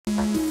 SPCPlainfield.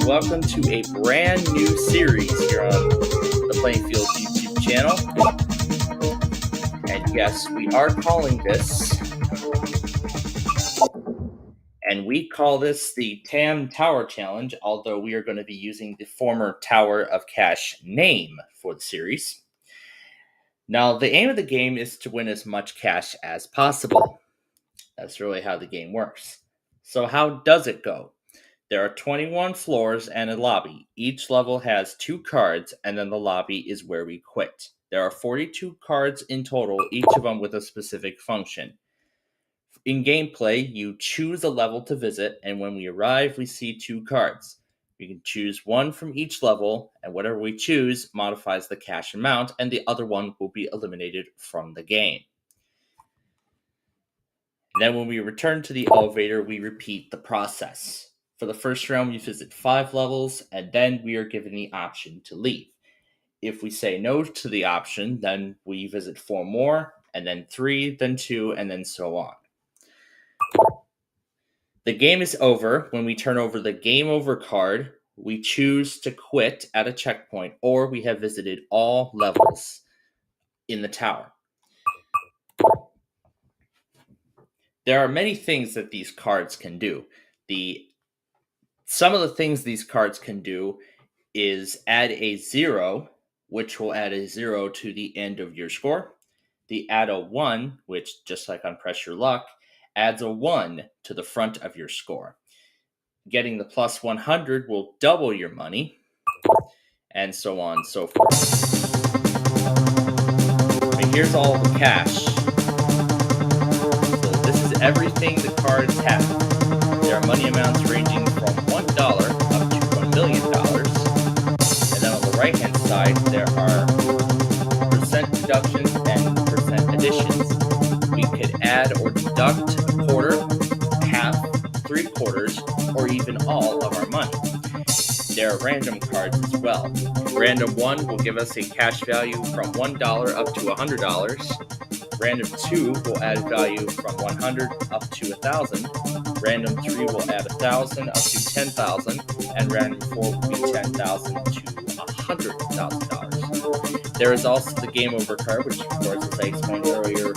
Welcome to a brand new series here on the Plainfield YouTube channel. And yes, we are calling this, and we call this the TAM Tower Challenge, although we are going to be using the former Tower of Cash name for the series. Now, the aim of the game is to win as much cash as possible. That's really how the game works. So how does it go? There are 21 floors and a lobby. Each level has 2 cards, and then the lobby is where we quit. There are 42 cards in total, each of them with a specific function. In gameplay, you choose a level to visit, and when we arrive, we see 2 cards. We can choose one from each level, and whatever we choose modifies the cash amount, and the other one will be eliminated from the game. Then when we return to the elevator, we repeat the process. For the first round, we visit 5 levels, and then we are given the option to leave. If we say no to the option, then we visit 4 more, and then 3, then 2, and then so on. The game is over when we turn over the Game Over card. We choose to quit at a checkpoint, or we have visited all levels in the tower. There are many things that these cards can do. Some of the things these cards can do is add a 0, which will add a 0 to the end of your score. The add a 1, which, just like on Press Your Luck, adds a 1 to the front of your score. Getting the plus 100 will double your money, and so on and so forth. And here's all the cash. So this is everything the cards have. There are money amounts ranging from $1 up to $1 million. And then on the right-hand side, there are percent deductions and percent additions. We could add or deduct a quarter, half, 3/4, or even all of our money. There are random cards as well. Random 1 will give us a cash value from $1 up to $100. Random 2 will add value from 100 up to 1,000. Random 3 will add 1,000 up to 10,000, and random 4 will be 10,000 to $100,000. There is also the Game Over card, which, of course, as I explained earlier,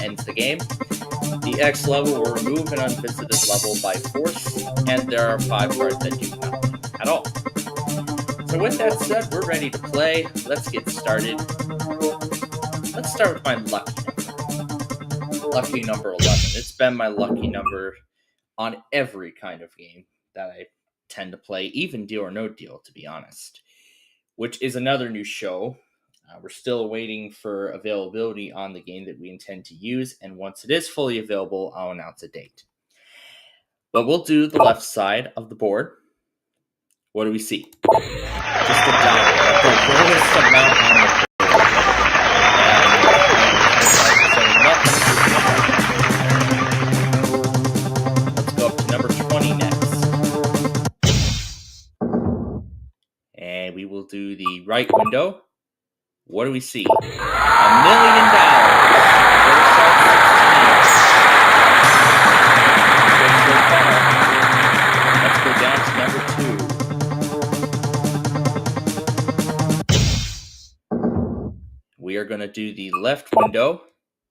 ends the game. The X level will remove an unvisited level by force, and there are 5 cards that do nothing at all. So with that said, we're ready to play. Let's get started. Let's start with my lucky number. Lucky number 11. It's been my lucky number on every kind of game that I tend to play, even Deal or No Deal, to be honest, which is another new show. We're still waiting for availability on the game that we intend to use, and once it is fully available, I'll announce a date. But we'll do the left side of the board. What do we see? Just a dollar, the lowest amount on the board. Let's go up to number 20 next. And we will do the right window. What do we see? $1 million. Let's go down to number 2. We are are going to do the left window.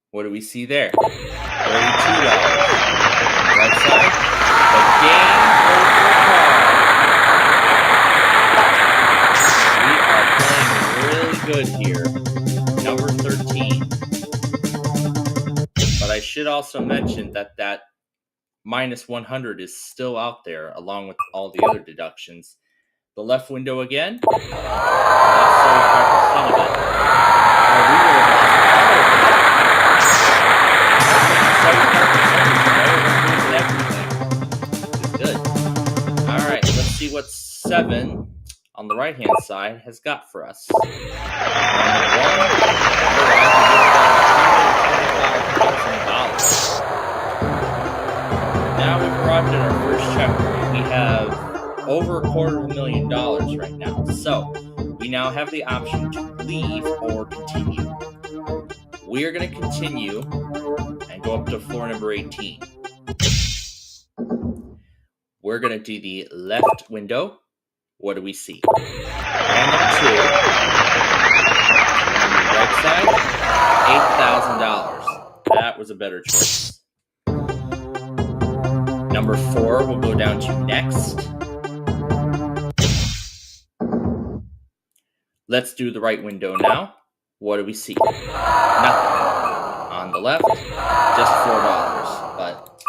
What do we see there? $32. Right side, the game over card. We are playing really good here. Number 13. But I should also mention that minus 100 is still out there, along with all the other deductions. The left window again. That's 75% of it. We would have lost all of it. 75% is good. All right, let's see what 7 on the right-hand side has got for us. Now we've arrived at our first checkpoint. We have over $250,000 right now. So we now have the option to leave or continue. We are going to continue and go up to floor number 18. We're going to do the left window. What do we see? Random 2. On the right side, $8,000. That was a better choice. Number 4 will go down to next. Let's do the right window now. What do we see? Nothing. On the left, just $4. But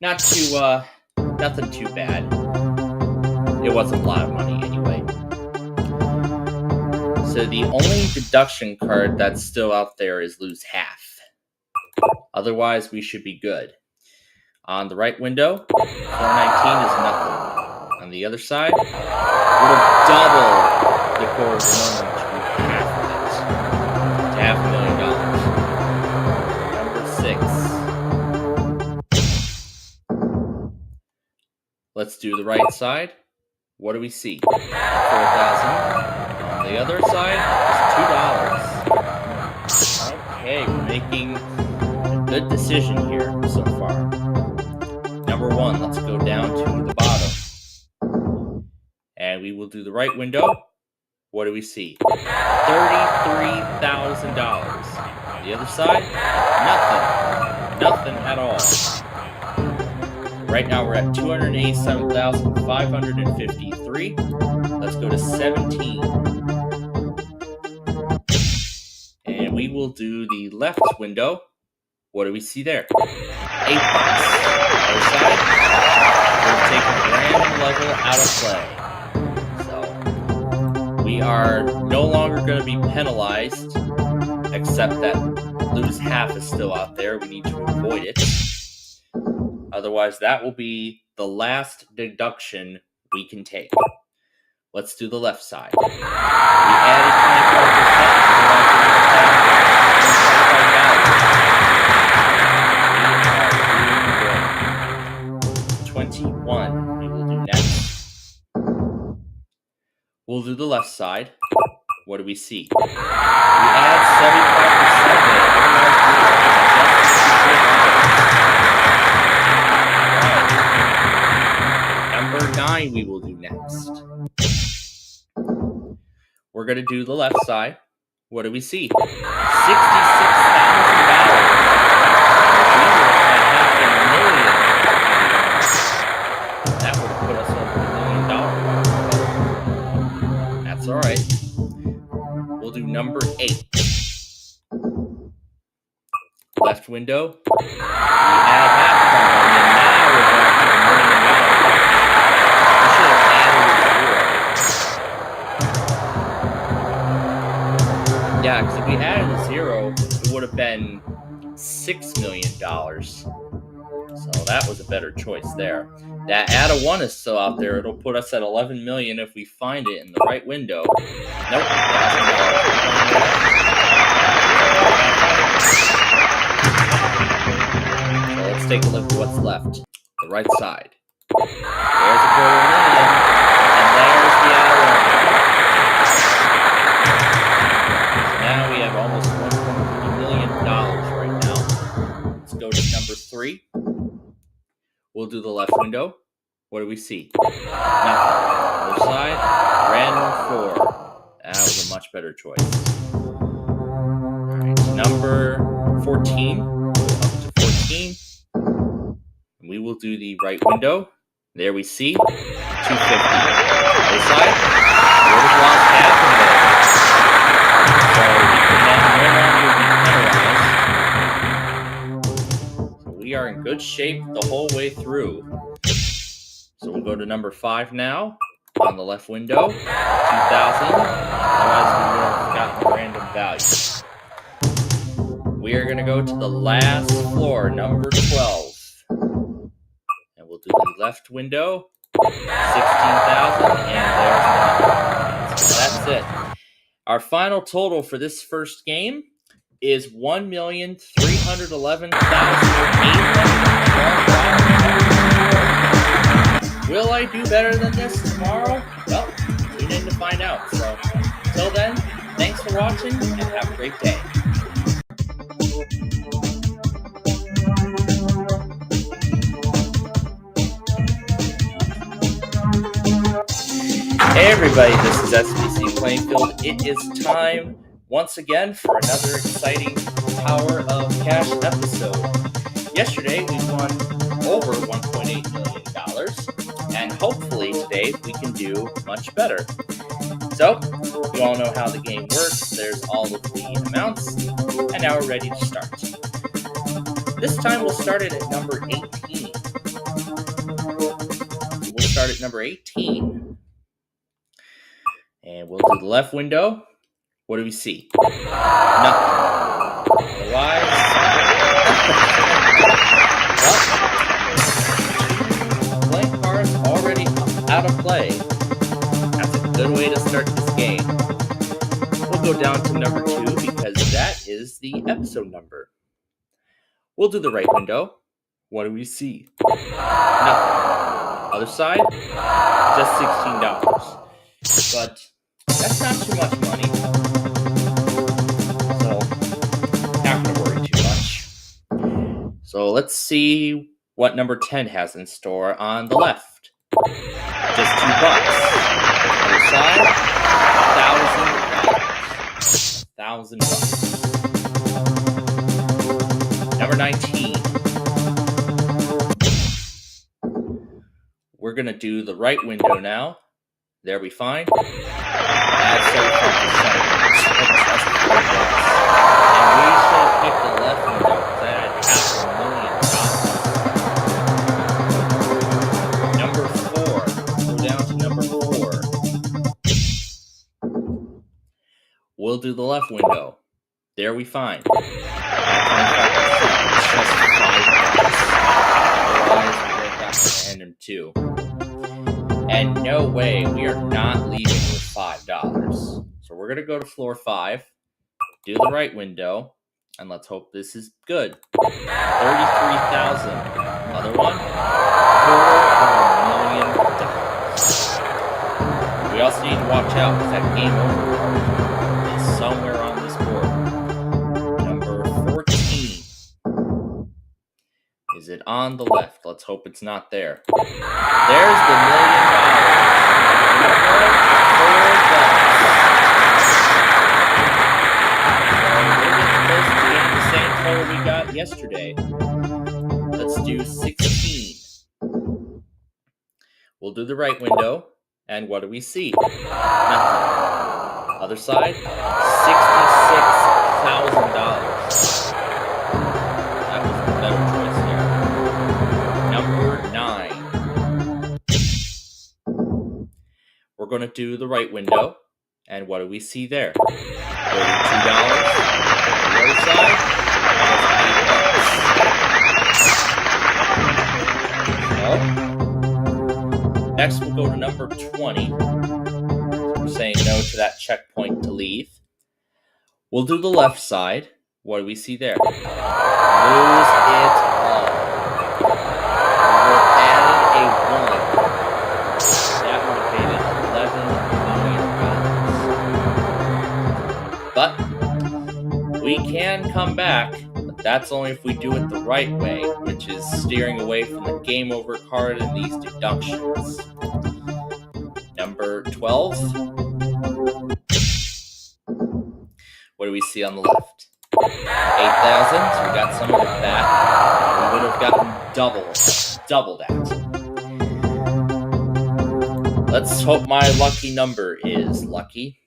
nothing too bad. It wasn't a lot of money anyway. So the only deduction card that's still out there is lose half. Otherwise, we should be good. On the right window, 419 is nothing. On the other side, we'll double the $250,000 to half of it. To $500,000. Number 6. Let's do the right side. What do we see? 4,000. On the other side is $2. Okay, we're making a good decision here so far. Number 1, let's go down to the bottom. And we will do the right window. What do we see? $33,000. On the other side, nothing at all. Right now we're at $287,553. Let's go to 17. And we will do the left window. What do we see there? $8. Other side, we'll take a random level out of play. So we are no longer going to be penalized, except that lose half is still out there. We need to avoid it. Otherwise, that will be the last deduction we can take. Let's do the left side. We added 25%. 21. We will do next. We'll do the left side. What do we see? We add 75%. Number 9 we will do next. We're going to do the left side. What do we see? $66,000. That would have put us over $1 million. That's all right. We'll do number 8. Left window. We add half of our money, and now we're back to $1 million. Yeah, because if we added a 0, it would have been $6 million. So that was a better choice there. That add a 1 is still out there. It'll put us at $11 million if we find it in the right window. Nope, $1,000. So let's take a look at what's left. The right side. There's a $250,000, and there's the add 1. So now we have almost $1.3 million right now. Let's go to number 3. We'll do the left window. What do we see? Nothing. Other side, random 4. That was a much better choice. number 14. Up to 14. We will do the right window. There we see 250. Other side. Where does lost half in there? So we can now no longer be penalized. So we are in good shape the whole way through. So we'll go to number 5 now. On the left window, 2,000. Otherwise, we would have gotten a random value. We are going to go to the last floor, number 12. And we'll do the left window, 16,000. And there's the number. So that's it. Our final total for this first game is $1,311,812. Will I do better than this tomorrow? Well, tune in to find out. So, until then, thanks for watching and have a great day. Hey everybody, this is SPCPlainfield. It is time once again for another exciting Power of Cash episode. Yesterday we won over $1.8 million. And hopefully today we can do much better. So, you all know how the game works. There's all of the amounts, and now we're ready to start. This time we'll start it at number 18. We'll start at number 18. And we'll do the left window. What do we see? Nothing. Otherwise, well, playing cards already out of play. That's a good way to start this game. We'll go down to number 2 because that is the episode number. We'll do the right window. What do we see? Nothing. Other side, just $16. But that's not too much money. So, not going to worry too much. So let's see what number 10 has in store on the left. Just $2. Other side, $1,000. $1,000. Number 19. We're going to do the right window now. There we find. Add 75%. And we should have picked the left window because I had half a million. Number 4. Go down to number 4. We'll do the left window. There we find. Add 25%. Just $5. Otherwise, we would have got to end him too. And no way, we are not leaving with $5. So we're going to go to floor 5, do the right window, and let's hope this is good. 33,000. Other one, $250,000. We also need to watch out because that game over card is somewhere on this board. Number 14. Is it on the left? Let's hope it's not there. There's the $1 million. $4. So we're getting close to getting the same total we got yesterday. Let's do 16. We'll do the right window. And what do we see? Nothing. Other side, $66,000. That was a better choice here. Number 9. We're going to do the right window. And what do we see there? $32. The other side, $8. Next, we'll go to number 20. We're saying no to that checkpoint to leave. We'll do the left side. What do we see there? Lose it all. We added a 1. That would have made it $11 million. But we can come back. But that's only if we do it the right way, which is steering away from the game over card and these deductions. Number 12. What do we see on the left? 8,000, so we got some of it back. We would have gotten double that. Let's hope my lucky number is lucky.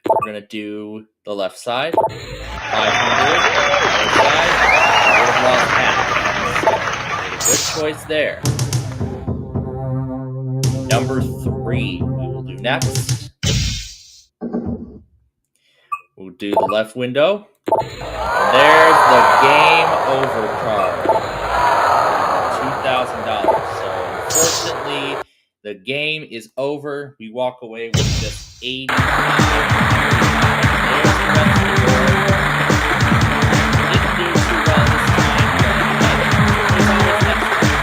We're going to do the left side. 500. Other side. I would have lost half. Made a good choice there. Number 3 we will do next. We'll do the left window. And there's the game over card. $2,000. So unfortunately, the game is over. We walk away with just 80. There's the rest of the board. Didn't do too well this time, but there's always next time.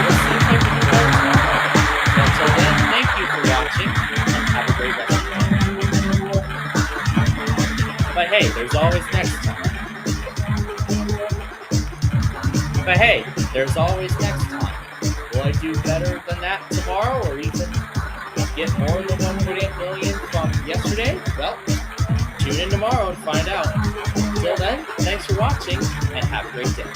We'll see if I can do better tomorrow. So until then, thank you for watching, and have a great rest of your day. But hey, there's always next time. But hey, there's always next time. Will I do better than that tomorrow, or even get more than 1.8 million from yesterday? Well, tune in tomorrow and find out. Until then, thanks for watching, and have a great day.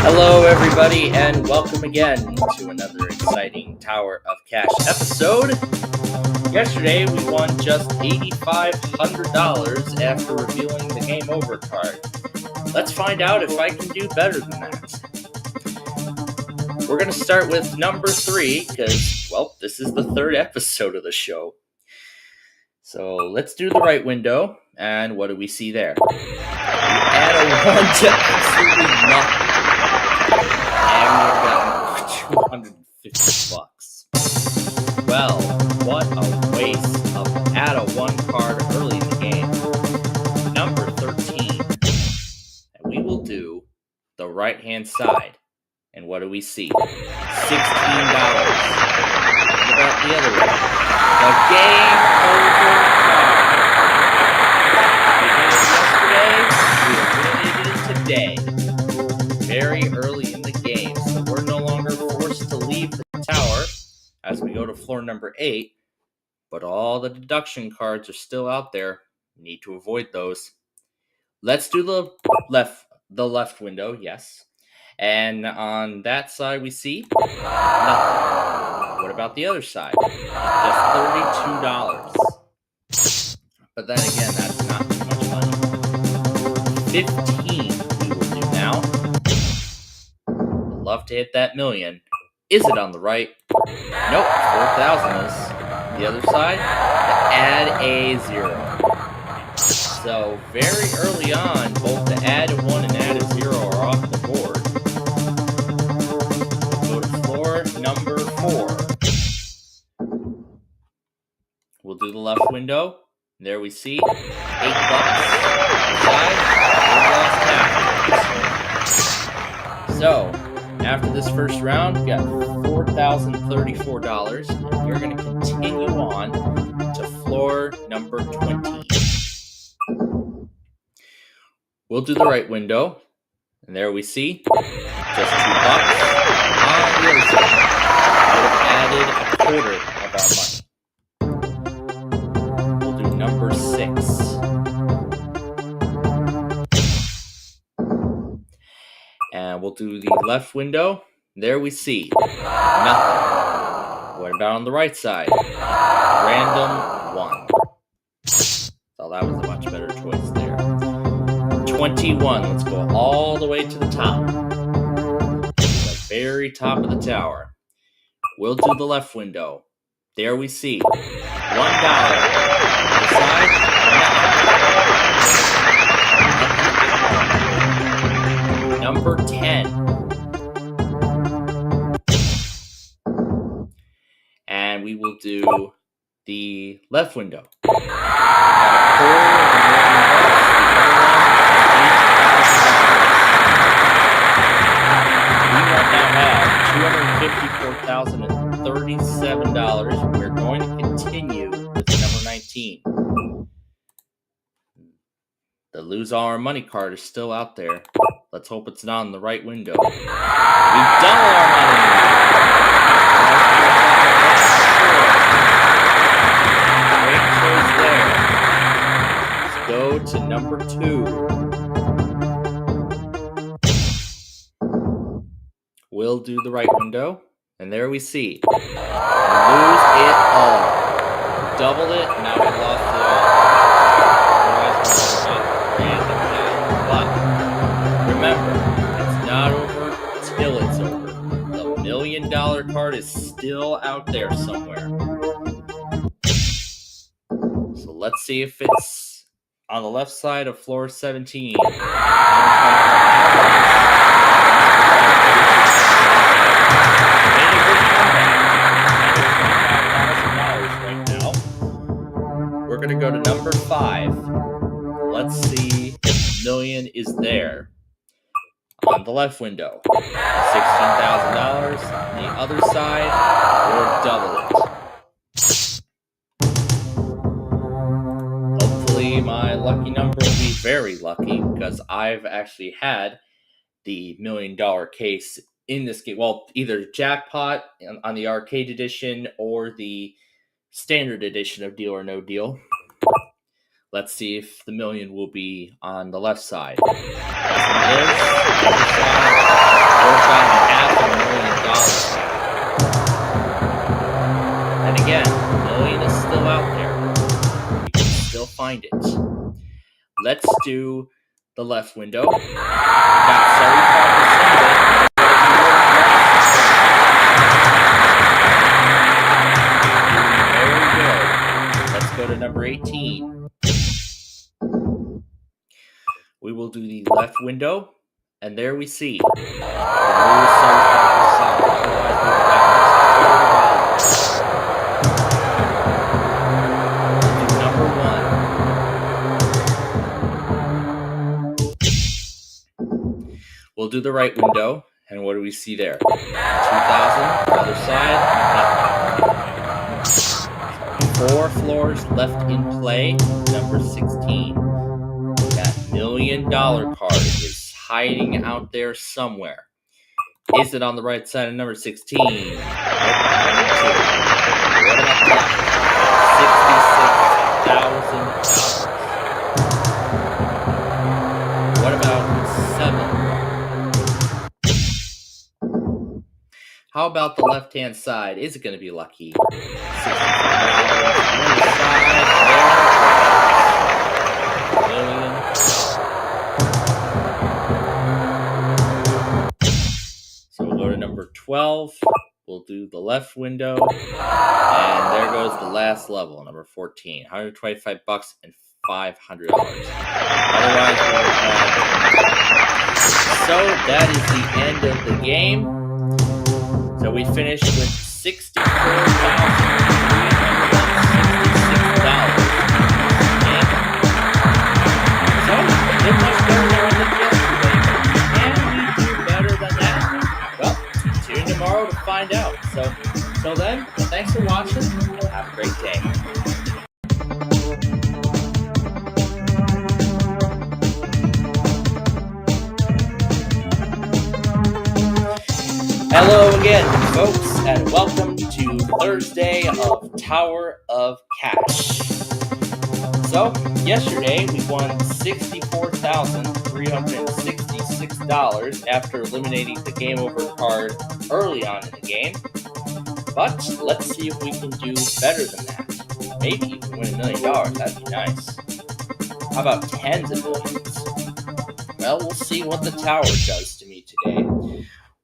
Hello, everybody, and welcome again to another exciting Tower of Cash episode. Yesterday, we won just $8,500 after revealing the Game Over card. Let's find out if I can do better than that. We're going to start with number 3, because, well, this is the 3rd episode of the show. So let's do the right window, and what do we see there? We add a 1 to absolutely nothing. And we've gotten $250. Well, what a waste of add a 1 card early in the game. Number 13. And we will do the right hand side. And what do we see? $16. What about the other one? The game over card. We did it yesterday. We eliminated it today. Very early in the game, so we're no longer forced to leave the tower as we go to floor number 8, but all the deduction cards are still out there. We need to avoid those. Let's do the left window, yes. And on that side we see nothing. What about the other side? Just $32. But then again, that's not too much money. 15 we will do now. Would love to hit that million. Is it on the right? Nope, 4,000 is. The other side, to add a 0. So very early on, both the add a 1 and add a 0 are off the board. We'll go to floor number 4. We'll do the left window. There we see $8. Side, we lost half. So after this first round, we got $4,034, and we're going to continue on to floor number 20. We'll do the right window, and there we see just $2 on the other side. Would have added a quarter of our money. We'll do number 6. And we'll do the left window. There we see nothing. What about on the right side? Random 1. So that was a much better choice there. 21. Let's go all the way to the top. The very top of the tower. We'll do the left window. There we see $1. The side, nothing. Number 10. And we will do the left window. Got a we now have $254,037. We're going to continue with number 19. The lose all our money card is still out there. Let's hope it's not in the right window. We double our money. Great choice there. Let's go to number 2. We'll do the right window. And there we see. We lose it all. Doubled it, now we lost it all. But remember, it's not over till it's over. The $1 million card is still out there somewhere. So let's see if it's on the left side of floor 17. We're going to go to number 5. Let's see if $1 million is there. On the left window, $16,000. On the other side, we'll double it. Hopefully my lucky number will be very lucky, because I've actually had the $1 million case in this game. Well, either jackpot on the arcade edition or the standard edition of Deal or No Deal. Let's see if the $1 million will be on the left side. Yes, it is. We're about $500,000. And again, $1 million is still out there. You can still find it. Let's do the left window. Got 75% of it. Go to number 18. We will do the left window, and there we see. Number 1. We'll do the right window, and what do we see there? 2,000. Other side. Nothing. 4 floors left in play. Number 16. That $1 million card is hiding out there somewhere. Is it on the right side of number 16? Nope, number 2. What about that? $66,000. What about 7? How about the left-hand side? Is it going to be lucky? So we'll go to number 12. We'll do the left window. And there goes the last level, number 14. $125 and $500. Otherwise, we'll have... So that is the end of the game. So we finished with $64,366. So they're much better than yesterday. Can we do better than that? Well, tune in tomorrow to find out. So till then, thanks for watching and have a great day. Hello again, folks, and welcome to Thursday of Tower of Cash. So, yesterday we won $64,366 after eliminating the game over card early on in the game. But let's see if we can do better than that. Maybe even win $1 million, that'd be nice. How about tens of millions? Well, we'll see what the tower does to me today.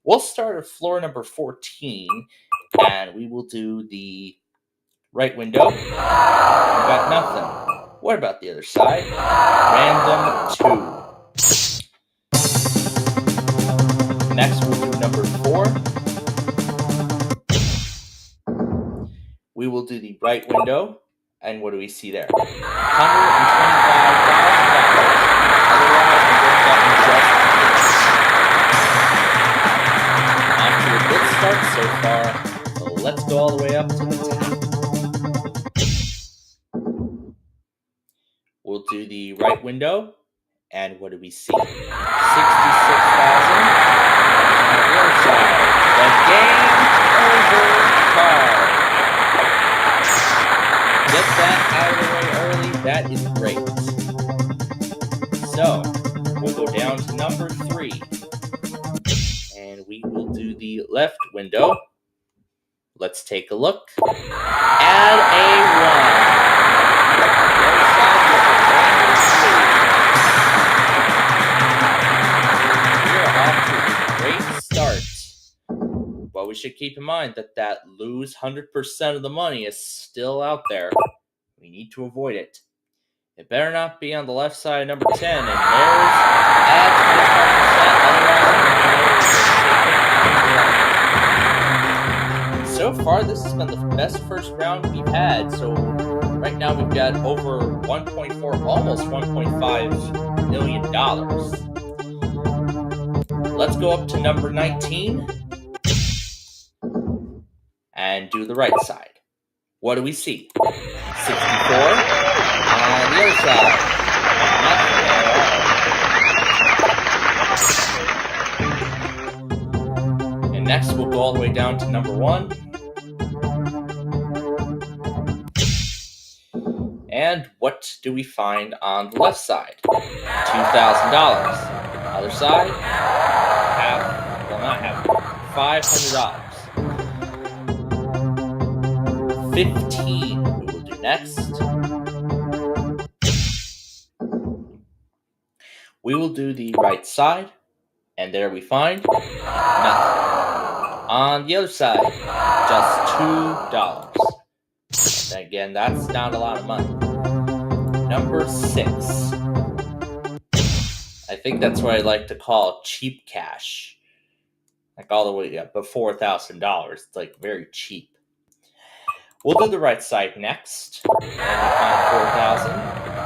We'll start at floor number 14, and we will do the right window. We got nothing. What about the other side? Random 2. Next, we'll do number 4. We will do the right window, and what do we see there? $125,000. Good start so far, so let's go all the way up to the top. We'll do the right window, And what do we see? 66,000. On the other side, the game over card. Get that out of the way early. That is great. So, we'll go down to number 3. And we will do the left window. Let's take a look. Add a 1. We are off to a great start. But we should keep in mind that lose 100% of the money is still out there. We need to avoid it. It better not be on the left side, number 10. And there's add 25%. Otherwise, so far, this has been the best first round we've had. So right now, we've got over 1.4, almost $1.5 million. Let's go up to number 19 and do the right side. What do we see? 64. On the other side, nothing at all. And next, we'll go all the way down to number 1. And what do we find on the left side? $2,000. Other side, $500. 15 we will do next. We will do the right side, and there we find nothing. On the other side, just $2. And again, that's not a lot of money. Number 6. I think that's what I like to call cheap cash. Like all the way up before $4,000. It's like very cheap. We'll do the right side next. And we find 4,000.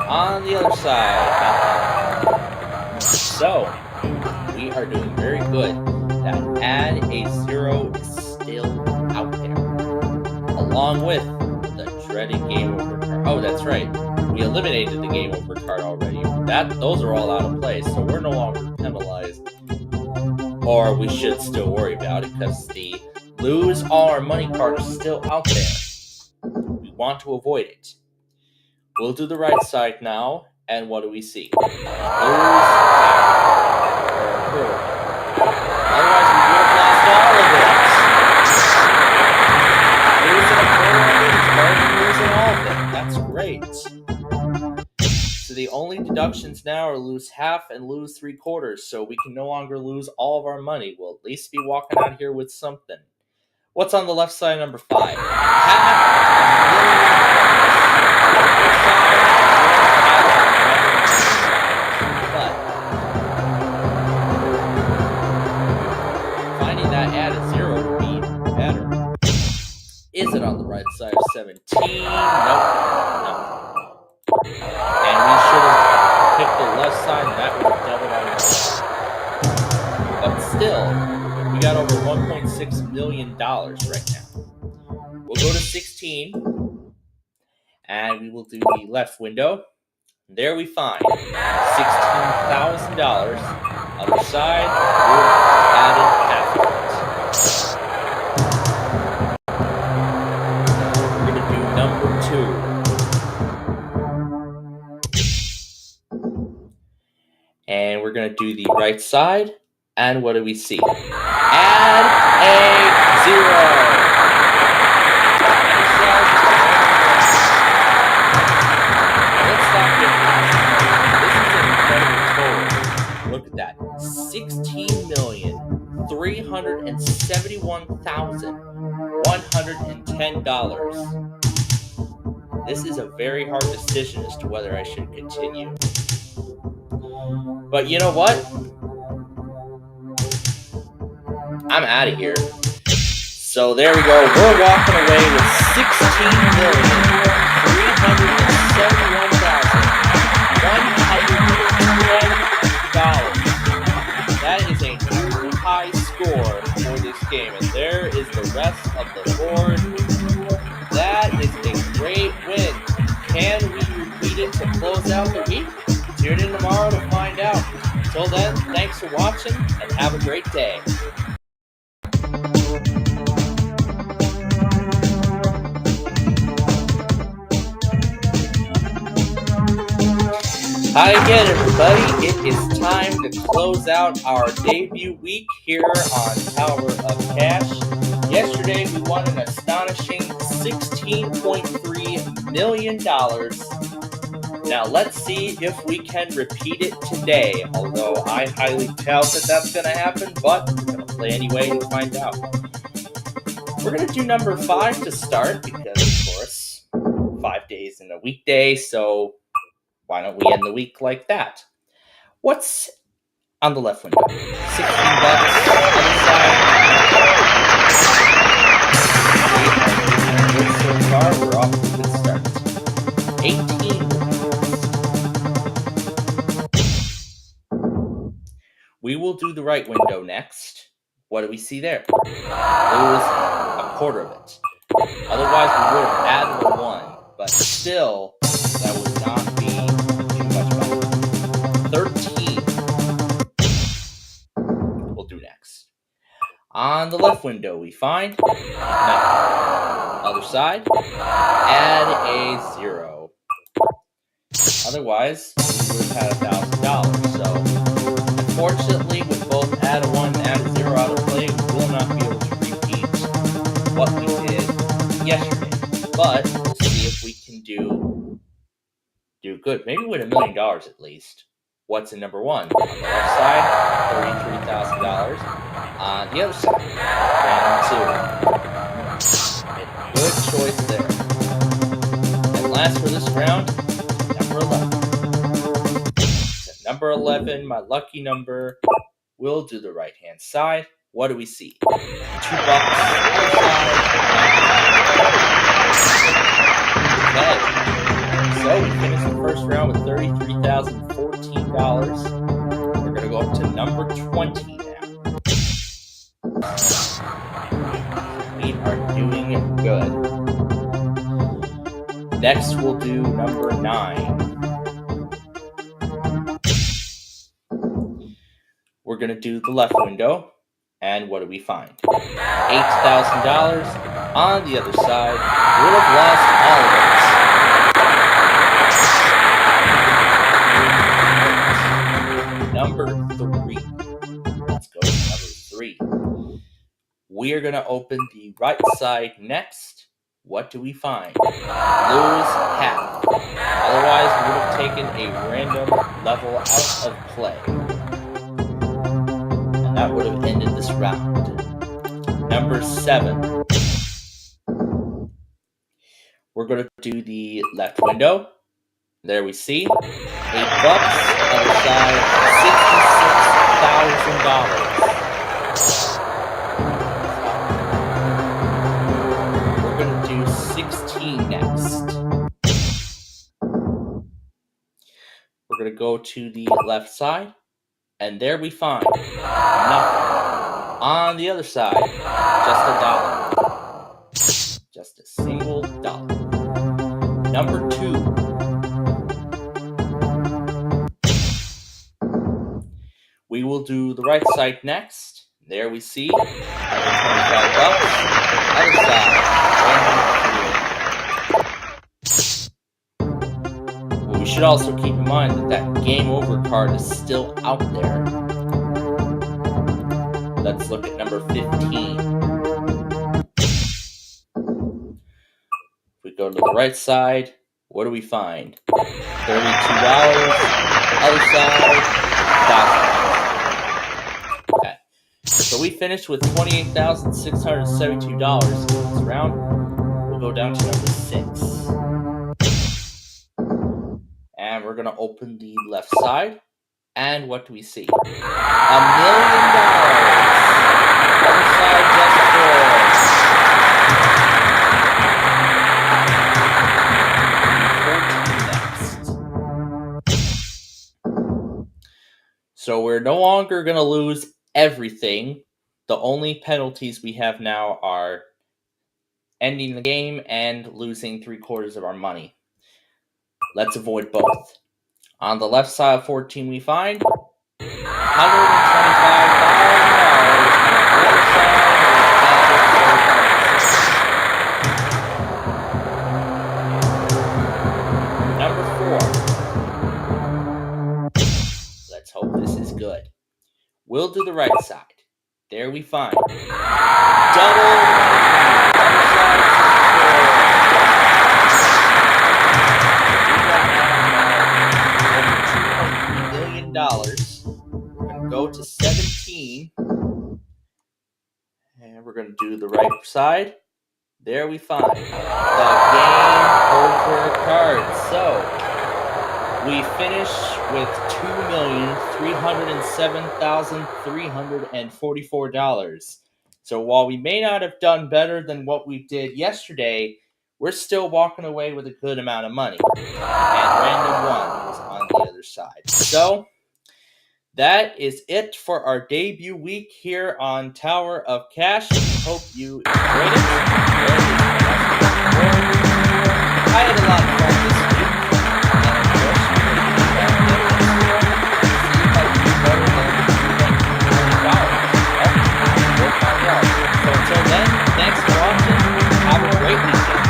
On the other side, nothing. So, we are doing very good. That add a 0 is still out there. Along with the dreaded game over card. Oh, that's right. We eliminated the game over card already. Those are all out of play, so we're no longer penalized. Or we should still worry about it, because the lose all our money card is still out there. We want to avoid it. We'll do the right side now, and what do we see? Lose Otherwise, we would have lost all of it. Losing a quarter is better than losing all of it. That's great. So the only deductions now are lose half and lose 3/4, so we can no longer lose all of our money. We'll at least be walking out here with something. What's on the left side, number 5? But finding that add a 0 would be better. Is it on the right side of 17? Nope. No. And we should have picked the left side, and that would have doubled our money. But still, we got over $1.6 million right now. We'll go to 16, and we will do the left window. There we find $16,000. Other side, we'll add in half of it. We're going to do number 2. And we're going to do the right side. And what do we see? Add a 0. Let's stop here. This is an incredible total. Look at that. $16,371,110. This is a very hard decision as to whether I should continue. But you know what? I'm out of here. So there we go. We're walking away with $16,371,110. That is a new high score for this game, and there is the rest of the board. That is a great win. Can we repeat it to close out the week? Tune in tomorrow to find out. Until then, thanks for watching and have a great day. Hi again, everybody. It is time to close out our debut week here on Tower of Cash. Yesterday, we won an astonishing $16.3 million. Now, let's see if we can repeat it today, although I highly doubt that that's going to happen, but we're going to play anyway and find out. We're going to do number 5 to start because, of course, 5 days in a weekday, so why don't we end the week like that? What's on the left window? $16 other side. Good so far. We're off to a good start. 18. We will do the right window next. What do we see there? Lose a quarter of it. Otherwise, we would have added a 1, but still, that would not be too much better. 13. We'll do next. On the left window, we find nothing. Other side, add a 0. Otherwise, we would have had $1,000. So, unfortunately, with both add a 1 and add a 0 out of play, we will not be able to repeat what we did yesterday. But we'll see if we can do good. Maybe win $1 million at least. What's in number 1? On the left side, $33,000. On the other side, round 2. Good choice there. And last for this round, number 11. So number 11, my lucky number. We'll do the right-hand side. What do we see? $2 other side. Okay. So we finished the first round with $33,014. We're going to go up to number 20 now. We are doing good. Next, we'll do number 9. We're going to do the left window. And what do we find? $8,000 on the other side. Would have lost all of it. Number 3. Let's go to number 3. We are going to open the right side next. What do we find? Lose half. Otherwise, we would have taken a random level out of play. And that would have ended this round. Number 7. We're going to do the left window. There we see $8. Other side, $66,000. We're going to do 16 next. We're going to go to the left side. And there we find nothing. On the other side, just $1. Just a single dollar. Number 2. We will do the right side next. There we see $25. Other side, $1. Well, we should also keep in mind that game over card is still out there. Let's look at number 15. If we go to the right side, what do we find? $32. Other side, $1,000. Okay. So we finished with $28,672 this round. We'll go down to number 6. And we're going to open the left side. And what do we see? $1 million. Other side, just So we're no longer going to lose everything. The only penalties we have now are ending the game and losing 3/4 of our money. Let's avoid both. On the left side of 14 we find Number 4. Let's hope this is good. We'll do the right side. There we find double $200 million. We're going to go to 17. And we're going to do the right side. There we find the game over card. So we finish with $2,307,344. So while we may not have done better than what we did yesterday, we're still walking away with a good amount of money. And random 1 is on the other side. So that is it for our debut week here on Tower of Cash. Hope you enjoyed it. I had a lot of fun this week. We'll find out. So until then, thanks for watching. Have a great weekend.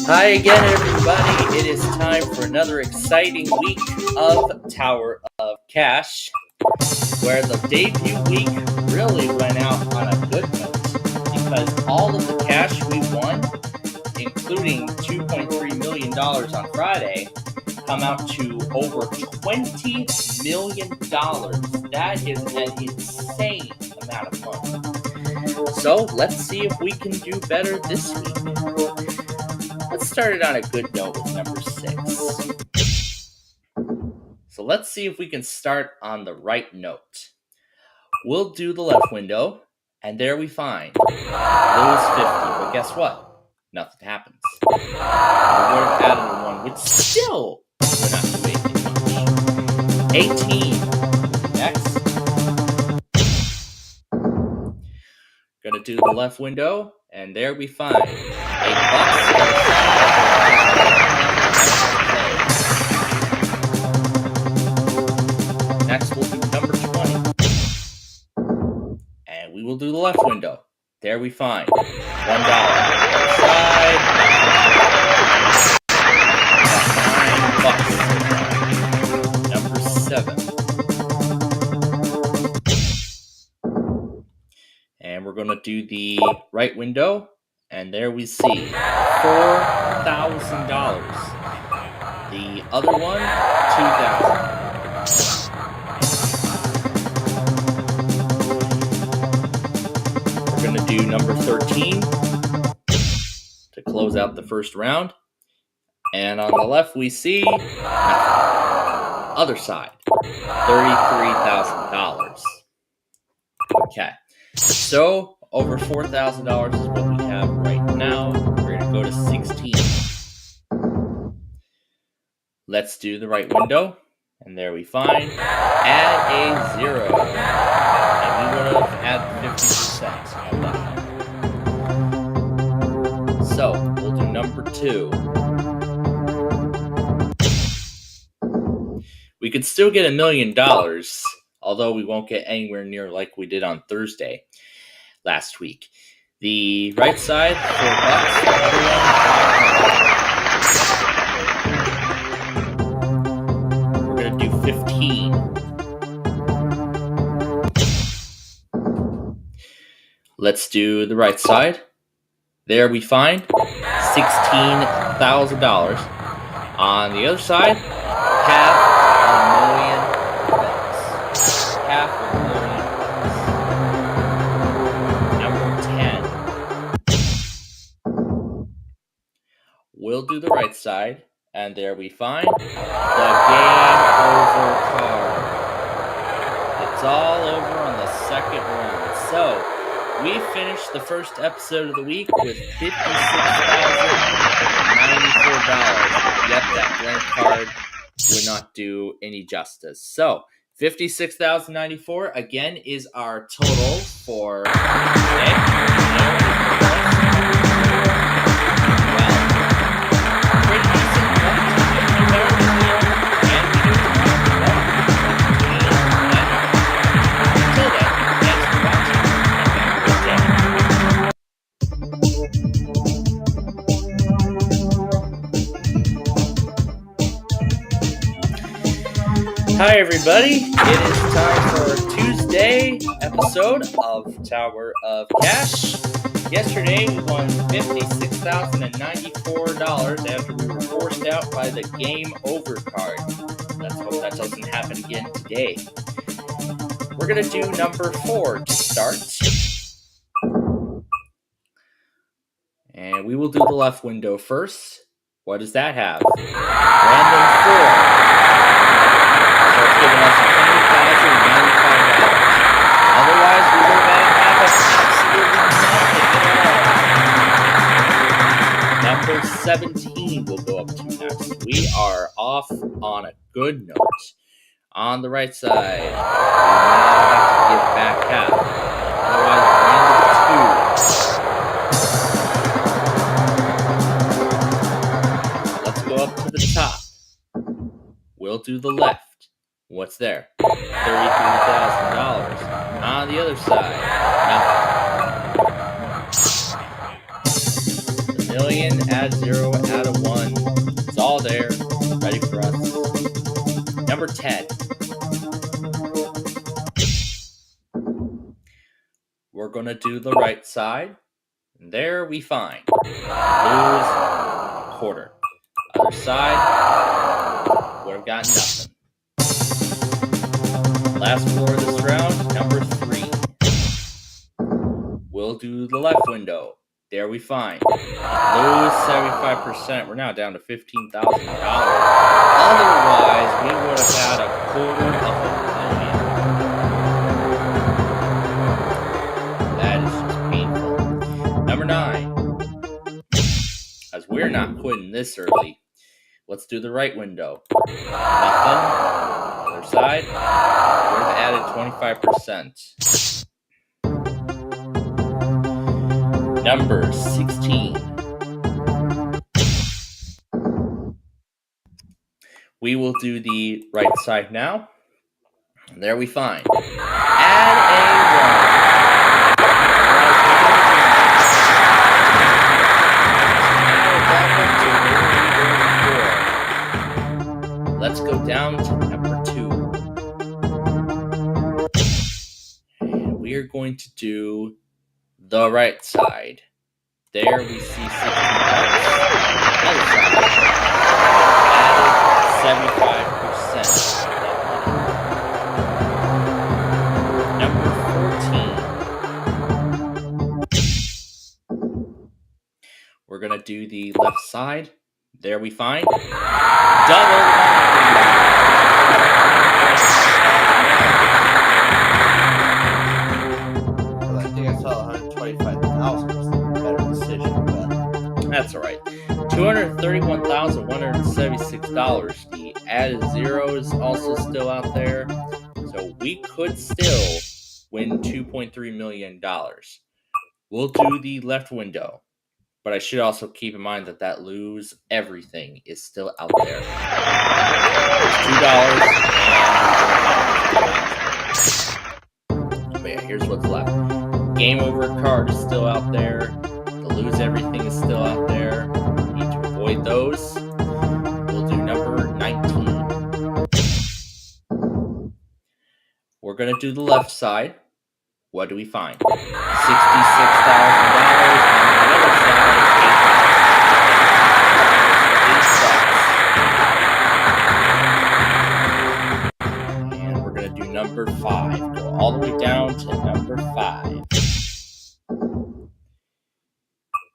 Hi again, everybody. It is time for another exciting week of Tower of Cash, where the debut week really went out on a good note because all of the cash we won, including $2.3 million on Friday, come out to over $20 million. That is an insane amount of money. So let's see if we can do better this week. Let's start it on a good note with number 6. So let's see if we can start on the right note. We'll do the left window, and there we find lose 50. But guess what? Nothing happens. We would have added a 1, which still would not do anything much. 18. Next. Gonna do the left window, and there we find $8. Next, we'll do number 20. And we will do the left window. There we find $1. Side. $9. Number 7. And we're going to do the right window. And there we see $4,000. The other one, $2,000. We're going to do number 13 to close out the first round. And on the left, we see nothing. Other side, $33,000. Okay, so over $4,000 is what we have right now. We're going to go to 16. Let's do the right window. And there we find add a 0. And we would have added 50% of that. So we'll do number 2. We could still get $1 million, although we won't get anywhere near like we did on Thursday last week. The right side, $4. The other one, $500. We're going to do 15. Let's do the right side. There we find $16,000. On the other side, $500,000. Number 10. We'll do the right side, and there we find the game over card. It's all over on the second round. So we finished the first episode of the week with $56,094. Yep, that blank card would not do any justice. So $56,094 again is our total for today. Hi everybody, it is time for our Tuesday episode of Tower of Cash. Yesterday we won $56,094 after we were forced out by the game over card. Let's hope that doesn't happen again today. We're going to do number 4 to start. And we will do the left window first. What does that have? Random 4. So it's giving us $100,095. Otherwise, we would have have absolutely nothing at all. Number 17 will go up to next. We are off on a good note. On the right side, we now have to give back half. Otherwise, random 2. Let's go up to the top. We'll do the left. What's there? $33,000. On the other side, nothing. The million, add 0, add a 1. It's all there, ready for us. Number 10. We're going to do the right side. And there we find lose quarter. Other side, would have gotten nothing. Last floor of this round, number 3. We'll do the left window. There we find lose 75%. We're now down to $15,000. Otherwise, we would have had a quarter of a million. That is just painful. Number 9. As we're not quitting this early, let's do the right window. Nothing. Other side, would have added 25%. Number 16. We will do the right side now. And there we find add a 1. Let's go down to number 2. And we are going to do the right side. There we see 16 bucks. Other side. Added 75%. Number 14. We're going to do the left side. There we find double. I think I saw 125,000 was the better decision, but that's all right. $231,176. The added 0 is also still out there, so we could still win $2.3 million. We'll do the left window, but I should also keep in mind that lose everything is still out there. It's $2, but yeah, here's what's left. Game over card is still out there. The lose everything is still out there. We need to avoid those. We'll do number 19. We're going to do the left side. What do we find? $66,000 on the other side. And we're going to do number 5. Go all the way down to number 5.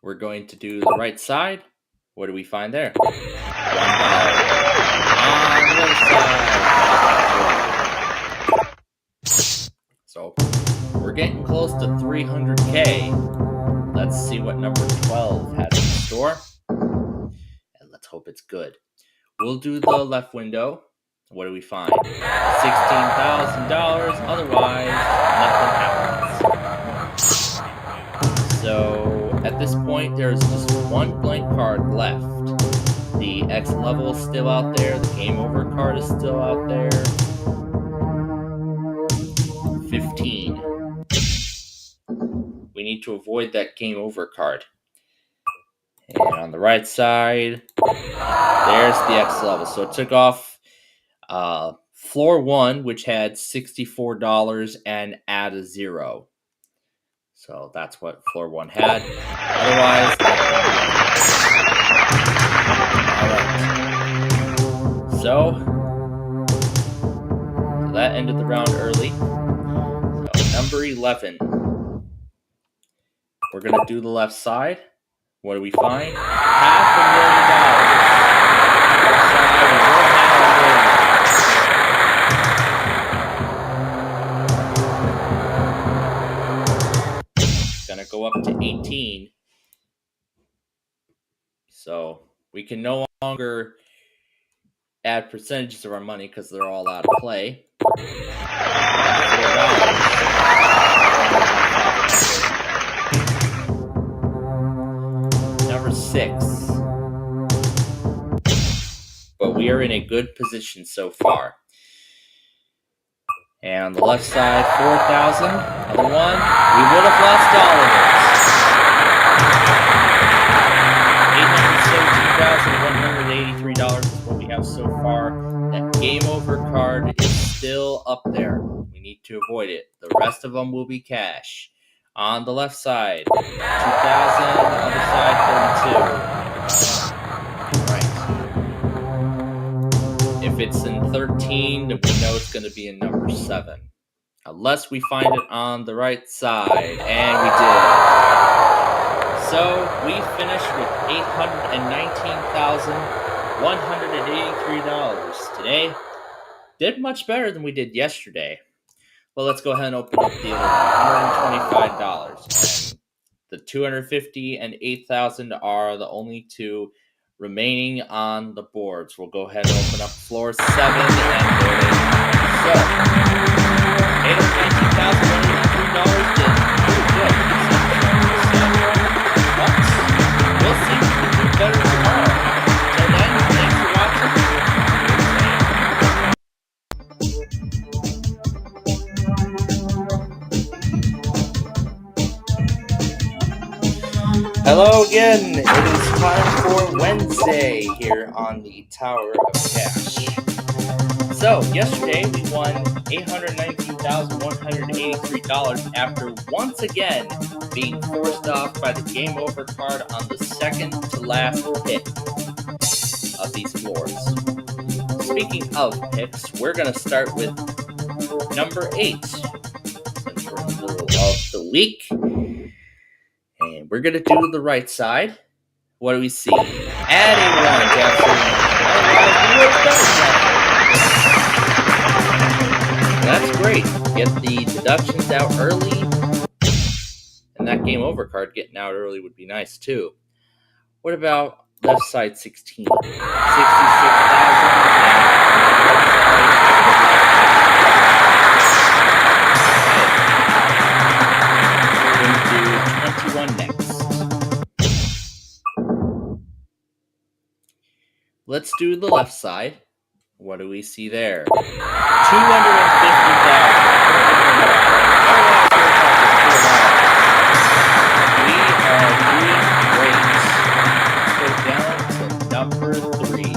We're going to do the right side. What do we find there? $1 on the other side. So we're getting close to 300K. Let's see what number 12 has in store. And let's hope it's good. We'll do the left window. What do we find? $16,000. Otherwise, nothing happens. So at this point, there's just one blank card left. The X level is still out there. The game over card is still out there. 15. We need to avoid that game over card. And on the right side, there's the X level. So it took off floor 1, which had $64 and add a 0. So that's what floor 1 had. Otherwise, all right. So that ended the round early. So number 11. We're going to do the left side. What do we find? $500,000. Gonna go up to 18. So we can no longer add percentages of our money because they're all out of play. Number 6. But we are in a good position so far. And on the left side, 4,000. Another one. We would have lost all of it. $817,183 is what we have so far. That game over card is still up there. We need to avoid it. The rest of them will be cash. On the left side, 2,000. Other side, 32. Right. If it's in 13, then we know it's going to be in number 7. Unless we find it on the right side. And we did. So we finished with $819,183 today. Did much better than we did yesterday. Well, let's go ahead and open up the other $125. And the $250 and $8,000 are the only two remaining on the boards. We'll go ahead and open up floor 7 and there it is. So $819,183 did pretty good. But we'll see if we can do better tomorrow. Till then, thanks for watching. Hello again. It is time for Wednesday here on the Tower of Cash. So, yesterday we won $819,183 after once again being forced off by the game over card on the second to last pick of these floors. Speaking of picks, we're going to start with number 8 since we're in the middle of the week. And we're going to do the right side. What do we see? Adding 1 to absolutely nothing. That's great. Get the deductions out early. And that game over card getting out early would be nice too. What about left side 16? 66,000. Next. Let's do the left side. What do we see there? 250,000. We are doing great. Let's go down to number 3.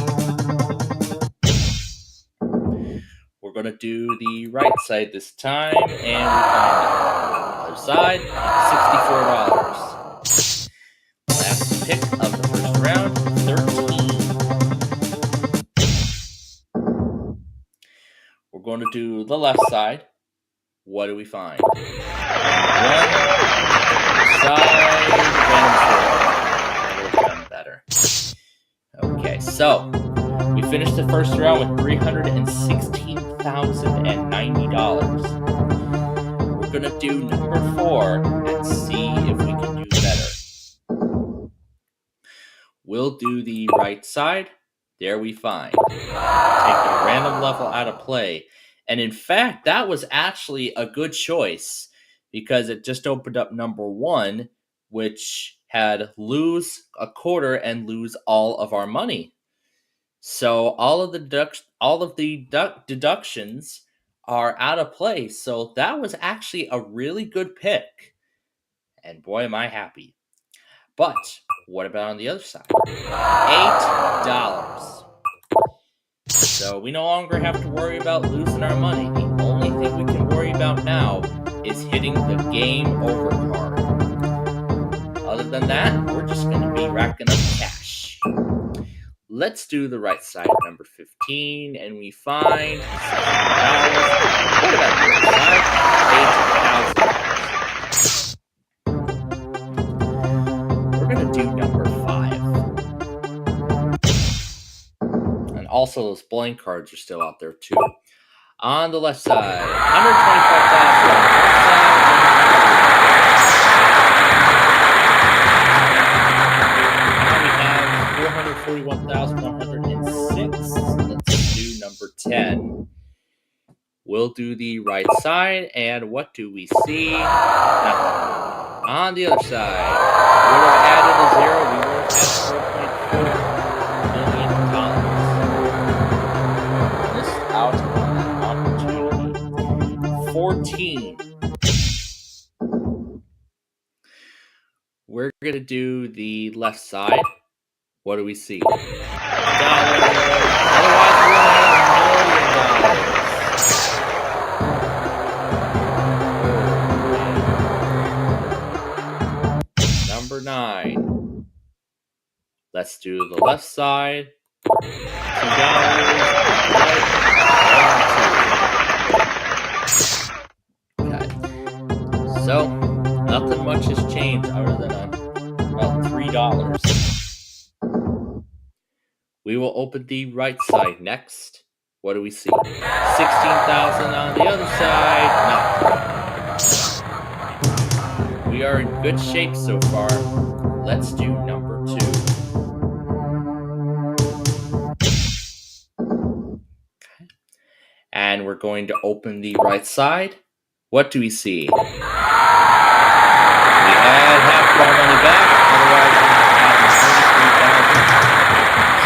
We're going to do the right side this time, and we find the other side, $64. Last pick of the first round, 13. We're going to do the left side. What do we find? 1 side, and 4. Better. Okay, so we finished the first round with $316,090. We're going to do number 4 and see if we can do better. We'll do the right side. There we find. Take a random level out of play. And in fact, that was actually a good choice because it just opened up number 1, which had lose a quarter and lose all of our money. So all of the deductions are out of play. So that was actually a really good pick. And boy, am I happy. But what about on the other side? $8. So we no longer have to worry about losing our money. The only thing we can worry about now is hitting the game over card. Other than that, we're just going to be racking up cash. Let's do the right side, number 15, and we find $6,000. What about the other side? $8,000. We're going to do number 5. And also, those blank cards are still out there, too. On the left side, $125,000. Let's do number 10. We'll do the right side, and what do we see? Nothing. On the other side, we would have added a 0. We would have had $4.4 million. Missed out on that opportunity. 14. We're going to do the left side. What do we see? $1. Otherwise, we're going to have $1 million. Number 9. Let's do the left side. $2. Okay. So, nothing much has changed other than about $3. We will open the right side next. What do we see? 16,000 on the other side. No. We are in good shape so far. Let's do number 2. Okay. And we're going to open the right side. What do we see? We add half of our money back. Otherwise,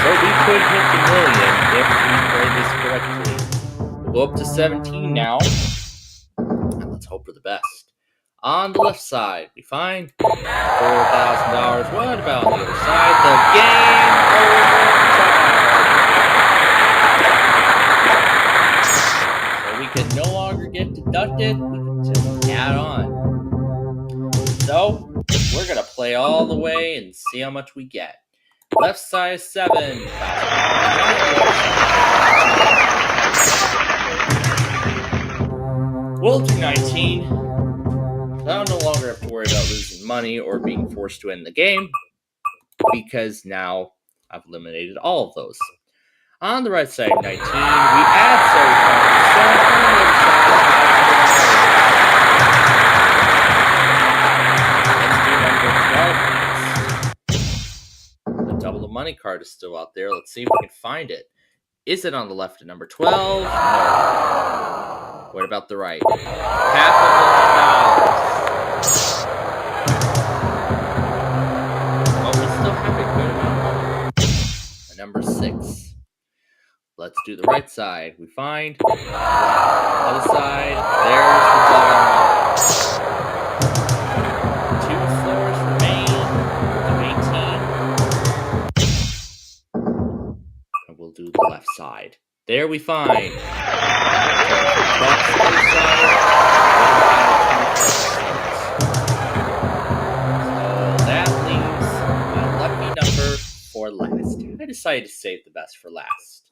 so we could hit the million if we play this correctly. We'll go up to 17 now. And let's hope for the best. On the left side, we find $4,000. What about on the other side? The game over time. So we can no longer get deducted. We can just add on. So we're going to play all the way and see how much we get. Left side is $7,000. We'll do 19. I'll no longer have to worry about losing money or being forced to end the game because now I've eliminated all of those. On the right side, 19, we add 75%. Double the money card is still out there. Let's see if we can find it. Is it on the left at number 12? No. What about the right? $500,000. Well, we still have a good amount of money. Number 6. Let's do the right side. We find the other side. There's the dollar. 2 floors remain. We'll do the left side. There we find. So that leaves my lucky number for last. I decided to save the best for last.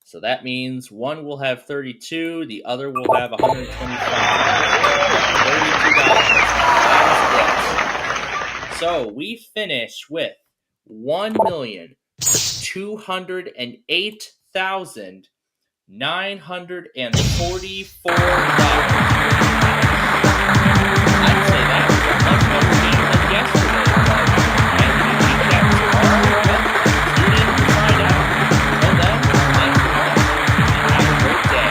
So that means one will have 32, the other will have 125. $32. So we finish with $1,208,944. I'd say that was a much better game than yesterday. And we keep that tomorrow. Well, tune in to find out. Until then, thanks for watching and have a great day.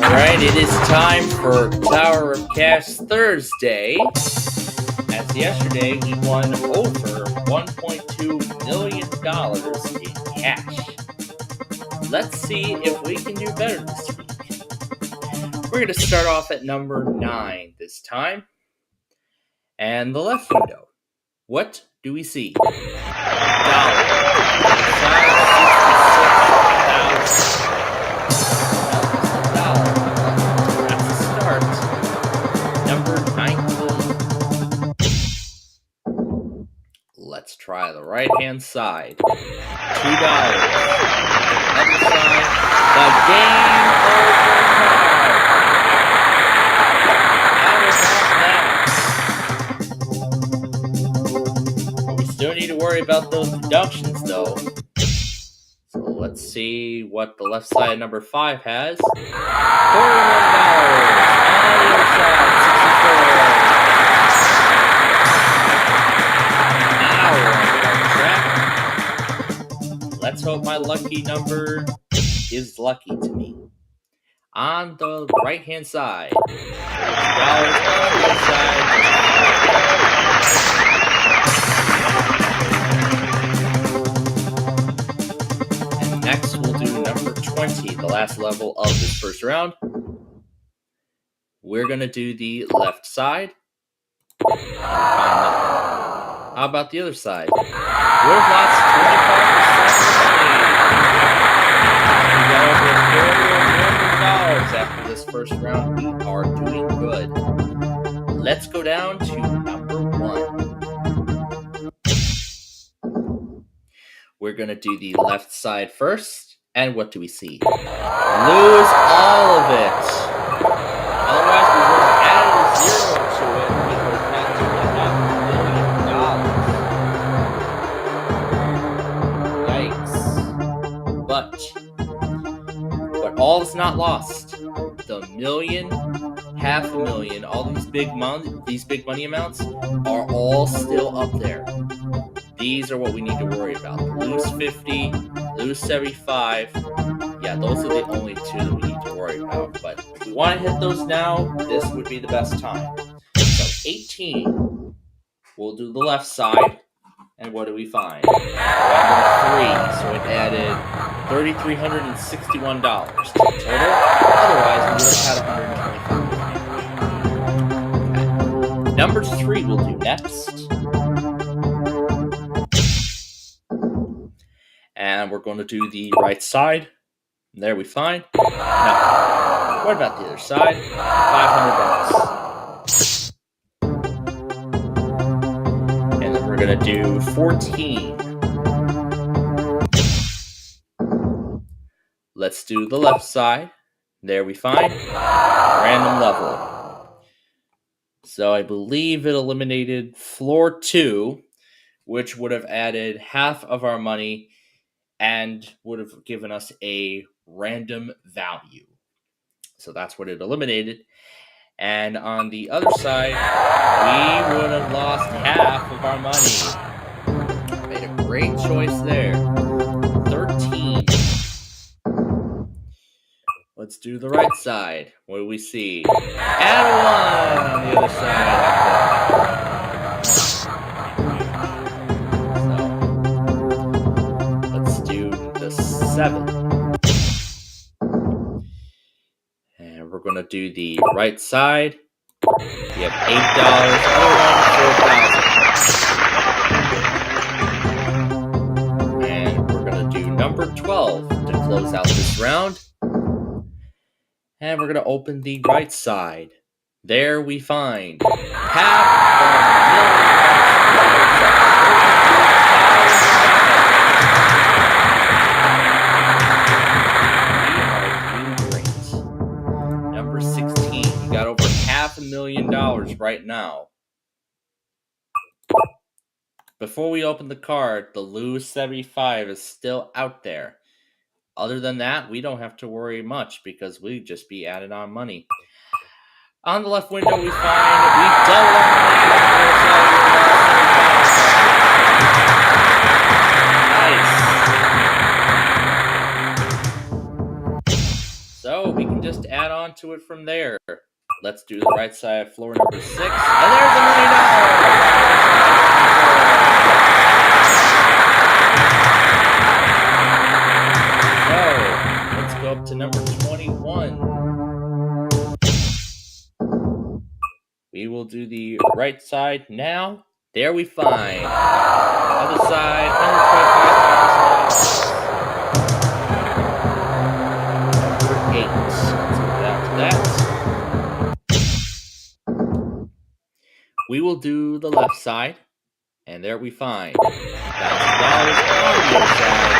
Alright, it is time for Tower of Cash Thursday. As yesterday, we won over $1.2 million in cash. Let's see if we can do better this week. We're going to start off at number 9 this time. And the left window. What do we see? $1. That's the start. Number 19. Let's try the right-hand side. $2. Other side. The game over card. How about that? We still need to worry about those deductions, though. So let's see what the left side number 5 has. $41. On the other side, 64. Now we're on the right track. Let's hope my lucky number is lucky to me. On the right-hand side, $2 on the other side. And next, we'll do number 20, the last level of this first round. We're going to do the left side. How about the other side? Would have lost 25%. After this first round. We are doing good. Let's go down to number 1. We're going to do the left side first. And what do we see? Lose all of it. Otherwise, we would have added a 0 to it. We would have had $2.5 million. Yikes. But all is not lost. The million, $500,000, all these big money amounts are all still up there. These are what we need to worry about. Lose 50, lose 75. Yeah, those are the only 2 that we need to worry about. But if we want to hit those now, this would be the best time. So 18, we'll do the left side. And what do we find? Number 3, so it added $3,361 to the total. Otherwise, we would have had $125. Okay. Number 3 we'll do next. And we're going to do the right side. There we find. Now, what about the other side? $500. And then we're going to do 14. Let's do the left side. There we find random level. So I believe it eliminated floor 2, which would have added half of our money and would have given us a random value. So that's what it eliminated. And on the other side, we would have lost half of our money. Made a great choice there. 13. Let's do the right side. What do we see? Add a 1 on the other side. So, let's do the 7. And we're going to do the right side. We have $8. $4,000. And we're going to do number 12 to close out this round. And we're going to open the right side. There we find $500,000. Number 16. We got over $500,000 right now. Before we open the card, the lose 75 is still out there. Other than that, we don't have to worry much because we'd just be adding on money. On the left window, we find we double our money. Nice. So we can just add on to it from there. Let's do the right side, floor number 6. And there's $1 million. Up to number 21. will do the right side now. There we find other side, $125,000. 8. Let's go down to that. We will do the left side, and there we find $1,000 on the other side.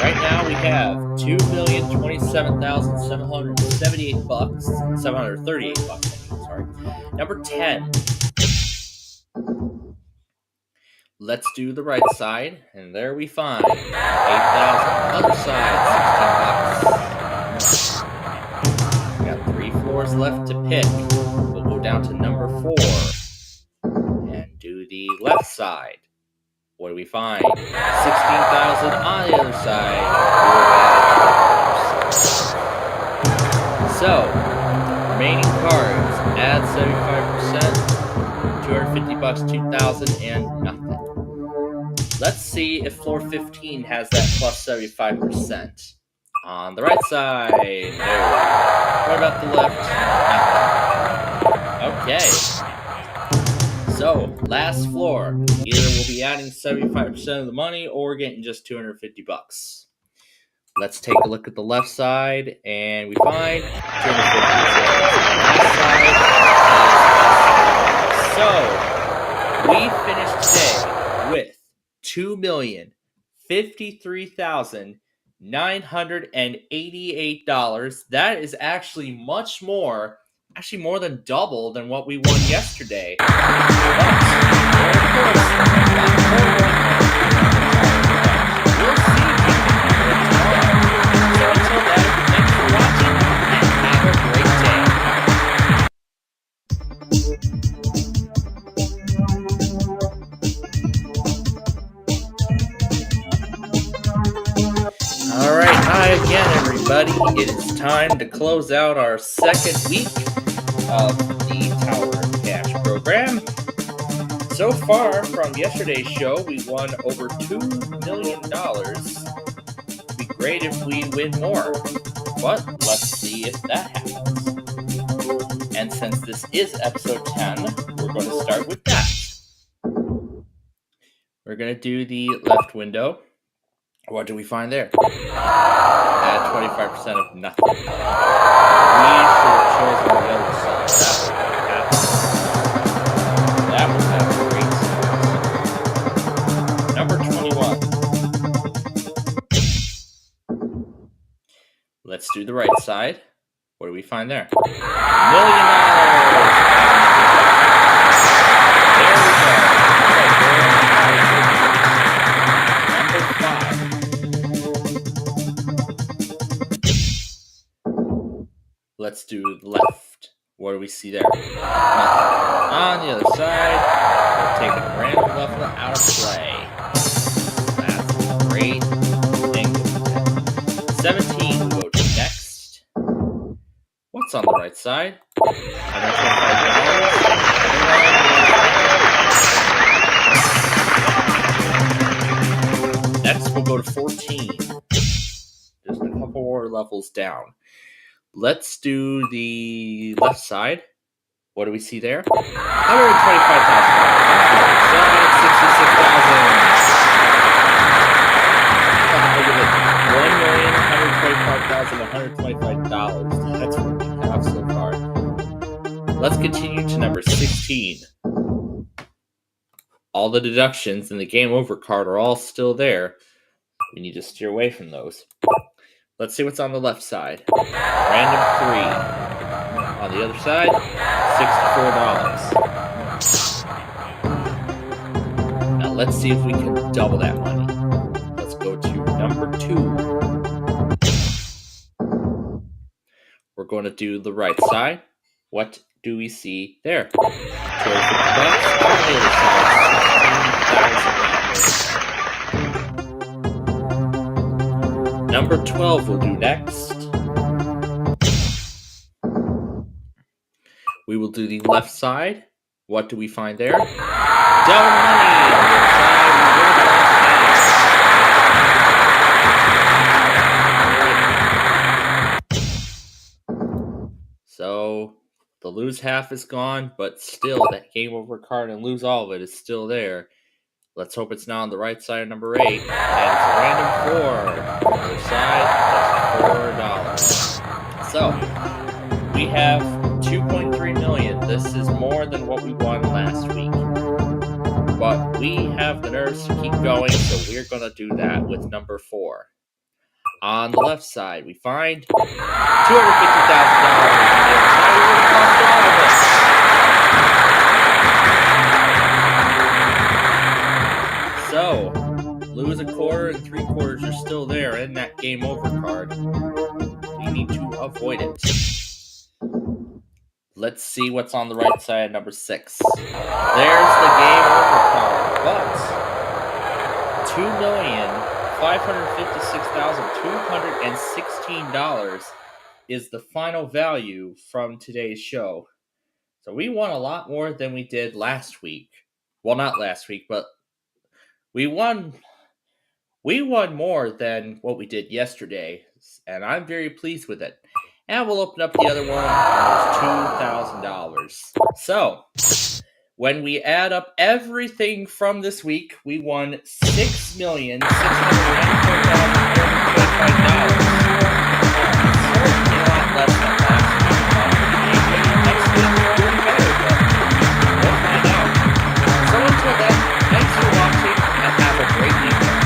Right now we have $2,027,738. Sorry. Number 10. Let's do the right side, and there we find 8,000. Other side, $16. We got 3 floors left to pick. We'll go down to number 4 and do the left side. What do we find? 16,000 on the other side. So, remaining cards, add 75%, $250, 2,000, and nothing. Let's see if floor 15 has that plus 75%. On the right side, no. What about the left? Nothing. Okay. So, last floor. Either we'll be adding 75% of the money or we're getting just $250. Let's take a look at the left side, and we find $250. Last side. So, we finished today with $2,053,988. That is actually much more. Actually, more than double than what we won yesterday. But, we'll see. So until then, thanks for watching and have a great day. All right, hi again, everybody. It is time to close out our second week of the Tower of Cash program. So far, from yesterday's show, we won over $2 million. It'd be great if we win more, but let's see if that happens. And since this is episode 10, we're going to start with that. We're going to do the left window. What do we find there? Add 25% of nothing. We should have chosen the other side. That would have great. Number 21. Let's do the right side. What do we find there? $1 million! There we go. Number 5. Let's do left. What do we see there? Nothing. On the other side, we're taking a random level out of play. That's a great thing. 17 we'll go to next. What's on the right side? Next, we'll go to 14. Just a couple more levels down. Let's do the left side. What do we see there? $125,000. $1,125,125. That's what we have so far. Let's continue to number 16. All the deductions in the game over card are all still there. We need to steer away from those. Let's see what's on the left side. Random 3. On the other side, $64. Now let's see if we can double that money. Let's go to number 2. We're going to do the right side. What do we see there? $250. On the other side, $16,000. Number 12 will do next. We will do the left side. What do we find there? Double money! On the other side, So the lose half is gone, but still that game over card and lose all of it is still there. Let's hope it's now on the right side of number 8. And it's a random 4. Other side, just $4. So we have 2.3 million. This is more than what we won last week. But we have the nerves to keep going, so we're going to do that with number 4. On the left side, we find $250,000. So, lose a quarter and 3 quarters are still there in that game over card. We need to avoid it. Let's see what's on the right side of number 6. There's the game over card, but $2,556,216 is the final value from today's show. So we won a lot more than we did last week. Well, not last week, but we won more than what we did yesterday, and I'm very pleased with it. And we'll open up the other one, and it's $2,000. So, when we add up everything from this week, we won $6,694,425. Certainly a lot less than last week. Next week we'll do better, but we'll find out. So until then, thanks for watching, and have a great weekend.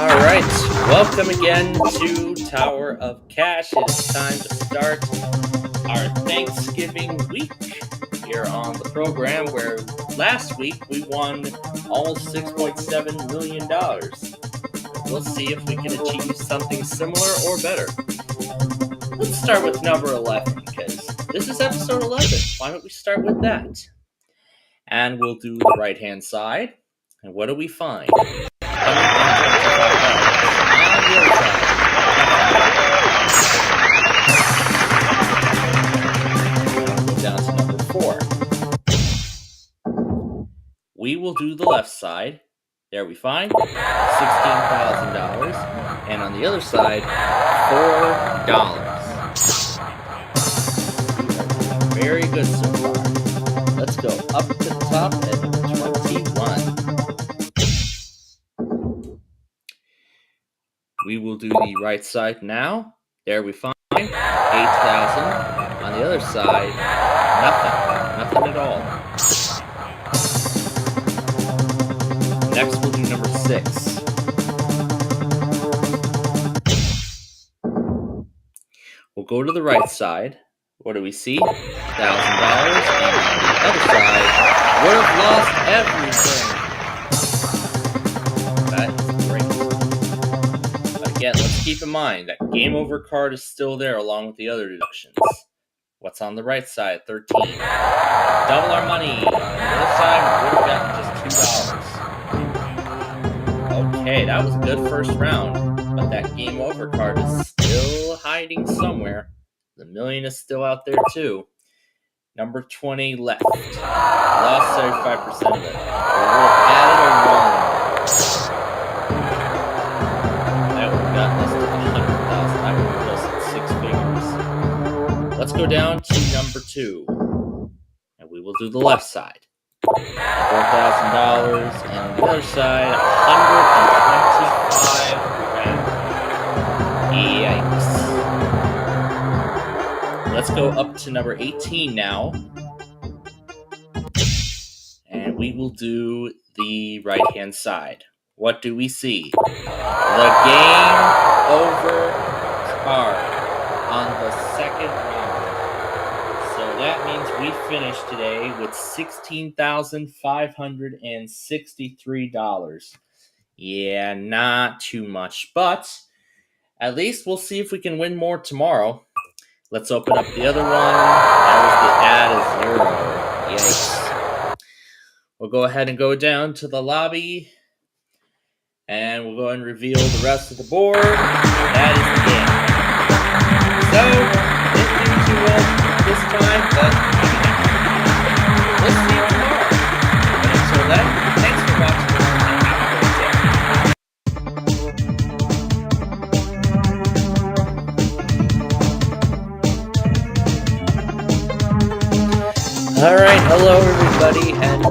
Alright, welcome again to Tower of Cash. It is time to start our Thanksgiving week here on the program, where last week we won almost $6.7 million. We'll see if we can achieve something similar or better. Let's start with number 11, because this is episode 11. Why don't we start with that? And we'll do the right-hand side. And what do we find? Down to number 4. We will do the left side. There we find $16,000, and on the other side, $4. Very good so far. Let's go up to the top at 21. We will do the right side now. There we find $8,000. On the other side, nothing at all. Next, we'll do number 6. We'll go to the right side. What do we see? $1,000. And on the other side, would have lost everything. That is great. But again, let's keep in mind that game over card is still there along with the other deductions. What's on the right side? 13. Double our money. On the other side, we would have gotten just $2. Okay, that was a good first round, but that game over card is still hiding somewhere. The million is still out there too. Number 20 left. Lost 75% of it. We would have added a 1. That would have gotten us to 100,000. That would have put us at 6 figures. Let's go down to number 2. And we will do the left side. $4,000, and on the other side, $125,000. Yikes. Let's go up to number 18 now. And we will do the right-hand side. What do we see? The game over card on the second round. So that means we finished today with $16,563. Yeah, not too much, but at least we'll see if we can win more tomorrow. Let's open up the other one. That was the add a 0. Yikes. We'll go ahead and go down to the lobby, and we'll go ahead and reveal the rest of the board. That is the game. So, didn't do too well this time, but we'll see you tomorrow. But until then, thanks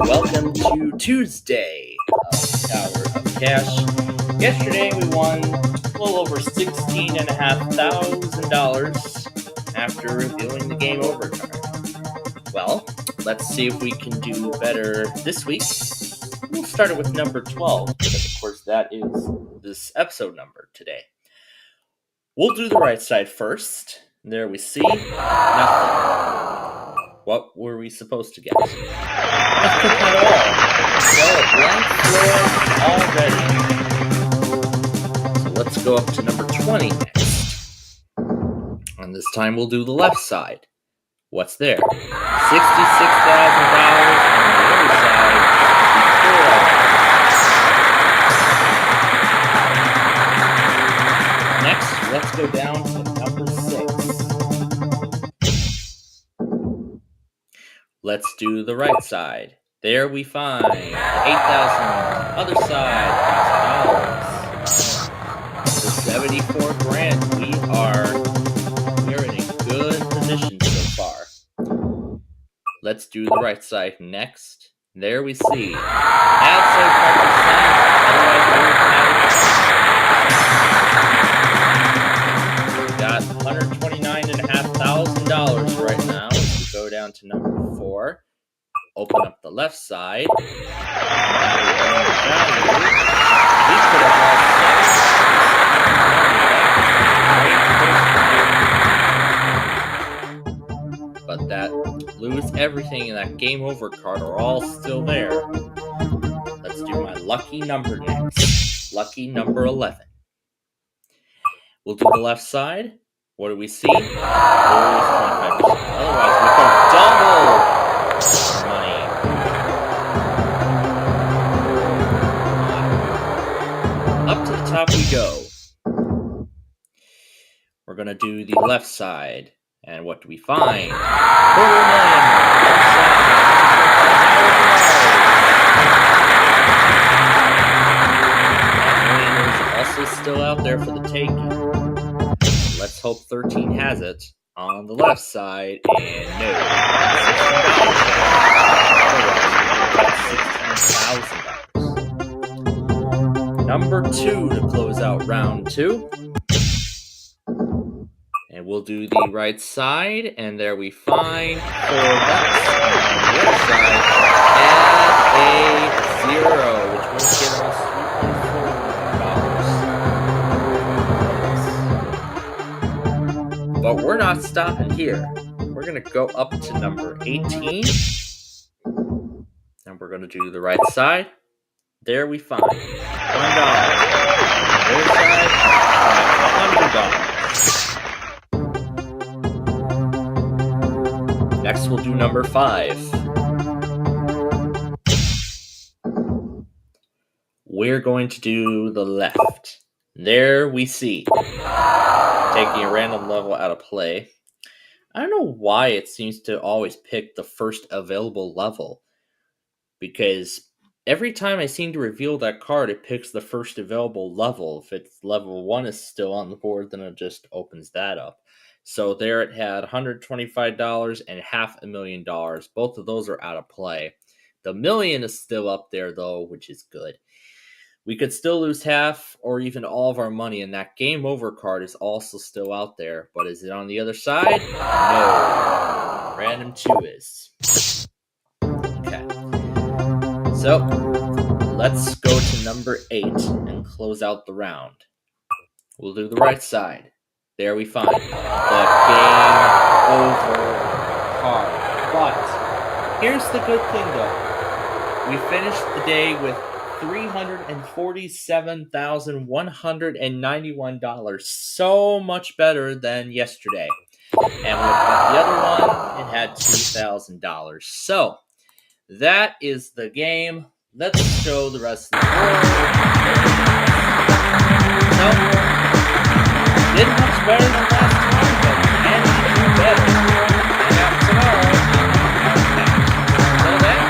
welcome to Tuesday of Tower of Cash. Yesterday we won a little over $16,500 after revealing the game over card. Well, let's see if we can do better this week. We'll start it with number 12, because of course that is this episode number today. We'll do the right side first. There we see nothing. What were we supposed to get? Nothing at all. So, blank floor already. So let's go up to number 20 next. And this time we'll do the left side. What's there? $66,000 on the other side. Next, let's go down to number 6. Let's do the right side. There we find $8,000. Other side, $1,000. For 74 grand, we are in a good position so far. Let's do the right side next. There we see. Outside 5%. Otherwise, we got $129,500 right now. Go down to number 4, open up the left side. Now we could have lost, but that lose everything in that game over card are all still there. Let's do my lucky number next. Lucky number 11. We'll do the left side. What do we see? Lose 25%. Otherwise, we go double money. Up to the top we go. We're going to do the left side. And what do we find? $250,000. That million is also still out there for the taking. Let's hope 13 has it on the left side, and no. $16,000. Number 2 to close out round 2. And we'll do the right side, and there we find $4 on the other side, and a 0, which will give us $3.4 million. But we're not stopping here. We're going to go up to number 18. And we're going to do the right side. There we find $1. On the other side, $100. Next, we'll do number 5. We're going to do the left. There we see. Taking a random level out of play. I don't know why it seems to always pick the first available level, because every time I seem to reveal that card, it picks the first available level. If it's level 1 is still on the board, then it just opens that up. So there it had $125 and $500,000. Both of those are out of play. The million is still up there though, which is good. We could still lose half or even all of our money, and that game over card is also still out there. But is it on the other side? No. Random 2 is. Okay. So, let's go to number 8 and close out the round. We'll do the right side. There we find the game over card. But, here's the good thing though. We finished the day with $347,191. So much better than yesterday. And with the other one, it had $2,000. So, that is the game. Let's show the rest of the board. So, did much better than last time, but can we do better? Find out tomorrow. Until then,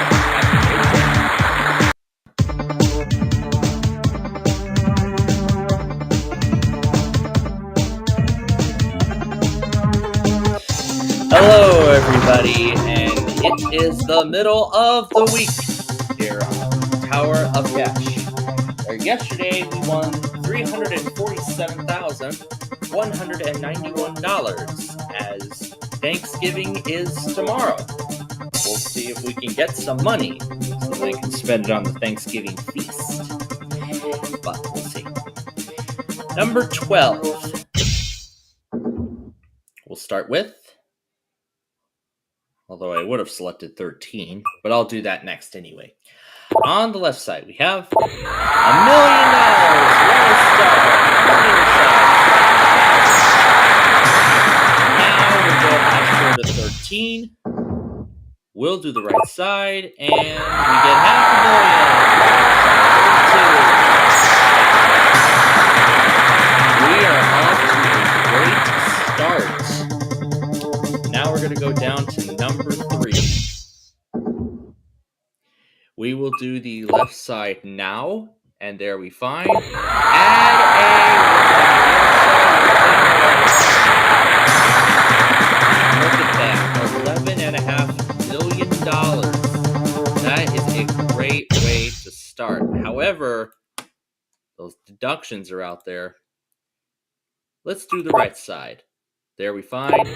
hello, everybody, and it is the middle of the week. their Tower of Cash. Yesterday, we won $347,191 as Thanksgiving is tomorrow. We'll see if we can get some money so they can spend it on the Thanksgiving feast. But we'll see. Number 12. We'll start with, although I would have selected 13, but I'll do that next anyway. On the left side, we have $1 million. What a start. Now we'll go past to 13. We'll do the right side, and we get $500,000. We are off to a great start. Now we're going to go down to number 3. We will do the left side now, and there we find add a. Look at that, $11.5 million. That is a great way to start. However, those deductions are out there. Let's do the right side. There we find $500.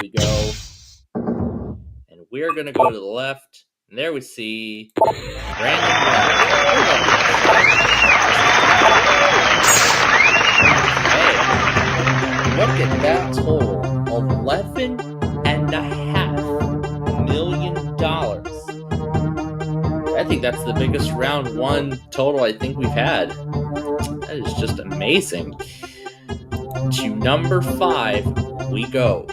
We go, and we're going to go to the left, and there we see random Hey, look at that total, $11.5 million. I think that's the biggest round 1 total I think we've had. That is just amazing. To number 5 we go.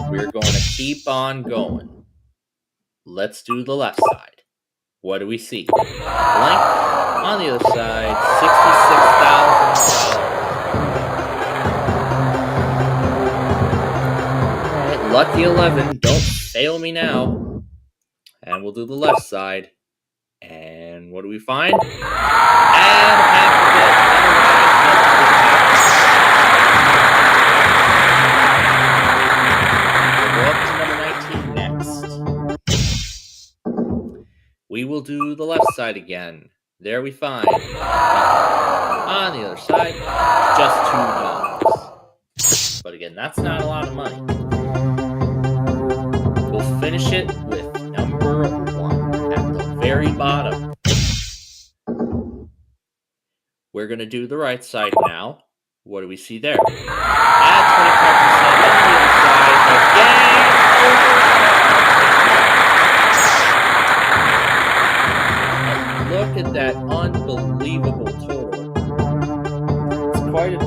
We're going to keep on going. Let's do the left side. What do we see? Blank. On the other side, $66,000. Alright, lucky 11. Don't fail me now. And we'll do the left side. And what do we find? Add half of it. We will do the left side again. There we find. On the other side, just $2. But again, that's not a lot of money. We'll finish it with number 1 at the very bottom. We're going to do the right side now. What do we see there? Add 25% on the other side again. Look at that unbelievable total. It's quite a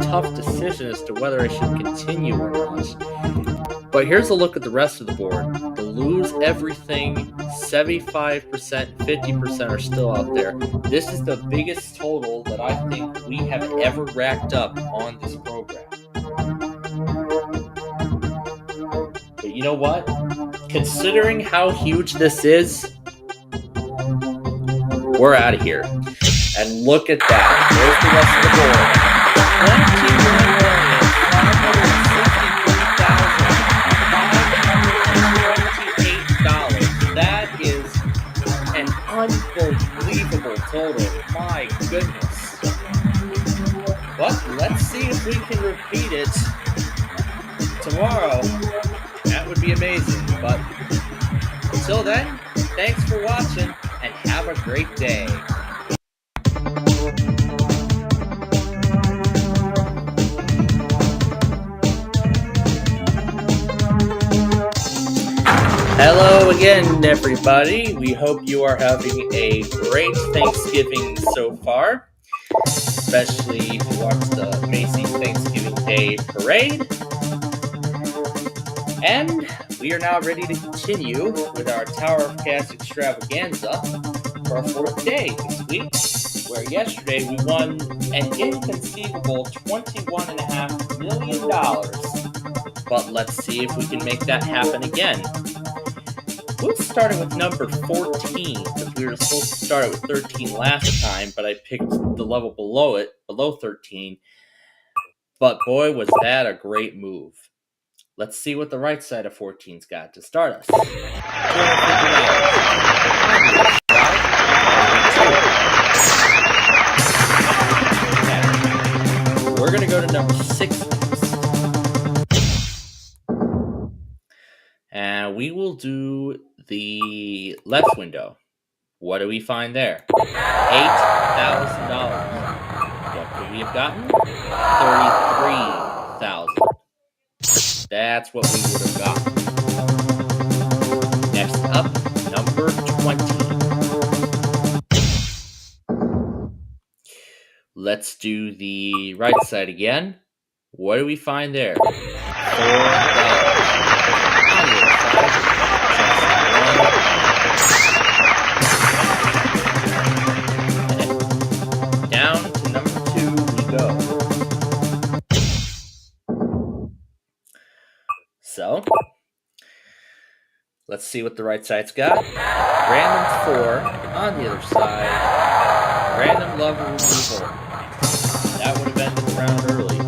tough decision as to whether I should continue or not. But here's a look at the rest of the board. The lose everything, 75%, 50% are still out there. This is the biggest total that I think we have ever racked up on this program. But you know what? Considering how huge this is, we're out of here. And look at that. There's the rest of the board. $21,528,528. That is an unbelievable total. My goodness. But let's see if we can repeat it tomorrow. That would be amazing. But until then, thanks for watching and have a great day. Hello again, everybody. We hope you are having a great Thanksgiving so far, especially if you watched the Macy's Thanksgiving Day Parade. And we are now ready to continue with our Tower of Cash extravaganza for our 4th day this week, where yesterday we won an inconceivable $21.5 million. But let's see if we can make that happen again. We'll start with number 14, because we were supposed to start with 13 last time, but I picked the level below it, below 13. But boy, was that a great move. Let's see what the right side of 14's got to start us. $250. We're going to go to number 6 next. And we will do the left window. What do we find there? $8,000. What could we have gotten? $33,000. That's what we would have gotten. Next up, number 20. Let's do the right side again. What do we find there? $4. On the other side, just $1. Down to number 2 we go. So, let's see what the right side's got. Random 4 on the other side. Random level removal. That would have ended the round early.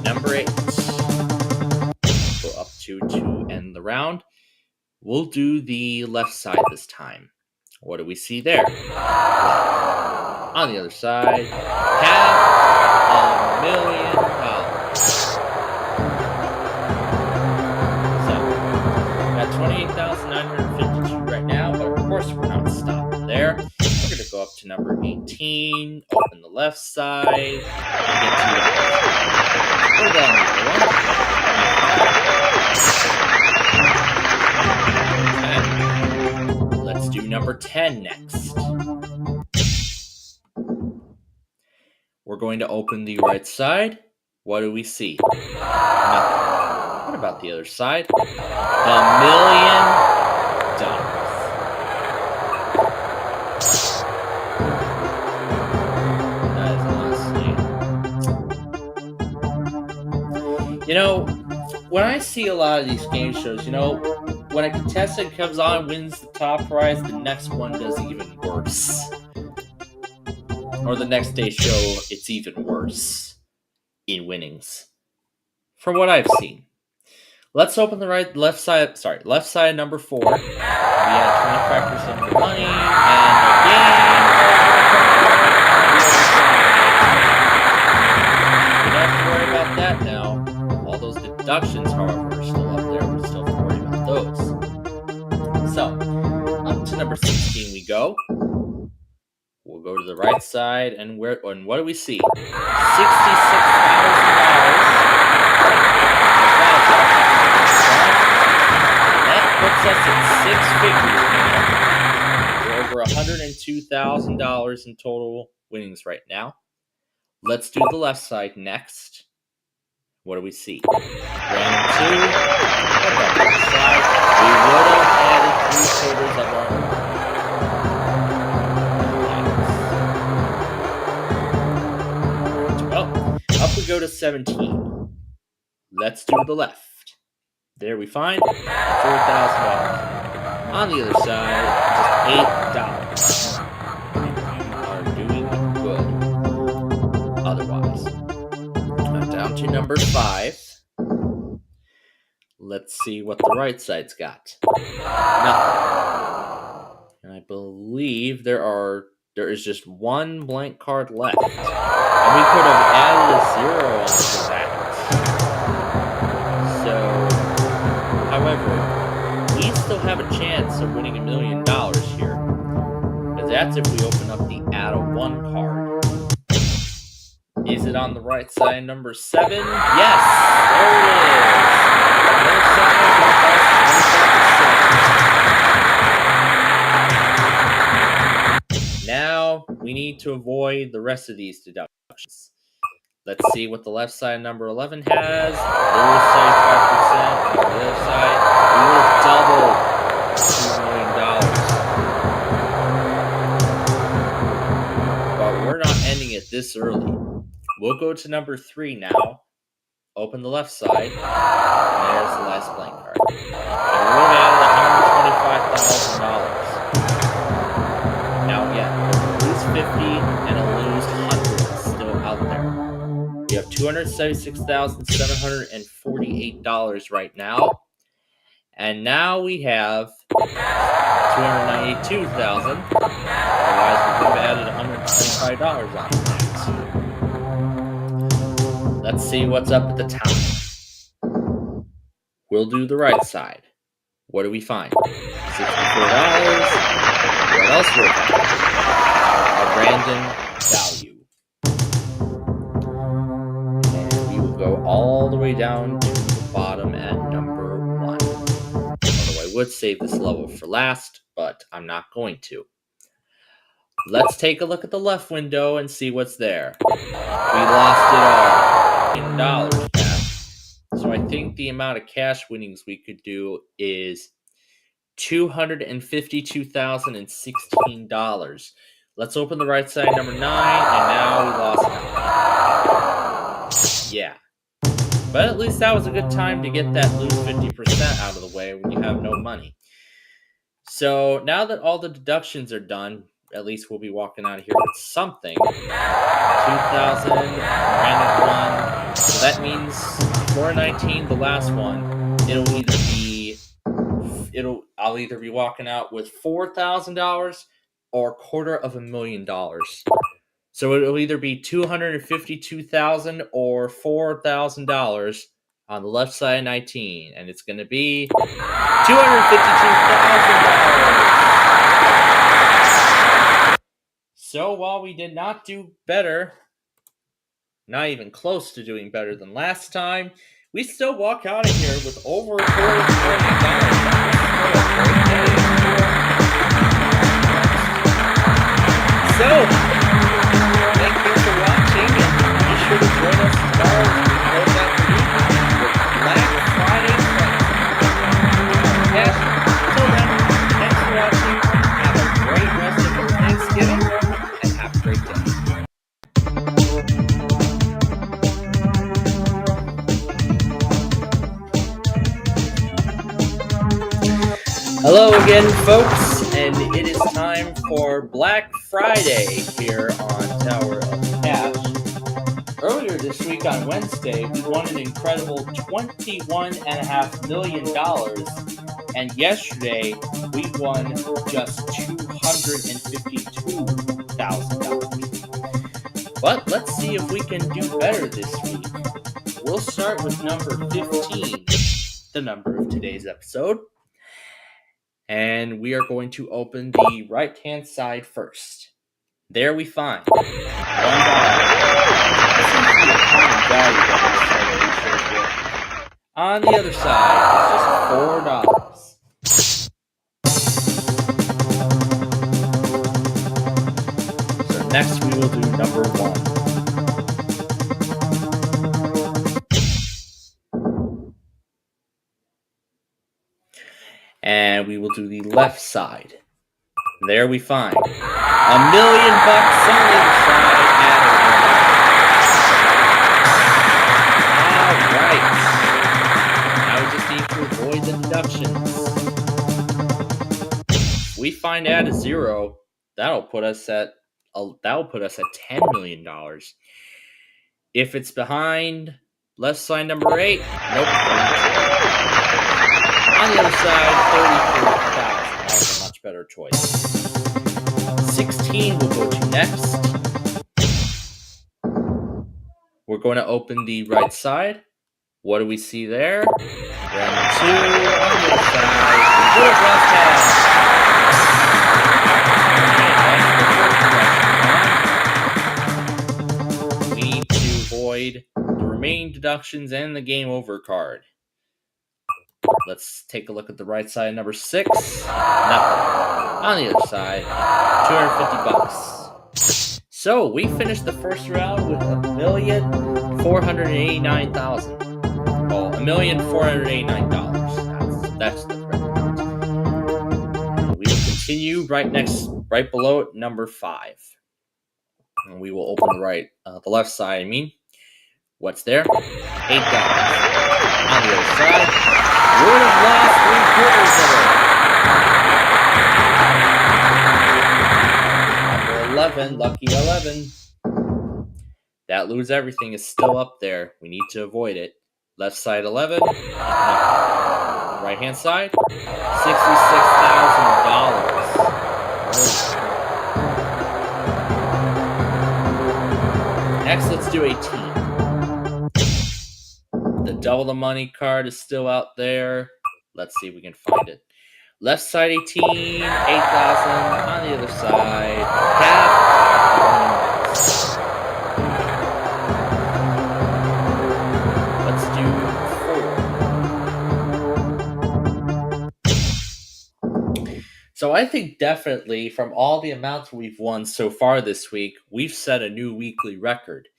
Number 8. Go up to end the round. We'll do the left side this time. What do we see there? Left. On the other side, $500,000. So, got 28,952 right now, but of course we're not stopping there. We're going to go up to number 18, open the left side, and get $2. We're down the other one. Let's do number 10 next. We're going to open the right side. What do we see? Nothing. What about the other side? $1 million. That is honestly... You know, when I see a lot of these game shows, you know, when a contestant comes on, wins the top prize, the next one does even worse. Or the next day show, it's even worse in winnings. From what I've seen. Let's open the left side number 4. We have 25% of the money, and again, we don't have to worry about that now. All those deductions, however, are still up there. We still have to worry about those. So, up to number 16 we go. We'll go to the right side, and what do we see? $66,000. That puts us at 6 figures now. We're over $102,000 in total winnings right now. Let's do the left side next. What do we see? Random 2. What about the left side? We would have added 3/4 of our up we go to 17. Let's do the left. There we find $4,000. On the other side, just $8. We are doing good. Otherwise. Down to number 5. Let's see what the right side's got. Nothing. And I believe there is just one blank card left. And we could have added a 0 onto that. So, however, we still have a chance of winning $1 million here. Because that's if we open up the add a 1 card. Is it on the right side, number 7? Yes! There it is! The other side is now we need to avoid the rest of these deductions. Let's see what the left side number 11 has. Lose 75%. On the other side, we will double $2 million. But we're not ending it this early. We'll go to number 3 now. Open the left side. And there's the last blank card. And we would have added $125,000. Now again, lose 50 and a lose 100 is still out there. We have $2 $276,748 right now. And now we have $292,000. Otherwise, we could have added $125 on that. Let's see what's up at the top. We'll do the right side. What do we find? $64. What else will we find? A random value. And we will go all the way down to the bottom at number 1. Although I would save this level for last, but I'm not going to. Let's take a look at the left window and see what's there. We lost it all in dollars back. So I think the amount of cash winnings we could do is $252,016. Let's open the right side, number 9, and now we lost it. Yeah. But at least that was a good time to get that lose 50% out of the way when you have no money. So now that all the deductions are done, at least we'll be walking out of here with something. 2,000, random 1. So that means 419, the last one, I'll either be walking out with $4,000 or $250,000. So it'll either be $252,000 or $4,000 on the left side of 19, and it's going to be $252,000. So while we did not do better, not even close to doing better than last time, we still walk out of here with over $4,000. So, thank you for watching, and be sure to join us tomorrow as we close out the week with Black Friday Friday. Until then, thanks for watching. Have a great rest of your Thanksgiving, and have a great day. Hello again, folks, and it is time for Black Friday here on Tower of Cash. Earlier this week on Wednesday, we won an incredible $21.5 million, and yesterday we won just $252,000. But let's see if we can do better this week. We'll start with number 15, the number of today's episode. And we are going to open the right-hand side first. There we find $1. This seems to be a common value that on the other side, it's just $4. So next we will do number 1. And we will do the left side. There we find $1 million on the other side. Alright. Now we just need to avoid the deductions. We find add a 0, that'll put us at $10 million. If it's behind left side number 8, nope. On the other side, $34,000. That was a much better choice. 16 we'll go to next. We're going to open the right side. What do we see there? Round 2 on the other side. We would have lost half. We need to avoid the remaining deductions and the game over card. Let's take a look at the right side, number 6. Nothing. On the other side, $250. So we finished the first round with $1,489,000. Oh, $1,489. That's the correct amount. We will continue right below it, number 5. And we will open the left side. What's there? $8. On the other side, would have lost 3/4 of it. Number 11, lucky 11. That Lose Everything is still up there. We need to avoid it. Left side 11. Right hand side $66,000. Next, let's do a team. The Double the Money card is still out there. Let's see if we can find it. Left side 18, 8,000. On the other side, half. Let's do 4. So I think definitely from all the amounts we've won so far this week, we've set a new weekly record.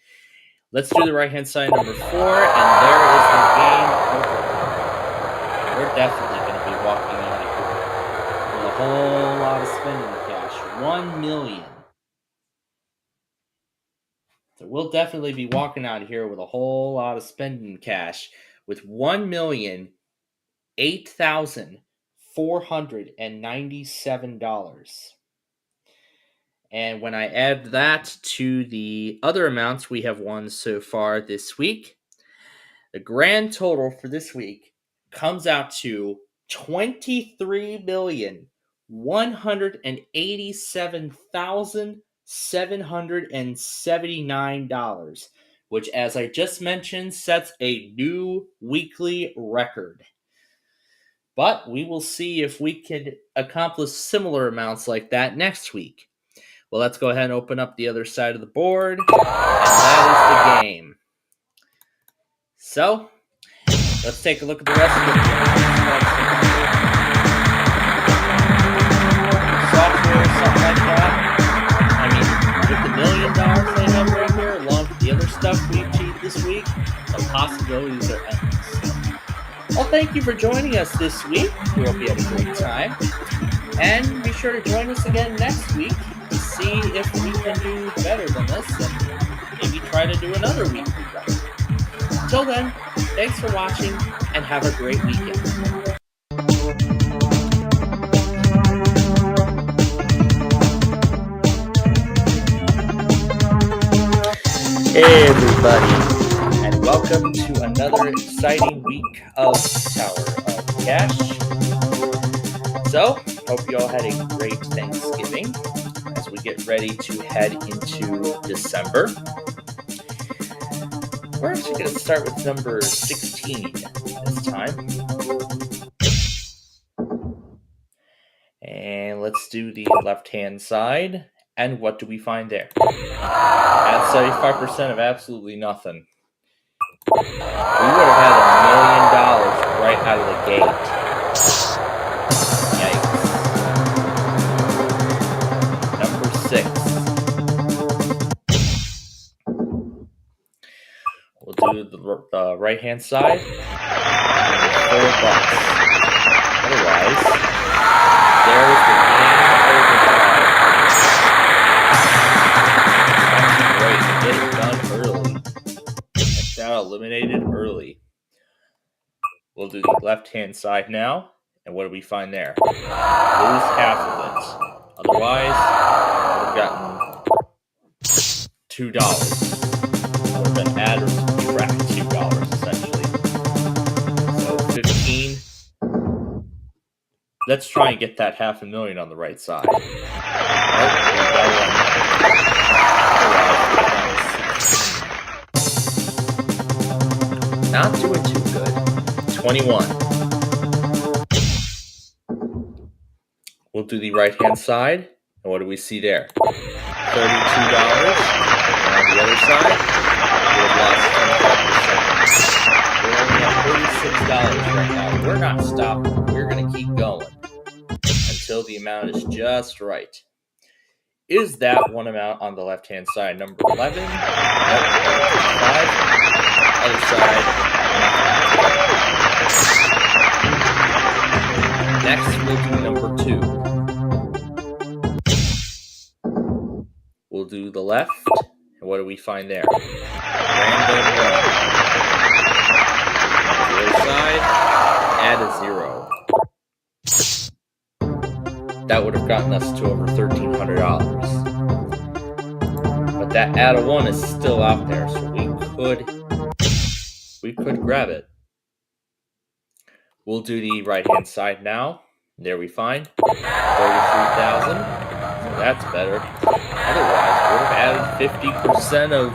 Let's do the right-hand side, number 4, and there is the game over. We're definitely going to be walking out of here with a whole lot of spending cash. 1 million. So we'll definitely be walking out of here with a whole lot of spending cash with $1,008,497. And when I add that to the other amounts we have won so far this week, the grand total for this week comes out to $23,187,779, which, as I just mentioned, sets a new weekly record. But we will see if we can accomplish similar amounts like that next week. Well, let's go ahead and open up the other side of the board, and that is the game. So, let's take a look at the rest of the software, something like that. I mean, with the $1 million they have right here, along with the other stuff we achieved this week, the possibilities are endless. Well, thank you for joining us this week. We hope you had a great time. And be sure to join us again next week to see if we can do better than this and maybe try to do another weekly record. Until then, thanks for watching and have a great weekend. Hey everybody, and welcome to another exciting week of Tower of Cash. So, hope you all had a great Thanksgiving as we get ready to head into December. We're actually going to start with number 16 this time. And let's do the left-hand side. And what do we find there? At 75% of absolutely nothing. We would have had $1 million right out of the gate. Yikes. Number 6. We'll do the right-hand side. $4. Otherwise, there is the game over card. That's great. Get it done early. Get that eliminated early. We'll do the left-hand side now. And what do we find there? Lose half of it. Otherwise, we've gotten $2. Would have been add or subtract $2 essentially. So 15. Let's try and get that $500,000 on the right side. Not doing too good. 21. We'll do the right-hand side. And what do we see there? $32. And on the other side, we've lost 25%. We're only at $36 right now. We're not stopping. We're going to keep going until the amount is just right. Is that one amount on the left-hand side? Number 11. Nope. 5. Other side. Next, we'll do number 2. We'll do the left. And what do we find there? Random 1. On the other side, add a 0. That would have gotten us to over $1,300. But that add a 1 is still out there, so we could grab it. We'll do the right-hand side now. There we find 33,000. So that's better. Otherwise, we would have added 50% of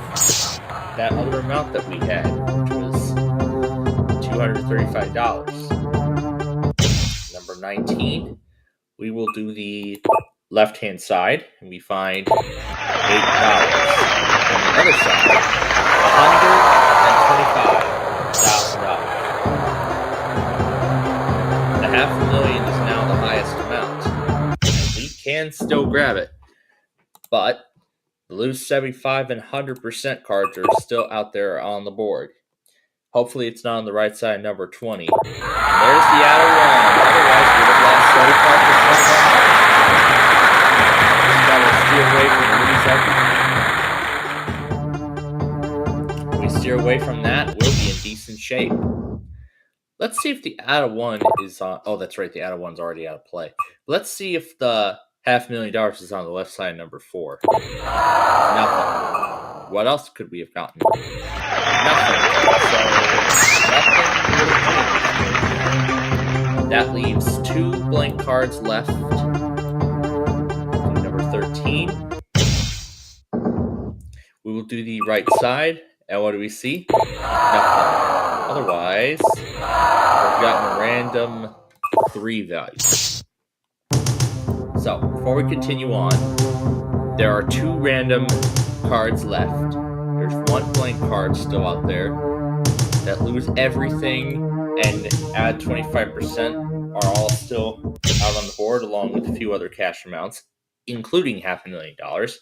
that other amount that we had, which was $235. Number 19, we will do the left-hand side, and we find $8. On the other side, $125,000. The $500,000 is now the highest amount. And we can still grab it, but the lose 75 and 100% cards are still out there on the board. Hopefully it's not on the right side, number 20. And there's the out of 1. Otherwise, we would have lost 75%. Just gotta steer away from lose everything. If we steer away from that, we'll be in decent shape. Let's see if the out of 1 is on. Oh, that's right. The out of 1's already out of play. Let's see if the $500,000 is on the left side, number 4. Nothing. What else could we have gotten? Nothing. So, nothing. That leaves 2 blank cards left. Number 13. We will do the right side. And what do we see? Nothing. Otherwise, we've gotten a random 3 value. So, before we continue on, there are 2 random cards left. There's 1 blank card still out there. That lose everything and add 25% are all still out on the board, along with a few other cash amounts, including $500,000.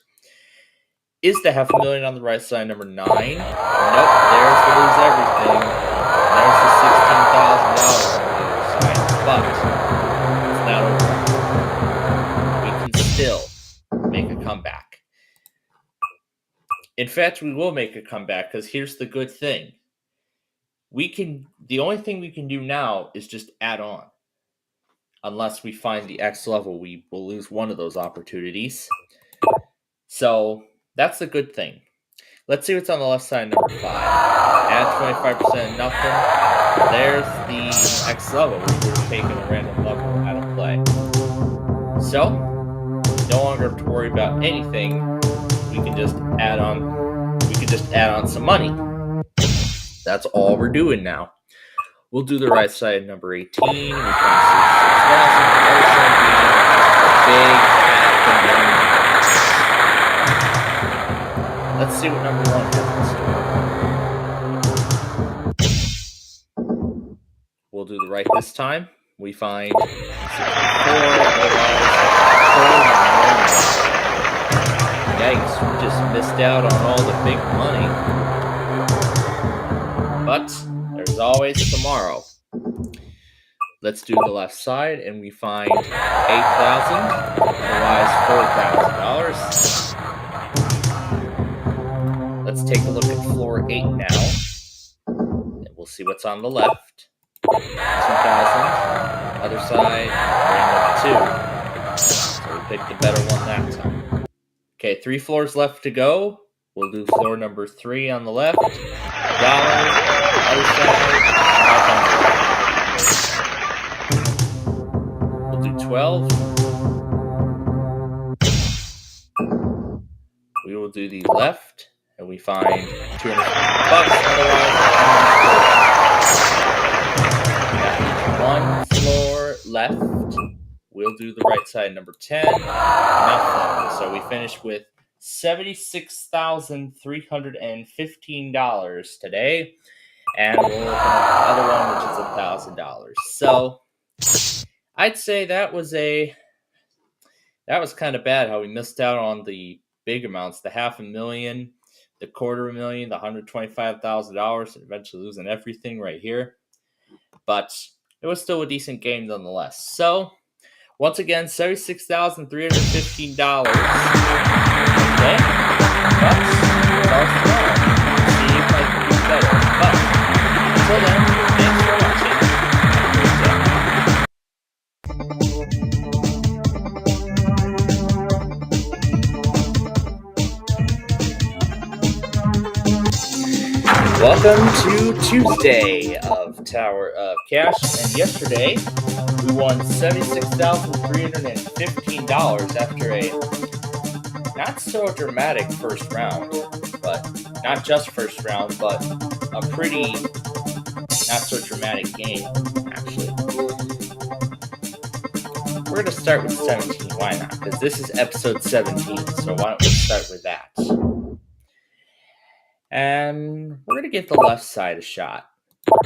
Is the $500,000 on the right side, number 9? Nope, there's the lose everything. There's the $16,000 on the other side, but it's not over. We can still make a comeback. In fact, we will make a comeback, because here's the good thing. The only thing we can do now is just add on. Unless we find the X level, we will lose one of those opportunities. So, that's the good thing. Let's see what's on the left side, number 5. Add 25%, nothing. There's the X level. We would have taken a random level out of play. So, no longer have to worry about anything. We can just add on some money. That's all we're doing now. We'll do the right side, number 18. We find 66,000. The other side being a big $500,000. Let's see what number 1 has in store. We'll do the right this time. We find 64. Yikes, we just missed out on all the big money. But there's always tomorrow. Let's do the left side, and we find $8,000, otherwise $4,000. Let's take a look at floor 8 now, and we'll see what's on the left. 2,000, other side, random 2. So we picked the better one that time. Okay, 3 floors left to go. We'll do floor number 3 on the left. $1, other side, 500. We'll do 12. We will do the left, and we find $250. Otherwise, 1 floor left. We'll do the right side, number 10. Nothing. So we finish with $76,315 today. And we'll open the other one, which is $1,000. So I'd say that was kind of bad how we missed out on the big amounts, the $500,000, the $250,000, the $125,000, and eventually losing everything right here. But it was still a decent game nonetheless. So once again, $76,315. Okay, but start tomorrow. See if I can do better. But until then, thanks for watching. Have a great day. Welcome to Tuesday of Tower of Cash, and yesterday we won $76,315 after a not so dramatic first round, but not just first round, but a pretty not so dramatic game, actually. We're going to start with 17, why not? Because this is episode 17, so why don't we start with that? And we're going to give the left side a shot.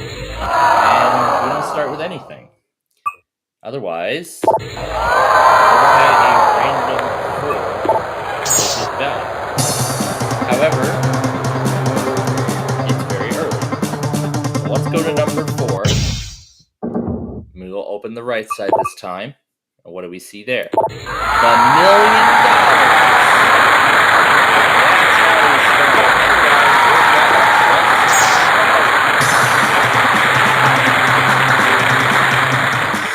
And we don't start with anything. Otherwise, we're going to have a random 4-digit bell. However, it's very early. So let's go to number 4. We will open the right side this time. And what do we see there? The $1 million.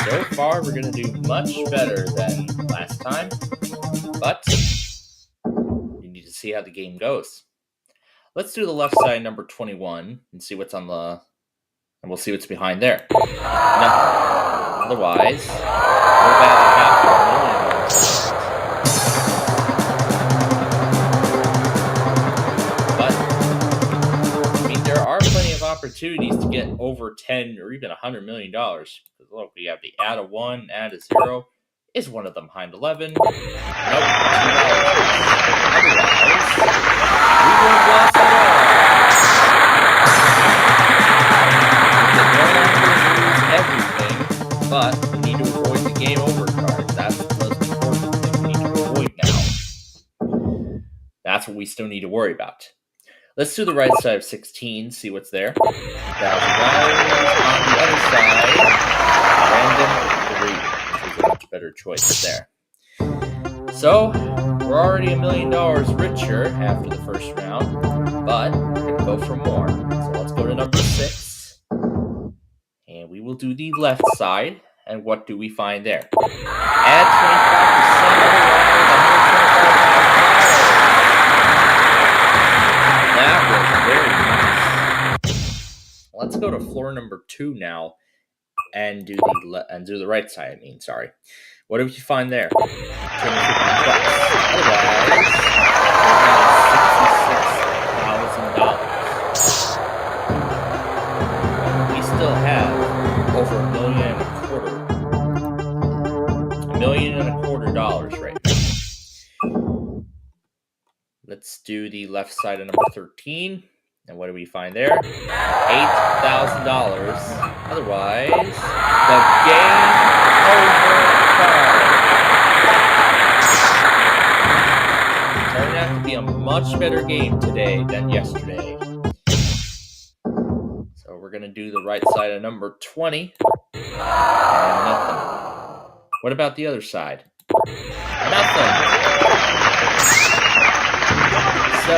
So far, we're going to do much better than last time, but you need to see how the game goes. Let's do the left side, number 21, and see what's on the, and we'll see what's behind there. Nothing. Otherwise, we're about $500,000. But I mean, there are plenty of opportunities to get over 10 or even $100 million. Look, we have the add a 1, add a 0. Is one of them behind 11? Nope. $2. Otherwise, we won't lost at all. We can no longer lose everything, but we need to avoid the game over card. That's the most important thing we need to avoid now. That's what we still need to worry about. Let's do the right side of 16, see what's there. $1,000 on the other side. Random 3, which is a much better choice there. So, we're already $1 million richer after the first round, but we're going to go for more. So let's go to number 6. And we will do the left side. And what do we find there? Add 25%, that was very nice. Let's go to floor number 2 now. And do the right side. I mean, sorry. What did you find there? $250. Otherwise, $66,000. We still have over $1.25 million right now. Let's do the left side of number 13. And what do we find there? $8,000. Otherwise, the game over card. It turned out to be a much better game today than yesterday. So we're going to do the right side of number 20. And nothing. What about the other side? Nothing. So,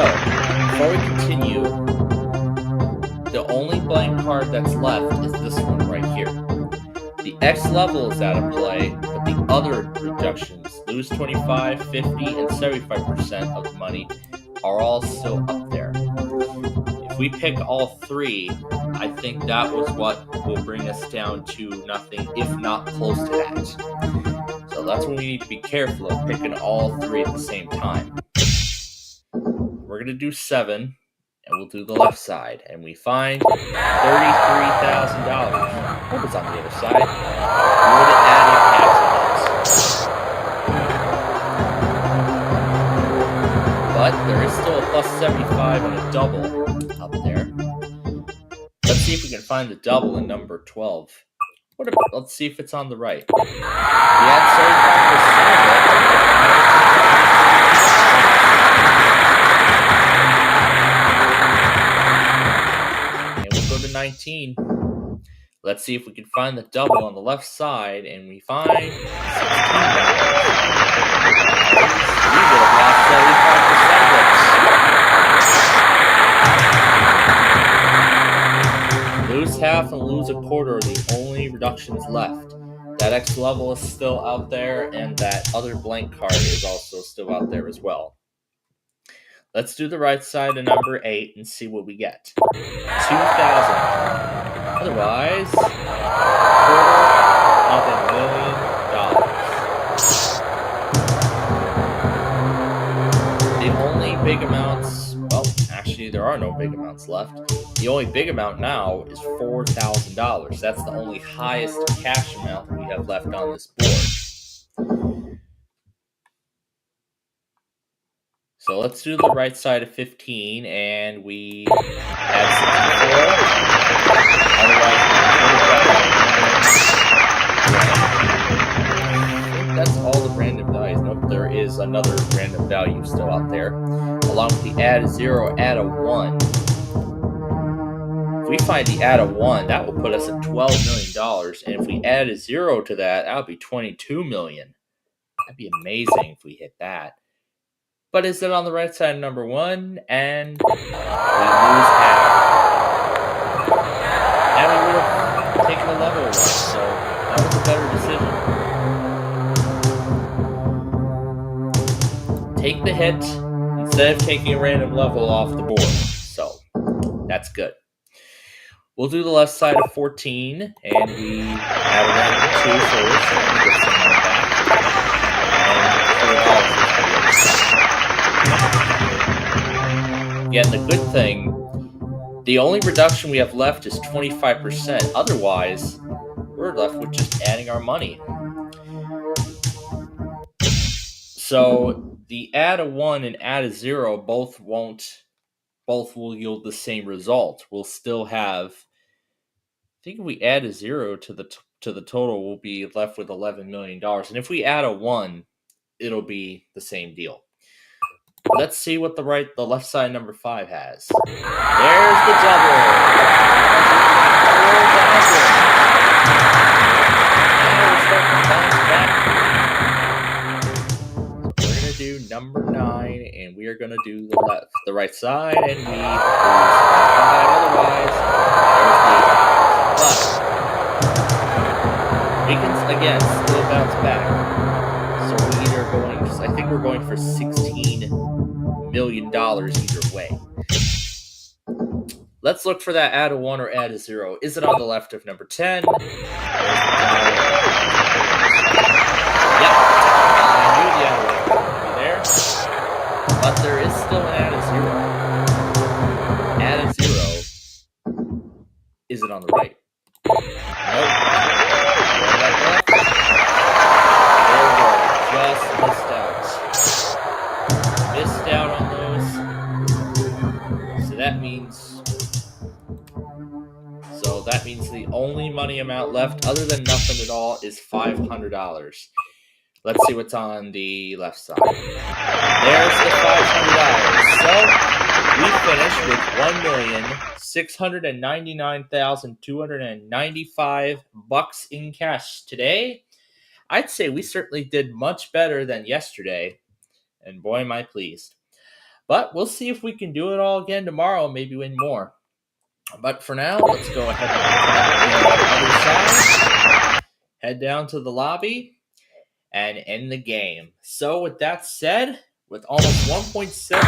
before we continue, the only blank card that's left is this one right here. The X level is out of play, but the other reductions, lose 25, 50, and 75% of the money, are all still up there. If we pick all 3, I think that was what will bring us down to nothing, if not close to that. So that's when we need to be careful of picking all 3 at the same time. We're going to do 7. And we'll do the left side. And we find $33,000. What was on the other side? We would have added accidents. But there is still a plus 75 and a double up there. Let's see if we can find the double in number 12. Let's see if it's on the right. We had 19. Let's see if we can find the double on the left side, and we find $16. We would have lost 75% of it. Lose half and lose a quarter are the only reductions left. That X level is still out there, and that other blank card is also still out there as well. Let's do the right side of number 8 and see what we get. 2,000. Otherwise, quarter of $1 million. The only big amounts, well, actually, there are no big amounts left. The only big amount now is $4,000. That's the only highest cash amount we have left on this board. So let's do the right side of 15, and we add 64. Otherwise, that's all the random values. Nope, there is another random value still out there. Along with the add a 0, add a 1. If we find the add a 1, that will put us at $12 million. And if we add a 0 to that, that would be $22 million. That'd be amazing if we hit that. But is it on the right side of number 1? And we lose half. And we would have taken a level 1, so that was a better decision. Take the hit instead of taking a random level off the board. So that's good. We'll do the left side of 14, and we add a random 2, so we're starting to get some money back. And $4 is again, the good thing, the only reduction we have left is 25%. Otherwise, we're left with just adding our money. So the add a 1 and add a 0 both will yield the same result. We'll still have, I think if we add a 0 to the total, we'll be left with $11 million. And if we add a 1, it'll be the same deal. Let's see what the left side number 5 has. There's the double. So we're gonna do number 9, and we are gonna do the right side, and we lose 5. Otherwise, there's the 8. But we can again still bounce back. So we either going, I think we're going for $16 million either way. Let's look for that add a 1 or add a 0. Is it on the left of number 10? Yep. I knew the add a 1 would be there. But there is still an add a 0. Add a 0. Is it on the right? Nope. What about that? Just missed out on those. So that means the only money amount left other than nothing at all is $500. Let's see what's on the left side. There's the $500. So we finished with $1,699,295 in cash today. I'd say we certainly did much better than yesterday, and boy, am I pleased. But we'll see if we can do it all again tomorrow, maybe win more. But for now, let's go ahead and open up the other side, head down to the lobby, and end the game. So with that said, with almost $1.7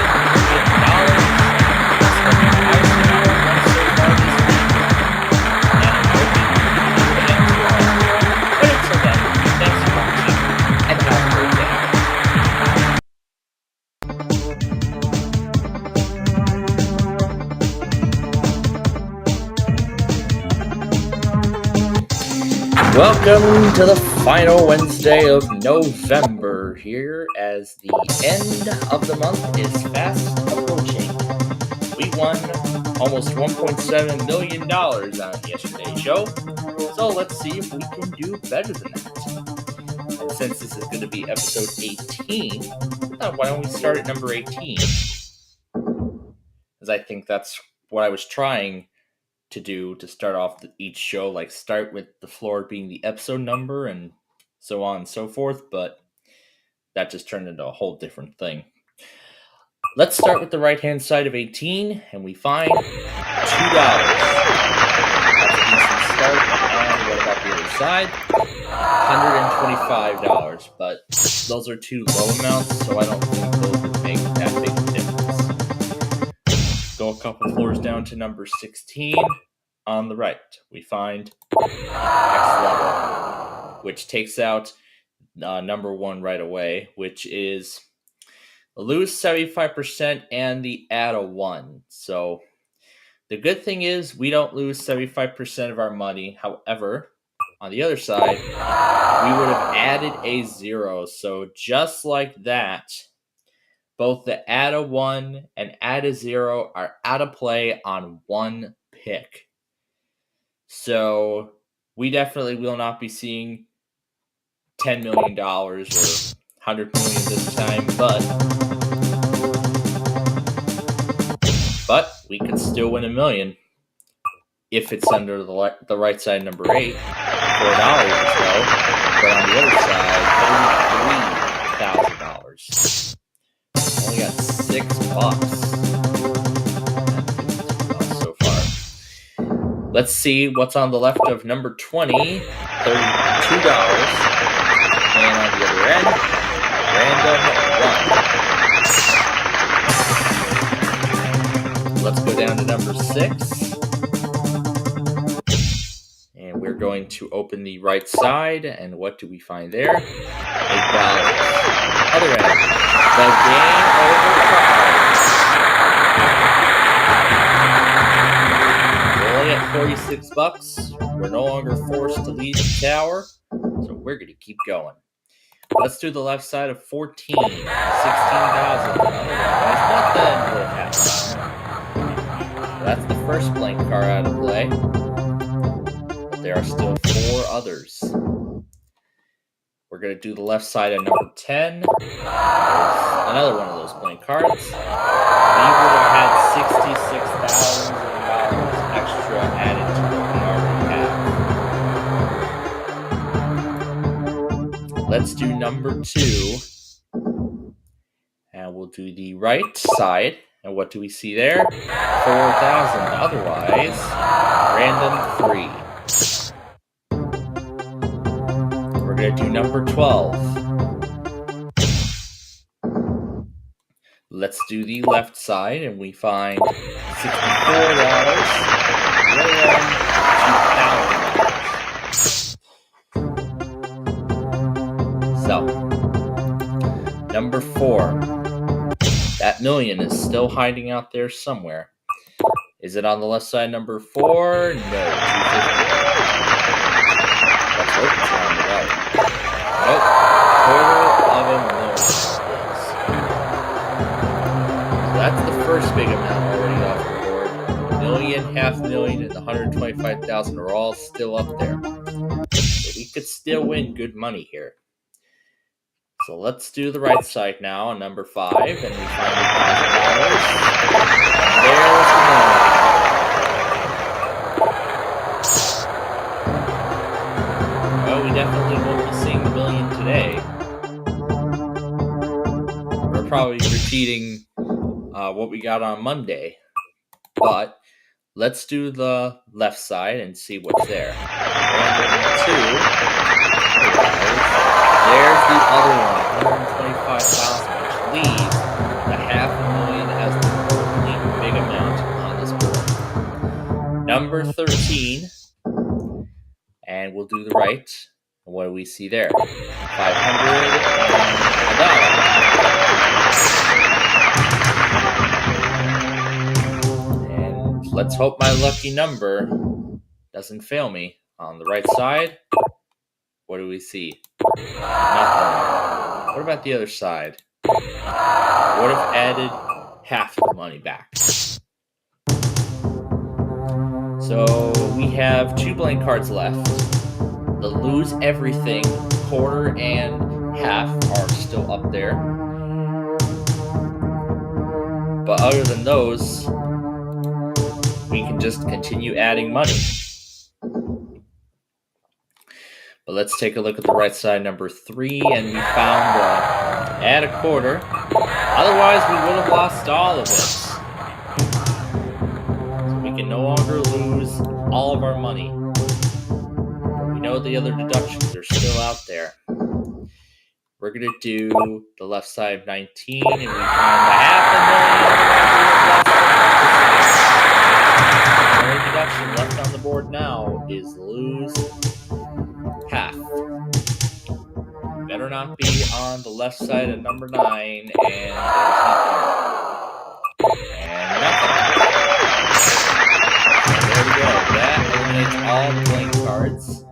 Welcome to the final Wednesday of November here as the end of the month is fast approaching. We won almost $1.7 million on yesterday's show, so let's see if we can do better than that. And since this is going to be episode 18, why don't we start at number 18? As I think that's what I was trying to do to start off each show, like start with the floor being the episode number and so on and so forth, but that just turned into a whole different thing. Let's start with the right hand side of 18 and we find $2. That's a decent start. And what about the other side? $125, but those are two low amounts, so I don't think those would make that big a difference. couple floors down to number 16. On the right, we find X level, which takes out number 1 right away, which is lose 75% and the add a 1. So the good thing is we don't lose 75% of our money. However, on the other side, we would have added a 0. So just like that, both the add a 1 and add a 0 are out of play on 1 pick. So we definitely will not be seeing $10 million or $100 million this time, but we could still win $1 million if it's under the right side number 8. $4 is low, but on the other side, $33,000. Only got $6 so far. Let's see what's on the left of number 20, $32. And on the other end, random 1. Let's go down to number 6. And we're going to open the right side. And what do we find there? $8. Other end, the game over card. We're only at $46. We're no longer forced to leave the tower. So we're going to keep going. Let's do the left side of 14. 16,000. Otherwise, nothing would have happened. That's the first blank card out of play. But there are still 4 others. We're going to do the left side of number 10. There's another one of those blank cards. We would have had $66,000 extra added to what we already have. Let's do number 2. And we'll do the right side. And what do we see there? 4,000. Otherwise, random 3. We're going to do number 12. Let's do the left side, and we find $64. $2,000. So, number 4. That $1 million is still hiding out there somewhere. Is it on the left side, number 4? No, $250. Let's hope it's on the right. Nope. $250,000. So that's the first big amount already off the board. $1 million, $500,000, and the $125,000 are all still up there. So we could still win good money here. So let's do the right side now on number 5, and we find $1,000. And there's the $1 million. Well, we definitely won't be seeing the $1 million today. We're probably repeating what we got on Monday. But let's do the left side and see what's there. Random 2. There's the other one, $125,000, which leaves the $500,000 as the only big amount on this board. Number 13, and we'll do the right. What do we see there? $500 and $1. And let's hope my lucky number doesn't fail me. On the right side, what do we see? Nothing. What about the other side? Would have added half the money back. So we have 2 blank cards left. The lose everything, quarter and half are still up there. But other than those, we can just continue adding money. But let's take a look at the right side, number 3, and we found add a quarter. Otherwise, we would have lost all of it. So we can no longer lose all of our money. But we know the other deductions are still out there. We're going to do the left side of 19, and we find the $500,000. option left on the board now is lose half. Better not be on the left side of number 9, and there's nothing. And nothing. So there we go. That eliminates all the blank cards.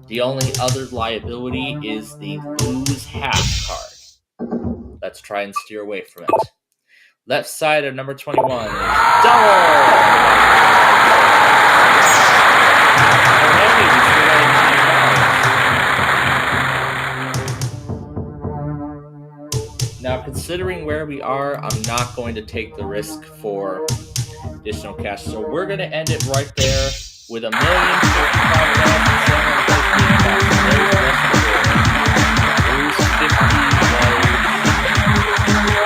The only other liability is the lose half card. Let's try and steer away from it. Left side of number 21 is double! Now, considering where we are, I'm not going to take the risk for additional cash. So we're going to end it right there with $1,055,713.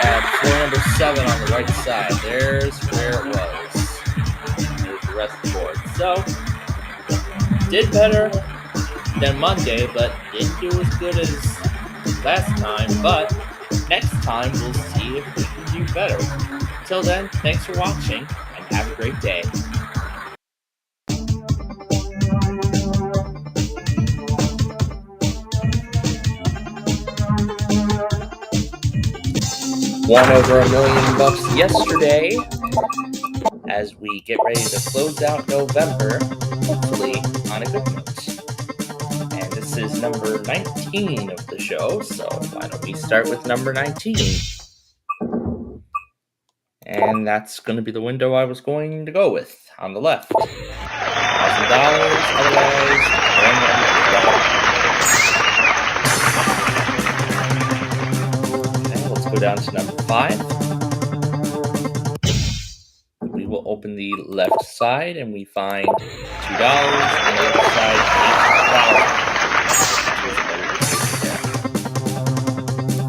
At floor number 7 on the right side. There's where it was. There's the rest of the board. So, did better than Monday, but didn't do as good as last time. But next time, we'll see if we can do better. Until then, thanks for watching, and have a great day. Won over $1 million yesterday as we get ready to close out November, hopefully on a good note. And this is number 19 of the show, so why don't we start with number 19? And that's going to be the window I was going to go with on the left. $1,000, otherwise, let's go down to number 5. We will open the left side and we find $2, and the other side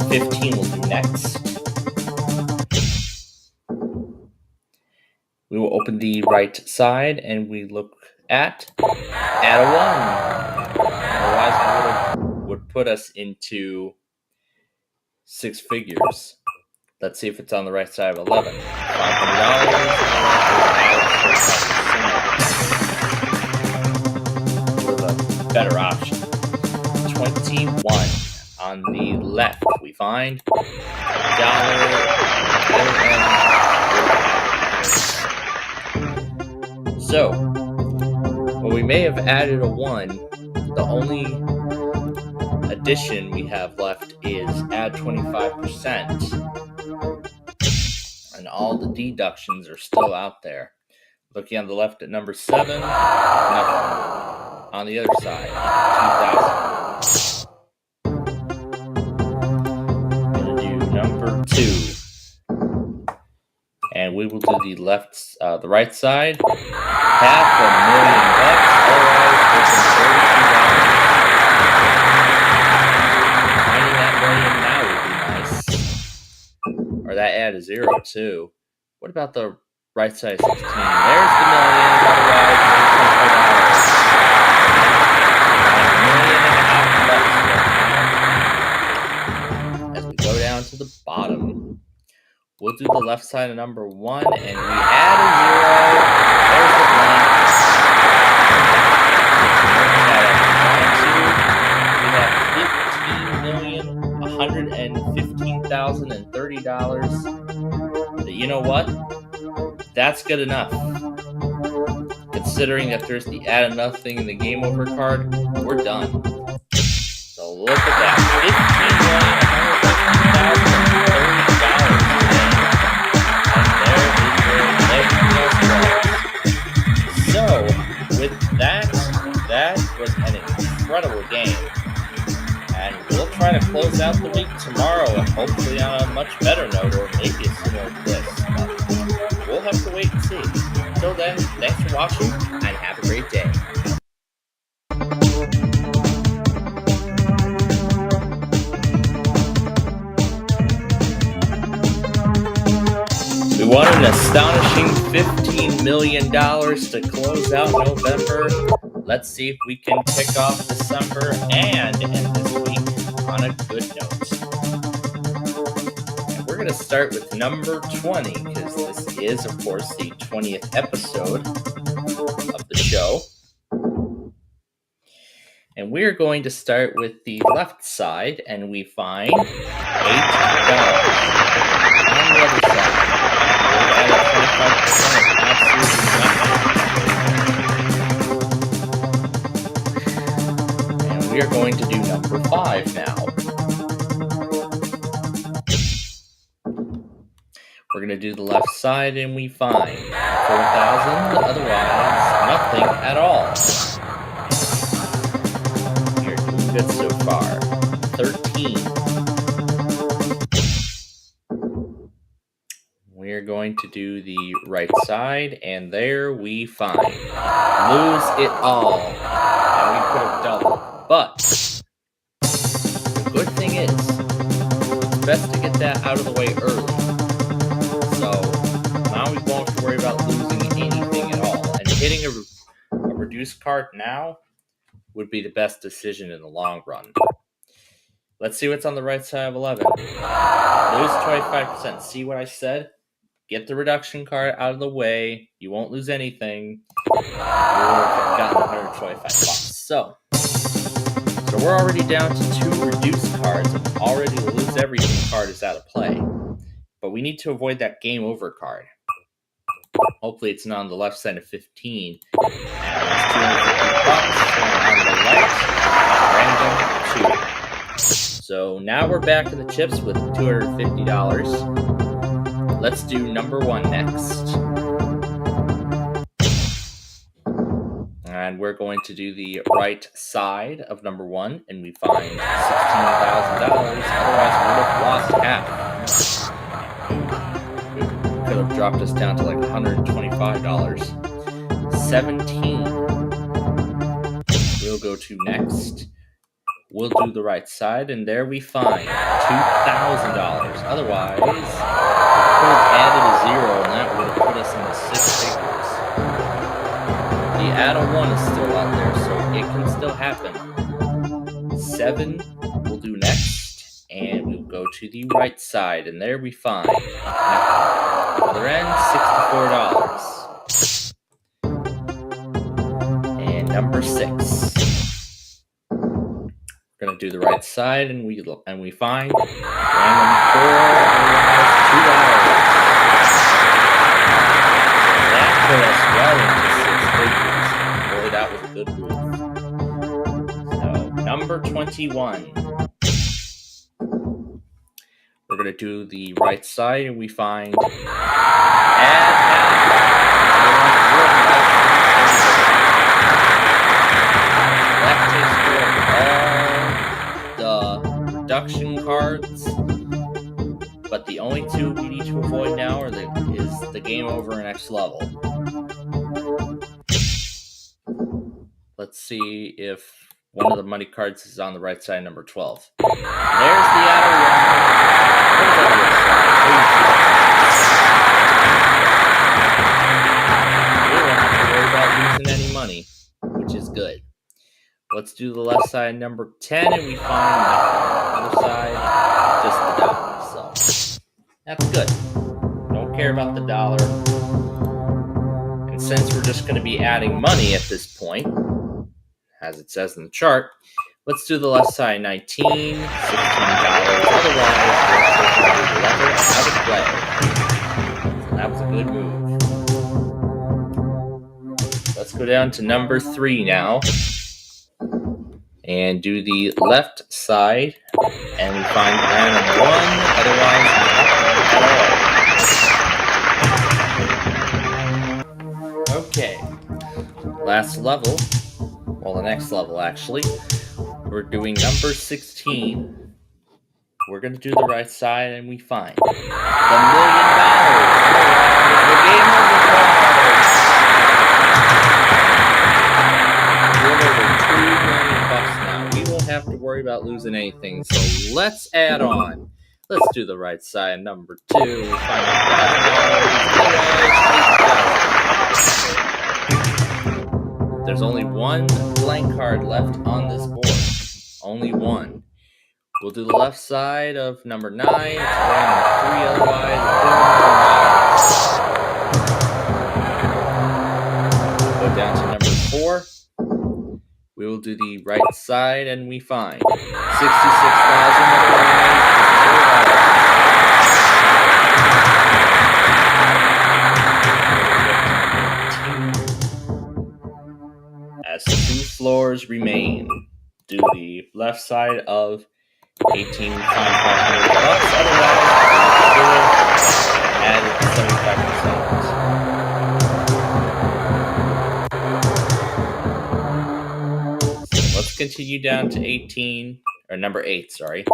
$8,000. 15 will do next. We will open the right side and we look at a 1. Otherwise, it would put us into 6 figures. Let's see if it's on the right side of 11. $500. With a better option. 21 on the left. We find $1. So, well, we may have added a 1. The only addition we have left is add 25%. And all the deductions are still out there. Looking on the left at number 7, nothing. On the other side, 2,000. Gonna do number 2. And we will do the right side. $500,000. Finding that million now would be nice. Or that add a 0 too. What about the right side 16? There's the million. Otherwise, $1.5 million. As we go down to the bottom. We'll do the left side of number 1, and we add a 0. There's the blank. We have $15,115,030. But you know what? That's good enough. Considering that there's the add nothing in the game over card, we're done. So look at that. $15,115,030. So, with that was an incredible game. And we'll try to close out the week tomorrow, and hopefully on a much better note, or maybe it's similar to this. But we'll have to wait and see. Until then, thanks for watching, and have a great day. We won an astonishing $15 million to close out November. Let's see if we can kick off December and end this week on a good note. And we're going to start with number 20, because this is, of course, the 20th episode. show. And we're going to start with the left side, and we find $8. On the other side, we're at 25%, absolutely nothing. And we are going to do number 5 now. We're going to do the left side, and we find 4,000, otherwise nothing at all. You're doing good so far. 13. We're going to do the right side, and there we find lose it all. And we could have doubled. But the good thing is, it's best to get that out of the way early. So now we won't have to worry about losing anything at all. And hitting a reduced card now would be the best decision in the long run. Let's see what's on the right side of 11. Lose 25%. See what I said? Get the reduction card out of the way. You won't lose anything. You would have gotten 125 bucks. So we're already down to 2 reduced cards. And already the lose everything card is out of play. But we need to avoid that game over card. Hopefully it's not on the left side of 15. And that's 250 bucks. And on the right, random 2. So now we're back to the chips with $250. Let's do number 1 next. And we're going to do the right side of number 1, and we find $16,000. Otherwise, we would have lost half. Could have dropped us down to like $125. 17. We'll go to next. We'll do the right side, and there we find $2,000. Otherwise, we could have added a 0, and that would have put us in the 6 figures. The add-a-1 is still out there, so it can still happen. 7 we'll do next, and we'll go to the right side, and there we find other end, $64. And number 6. We're gonna do the right side, and we find random 4, that put us well into 6 figures. Boy, that was a good move. So number 21. We're gonna do the right side, and we find add reduction cards, but the only 2 we need to avoid now is the game over and next level. Let's see if one of the money cards is on the right side, number 12. There's the outer one. We don't have to worry about losing any money, which is good. Let's do the left side, number 10, and we find nothing. Other side, just the dollar. So that's good. Don't care about the dollar. And since we're just going to be adding money at this point, as it says in the chart, let's do the left side, 19, $16. Otherwise, we're level out of play. So that was a good move. Let's go down to number 3 now. And do the left side, and we find random 1, otherwise nothing at all. Okay, last level, well the next level actually, we're doing number 16. We're going to do the right side, and we find the $1 million. The game over. Have to worry about losing anything, so let's add on. Let's do the right side, number 2. We find $1,000. There's only 1 blank card left on this board. Only 1. We'll do the left side of number 9. It's random 3, otherwise $1 million. Go down to number We'll do the right side, and we find 66,000. As 2 floors remain. Do the left side of 18,500 bucks. Otherwise, add 75%. So let's continue down to 18, or number 8, sorry.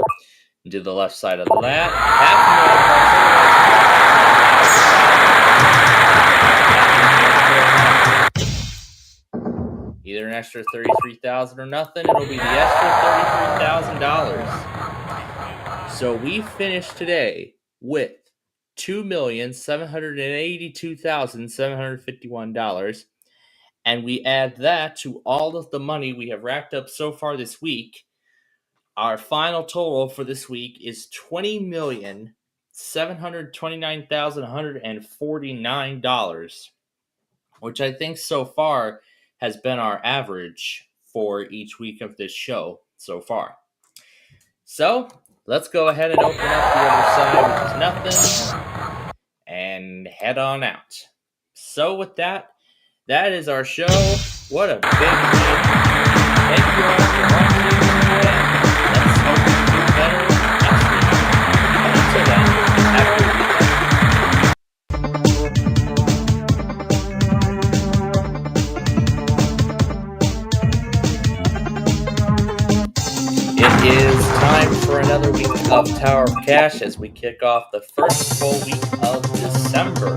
Do the left side of that. Either an extra $33,000 or nothing. It'll be the extra $33,000. So we finished today with $2,782,751, and we add that to all of the money we have racked up so far this week. Our final total for this week is $20,729,149, which I think so far has been our average for each week of this show so far. So let's go ahead and open up the other side, which is nothing, and head on out. So with that, that is our show. What a big week. Thank you all for watching, and let's hope we do better next week. And until then, have a good weekend. It is time for another week of Tower of Cash as we kick off the first full week of December.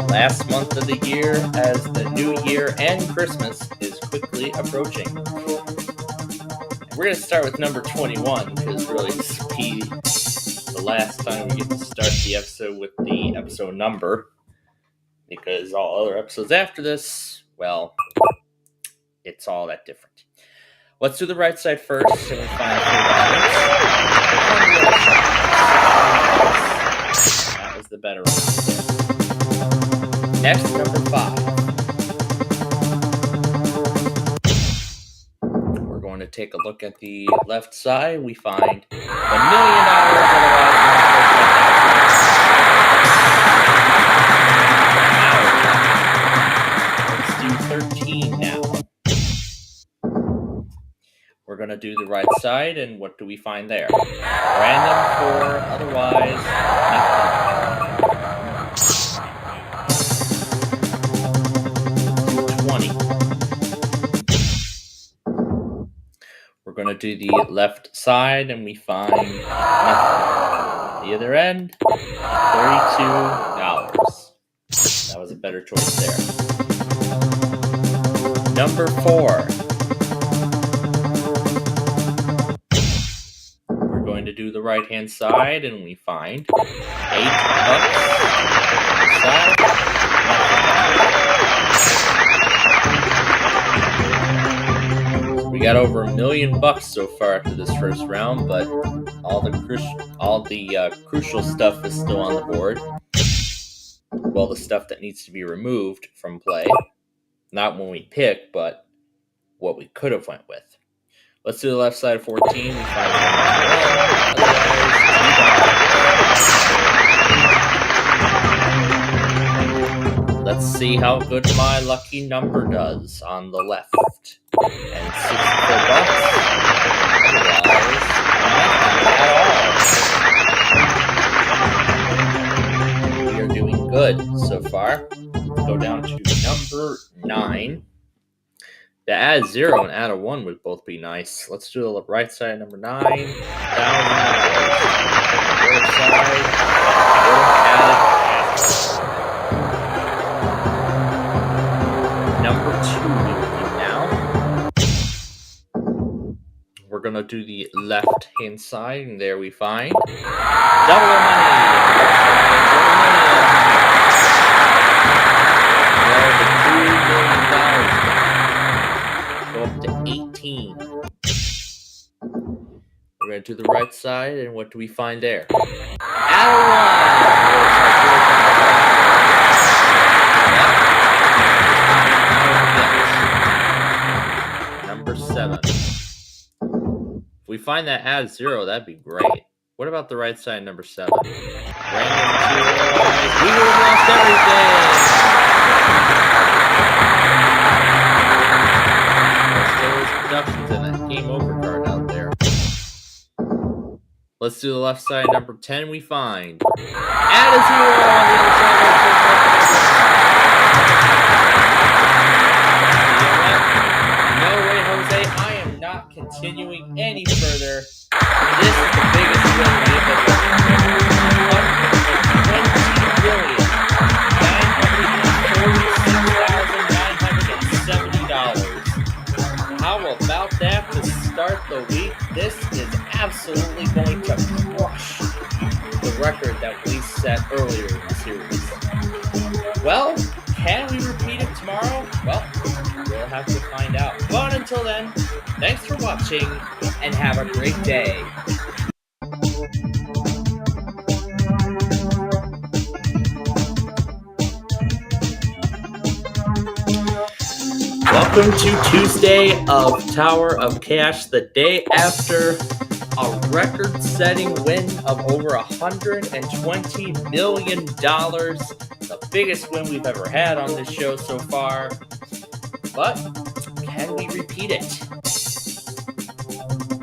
Last month of the year as the new year and Christmas is quickly approaching. We're going to start with number 21 because really this will be the last time we get to start the episode with the episode number, because all other episodes after this, well, it's all that different. Let's do the right side first, and we find $4. That was the better one there. Next, number 5. We're going to take a look at the left side. We find $1 million. Let's do 13 now. We're going to do the right side, and what do we find there? Random 4, otherwise nothing. 20. We're going to do the left side, and we find nothing. The other end, $32. That was a better choice there. Number 4. To do the right hand side, and we find $8. Side. We got over $1 million so far after this first round, but all the crucial stuff is still on the board. Well, the stuff that needs to be removed from play, not when we pick, but what we could have went with. Let's do the left side of 14. We find $1. Let's see how good my lucky number does on the left. And $64. Otherwise, nothing at all. We are doing good so far. Go down to number 9. To add 0 and add a 1 would both be nice. Let's do the right side, number 9. $1,000. Other side. Number 2 now. We're going to do the left hand side, and there we find double the money. Go up to 18. We're going to do the right side, and what do we find there? Add a 1. Number 7. If we find that add 0, that'd be great. What about the right side, number 7? Random 2. We would have lost everything! There still is deductions in that game over card out there. Let's do the left side, number 10. We find add a 0 on the other side. No way, Jose. I am not continuing any further. This is the biggest win we have ever $120,946,970. How about that to start the week? This is absolutely going to crush the record that we set earlier in the series. Well, can we repeat it tomorrow? Well, we'll have to find out. But until then, thanks for watching and have a great day. Welcome to Tuesday of Tower of Cash, the day after a record-setting win of over $120 million. The biggest win we've ever had on this show so far. But can we repeat it?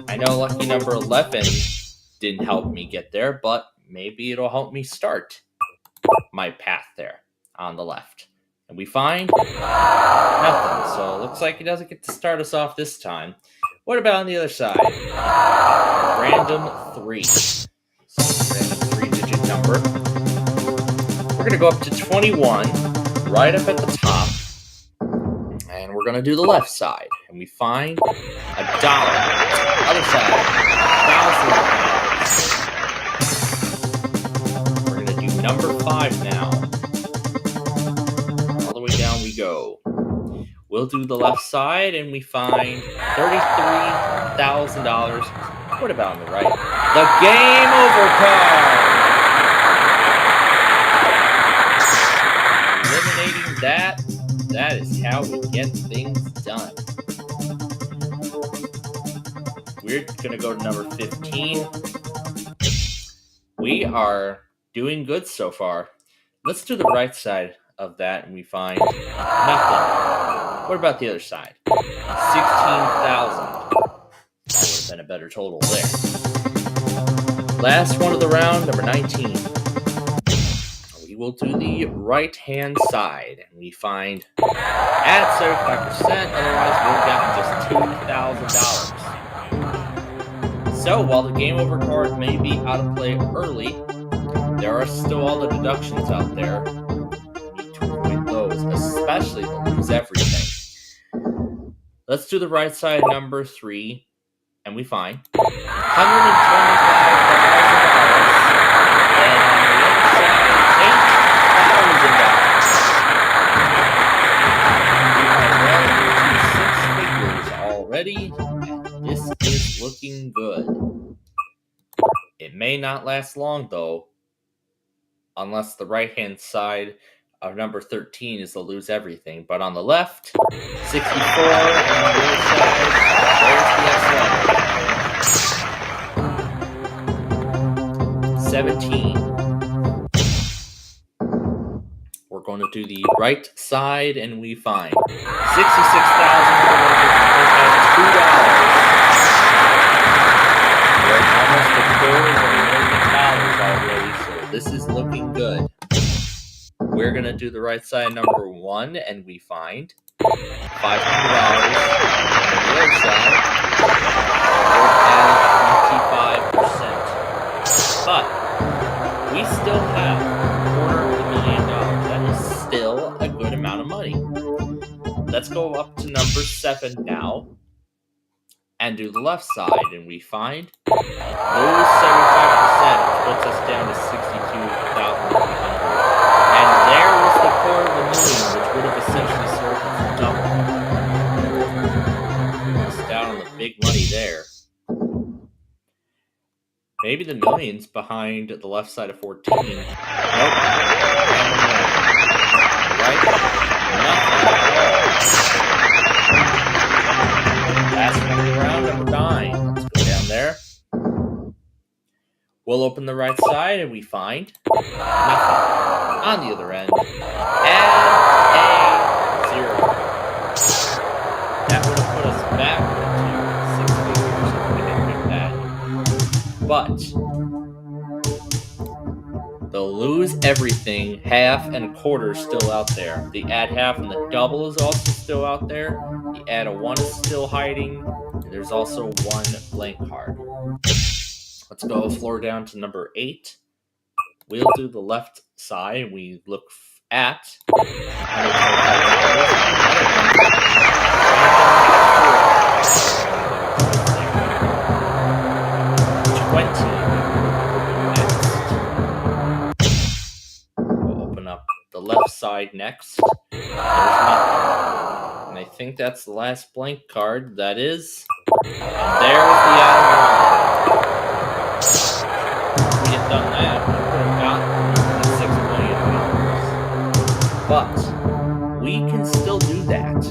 I know lucky number 11 didn't help me get there, but maybe it'll help me start my path there on the left. And we find nothing. So it looks like he doesn't get to start us off this time. What about on the other side? Random 3. So random 3-digit number. We're going to go up to 21, right up at the top. And we're going to do the left side. And we find $1. Other side, $1,000. We're going to do number 5 now. All the way down we go. We'll do the left side, and we find $33,000. What about on the right? The game over card! Eliminating that. That is how we get things done. We're going to go to number 15. We are doing good so far. Let's do the right side of that, and we find nothing. What about the other side? 16,000. That would have been a better total there. Last one of the round, number 19. We will do the right-hand side, and we find at 75%, otherwise we'll get just $2,000. So, while the game over card may be out of play early, there are still all the deductions out there. We need to avoid those, especially to lose everything. Let's do the right side, number 3, and we find $125,000. And on the other side, $8,000. We are well into 6 figures already, and this is looking good. It may not last long, though, unless the right-hand side of number 13 is to lose everything. But on the left, 64, and on the other side, there's the X level. 17. We're going to do the right side, and we find $66,000. We're almost a $250,000 already, so this is looking good. We're going to do the right side, number 1, and we find $500. On the other side, we're at 25%. But we still have $250,000. That is still a good amount of money. Let's go up to number 7 now and do the left side, and we find lose 75%, which puts us down to $62,300. And there was the $250,000, which would have essentially served as a double. It's down on the big money there. Maybe the millions behind the left side of 14. Nope. Right? Nothing at all. Last one. We'll open the right side and we find nothing. On the other end, add a 0. That would have put us back into 6 figures if we didn't get that. But the lose everything, half and quarter still out there. The add half and the double is also still out there. The add a 1 is still hiding. And there's also 1 blank card. Let's go floor down to number 8. We'll do the left side. We look at $20. We'll open up the left side next. There's nothing. And I think that's the last blank card. That is. And there's the add 1. If we had done that, we could have gotten $6 million. But we can still do that.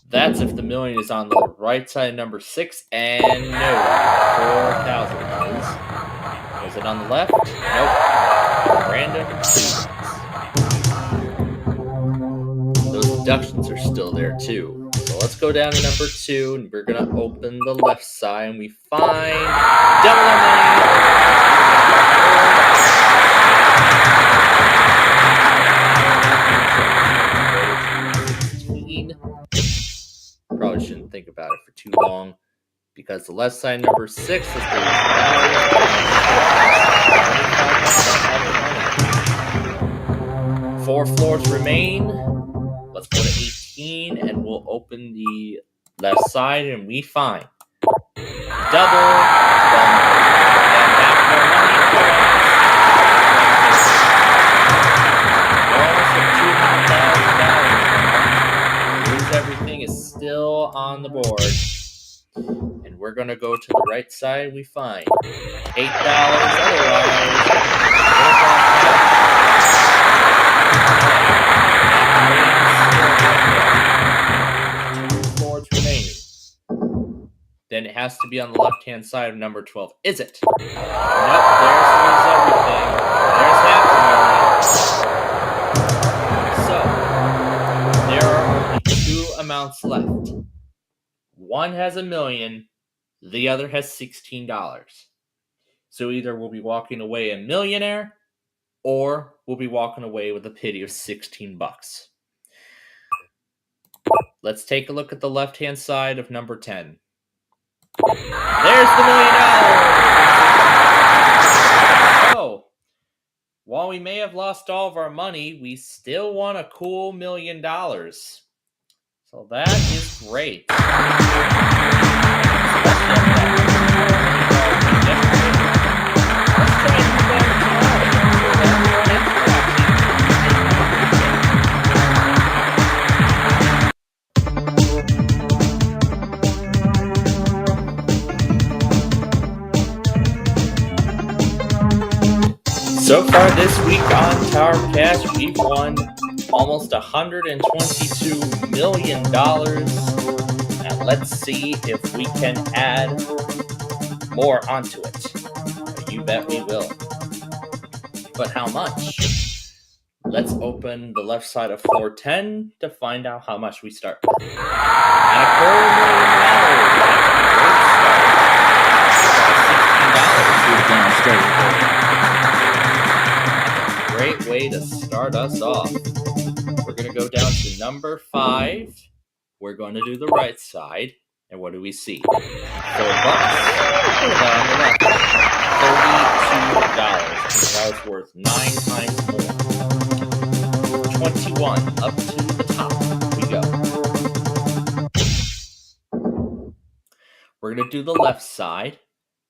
That's if the million is on the right side of number 6, and no, 4,000 is. Was it on the left? Nope. Random 2. Those deductions are still there too. So let's go down to number 2, and we're gonna open the left side, and we find double our money. Probably shouldn't think about it for too long, because the left side number 6 is $4 4 floors remain. Let's go to 18, and we'll open the left side, and we find double. Everything is still on the board. And we're going to go to the right side. We find $8. Otherwise, 2 boards remaining. Then it has to be on the left-hand side of number 12. Is it? Nope, there's everything. There's half the million. So, there are only 2 amounts left. One has $1 million, the other has $16. So either we'll be walking away a millionaire, or we'll be walking away with a pity of $16. Let's take a look at the left-hand side of number 10. There's the $1 million. So, while we may have lost all of our money, we still won a cool $1 million. So that is great. So far this week on Tower Cash, we've won almost $122 million. And let's see if we can add more onto it. You bet we will. But how much? Let's open the left side of floor 10 to find out how much we start with. And $2 million. Great way to start us off. We're going to go down to number 5. We're going to do the right side. And what do we see? $4. Put that on the left. $32. That was worth 9 times more. 21. Up to the top we go. We're going to do the left side.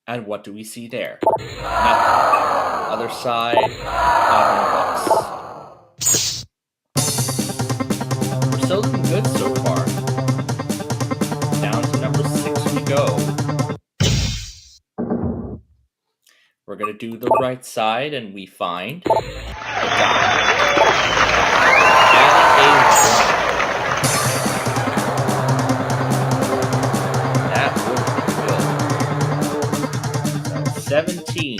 And what do we see there? Nothing. Other side, $500. We're still looking good so far. Down to number 6 we go. We're going to do the right side, and we find a $1. That would be good. So 17.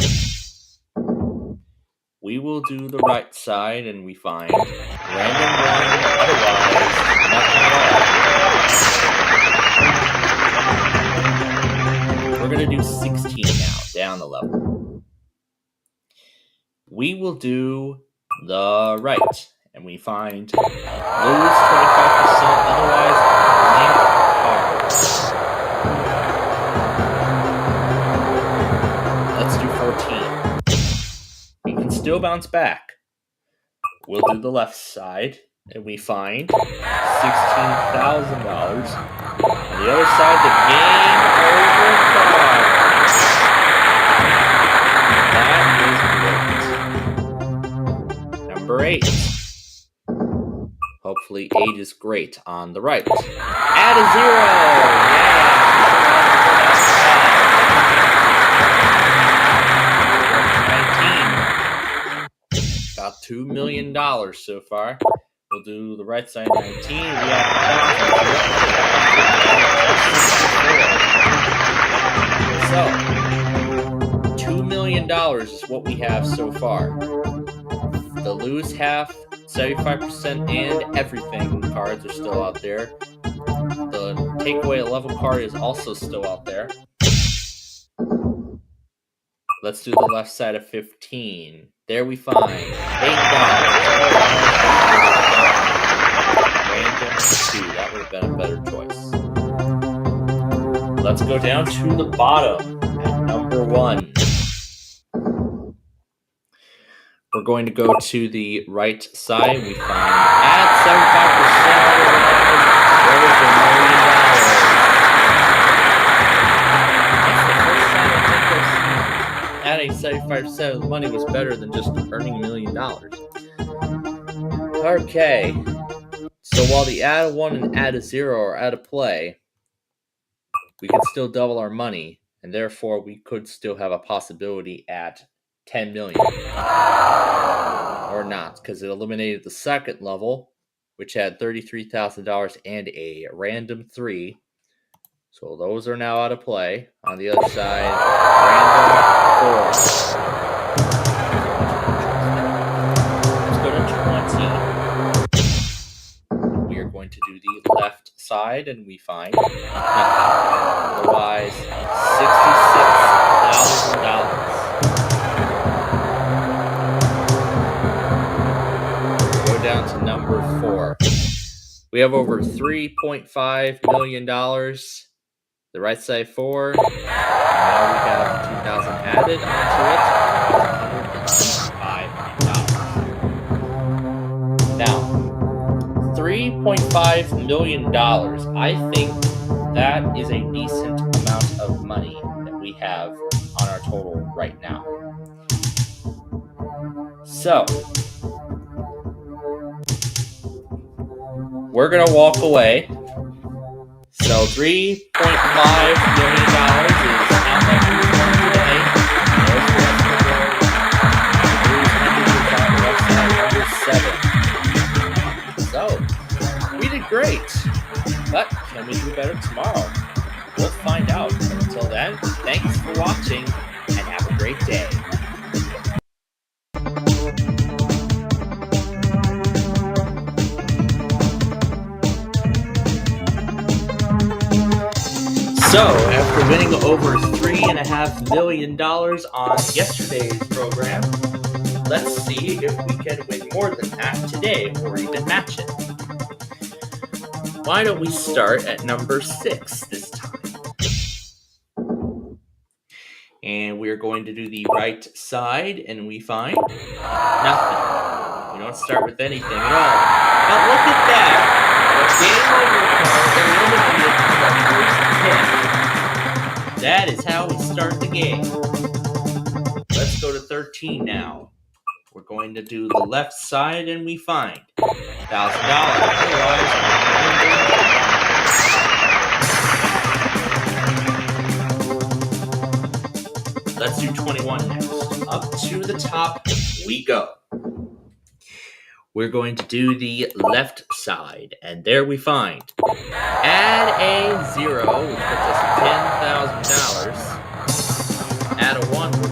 We will do the right side and we find random one, otherwise nothing at all. We're going to do 16 now, down the level. We will do the right and we find lose 25%, otherwise blank cards. Let's do 14. We can still bounce back. We'll do the left side, and we find $16,000. On the other side, the game over card. That is great. Number 8. Hopefully 8 is great on the right. Add a 0! Yeah! 19. About $2 million so far. We'll do the right side 19. We have 1,000. So, $2 million is what we have so far. The lose half, 75% and everything cards are still out there. The takeaway a level card is also still out there. Let's do the left side of 15. There we find $8. Random 2. That would have been a better choice. Let's go down to the bottom at number 1. We're going to go to the right side. We find at 75%. That's the first time I think adding 75% of the money was better than just earning $1 million. Okay. So while the add a 1 and add a 0 are out of play, we can still double our money, and therefore we could still have a possibility at 10 million. Or not, because it eliminated the second level, which had $33,000 and a random 3. So those are now out of play. On the other side, random 4. Let's go to 20. We are going to do the left side, and we find nothing. Otherwise, $66,000. Down to number 4. We have over $3.5 million. The right side 4. Now we have 2,000 added onto it. $105. Now, $3.5 million. I think that is a decent amount of money that we have on our total right now. So, we're going to walk away. So $3.5 million is how much we won today. So, we did great. But can we do better tomorrow? We'll find out. But until then, thanks for watching and have a great day. So, after winning over $3.5 million on yesterday's program, let's see if we can win more than that today or even match it. Why don't we start at number 6 this time? And we're going to do the right side, and we find nothing. We don't start with anything at all. But look at that! The game over card eliminated from first pick. That is how we start the game. Let's go to 13 now. We're going to do the left side, and we find $1,000. Let's do 21 next. Up to the top we go. We're going to do the left side, and there we find add a 0, which puts us $10,000. Add a 1, which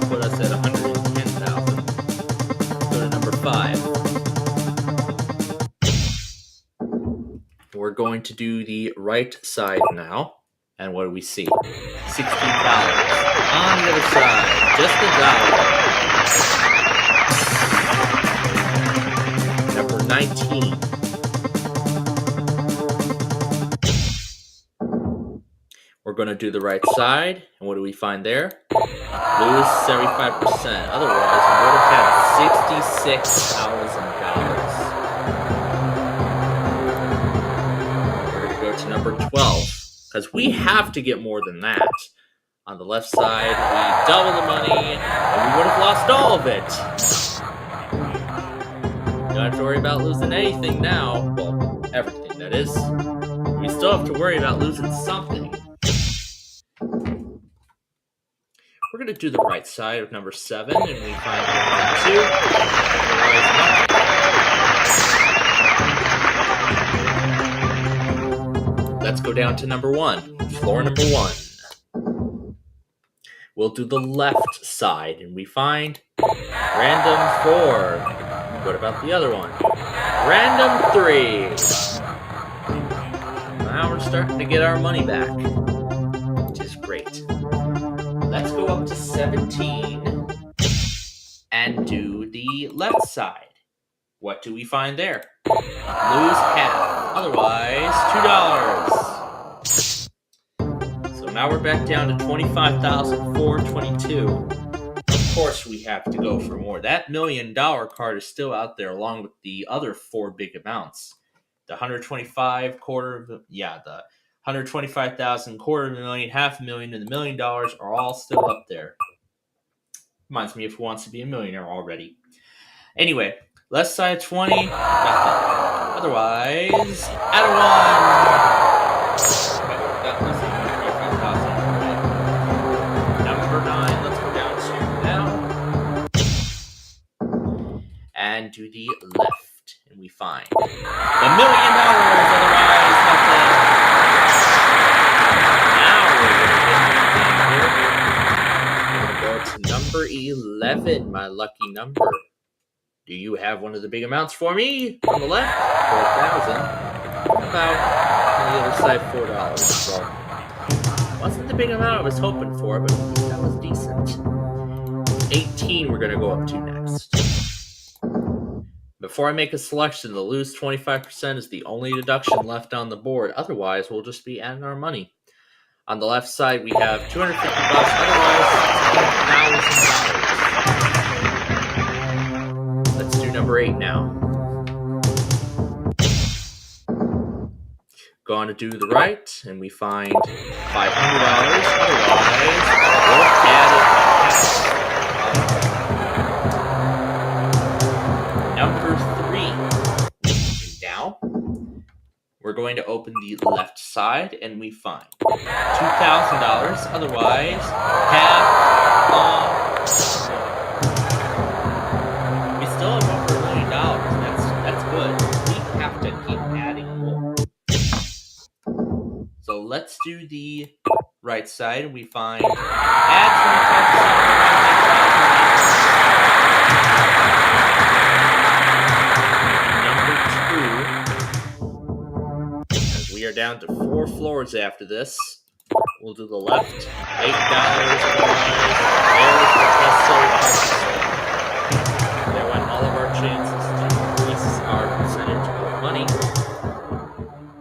going to do the right side now. And what do we see? $16. On the other side, just $1. Number 19. We're going to do the right side. And what do we find there? Lose 75%. Otherwise, we would have had $66,000. We're going to go to number 12. Because we have to get more than that. On the left side, we double the money, and we would have lost all of it. Don't have to worry about losing anything now. Well, everything, that is. We still have to worry about losing something. We're going to do the right side of number 7, and we find number 2. Let's go down to number 1. Floor number 1. We'll do the left side, and we find random 4. What about the other one? Random 3. Now we're starting to get our money back, which is great. Let's go up to 17 and do the left side. What do we find there? Lose half. Otherwise, $2. So now we're back down to $25,422. Of course, we have to go for more. That $1 million card is still out there, along with the other 4 big amounts. The 125, the 125,000, $250,000, $500,000, and the $1 million are all still up there. Reminds me of Who Wants to Be a Millionaire already. Anyway, left side 20, nothing. Otherwise, add a 1. Number 9, let's go down to now. And do the left. And we find $1 million, otherwise nothing. Now we're going to go to number 11, my lucky number. Do you have one of the big amounts for me? On the left, 4,000. About on the other side, $4. So wasn't the big amount I was hoping for, but that was decent. 18 we're going to go up to next. Before I make a selection, the lose 25% is the only deduction left on the board. Otherwise, we'll just be adding our money. On the left side, we have $250. Otherwise, $10,000. Let's do number 8 now. Go on to do the right, and we find $500. Otherwise, we'll add it. Number 3. Now, we're going to open the left side, and we find $2,000. Otherwise, half off. We still have over $1 million. That's good. We have to keep adding more. So let's do the right side. We find add 25%. As we are down to 4 floors after this, we'll do the left. $8. There went all of our chances to increase our percentage of money.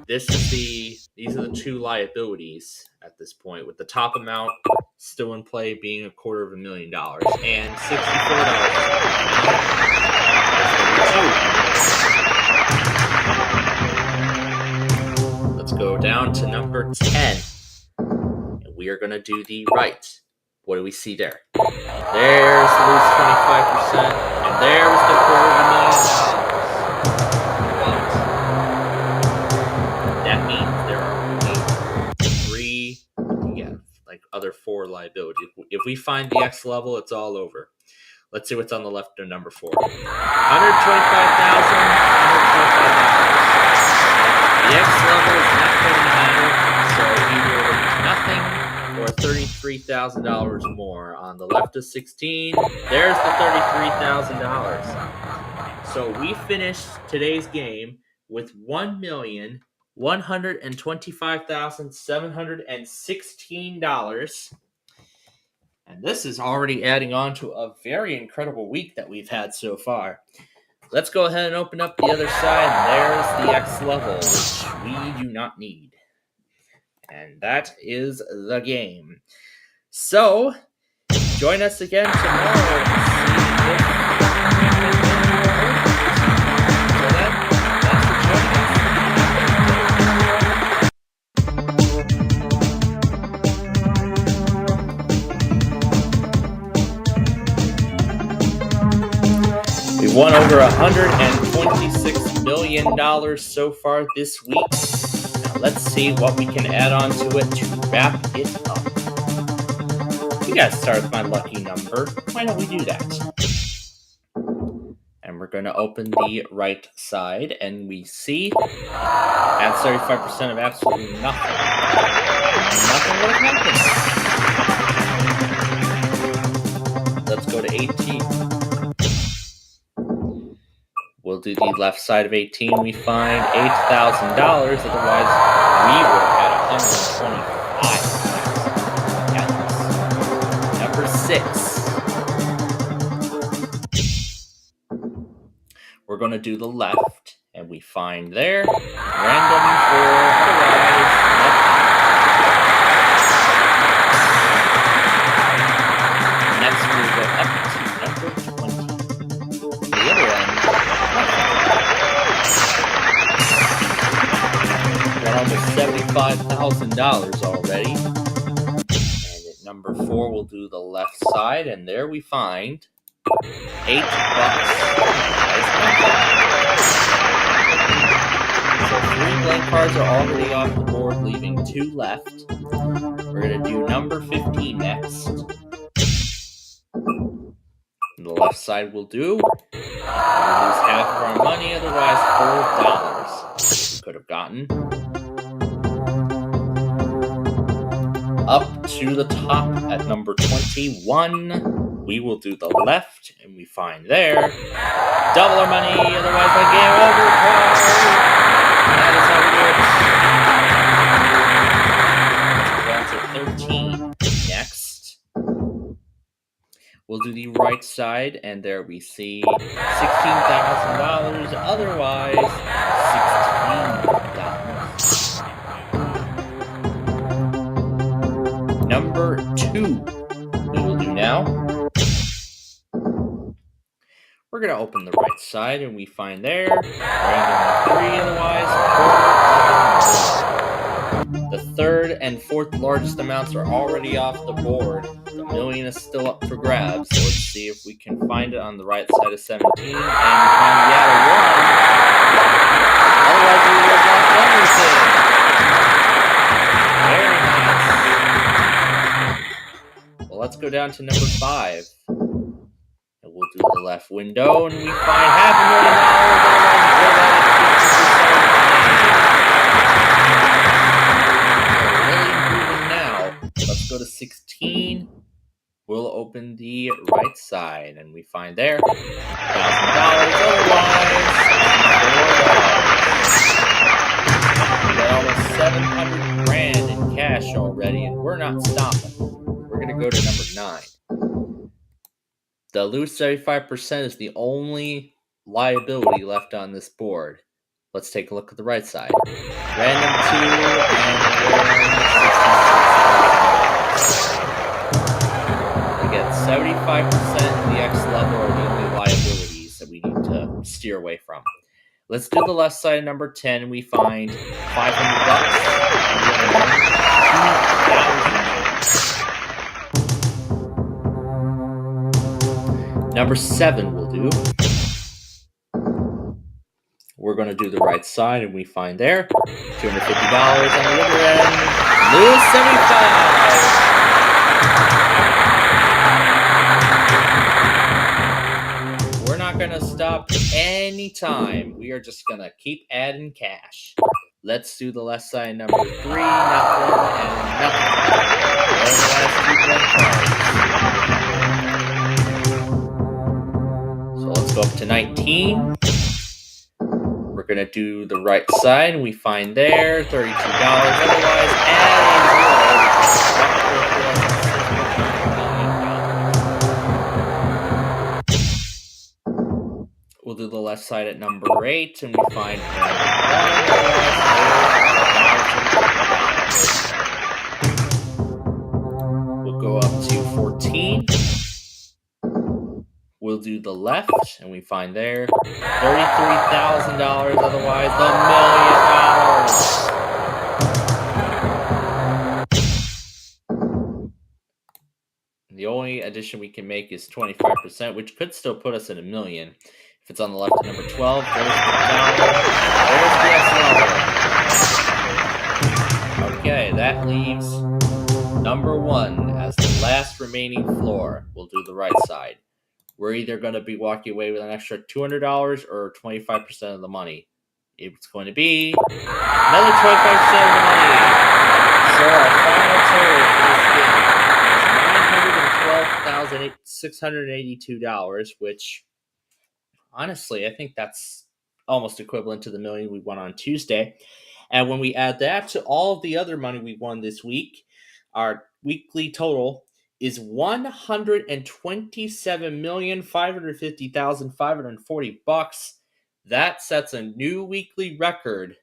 These are the 2 liabilities at this point, with the top amount still in play being $250,000 and $64. Let's go down to number 10, and we are going to do the right. What do we see there? There's the lose 25%, and there's the $250,000. That means there are only 3, other 4 liabilities. If we find the X level, it's all over. Let's see what's on the left of number 4. $125,000, $125,000. The X level is not going to matter, so either nothing or $33,000 more. On the left of 16, there's the $33,000. So we finished today's game with $1,133,000. $125,716. And this is already adding on to a very incredible week that we've had so far. Let's go ahead and open up the other side. There's the X level, which we do not need. And that is the game. So, join us again tomorrow to see if Until then, thanks for joining us. We've won over $126 million so far this week. Now let's see what we can add on to it to wrap it up. We gotta start with my lucky number. Why don't we do that? And we're gonna open the right side, and we see at 35% of absolutely nothing. Nothing would have happened. Let's go to 18. We'll do the left side of 18. We find $8,000. Otherwise, we would have had 125. Number 6. We're going to do the left, and we find there random for otherwise. Next, we'll go up to number 20. The other end. Almost $75,000 already. And at number 4, we'll do the left side, and there we find $8. So 3 blank cards are already off the board, leaving 2 left. We're going to do number 15 next. And the left side will do. We'll lose half of our money, otherwise $4 we could have gotten. Up to the top at number 21, we will do the left, and we find there double our money, otherwise the game over. That is how we do it. Let's go down to 13 next. We'll do the right side, and there we see $16,000, otherwise $16. Number 2, we will do now. We're going to open the right side, and we find there random 3, otherwise $4. The third and fourth largest amounts are already off the board. The million is still up for grabs, so let's see if we can find it on the right side of 17, and we find the outer 1. Otherwise, we would have lost everything. Very nice. Well, let's go down to number 5. And we'll do the left window, and we find $500,000. Let's go to 16. We'll open the right side, and we find there $1,000. Otherwise, $4. We got almost $700,000 in cash already, and we're not stopping. We're gonna go to number 9. The lose 75% is the only liability left on this board. Let's take a look at the right side. Random 2 and again, 75% of the X level are the only liabilities that we need to steer away from. Let's do the left side, number 10, and we find $500. Number 7 will do. We're going to do the right side, and we find there $250 on the other end. Lose 75. We're not going to stop anytime. We are just going to keep adding cash. Let's do the left side, number 3, nothing, and nothing. There's the last 2 blank cards. So let's go up to 19. We're going to do the right side. We find there $32. Otherwise, add a zero. We'll do the left side at number 8, and we find $1. We'll go up to 14. We'll do the left, and we find there $33,000. Otherwise, the $1 million. The only addition we can make is 25%, which could still put us at $1 million. If it's on the left at number 12, there's the dollar. There's the X level. Okay, that leaves number 1 as the last remaining floor. We'll do the right side. We're either going to be walking away with an extra $200 or 25% of the money. It's going to be another 25% of the money. So our final total for this game is $912,682, which honestly, I think that's almost equivalent to the $1 million we won on Tuesday. And when we add that to all of the other money we won this week, our weekly total is $127,550,540. That sets a new weekly record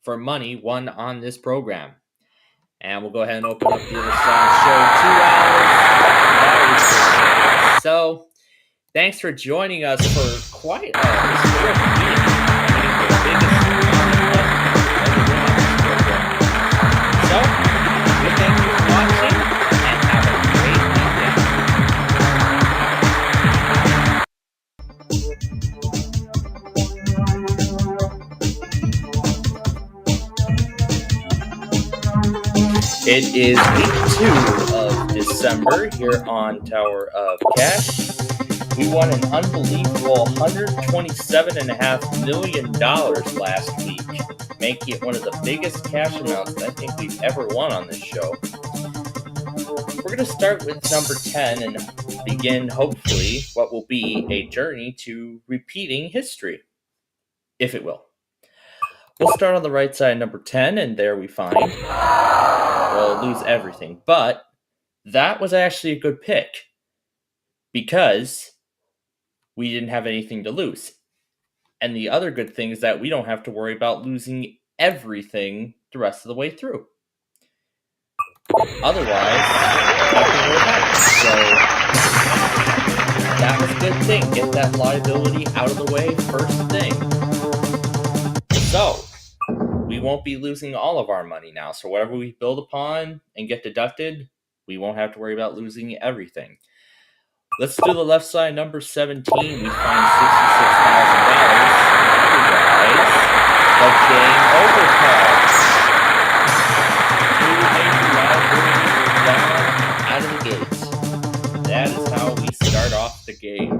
for money won on this program. And we'll go ahead and open up the other side show 2 hours. So, thanks for joining us for quite a historic week. So, we thank you for watching and have a great weekend. It is week 2 of December here on Tower of Cash. We won an unbelievable $127.5 million last week, making it one of the biggest cash amounts that I think we've ever won on this show. We're going to start with number 10 and begin, hopefully, what will be a journey to repeating history, if it will. We'll start on the right side, number 10, and there we find we'll lose everything. But that was actually a good pick because we didn't have anything to lose. And the other good thing is that we don't have to worry about losing everything the rest of the way through. Otherwise, nothing would happen. So that was a good thing. Get that liability out of the way first thing. So we won't be losing all of our money now. So whatever we build upon and get deducted, we won't have to worry about losing everything. Let's do the left side, number 17. We find $66,000. The game over card. Out of the gates. That is how we start off the game.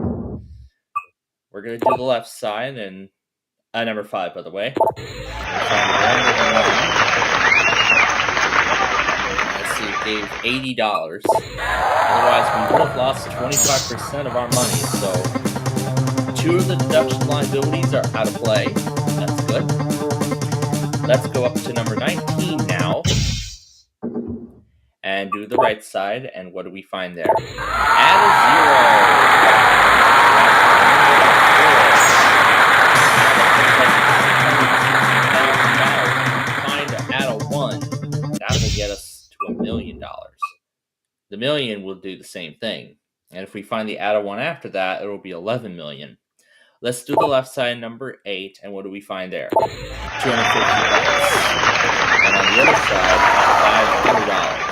We're going to do the left side and number 5, by the way. Let's see, it gave $80. Otherwise, we would have lost 25% of our money. So 2 of the deduction liabilities are out of play. That's good. Let's go up to number 19 now. And do the right side. And what do we find there? Add a 0. Find add a 1. That will get us to $1 million. The million will do the same thing. And if we find the add a 1 after that, it will be 11 million. Let's do the left side, number 8, and what do we find there? $250. And on the other side, $500.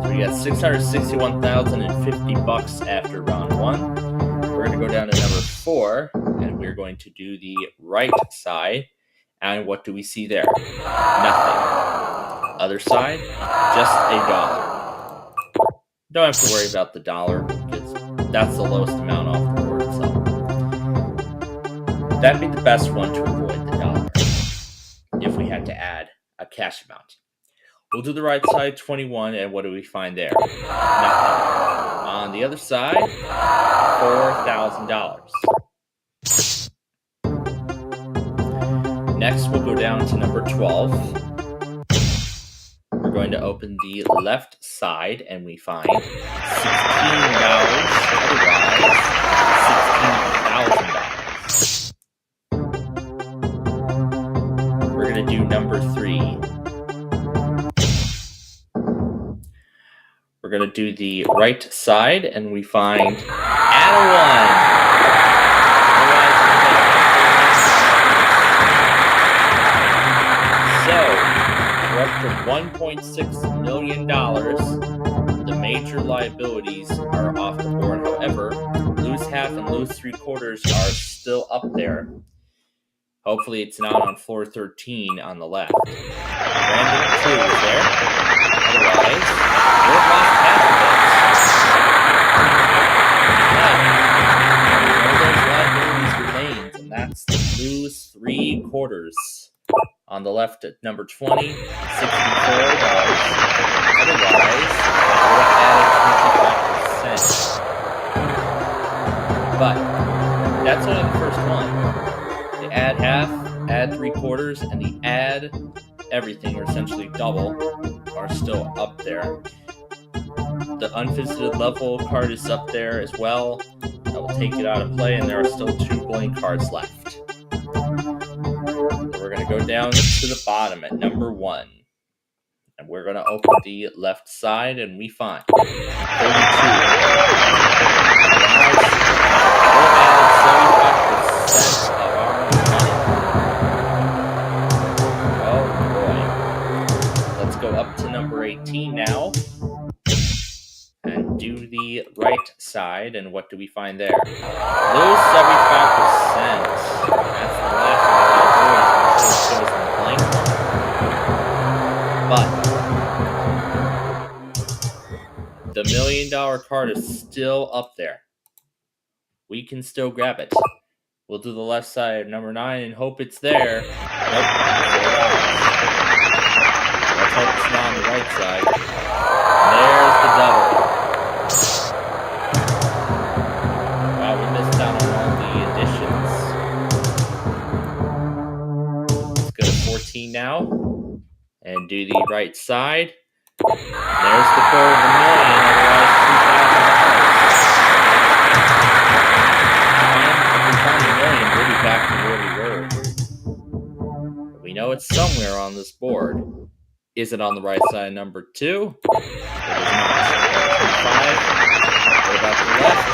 So we got $661,050 after round 1. We're going to go down to number 4, and we're going to do the right side. And what do we see there? Nothing. Other side, just $1. Don't have to worry about the dollar because that's the lowest amount off the board. So that'd be the best one to avoid the dollar if we had to add a cash amount. We'll do the right side, 21, and what do we find there? Nothing. On the other side, $4,000. Next, we'll go down to number 12. We're going to open the left side, and we find $16. Otherwise, $16,000. We're going to do number 3. We're going to do the right side, and we find add a 1. So, we're up to $1.6 million. The major liabilities are off the board. However, lose half and lose 3/4 are still up there. Hopefully, it's not on floor 13 on the left. Random 2 is there. Otherwise, we're lost half of it. But one of those liabilities remains, and that's the lose 3/4. On the left at number 20, $64. Otherwise, we'll add 25%. But that's only the first one. The add half, add 3/4, and the add everything, or essentially double, are still up there. The unvisited level card is up there as well. That will take it out of play, and there are still 2 blank cards left. We're going to go down to the bottom at number 1. And we're going to open the left side, and we find 32. We'll add 75% of our money. Oh boy. Let's go up to number 18 now. And do the right side, and what do we find there? Lose 75%. That's the last one of our boys. But the $1 million card is still up there. We can still grab it. We'll do the left side of number 9 and hope it's there. Nope. Let's hope it's not on the right side. There's the double. Wow, we missed out on all the additions. Let's go to 14 now. And do the right side. There's the $250,000, otherwise $2,000. We'll be back to where we were. But we know it's somewhere on this board. Is it on the right side, number 2? It is not. 25. What about the left?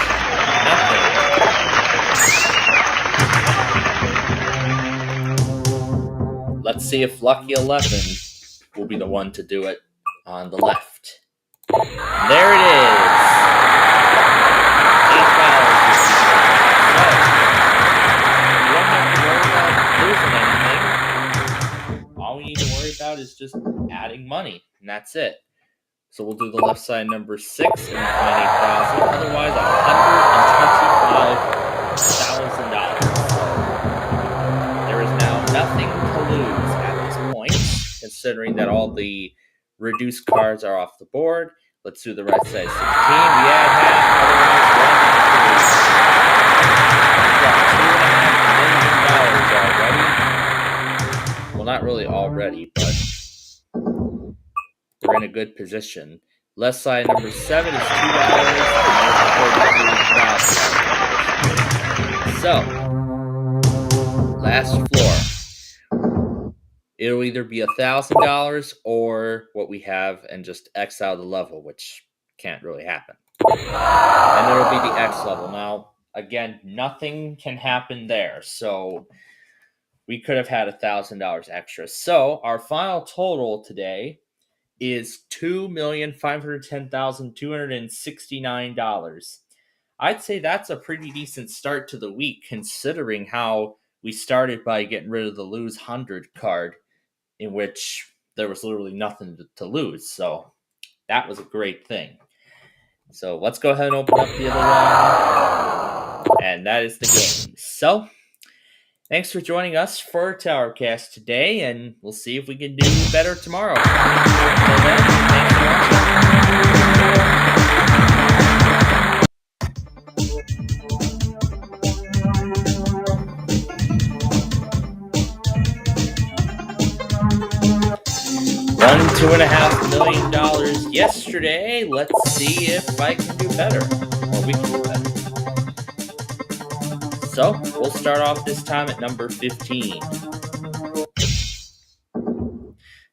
Nothing. Let's see if Lucky 11 will be the one to do it on the left. There it is. $8. All we need to worry about is just adding money, and that's it. So we'll do the left side number 6 and find 8,000. Otherwise, $125,000. There is now nothing to lose at this point, considering that all the reduced cards are off the board. Let's do the right side 16. We add half, otherwise $1.5 million already. Well, not really already, but we're in a good position. Left side number 7 is $2. So, last floor. It'll either be $1,000 or what we have and just X out of the level, which can't really happen. And it'll be the X level. Now, again, nothing can happen there. So we could have had $1,000 extra. So our final total today is $2,510,269. I'd say that's a pretty decent start to the week, considering how we started by getting rid of the lose 100 card, in which there was literally nothing to lose. So that was a great thing. So let's go ahead and open up the other one. And that is the game. So thanks for joining us for Towercast today, and we'll see if we can do better tomorrow. Until then, thanks for watching. $2.5 million yesterday. Let's see if I can do better, or we can do better. So we'll start off this time at number 15.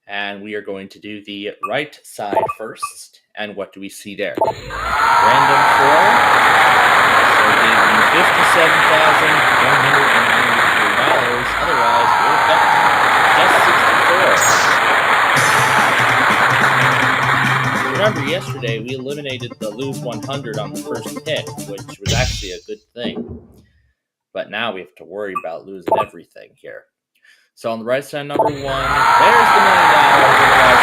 And we are going to do the right side first. And what do we see there? Random 4. So it gave me $57,193. Otherwise, we would have gotten just 64. Remember, yesterday we eliminated the lose 100 on the first pick, which was actually a good thing. But now we have to worry about losing everything here. So on the right side, number 1, there's the $1 million. Otherwise,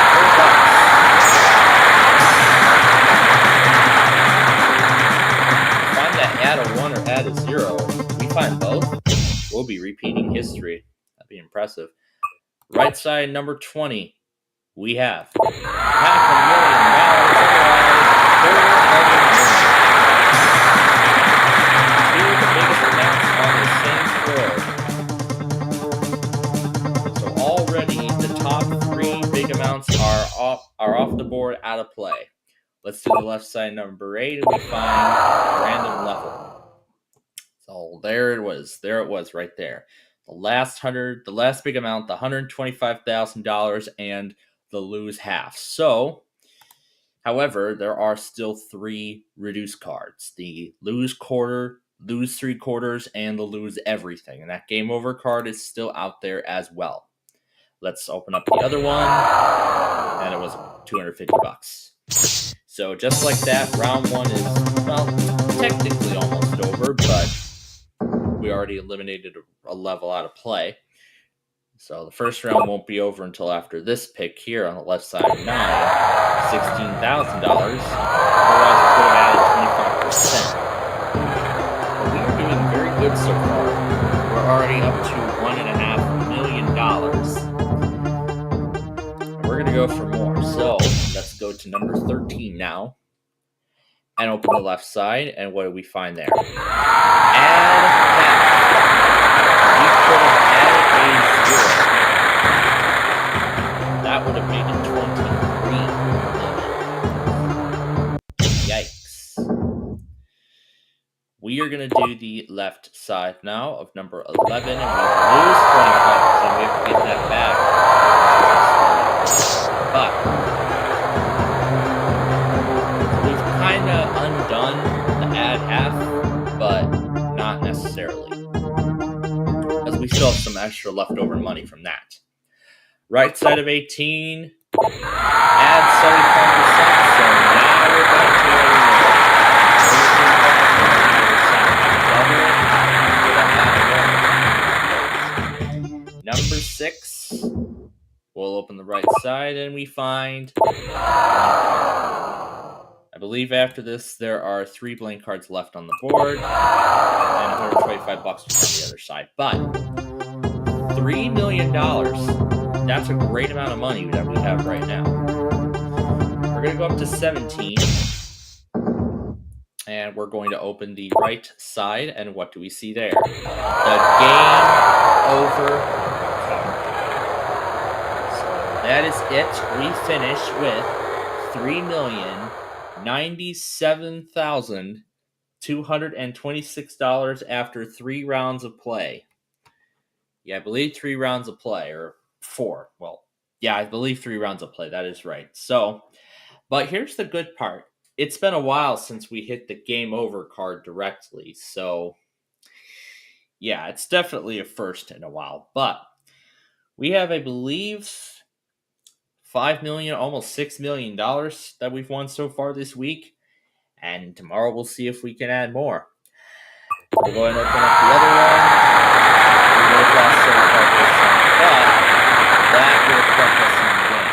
find that add a 1 or add a 0. We find both. We'll be repeating history. That'd be impressive. Right side, number 20. We have $500,000. Are off the board, out of play. Let's do the left side, number 8, and we find random level. So there it was right there. The last big amount, the $125,000, and the lose half. So, however, there are still 3 reduced cards: the lose quarter, lose 3/4, and the lose everything. And that game over card is still out there as well. Let's open up the other one, and it was $250. So just like that, round 1 is, well, technically almost over, but we already eliminated a level out of play. So the first round won't be over until after this pick here on the left side, 9, $16,000. Otherwise, it could have added 25%. But we are doing very good so far. We're already up to $1.5 million. We're going to go for more. So let's go to number 13 now and open the left side. And what do we find there? Add half. We could have added a 0. That would have made it 23 million. Yikes. We are going to do the left side now of number 11. And we lose 25%. We have to get that back. But we've kind of undone the add half, but not necessarily, because we still have some extra leftover money from that. Right side of 18, add 75%, so now we're back to number 6. We'll open the right side and we find I believe after this there are 3 blank cards left on the board and $125 on the other side. But $3 million, that's a great amount of money that we have right now. We're going to go up to 17 and we're going to open the right side, and what do we see there? The game over card. That is it. We finish with $3,097,226 after 3 rounds of play. Yeah, I believe 3 rounds of play, or 4. Well, yeah, I believe 3 rounds of play. That is right. So, but here's the good part. It's been a while since we hit the game over card directly. So, yeah, it's definitely a first in a while. But we have, I believe, $5 million, almost $6 million that we've won so far this week. And tomorrow we'll see if we can add more. We'll go ahead and open up the other one. We would have lost 35%, but that would have kept us in the game.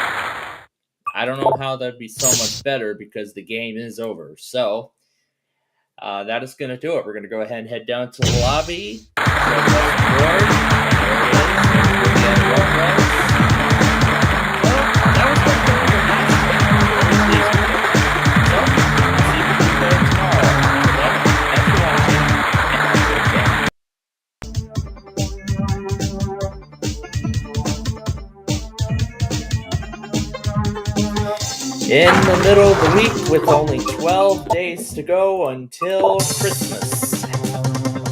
I don't know how that'd be so much better because the game is over. So that is going to do it. We're going to go ahead and head down to the lobby. So board. There it is. in the middle of the week with only 12 days to go until Christmas.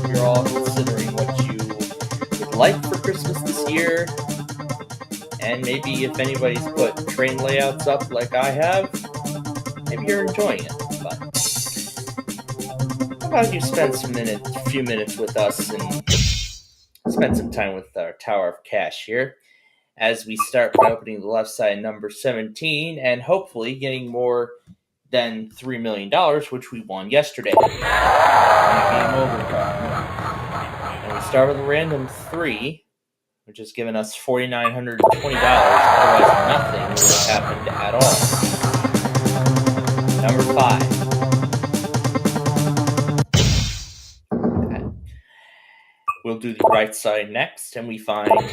You're all considering what you would like for Christmas this year, and maybe if anybody's put train layouts up like I have, maybe you're enjoying it. But how about you spend a few minutes with us and spend some time with our Tower of Cash here, as we start by opening the left side number 17 and hopefully getting more than $3 million, which we won yesterday. Game over card. And we start with a random 3, which has given us $4,920. Otherwise, nothing would have happened at all. Number 5. Okay. We'll do the right side next, and we find $125.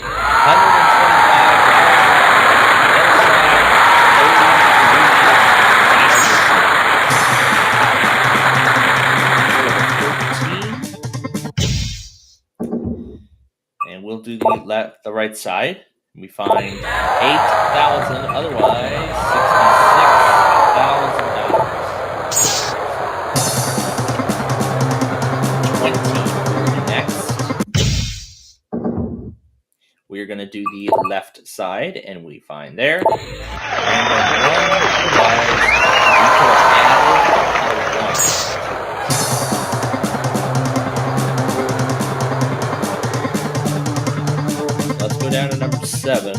And we'll do the right side. We find 8,000, otherwise $66,000. 20 next. We're going to do the left side, and we find there. Let's go down to number 7.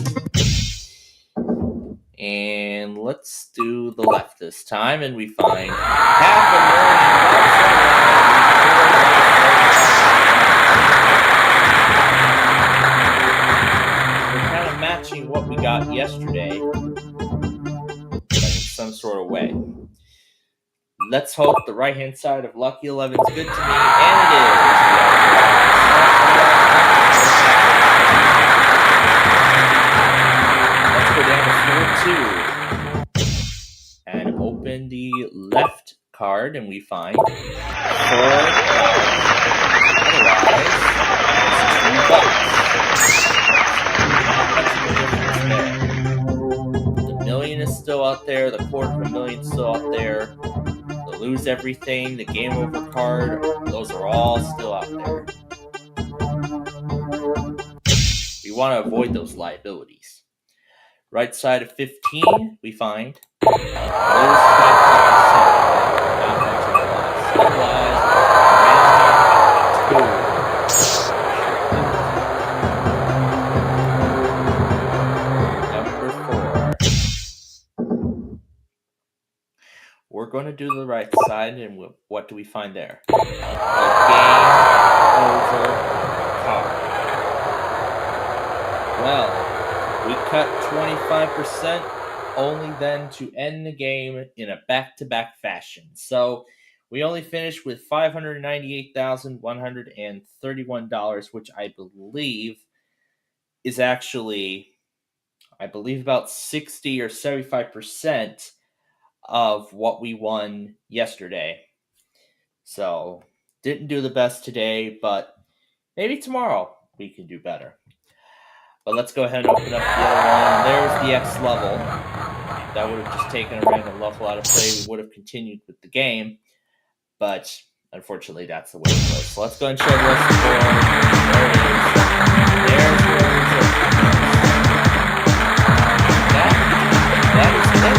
And let's do the left this time, and we find $500,000. Matching what we got yesterday, in some sort of way. Let's hope the right-hand side of Lucky 11 is good to me, and it is. Let's go down to 4-2 and open the left card, and we find $4,000. Otherwise, the million is still out there, the $250,000 is still out there, the lose everything, the game over card, those are all still out there. We want to avoid those liabilities. Right side of 15, we find lose 5%. Not much of a loss. Otherwise, round 2. We're going to do the right side, and what do we find there? The game over card. Well, we cut 25%, only then to end the game in a back-to-back fashion. So we only finished with $598,131, which I believe is actually, about 60 or 75% of what we won yesterday. So didn't do the best today, but maybe tomorrow we can do better. But let's go ahead and open up the other one. And there's the X level. That would have just taken a random level out of play. We would have continued with the game, but unfortunately that's the way it goes. So let's go and show the rest of the board. There it is. There's where it is. That is it.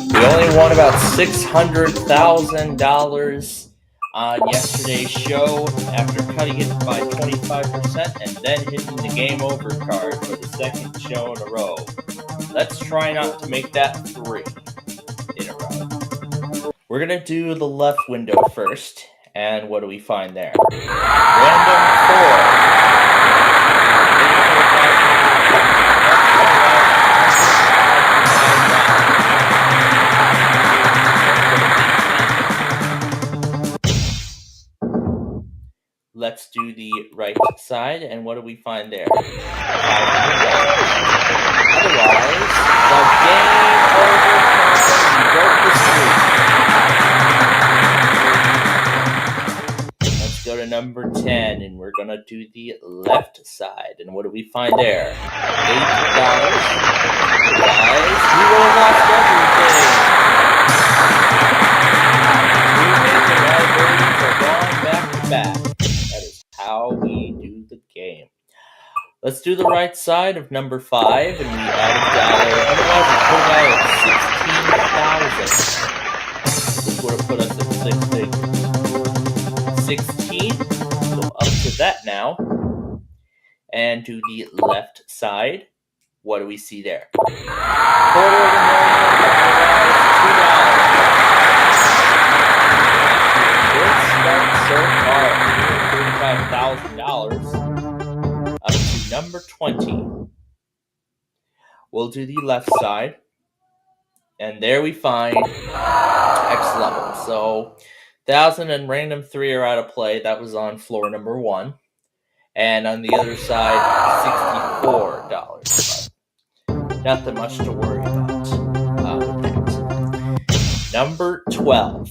We only won about $600,000 on yesterday's show after cutting it by 25% and then hitting the game over card for the second show in a row. Let's try not to make that 3 in a row. We're going to do the left window first, and what do we find there? Random 4. Let's do the right side, and what do we find there? $500. Otherwise, the game over. We broke the streak. to number 10, and we're going to do the left side. And what do we find there? $8. Guys, we would have lost everything. Two major liabilities are gone back to back. That is how we do the game. Let's do the right side of number 5, and we add $1. Otherwise, we put out 16,000. This would have put us at 16. So up to that now. And to the left side, what do we see there? $250,000. Good start so far. $35,000. Up to number 20. We'll do the left side. And there we find X level. So 1,000 and random 3 are out of play. That was on floor number 1. And on the other side, $64. But nothing much to worry about with that. Number 12.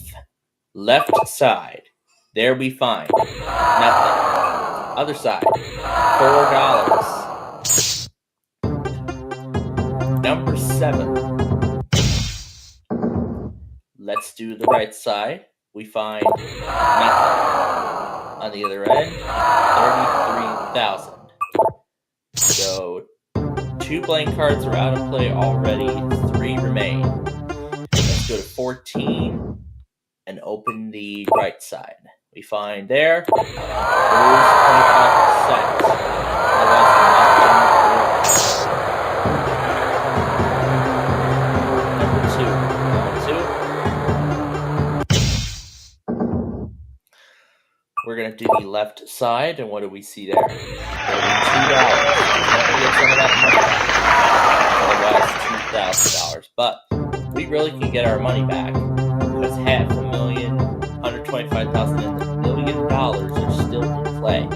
Left side. There we find nothing. Other side, $4. Number 7. Let's do the right side. We find nothing. On the other end, $33,000. So 2 blank cards are out of play already. 3 remain. Let's go to 14 and open the right side. We find there, lose 25%. Otherwise, number 2. We're going to do the left side, and what do we see there? $32. Let me get some of that money back. Otherwise, $2,000. But we really can get our money back because $500,000, $125,000, and $1 million are still in play.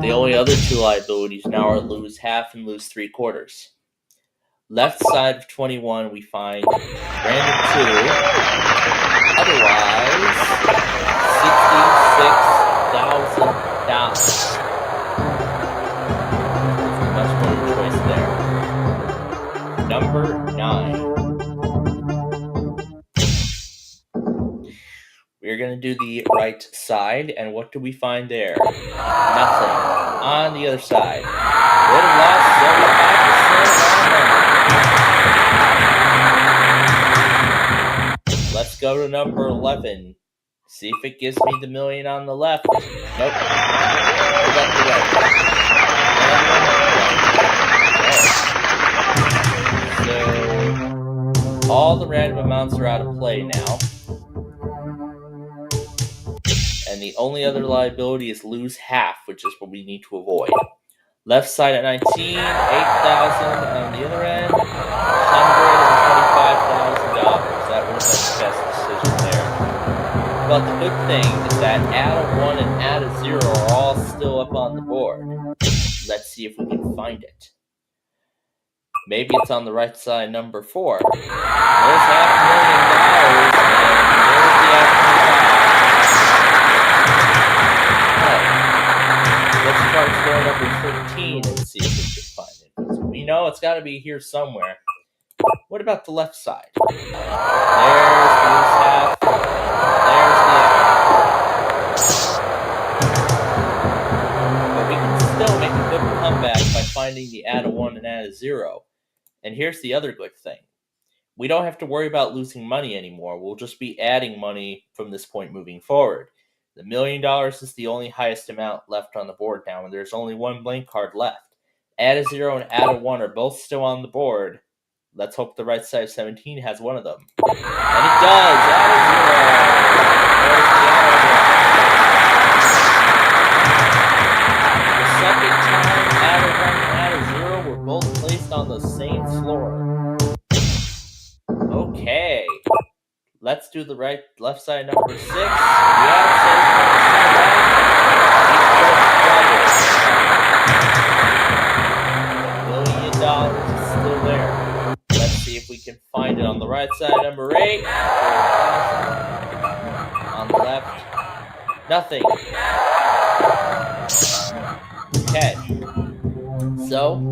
The only other 2 liabilities now are lose half and lose 3/4. Left side of 21, we find random 2. Otherwise, $66,000. Much better choice there. Number 9. We're going to do the right side, and what do we find there? Nothing. On the other side, would have lost 75% on them. Let's go to number 11. See if it gives me the million on the left. Nope. What about the right? So all the random amounts are out of play now. And the only other liability is lose half, which is what we need to avoid. Left side at 19, 8,000 on the other end, $125,000. That would have been the best decision there. But the good thing is that add a 1 and add a 0 are all still up on the board. Let's see if we can find it. Maybe it's on the right side, number 4. There's $500,000, and there's the Let's start floor number 13 and see if we can find it. We know it's got to be here somewhere. What about the left side? There's the loose half. There's the end. But we can still make a good comeback by finding the add a 1 and add a 0. And here's the other good thing. We don't have to worry about losing money anymore. We'll just be adding money from this point moving forward. The $1 million is the only highest amount left on the board now, and there's only 1 blank card left. Add a 0 and add a 1 are both still on the board. Let's hope the right side of 17 has one of them. And it does! Add a 0! The second time, add a 1 and add a 0 were both placed on the same floor. Okay. Let's do the left side number 6. $1 million is still there. Let's see if we can find it on the right side number 8. On the left. Nothing. Okay. So,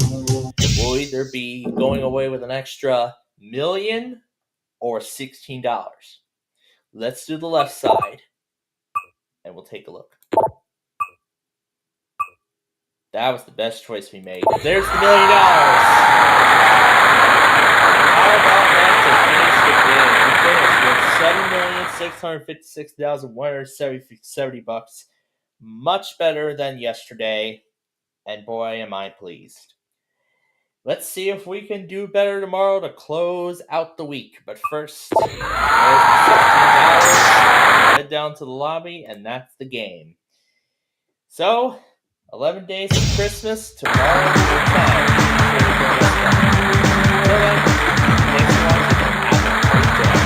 we'll either be going away with an extra $1 million or $16. Let's do the left side, and we'll take a look. That was the best choice we made. There's the $1 million. How about that to finish the game? We finished with $7,656,170. Much better than yesterday, and boy, am I pleased. Let's see if we can do better tomorrow to close out the week. But first, there's the $16. Head down to the lobby, and that's the game. So, 11 days to Christmas. Tomorrow will be time. Until then, thanks for watching and have a great day.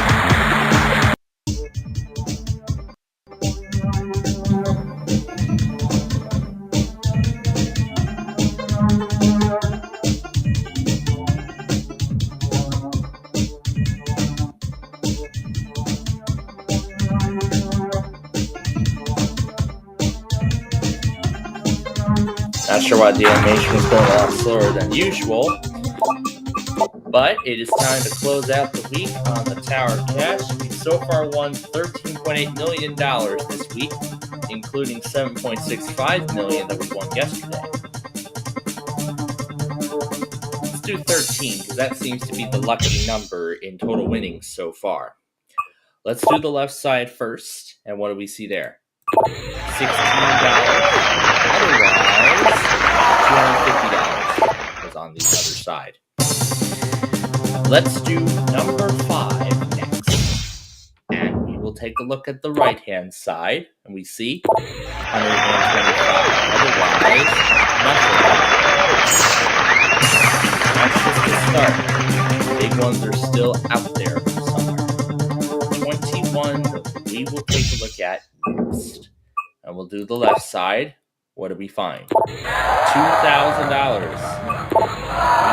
Not sure why the animation was going a lot slower than usual, but it is time to close out the week on the Tower Cash. We so far won $13.8 million this week, including $7.65 million that we won yesterday. Let's do 13, because that seems to be the lucky number in total winnings so far. Let's do the left side first, and what do we see there? $16. Otherwise, $250 was on the other side. Let's do number 5 next. And we will take a look at the right-hand side, and we see $125. Otherwise, nothing. That's just the start. The big ones are still out there somewhere. 21, we will take a look at next. And we'll do the left side. What do we find? $2,000. We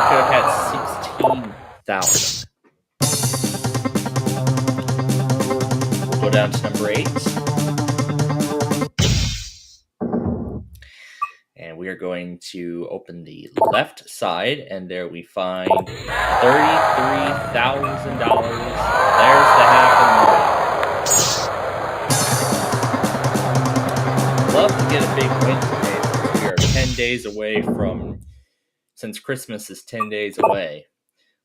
could have had $16,000. We'll go down to number 8. And we are going to open the left side, and there we find $33,000. There's the $500,000. Love to get a big win today. We are 10 days away since Christmas is 10 days away.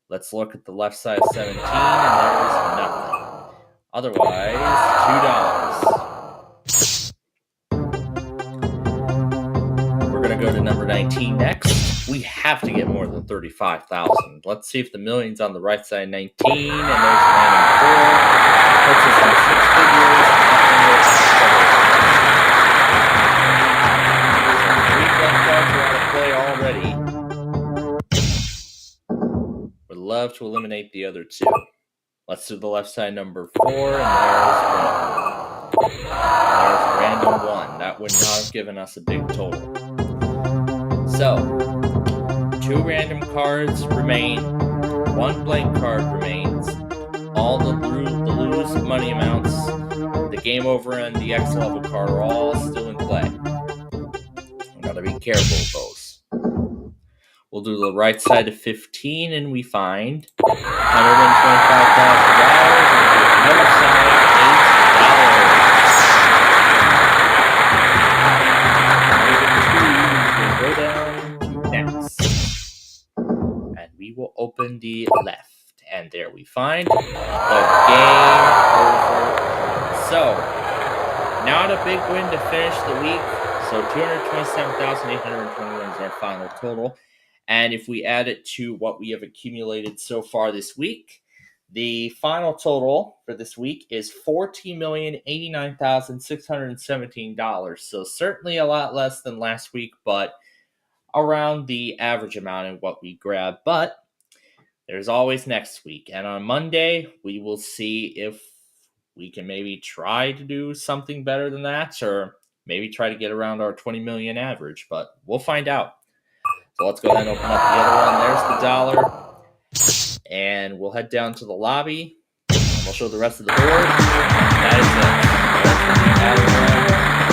Let's look at the left side of 17, and there's nothing. Otherwise, $2. We're going to go to number 19 next. We have to get more than 35,000. Let's see if the million's on the right side. 19, and there's random 4. Puts us on 6 figures. Play already. Would love to eliminate the other 2. Let's do the left side number 4, and there's random 1. That would not have given us a big total. So, 2 random cards remain, 1 blank card remains. All the lose money amounts, the game over and the X level card are all still in play. Gotta be careful of those. We'll do the right side of 15, and we find $125,000. And the other side, $8. We'll go down to next, and we will open the left, and there we find the game over. So, not a big win to finish the week. So 227,821 is our final total. And if we add it to what we have accumulated so far this week, the final total for this week is $14,089,617. So certainly a lot less than last week, but around the average amount of what we grabbed. But there's always next week. And on Monday, we will see if we can maybe try to do something better than that, or maybe try to get around our 20 million average, but we'll find out. So let's go ahead and open up the other one. There's the $1. And we'll head down to the lobby, and we'll show the rest of the board. That is it. That's the other one.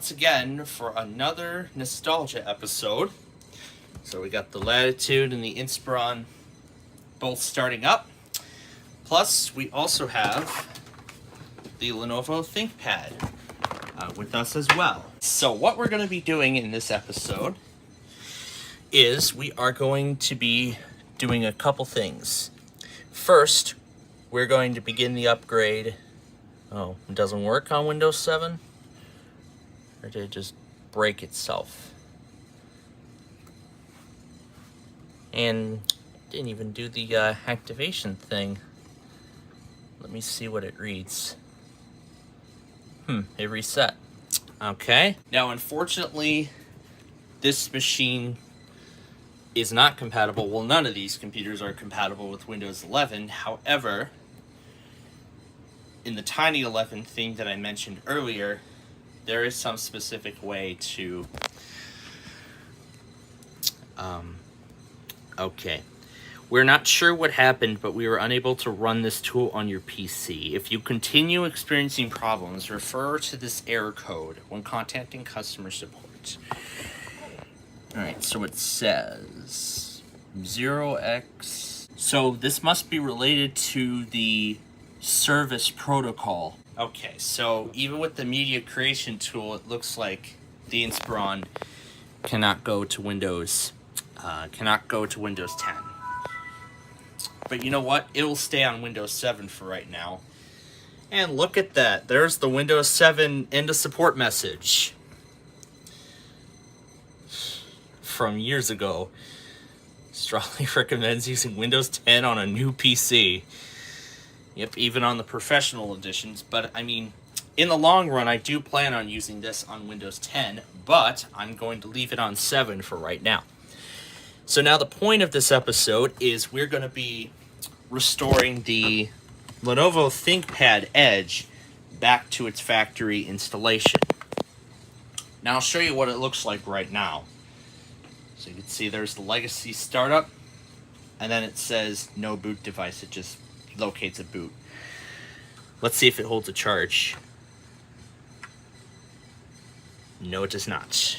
once again for another nostalgia episode. So we got the Latitude and the Inspiron both starting up. Plus, we also have the Lenovo ThinkPad with us as well. So what we're going to be doing in this episode is we are going to be doing a couple things. First, we're going to begin the upgrade. Oh, it doesn't work on Windows 7? Or did it just break itself? And didn't even do the activation thing. Let me see what it reads. It reset. Okay. Now, unfortunately, this machine is not compatible. Well, none of these computers are compatible with Windows 11. However, in the Tiny 11 thing that I mentioned earlier, there is some specific way to... Okay. We're not sure what happened, but we were unable to run this tool on your PC. If you continue experiencing problems, refer to this error code when contacting customer support. Alright, so it says 0x. So this must be related to the service protocol. Okay, so even with the media creation tool, it looks like the Inspiron cannot go to Windows 10. But you know what? It will stay on Windows 7 for right now. And look at that. There's the Windows 7 end of support message from years ago. Strongly recommends using Windows 10 on a new PC. Yep, even on the professional editions. But, I mean, in the long run, I do plan on using this on Windows 10, but I'm going to leave it on 7 for right now. So now the point of this episode is we're going to be restoring the Lenovo ThinkPad Edge back to its factory installation. Now I'll show you what it looks like right now. So you can see there's the legacy startup, and then it says no boot device. It just locates a boot. Let's see if it holds a charge. No, it does not.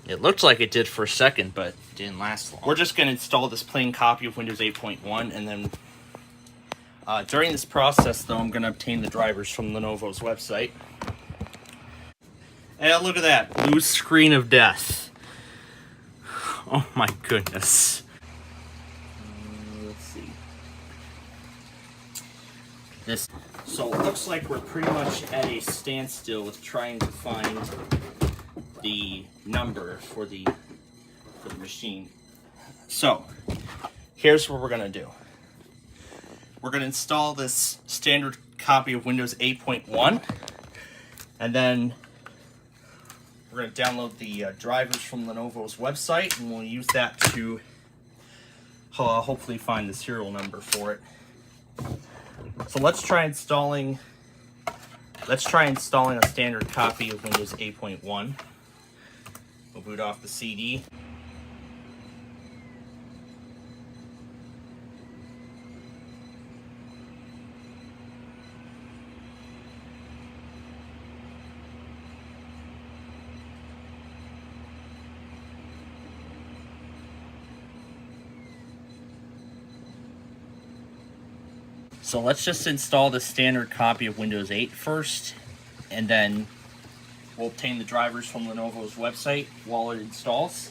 It looked like it did for a second, but it didn't last long. We're just going to install this plain copy of Windows 8.1, and then during this process, though, I'm going to obtain the drivers from Lenovo's website. And look at that, blue screen of death. Oh my goodness. Let's see. So it looks like we're pretty much at a standstill with trying to find the number for the machine. So here's what we're gonna do. We're gonna install this standard copy of Windows 8.1, and then we're gonna download the drivers from Lenovo's website, and we'll use that to hopefully find the serial number for it. So let's try installing a standard copy of Windows 8.1. We'll boot off the CD. So let's just install the standard copy of Windows 8 first, and then we'll obtain the drivers from Lenovo's website while it installs.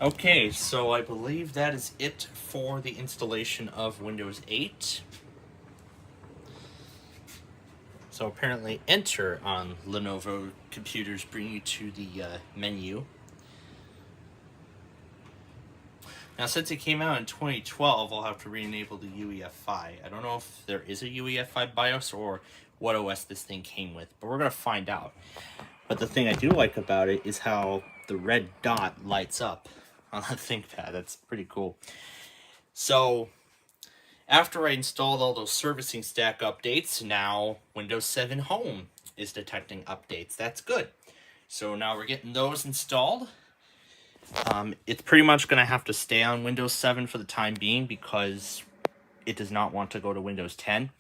Okay, so I believe that is it for the installation of Windows 8. So apparently enter on Lenovo computers bring you to the menu. Now since it came out in 2012, I'll have to re-enable the UEFI. I don't know if there is a UEFI BIOS or what OS this thing came with, but we're going to find out. But the thing I do like about it is how the red dot lights up on the ThinkPad. That's pretty cool. So after I installed all those servicing stack updates, now Windows 7 Home is detecting updates. That's good. So now we're getting those installed. It's pretty much going to have to stay on Windows 7 for the time being because it does not want to go to Windows 10.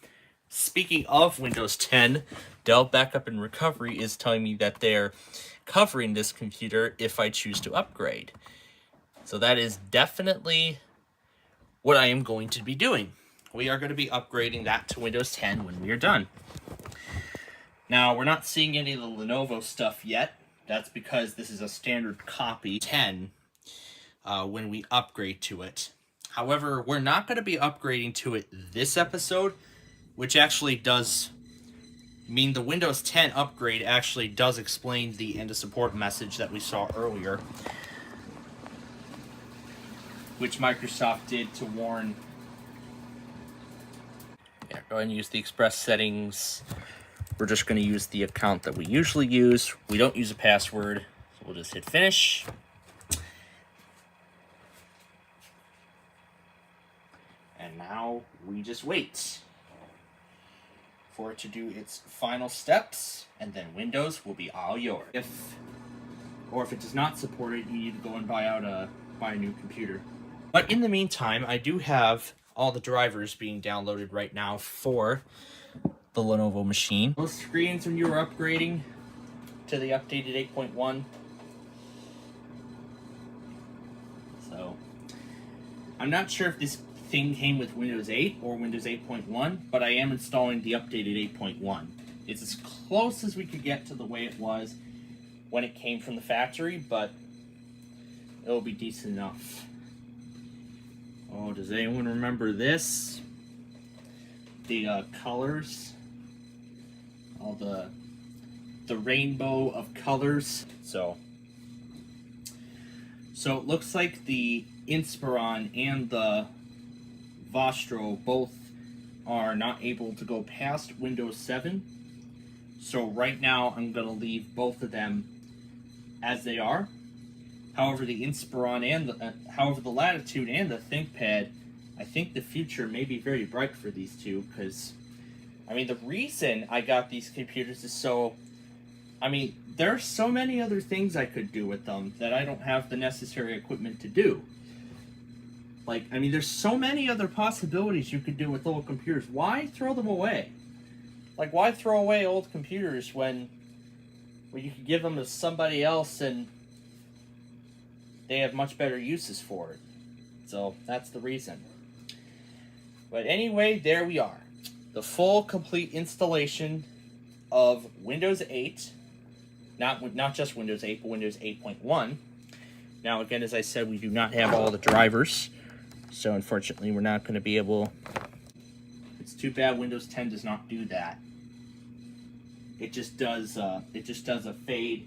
Speaking of Windows 10, Dell Backup and Recovery is telling me that they're covering this computer if I choose to upgrade. So that is definitely what I am going to be doing. We are going to be upgrading that to Windows 10 when we are done. Now, we're not seeing any of the Lenovo stuff yet. That's because this is a standard copy 10 when we upgrade to it. However, we're not going to be upgrading to it this episode, which actually does mean the Windows 10 upgrade actually does explain the end of support message that we saw earlier, which Microsoft did to warn. Yeah, go ahead and use the Express settings. We're just going to use the account that we usually use. We don't use a password, so we'll just hit finish. And now we just wait for it to do its final steps, and then Windows will be all yours. If it does not support it, you need to go and buy a new computer. But in the meantime, I do have all the drivers being downloaded right now for the Lenovo machine. Those screens when you were upgrading to the updated 8.1. So I'm not sure if this thing came with Windows 8 or Windows 8.1, but I am installing the updated 8.1. It's as close as we could get to the way it was when it came from the factory, but it'll be decent enough. Oh, does anyone remember this? The colors, all the rainbow of colors. So it looks like the Inspiron and the Vostro both are not able to go past Windows 7. So right now I'm going to leave both of them as they are. However, the Inspiron and the Latitude and the ThinkPad, I think the future may be very bright for these two, because, I mean, the reason I got these computers is so, I mean, there are so many other things I could do with them that I don't have the necessary equipment to do. Like, I mean, there's so many other possibilities you could do with old computers. Why throw them away? Like, why throw away old computers when you could give them to somebody else and they have much better uses for it? So, that's the reason. But anyway, there we are. The full, complete installation of Windows 8. Not just Windows 8, but Windows 8.1. Now, again, as I said, we do not have all the drivers. So, unfortunately, we're not going to be able... It's too bad Windows 10 does not do that. It just does a fade.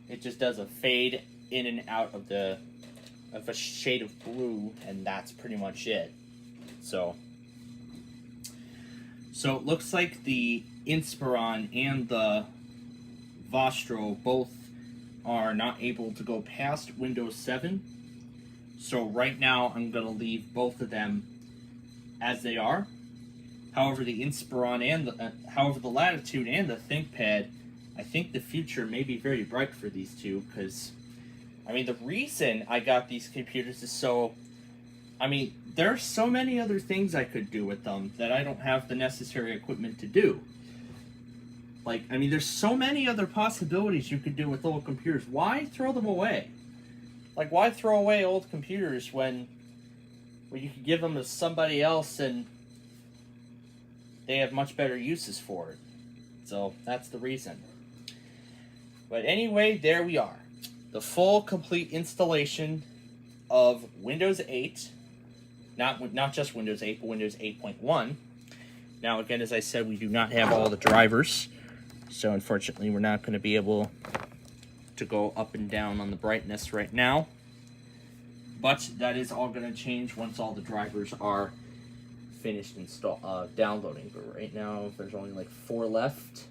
It just does a fade in and out of a shade of blue, and that's pretty much it. So it looks like the Inspiron and the Vostro both are not able to go past Windows 7. So right now I'm going to leave both of them as they are. However, the Inspiron and the Latitude and the ThinkPad, I think the future may be very bright for these two, because, I mean, the reason I got these computers is so, I mean, there are so many other things I could do with them that I don't have the necessary equipment to do. Like, I mean, there's so many other possibilities you could do with old computers. Why throw them away? Like, why throw away old computers when you could give them to somebody else and they have much better uses for it? So, that's the reason. But anyway, there we are. The full, complete installation of Windows 8, not just Windows 8, but Windows 8.1. Now, again, as I said, we do not have all the drivers, so unfortunately we're not going to be able to go up and down on the brightness right now. But that is all going to change once all the drivers are finished downloading. But right now, there's only like 4 left.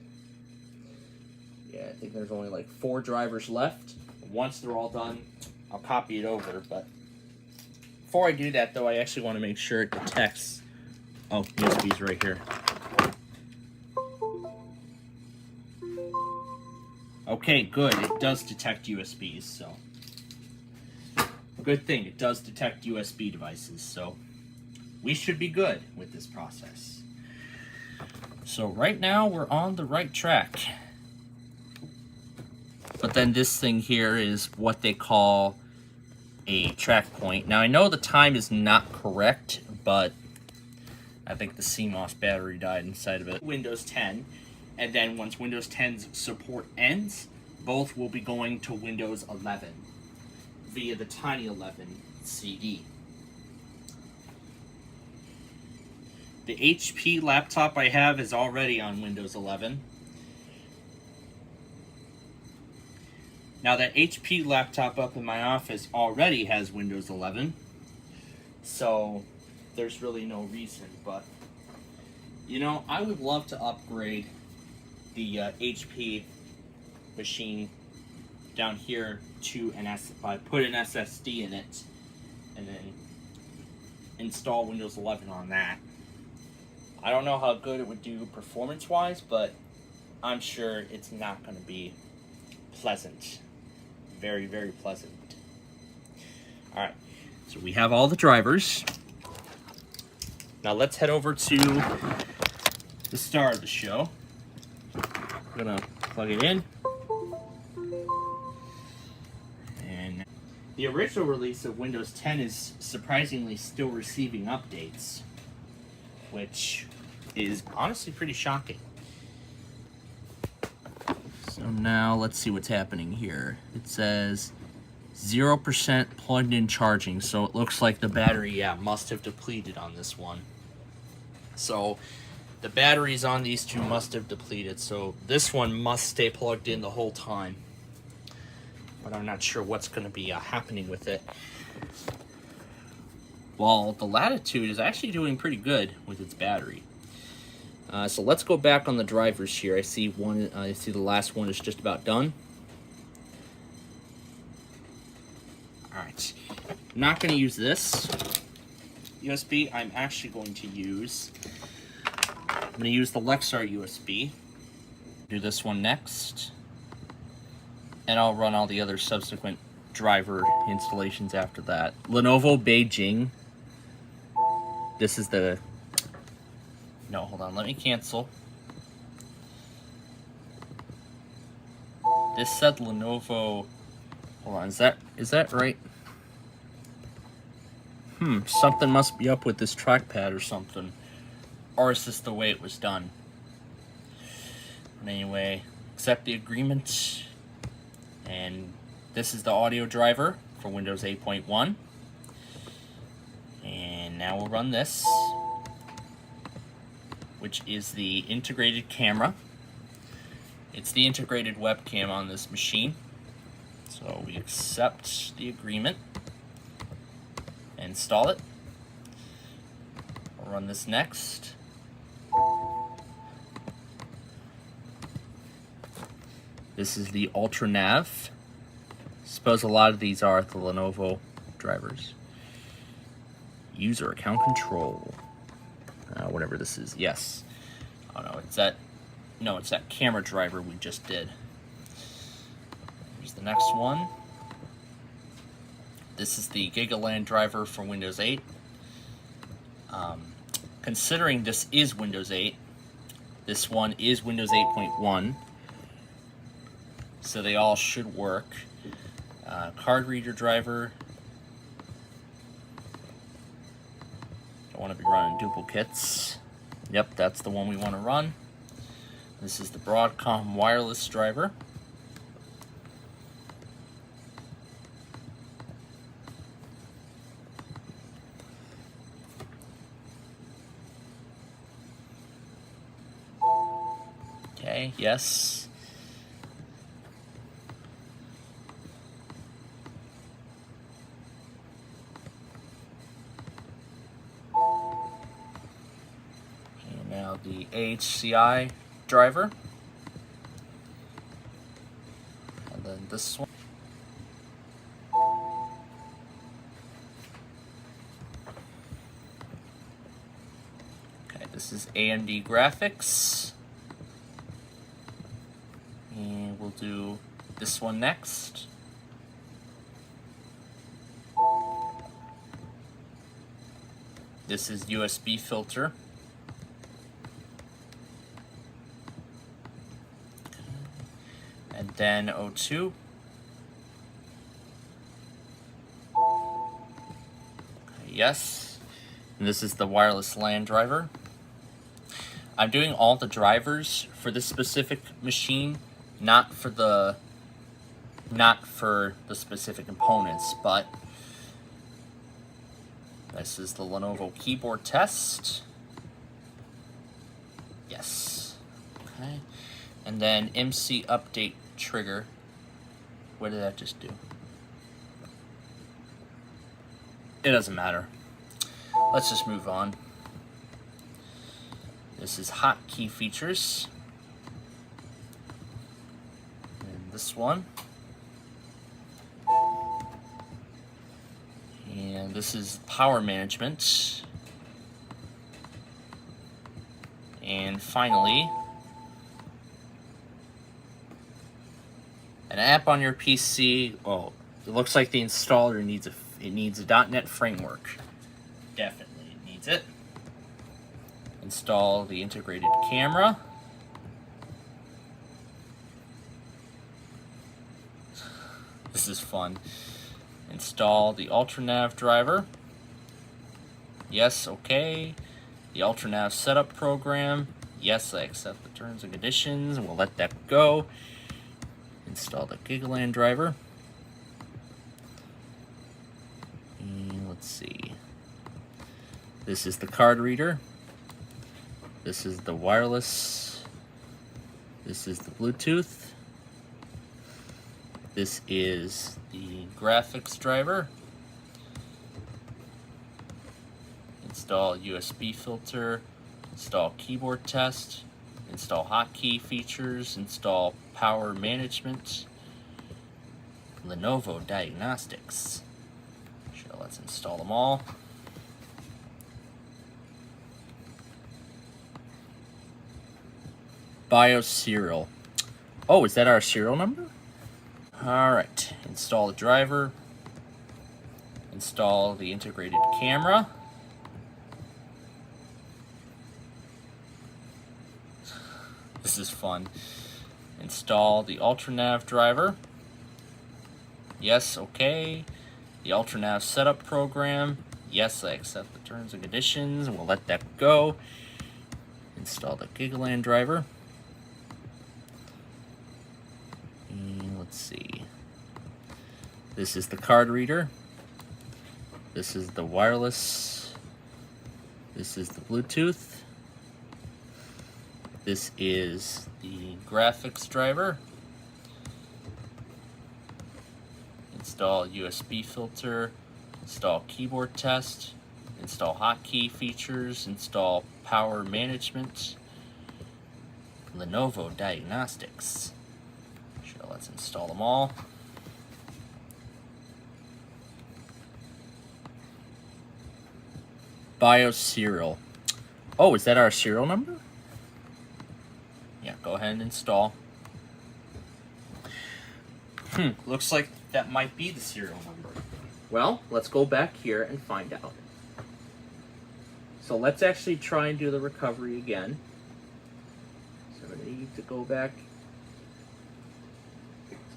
Yeah, I think there's only like 4 drivers left. Once they're all done, I'll copy it over. But before I do that, though, I actually want to make sure it detects. Oh, USB's right here. Okay, good. It does detect USBs, so good thing. It does detect USB devices, so we should be good with this process. So right now we're on the right track. But then this thing here is what they call a track point. Now I know the time is not correct, but I think the CMOS battery died inside of it. Windows 10, and then once Windows 10's support ends, both will be going to Windows 11 via the Tiny 11 CD. The HP laptop I have is already on Windows 11. Now that HP laptop up in my office already has Windows 11, so there's really no reason. But you know, I would love to upgrade the HP machine down here to put an SSD in it and then install Windows 11 on that. I don't know how good it would do performance wise, but I'm sure it's not going to be pleasant. Very, very pleasant. Alright, so we have all the drivers. Now let's head over to the star of the show. I'm gonna plug it in. And the original release of Windows 10 is surprisingly still receiving updates, which is honestly pretty shocking. So now let's see what's happening here. It says 0% plugged in charging, so it looks like the battery, must have depleted on this one. So the batteries on these two must have depleted, so this one must stay plugged in the whole time. But I'm not sure what's going to be happening with it. Well, the Latitude is actually doing pretty good with its battery. So let's go back on the drivers here. I see the last one is just about done. Alright, I'm not going to use this USB. I'm actually going to use the Lexar USB. Do this one next. And I'll run all the other subsequent driver installations after that. Lenovo Beijing. This is the... No, hold on, let me cancel. This said Lenovo... Hold on, is that right? Something must be up with this trackpad or something. Or is this the way it was done? But anyway, accept the agreement. And this is the audio driver for Windows 8.1. And now we'll run this, which is the integrated camera. It's the integrated webcam on this machine. So we accept the agreement, install it. We'll run this next. This is the Ultra Nav. Suppose a lot of these are the Lenovo drivers. User account control. Whatever this is. Yes. Oh no, it's that camera driver we just did. Here's the next one. This is the GigaLand driver for Windows 8. Considering this is Windows 8, this one is Windows 8.1. So they all should work. Card reader driver. Don't want to be running duplicates. Yep, that's the one we want to run. This is the Broadcom wireless driver. Okay, yes. And now the AHCI driver. And then this one. Okay, this is AMD graphics. And we'll do this one next. This is USB filter. And then O2. Yes. And this is the wireless LAN driver. I'm doing all the drivers for this specific machine, not for the specific components, but this is the Lenovo keyboard test. Yes. Okay. And then MC update trigger. What did that just do? It doesn't matter. Let's just move on. This is hotkey features. And this one. And this is power management. And finally, an app on your PC. Oh, it looks like the installer needs a .NET framework. Definitely needs it. Install the integrated camera. This is fun. Install the UltraNav driver. Yes, okay. The UltraNav setup program. Yes, I accept the terms and conditions, and we'll let that go. Install the GigaLAN driver. And let's see. This is the card reader. This is the wireless. This is the Bluetooth. This is the graphics driver. Install USB filter. Install keyboard test. Install hotkey features. Install power management. Lenovo diagnostics. So let's install them all. BIOS serial. Oh, is that our serial number? Alright, install the driver. Install the integrated camera. This is fun. Install the UltraNav driver. Yes, okay. The UltraNav setup program. Yes, I accept the terms and conditions, and we'll let that go. Install the GigaLAN driver. And let's see. This is the card reader. This is the wireless. This is the Bluetooth. This is the graphics driver. Install USB filter. Install keyboard test. Install hotkey features. Install power management. Lenovo diagnostics. So let's install them all. BIOS serial. Oh, is that our serial number? Yeah, go ahead and install. Looks like that might be the serial number. Well, let's go back here and find out. So let's actually try and do the recovery again. So I need to go back.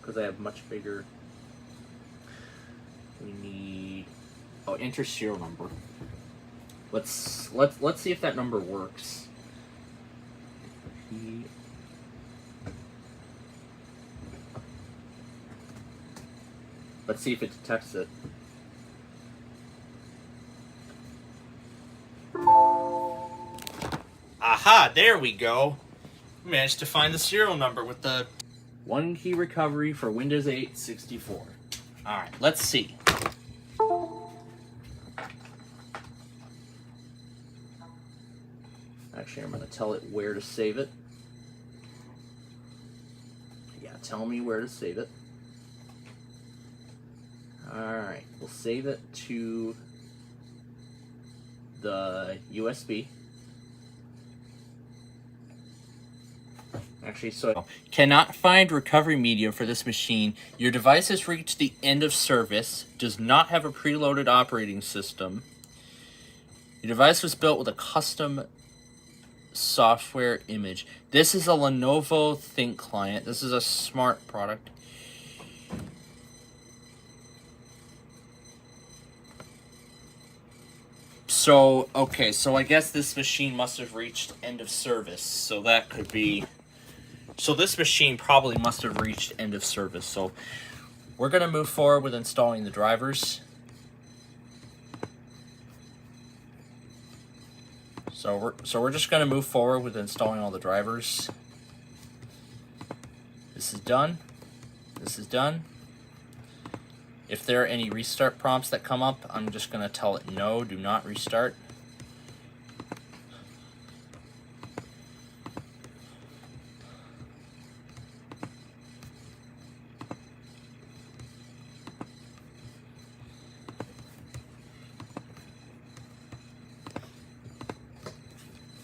Because I have much bigger. We need enter serial number. Let's see if that number works. Let's see if it detects it. Aha, there we go. Managed to find the serial number with the one key recovery for Windows 8 64. All right, let's see. Actually, I'm going to tell it where to save it. Yeah, tell me where to save it. Alright, we'll save it to the USB. Actually, so cannot find recovery media for this machine. Your device has reached the end of service. Does not have a preloaded operating system. Your device was built with a custom software image. This is a Lenovo Think client. This is a smart product. So, okay, so I guess this machine must have reached end of service. So that could be... So this machine probably must have reached end of service. So we're going to move forward with installing the drivers. So we're just going to move forward with installing all the drivers. This is done. This is done. If there are any restart prompts that come up, I'm just going to tell it no, do not restart.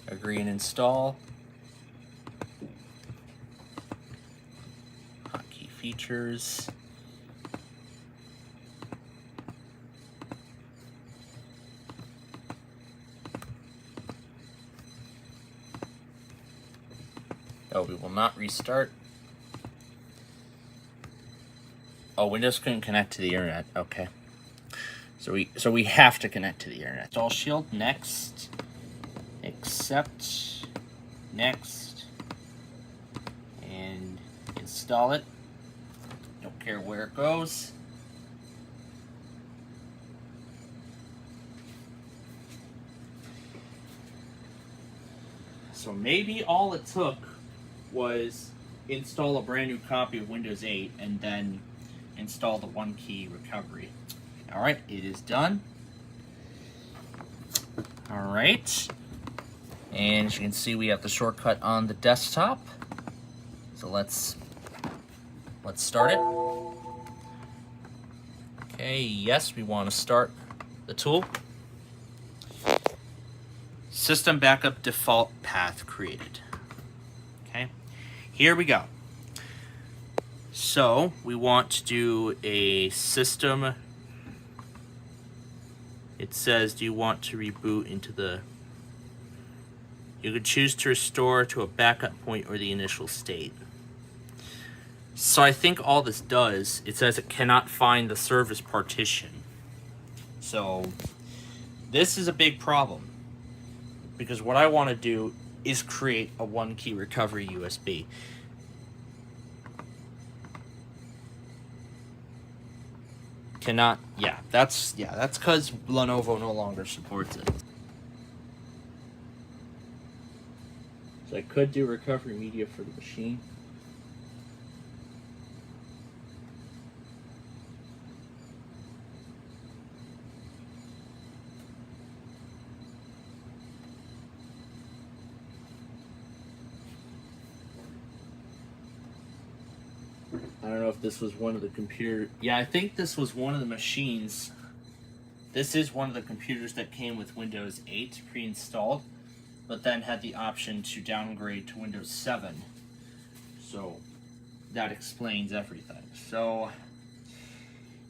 Agree and install. Hotkey features. Oh, we will not restart. Oh, Windows couldn't connect to the internet. Okay. So we have to connect to the internet. Install Shield, next. Accept, next, and install it. Don't care where it goes. So maybe all it took was install a brand new copy of Windows 8 and then install the one key recovery. All right, it is done. All right. And as you can see, we have the shortcut on the desktop. So let's start it. Okay, yes, we want to start the tool. System backup default path created. Okay, here we go. So we want to do a system. It says, do you want to reboot into the... You could choose to restore to a backup point or the initial state. So I think all this does, it says it cannot find the service partition. So this is a big problem, because what I want to do is create a one key recovery USB. Cannot, yeah, that's because Lenovo no longer supports it. So I could do recovery media for the machine. I don't know if this was one of the computer... Yeah, I think this was one of the machines. This is one of the computers that came with Windows 8 pre-installed, but then had the option to downgrade to Windows 7. So that explains everything. So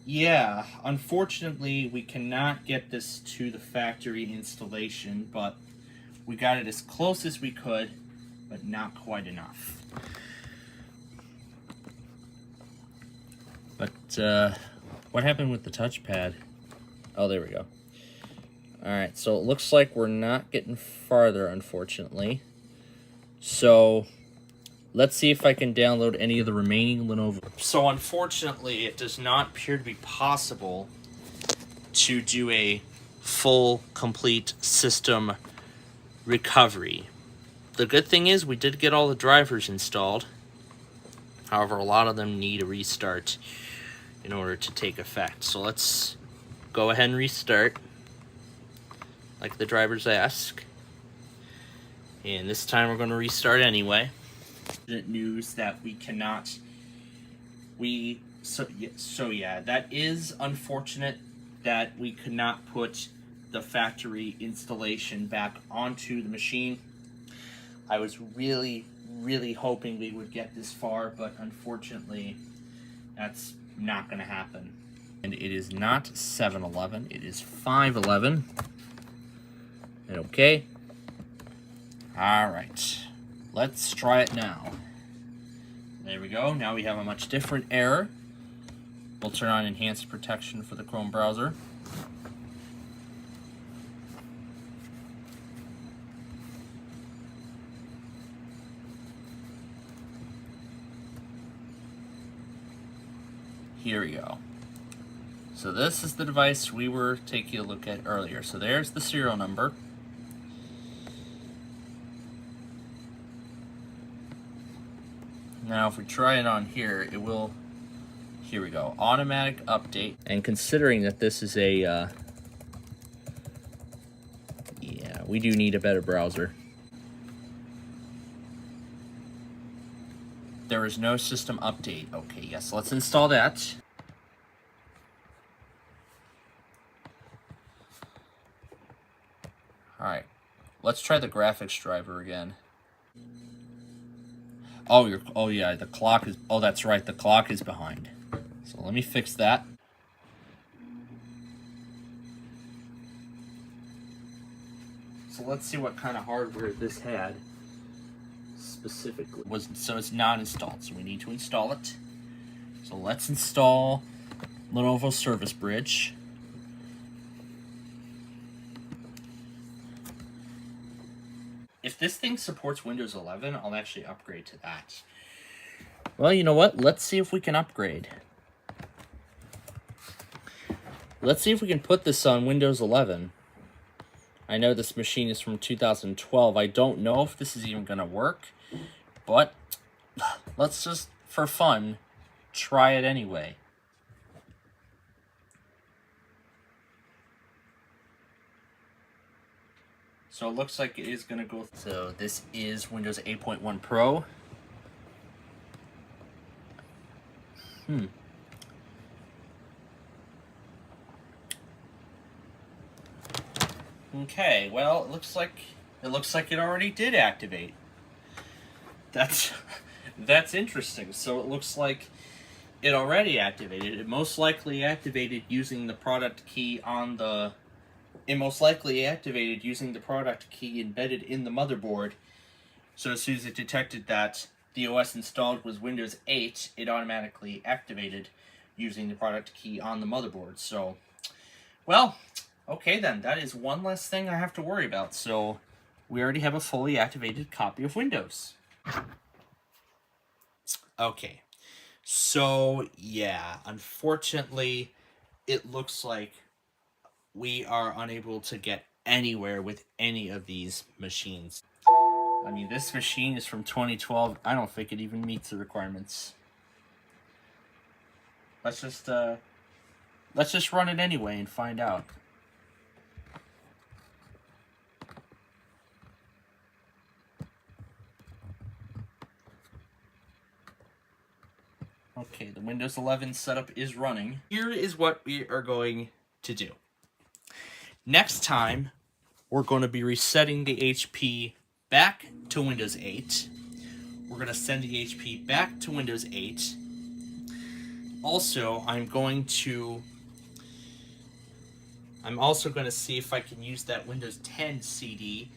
yeah, unfortunately we cannot get this to the factory installation, but we got it as close as we could, but not quite enough. But what happened with the touchpad? Oh, there we go. Alright, so it looks like we're not getting farther, unfortunately. So let's see if I can download any of the remaining Lenovo. So unfortunately, it does not appear to be possible to do a full, complete system recovery. the good thing is we did get all the drivers installed. However, a lot of them need a restart in order to take effect. So let's go ahead and restart like the drivers ask. And this time we're going to restart anyway. News that we cannot... So yeah, that is unfortunate that we could not put the factory installation back onto the machine. I was really hoping we would get this far, but unfortunately that's not going to happen. And it is not 7-Eleven, it is 5-Eleven. Okay. Alright. Let's try it now. There we go. Now we have a much different error. We'll turn on enhanced protection for the Chrome browser. Here we go. So this is the device we were taking a look at earlier. So there's the serial number. Now if we try it on here, it will, here we go, automatic update. And considering that this is a, yeah, we do need a better browser. There is no system update. Okay, yes, let's install that. Alright, let's try the graphics driver again. Oh yeah, the clock is, oh that's right, the clock is behind. So let me fix that. So let's see what kind of hardware this had specifically. So it's not installed, so we need to install it. So let's install Lenovo Service Bridge. If this thing supports Windows 11, I'll actually upgrade to that. Well, you know what? Let's see if we can upgrade. Let's see if we can put this on Windows 11. I know this machine is from 2012. I don't know if this is even going to work, but let's just, for fun, try it anyway. So it looks like it is going to go. So this is Windows 8.1 Pro. Okay, well, it looks like it already did activate. That's interesting. So it looks like it already activated. It most likely activated using the product key on the embedded in the motherboard. So as soon as it detected that the OS installed was Windows 8, it automatically activated using the product key on the motherboard. So, well, okay then, that is one less thing I have to worry about. So we already have a fully activated copy of Windows. Okay, so yeah, unfortunately, it looks like we are unable to get anywhere with any of these machines. I mean, this machine is from 2012. I don't think it even meets the requirements. Let's just run it anyway and find out. Okay, the Windows 11 setup is running. Here is what we are going to do. Next time, we're going to be resetting the HP back to Windows 8. We're going to send the HP back to Windows 8. Also, I'm also going to see if I can use that Windows 10 CD.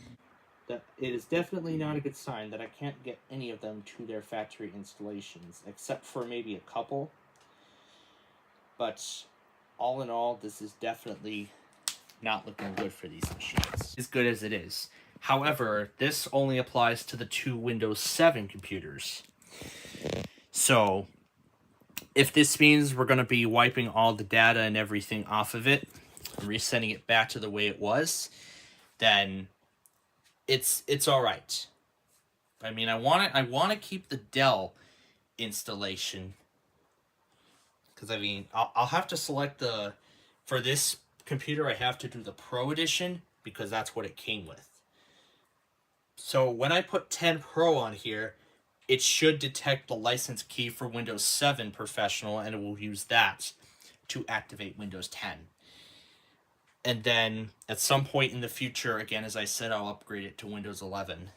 That it is definitely not a good sign that I can't get any of them to their factory installations, except for maybe a couple. But all in all, this is definitely not looking good for these machines. As good as it is. However, this only applies to the 2 Windows 7 computers. So, if this means we're going to be wiping all the data and everything off of it, and resending it back to the way it was, then it's alright. I mean, I want to keep the Dell installation, because I mean, I'll have to select for this computer, I have to do the Pro Edition because that's what it came with. So when I put 10 Pro on here, it should detect the license key for Windows 7 Professional, and it will use that to activate Windows 10. And then at some point in the future, again, as I said, I'll upgrade it to Windows 11.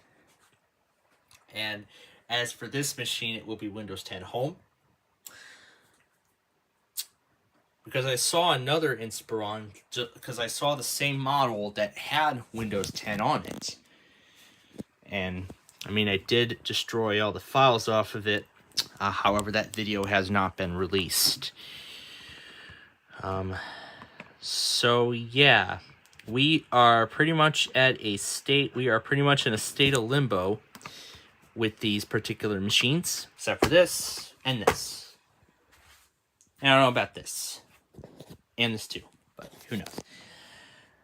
And as for this machine, it will be Windows 10 Home. Because I saw another Inspiron, because I saw the same model that had Windows 10 on it. And I mean, I did destroy all the files off of it. However, that video has not been released. So yeah, we are pretty much in a state of limbo with these particular machines, except for this and this. And I don't know about this. And this too, but who knows.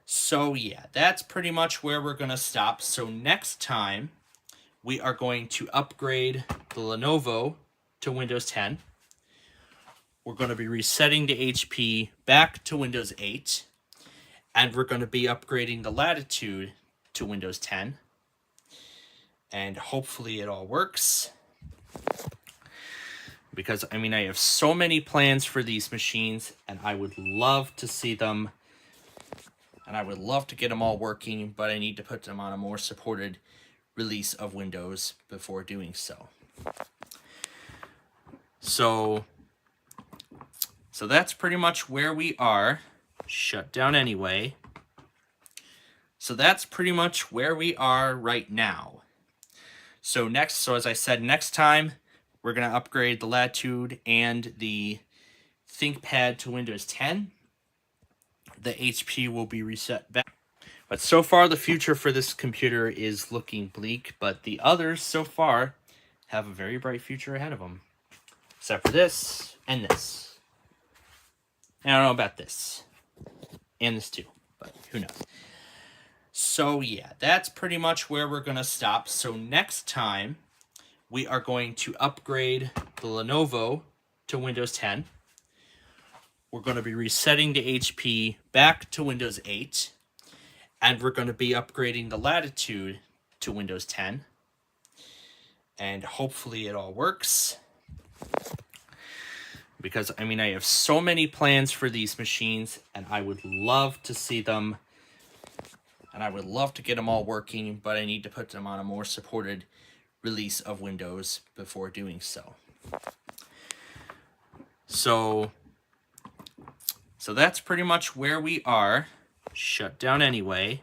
So yeah, that's pretty much where we're going to stop. So next time, we are going to upgrade the Lenovo to Windows 10. We're going to be resetting the HP back to Windows 8. And we're going to be upgrading the Latitude to Windows 10. And hopefully it all works. Because, I mean, I have so many plans for these machines, and I would love to see them. And I would love to get them all working, but I need to put them on a more supported release of Windows before doing so. So that's pretty much where we are. Shut down anyway. So that's pretty much where we are right now. So as I said, next time we're going to upgrade the Latitude and the ThinkPad to Windows 10. The HP will be reset back. But so far, the future for this computer is looking bleak, but the others so far have a very bright future ahead of them. Except for this and this. And I don't know about this. And this too, but who knows. So yeah, that's pretty much where we're going to stop. So next time, we are going to upgrade the Lenovo to Windows 10. We're going to be resetting the HP back to Windows 8. And we're going to be upgrading the Latitude to Windows 10. And hopefully it all works. Because, I mean, I have so many plans for these machines, and I would love to see them. And I would love to get them all working, but I need to put them on a more supported release of Windows before doing so. So that's pretty much where we are. Shut down anyway.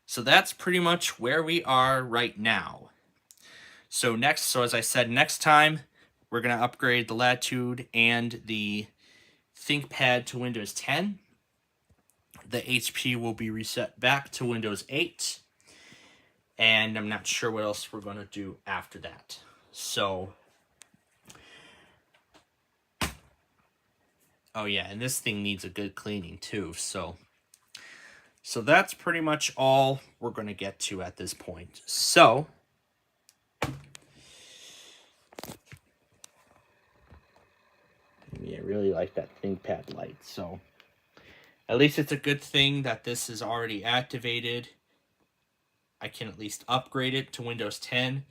So that's pretty much where we are right now. So as I said, next time we're going to upgrade the Latitude and the ThinkPad to Windows 10. The HP will be reset back to Windows 8. And I'm not sure what else we're going to do after that. So, oh yeah, and this thing needs a good cleaning too. So that's pretty much all we're going to get to at this point. So, I really like that ThinkPad light. So, at least it's a good thing that this is already activated. I can at least upgrade it to Windows 10.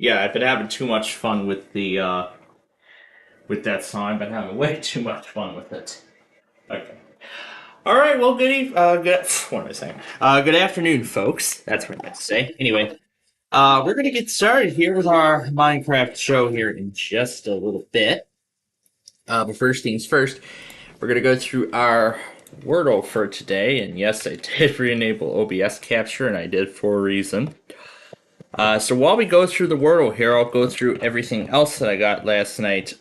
Yeah, I've been having too much fun with the with that song. I've been having way too much fun with it. Okay. All right. Well, good. What am I saying? Good afternoon, folks. That's what I meant to say. Anyway, we're gonna get started here with our Minecraft show here in just a little bit. But first things first, we're gonna go through our Wordle for today. And yes, I did re-enable OBS capture, and I did for a reason. So while we go through the Wordle here, I'll go through everything else that I got last night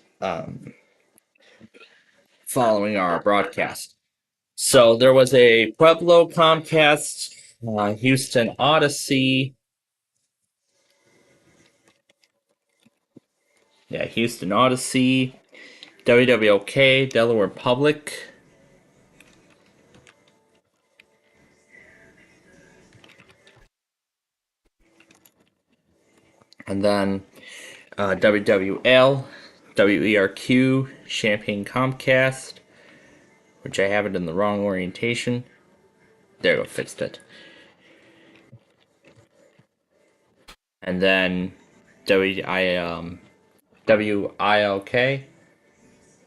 following our broadcast. So there was a Pueblo Comcast, Houston Odyssey. Yeah, Houston Odyssey, WWOK, Delaware Public. And then WWL, WERQ, Champaign Comcast, which I have it in the wrong orientation. There we go, fixed it. And then WILK.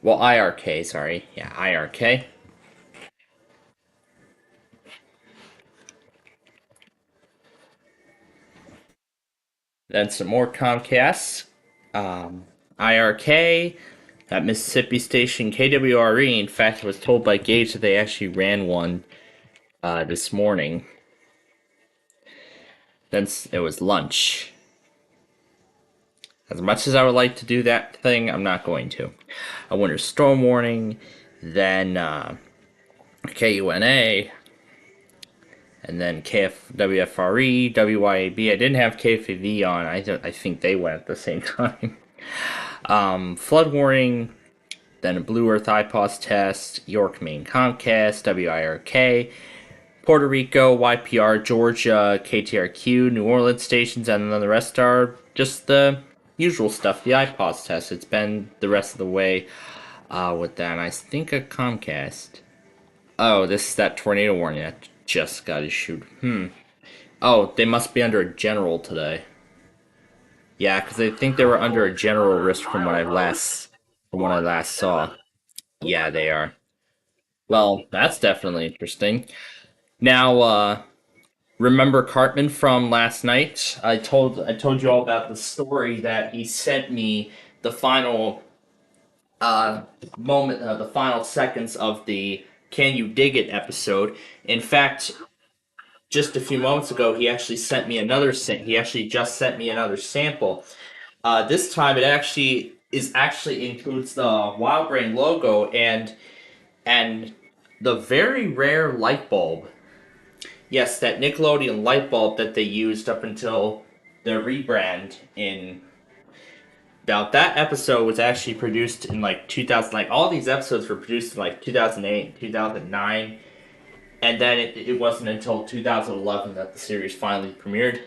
Well, IRK, sorry. Yeah, IRK. Then some more Comcasts. IRK, at Mississippi Station, KWRE. In fact, I was told by Gage that they actually ran one this morning. Then it was lunch. As much as I would like to do that thing, I'm not going to. A winter storm warning, then KUNA, and then WFRE, WYAB. I didn't have KFAV on. I think they went at the same time. Flood warning, then a Blue Earth IPOS test, York, Maine Comcast, WIRK, Puerto Rico, YPR, Georgia, KTRQ, New Orleans stations, and then the rest are just the usual stuff, the IPOS test. It's been the rest of the way with that. And I think a Comcast. Oh, this is that tornado warning that just got issued. Oh, they must be under a general today. Yeah, because I think they were under a general risk from what I last saw. Yeah, they are. Well, that's definitely interesting. Now, remember Cartman from last night? I told you all about the story that he sent me the final the final seconds of the "Can You Dig It" episode. In fact, just a few moments ago, he actually sent me another. He actually just sent me another sample. This time, it actually includes the WildBrain logo and the very rare light bulb. Yes, that Nickelodeon light bulb that they used up until their rebrand in. Now, that episode was actually produced in like 2000. Like, all these episodes were produced in like 2008, 2009. And then it wasn't until 2011 that the series finally premiered.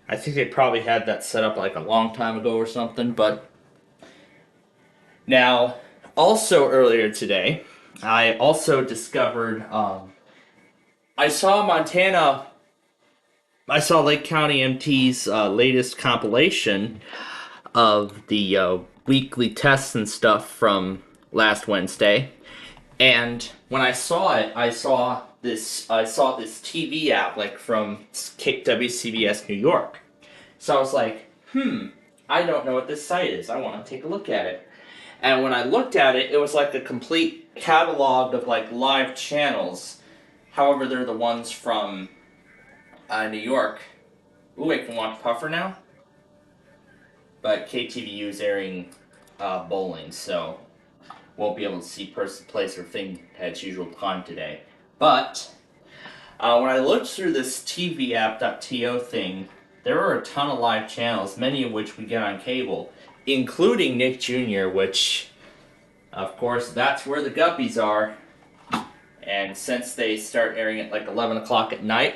I think they probably had that set up like a long time ago or something, but. Now, also earlier today, I also discovered. I saw Montana. I saw Lake County MT's latest compilation of the weekly tests and stuff from last Wednesday, and when I saw it, I saw this TV app like from Kick WCBS New York. So I was like, I don't know what this site is. I want to take a look at it. And when I looked at it, it was like a complete catalog of like live channels. However, they're the ones from New York. Ooh, I can watch Puffer now. But KTVU is airing bowling, so won't be able to see person, place, or thing at its usual time today. But when I looked through this TV app.to thing, there are a ton of live channels, many of which we get on cable, including Nick Jr., which, of course, that's where the Guppies are. And since they start airing at like 11 o'clock at night,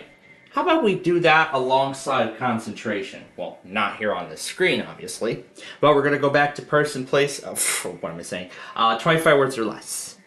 how about we do that alongside Concentration? Well, not here on the screen, obviously. But we're going to go back to person, place, what am I saying? 25 words or less.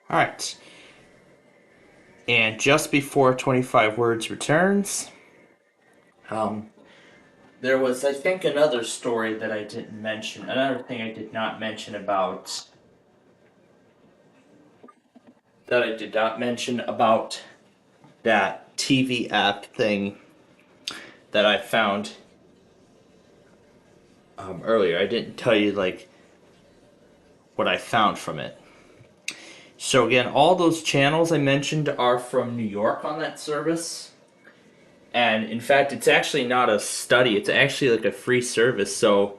All right. And just before 25 words returns, there was, I think, another story that I didn't mention. Another thing I did not mention about that TV app thing that I found earlier. I didn't tell you like what I found from it. So again, all those channels I mentioned are from New York on that service. And in fact, it's actually not a study, it's actually like a free service. So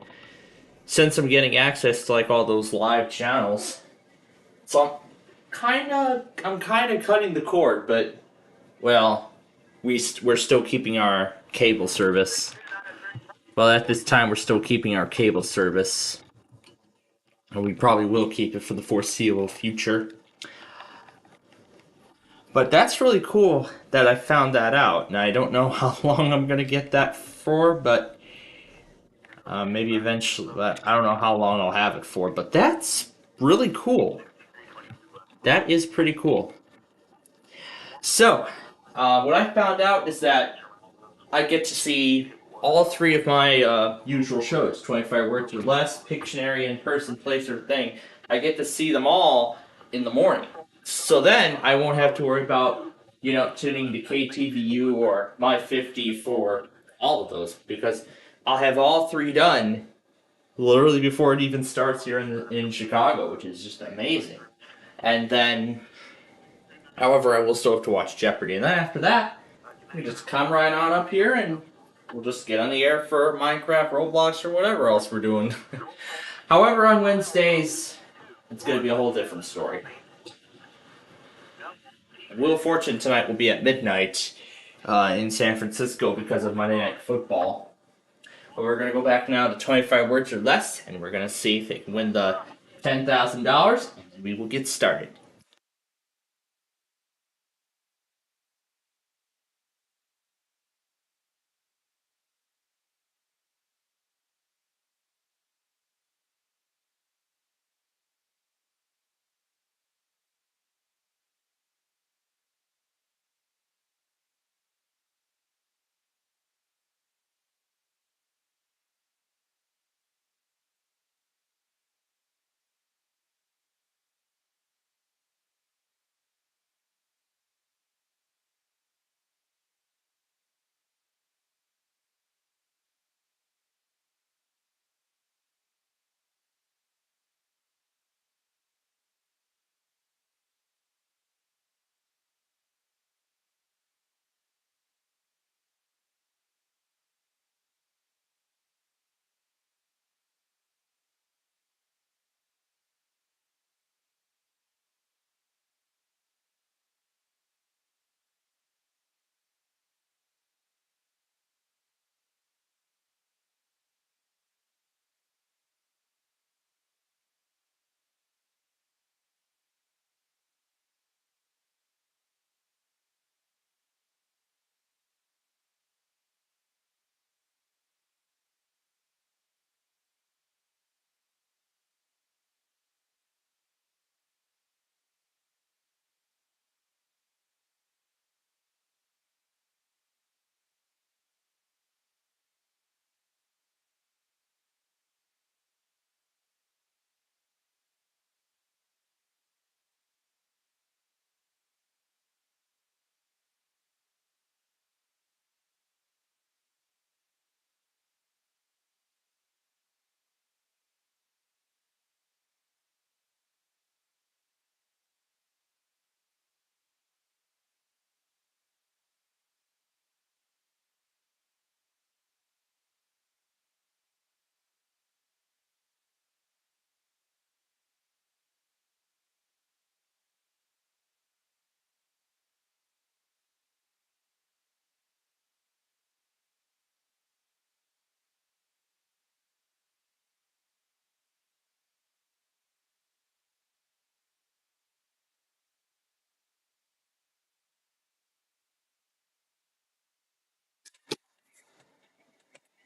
since I'm getting access to like all those live channels, so I'm kind of cutting the cord, but well, we're still keeping our cable service. Well, at this time we're still keeping our cable service. And we probably will keep it for the foreseeable future. But that's really cool that I found that out. Now, I don't know how long I'm going to get that for, but maybe eventually. But I don't know how long I'll have it for, but that's really cool. That is pretty cool. So, what I found out is that I get to see all three of my usual shows, 25 Words or Less, Pictionary, In Person, Place, or Thing. I get to see them all in the morning. So then I won't have to worry about, tuning to KTVU or My 50 for all of those, because I'll have all three done literally before it even starts here in Chicago, which is just amazing. And then, however, I will still have to watch Jeopardy. And then after that, we just come right on up here and we'll just get on the air for Minecraft, Roblox, or whatever else we're doing. However, on Wednesdays, it's going to be a whole different story. Wheel of Fortune tonight will be at midnight in San Francisco because of Monday Night Football. But we're going to go back now to 25 Words or Less, and we're going to see if they can win the $10,000, and we will get started.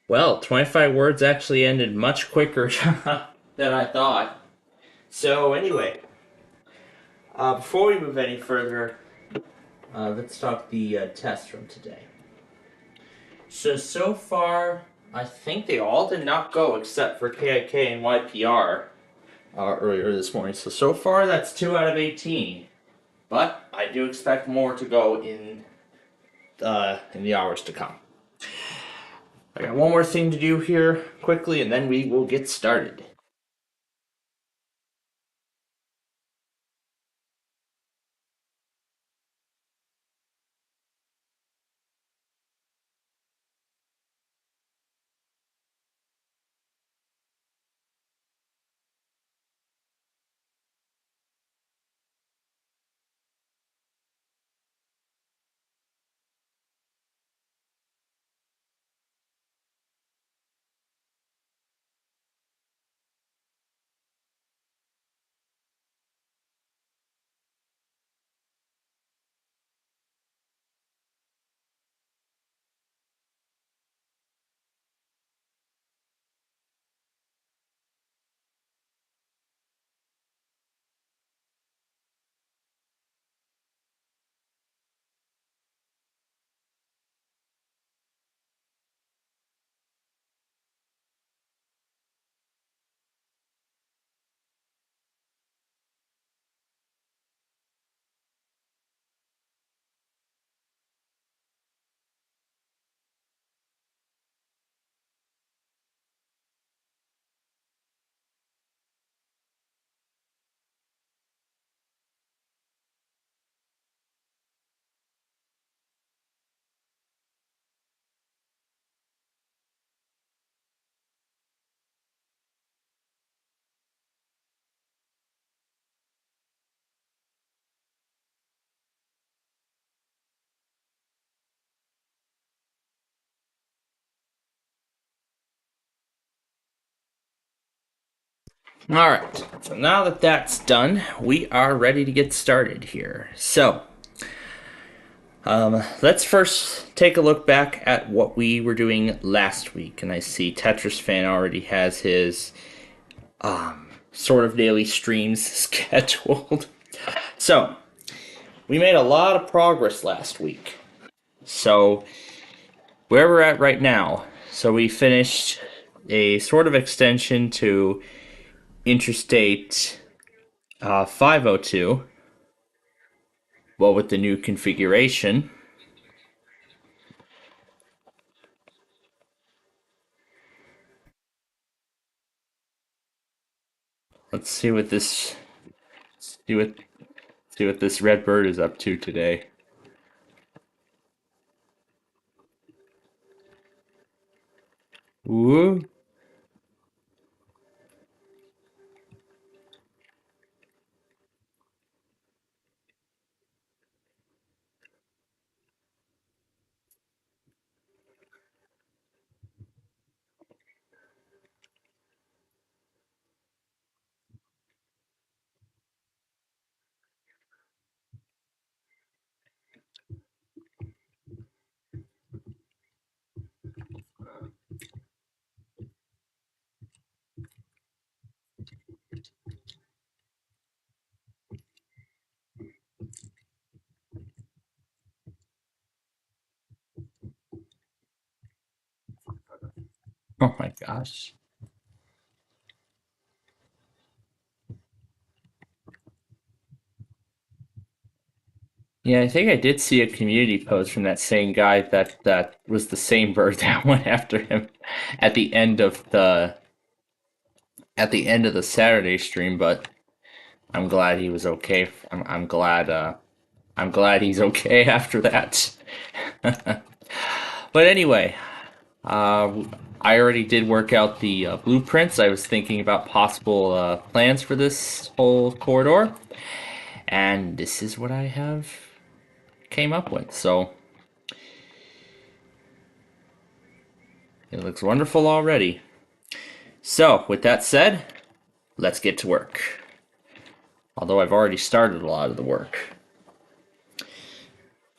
Well, 25 Words actually ended much quicker than I thought. So anyway, Before we move any further, let's talk the test from today. So far, I think they all did not go except for KIK and YPR earlier this morning. So far, that's 2 out of 18. But I do expect more to go in the hours to come. I got one more thing to do here quickly, and then we will get started. Alright, so now that that's done, we are ready to get started here. So, let's first take a look back at what we were doing last week. And I see Tetris Fan already has his sort of daily streams scheduled. So, we made a lot of progress last week. So, where we're at right now, so we finished a sort of extension to Interstate 502, well, with the new configuration. Let's see what this see what this red bird is up to today. Woo! Oh my gosh. Yeah, I think I did see a community post from that same guy that was the same bird that went after him at the end of the Saturday stream, but I'm glad he was okay. I'm glad he's okay after that. But anyway, I already did work out the blueprints. I was thinking about possible plans for this whole corridor, and this is what I have came up with. So it looks wonderful already. So with that said, let's get to work. Although I've already started a lot of the work.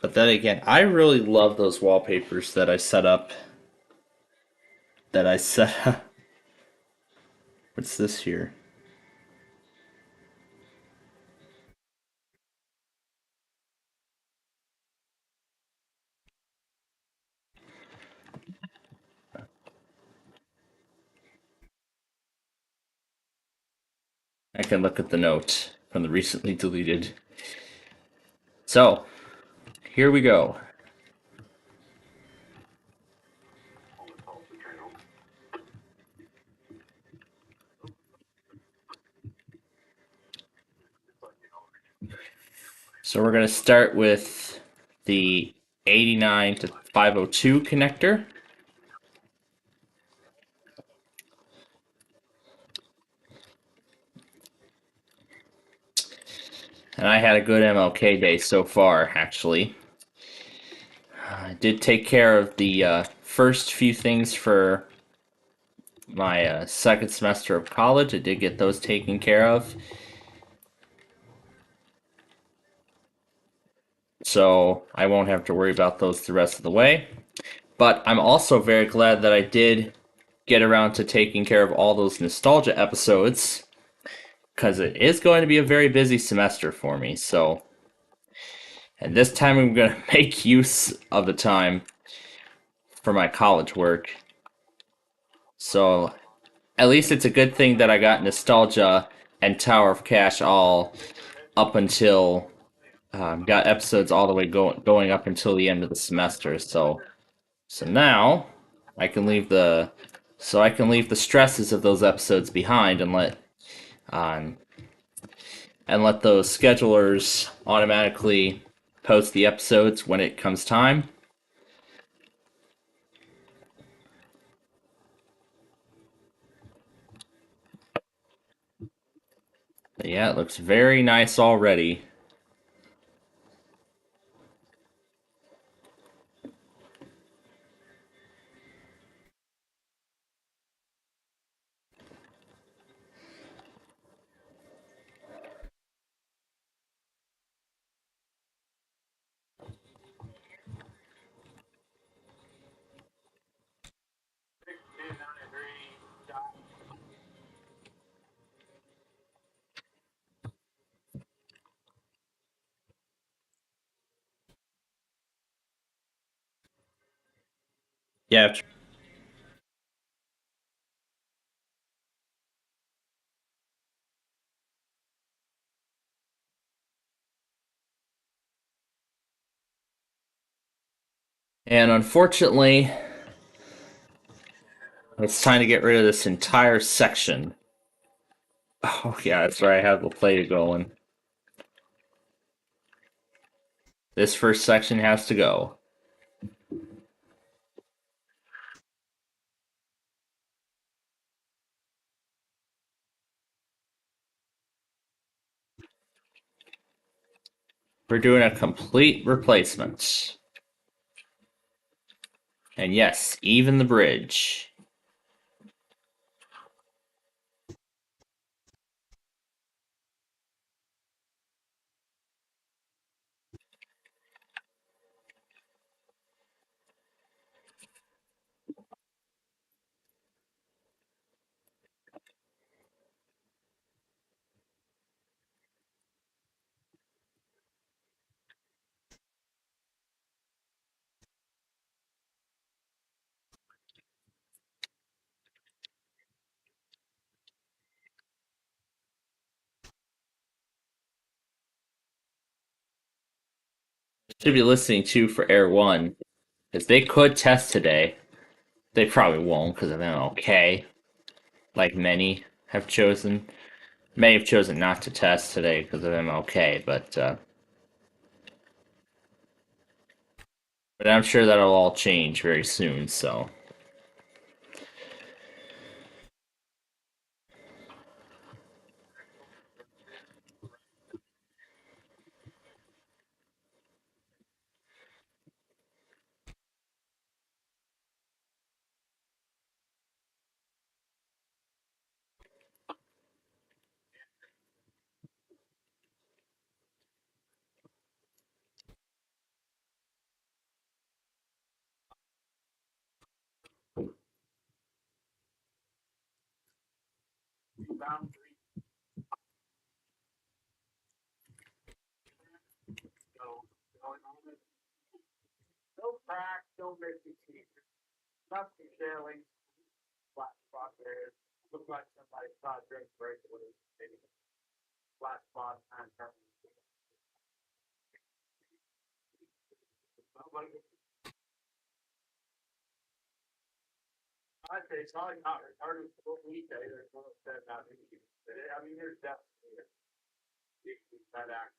But then again, I really love those wallpapers that I set up. What's this here? I can look at the note from the recently deleted. So, here we go. So we're going to start with the 89 to 502 connector. And I had a good MLK day so far, actually. I did take care of the first few things for my second semester of college. I did get those taken care of. So I won't have to worry about those the rest of the way. But I'm also very glad that I did get around to taking care of all those nostalgia episodes, because it is going to be a very busy semester for me. So, and this time I'm going to make use of the time for my college work. So, at least it's a good thing that I got nostalgia and Tower of Cash all up until got episodes all the way going up until the end of the semester. So now I can leave the stresses of those episodes behind um, and let those schedulers automatically post the episodes when it comes time. But yeah, it looks very nice already. Yeah. And unfortunately, it's time to get rid of this entire section. Oh yeah, that's right, I have the play going. This first section has to go. We're doing a complete replacement. And yes, even the bridge. Should be listening to for Air 1, because they could test today. They probably won't because of MLK, like many have chosen not to test today because of MLK, but I'm sure that'll all change very soon, so. I'd say it's probably not retarded for what we say. There's no said not to be. I mean, there's definitely that act.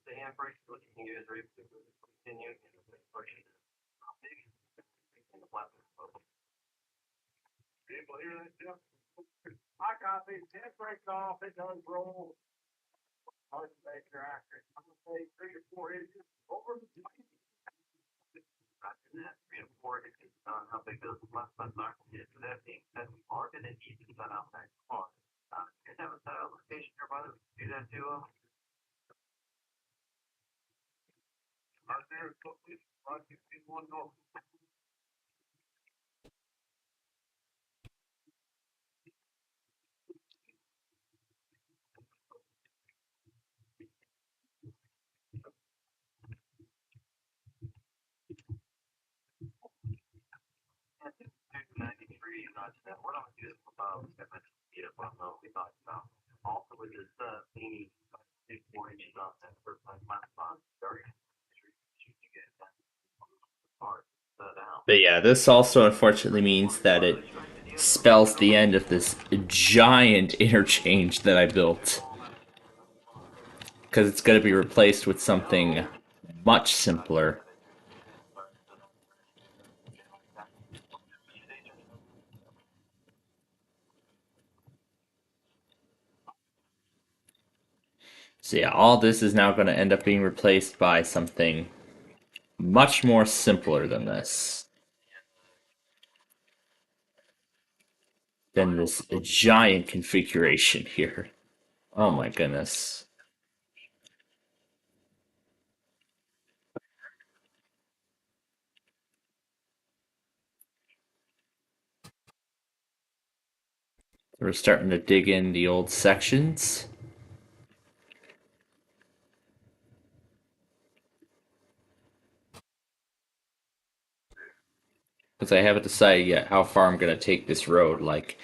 The handbrake, looking you guys ready to continue in the pushing in the platform. People hear that stuff? I got these handbrakes off, it does roll. Hard to make your accurate. I'm gonna say 3 to 4 inches over the that 3 to 4 inches on how big those left buttons are. So that being said, we are gonna need to set out that car. You guys have a set out location here, by the way, do that too. Out there, so please, one go. We're not gonna do this we talked about. Also with this thingy, 4 inches off that first time last time, starting to get that part down. But yeah, this also unfortunately means that it spells the end of this giant interchange that I built. Because it's going to be replaced with something much simpler. So yeah, all this is now going to end up being replaced by something much more simpler than this. Than this giant configuration here. Oh my goodness. We're starting to dig in the old sections. Because I haven't decided yet how far I'm going to take this road. Like,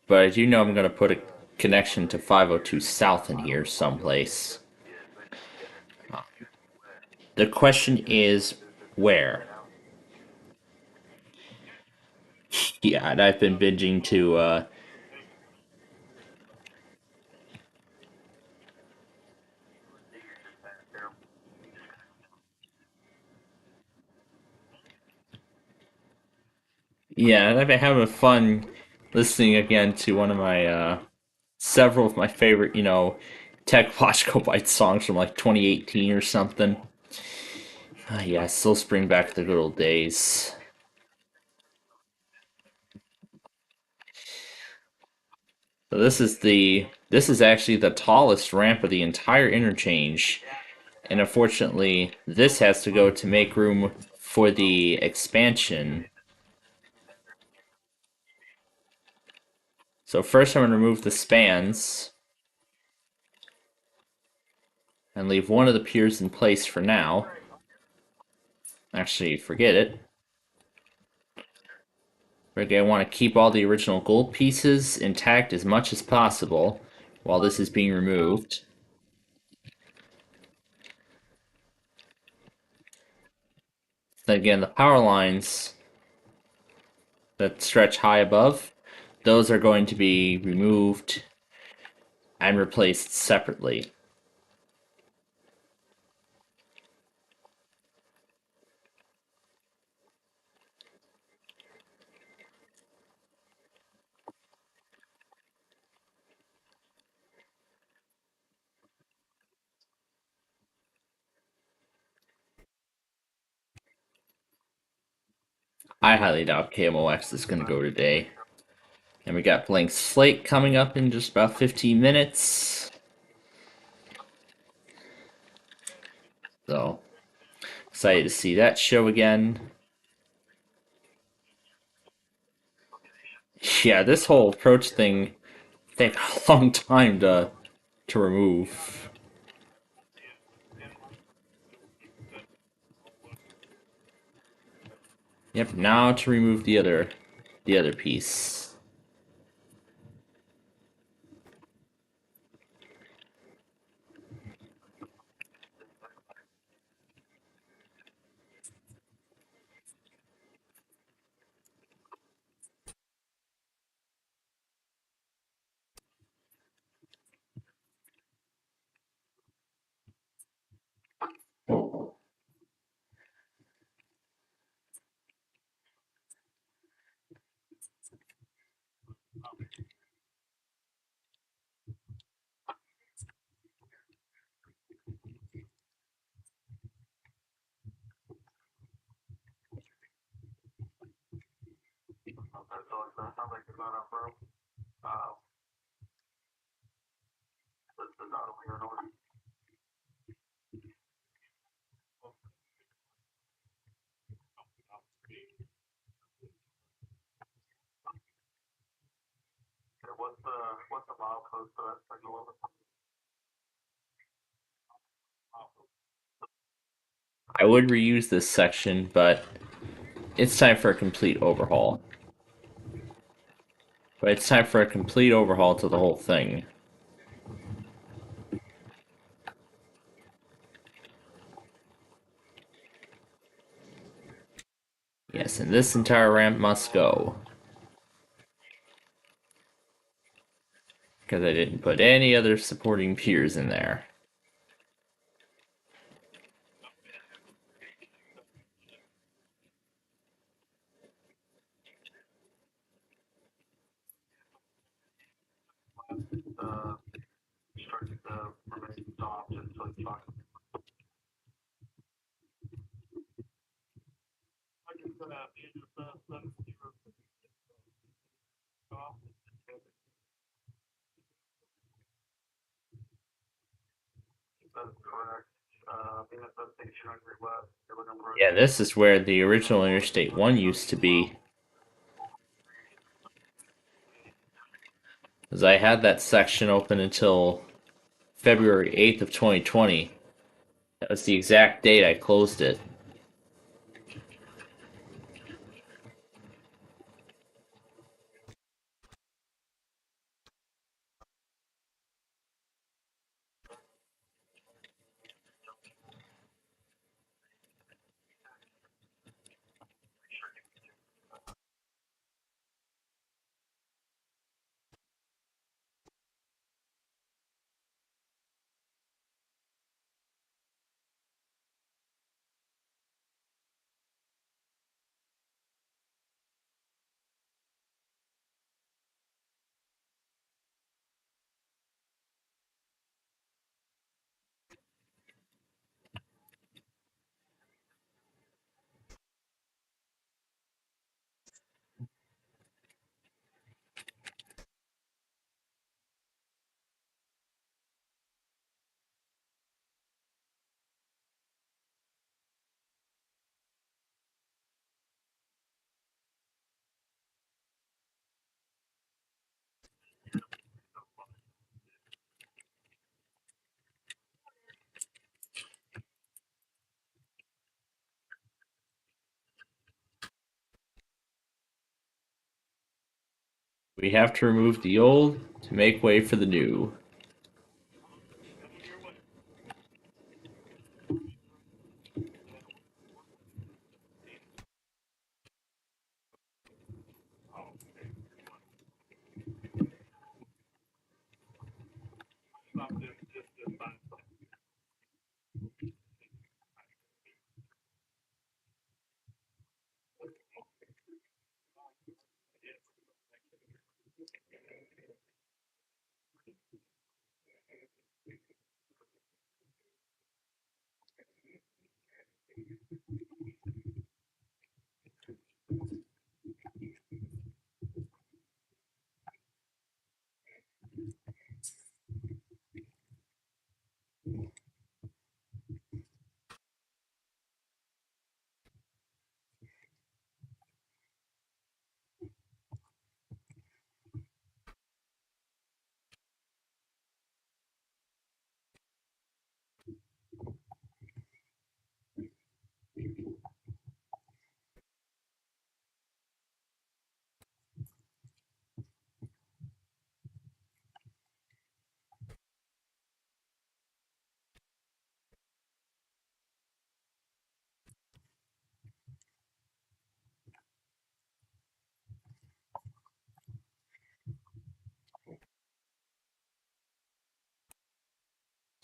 but I do know I'm going to put a connection to 502 South in here someplace. The question is where? Yeah, and I've been binging to yeah, and I've been having fun listening again to one of my several of my favorite, technological bite songs from like 2018 or something. Yeah, still bring back the good old days. So this is actually the tallest ramp of the entire interchange, and unfortunately, this has to go to make room for the expansion. So first, I'm going to remove the spans and leave one of the piers in place for now. Actually, forget it. Okay, I want to keep all the original gold pieces intact as much as possible while this is being removed. Then again, the power lines that stretch high above, those are going to be removed and replaced separately. I highly doubt KMOX is going to go today. And we got Blank Slate coming up in just about 15 minutes. So, excited to see that show again. Yeah, this whole approach thing take a long time to remove. Yep, now to remove the other piece. Okay, so it sounds like you're not up, bro. This is not over here in order. Okay, what's the milepost for that signal over? I would reuse this section, but it's time for a complete overhaul. But it's time for a complete overhaul to the whole thing. Yes, and this entire ramp must go. Because I didn't put any other supporting piers in there. Start the remaining stops until you talk. I just gonna be in the 7-0. That's correct. Being at the station on your west, you're looking for. Yeah, this is where the original Interstate 1 used to be. Because I had that section open until February 8th of 2020. That was the exact date I closed it. We have to remove the old to make way for the new.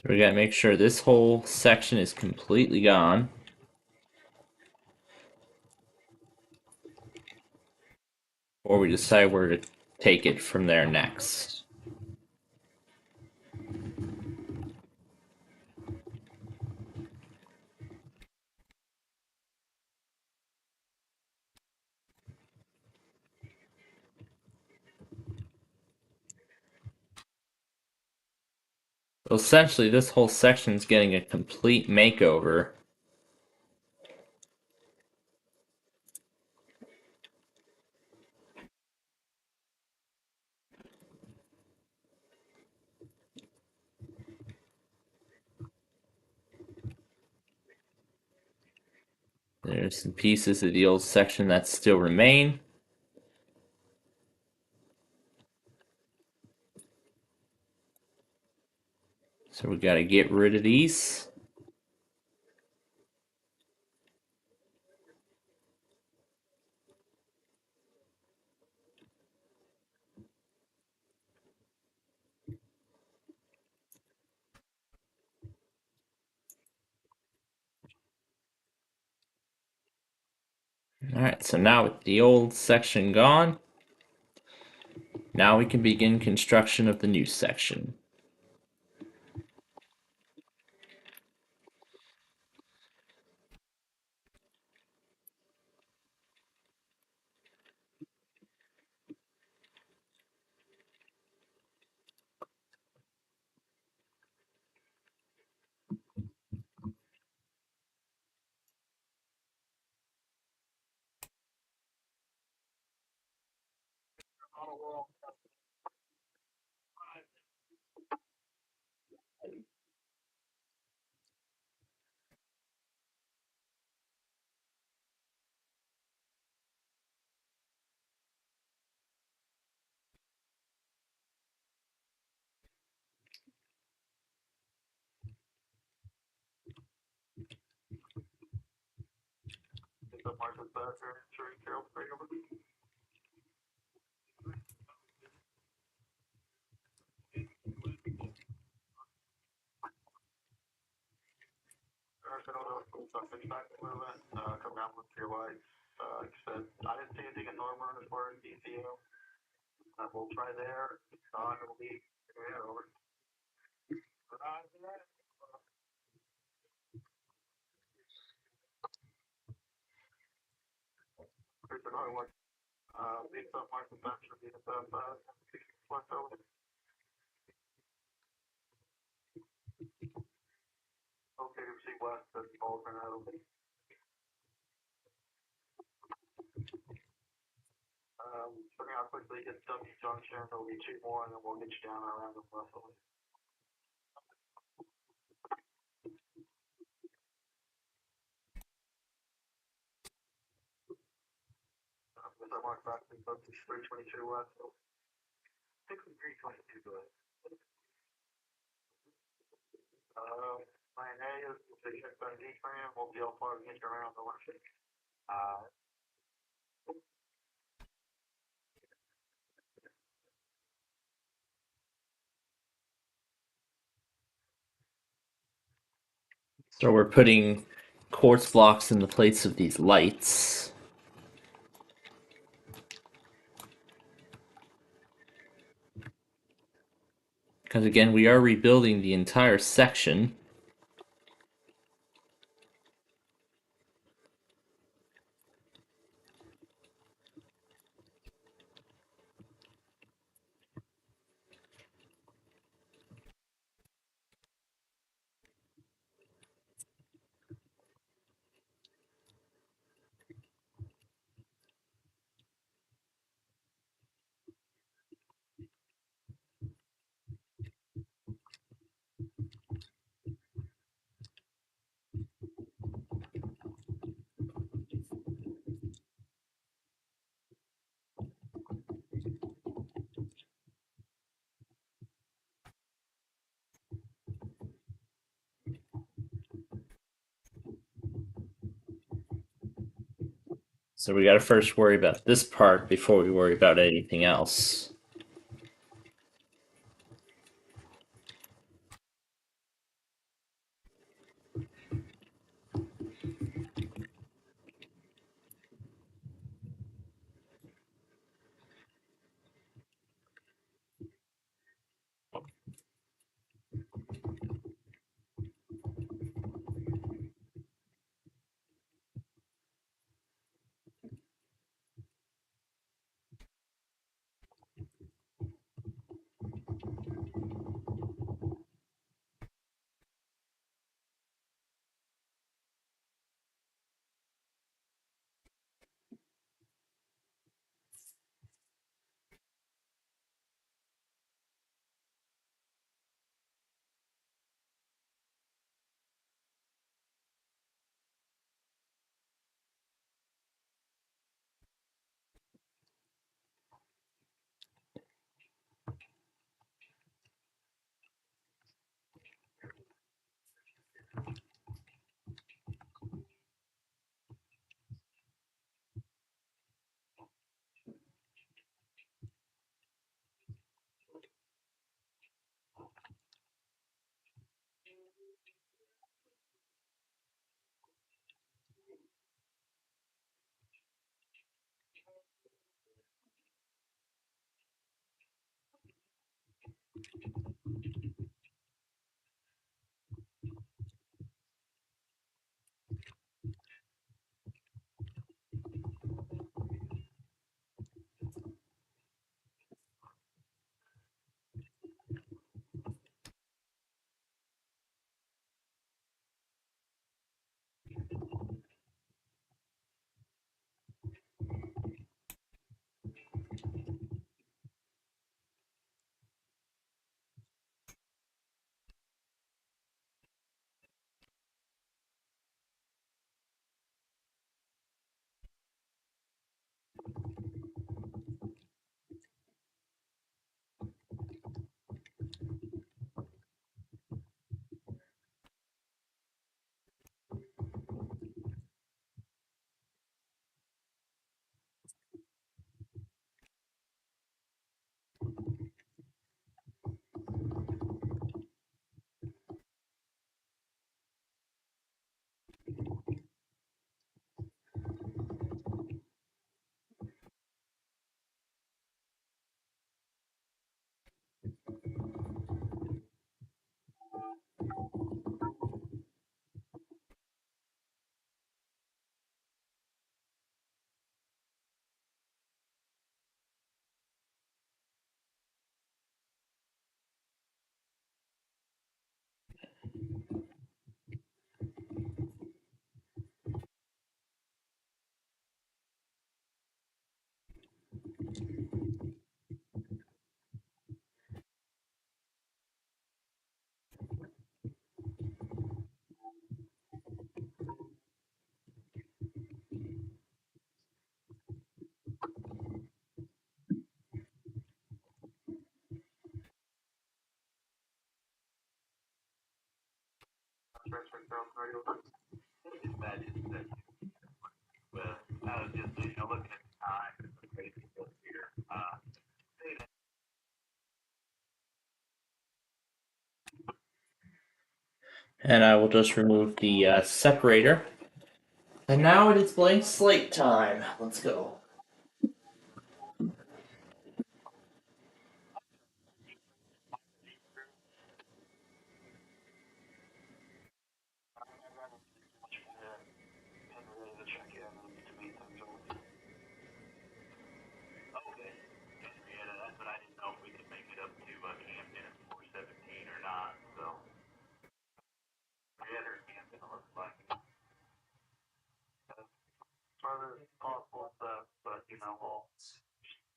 So we gotta make sure this whole section is completely gone. Or we decide where to take it from there next. So essentially, this whole section is getting a complete makeover. There's some pieces of the old section that still remain. So we got to get rid of these. Alright, so now with the old section gone, now we can begin construction of the new section. Come down with your wife. Said I didn't see anything in Norman as far as DCO. We'll try there. It'll be over. There's another one. Big stuff, Martin Thatcher, big stuff, what's over? Okay, see west, that's all for now. So now quickly get W Junction, there'll be two more, and then we'll get you down around the Russell. Mr. Mark Baxter, 322 west. 6322 good. Plan A is to check that D plan, we'll be all far to get you around the worship. So we're putting quartz blocks in the place of these lights. Because again, we are rebuilding the entire section. So we got to first worry about this part before we worry about anything else. And I will just remove the separator. And now it is blank slate time. Let's go. Okay. Henrietta, that's what I didn't know if we could make it up to Camden at 417 or not. So, Henrietta or Camden, it looks like. Further possible stuff, but we'll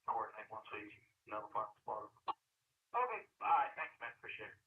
coordinate once we know the final spot. Okay. All right. Thanks, man. Appreciate it.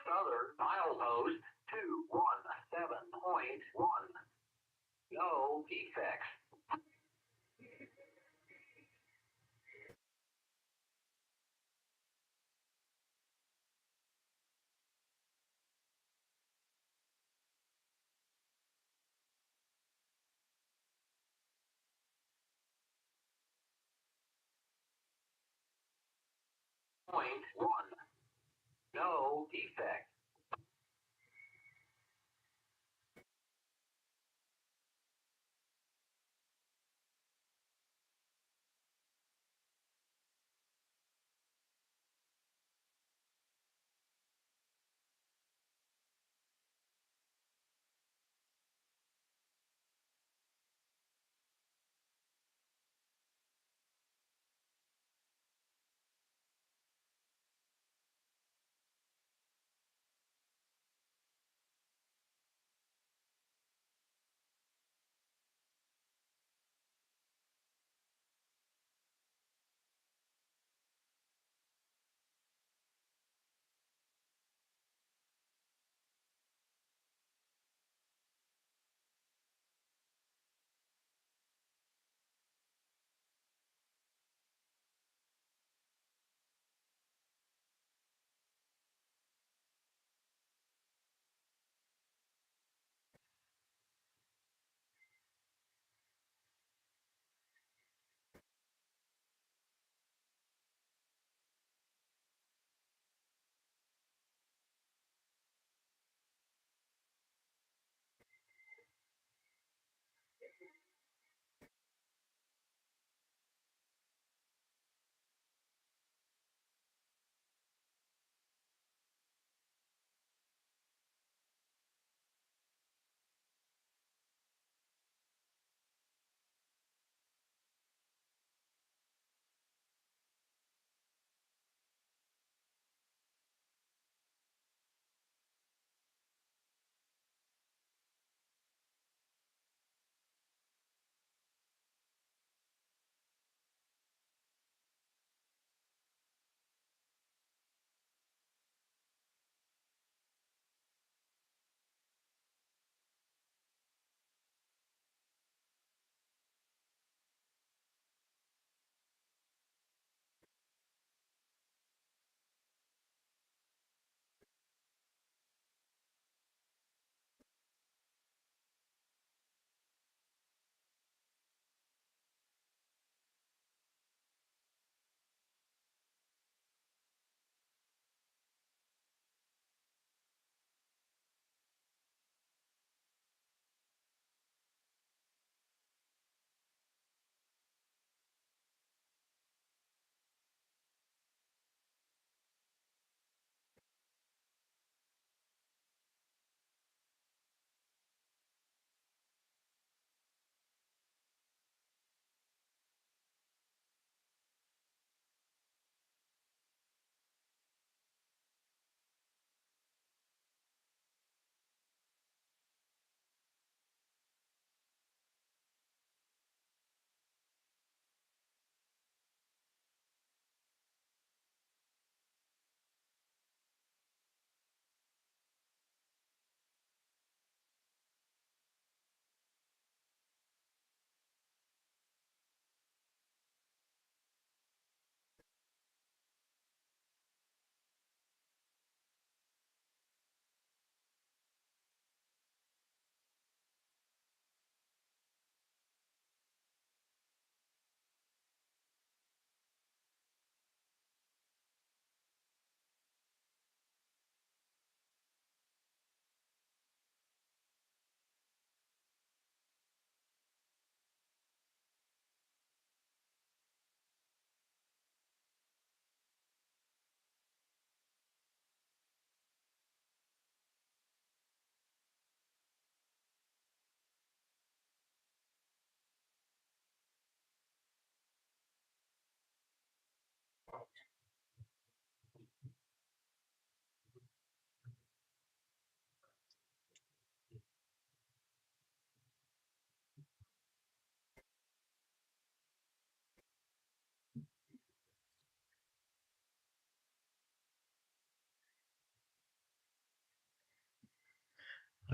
Southern milepost 217.1. No defects. Point 1. No defects.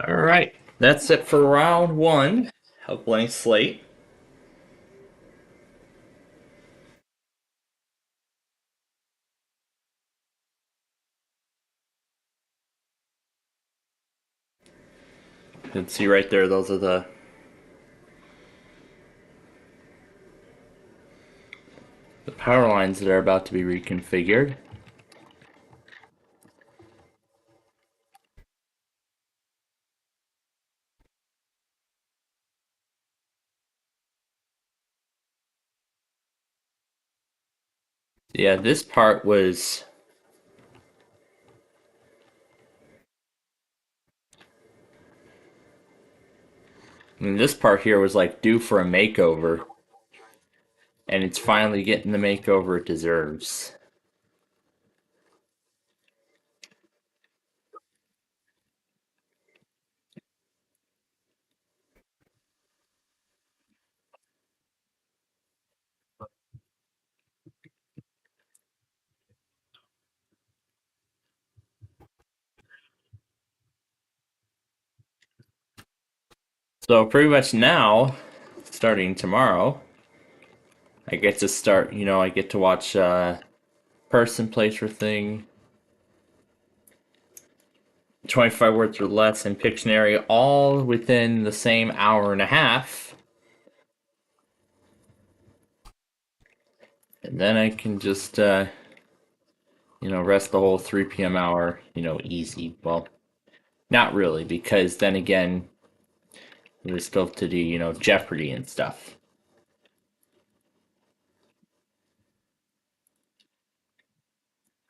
All right, that's it for round one of Blank Slate. You can see right there, those are the power lines that are about to be reconfigured. Yeah, this part was. I mean, this part here was like due for a makeover, and it's finally getting the makeover it deserves. So pretty much now, starting tomorrow, I get to start. I get to watch person plays for thing, 25 words or less, and Pictionary, all within the same hour and a half. And then I can just, rest the whole 3 p.m. hour, easy. Well, not really, because then again, We still have to do, you know, Jeopardy and stuff.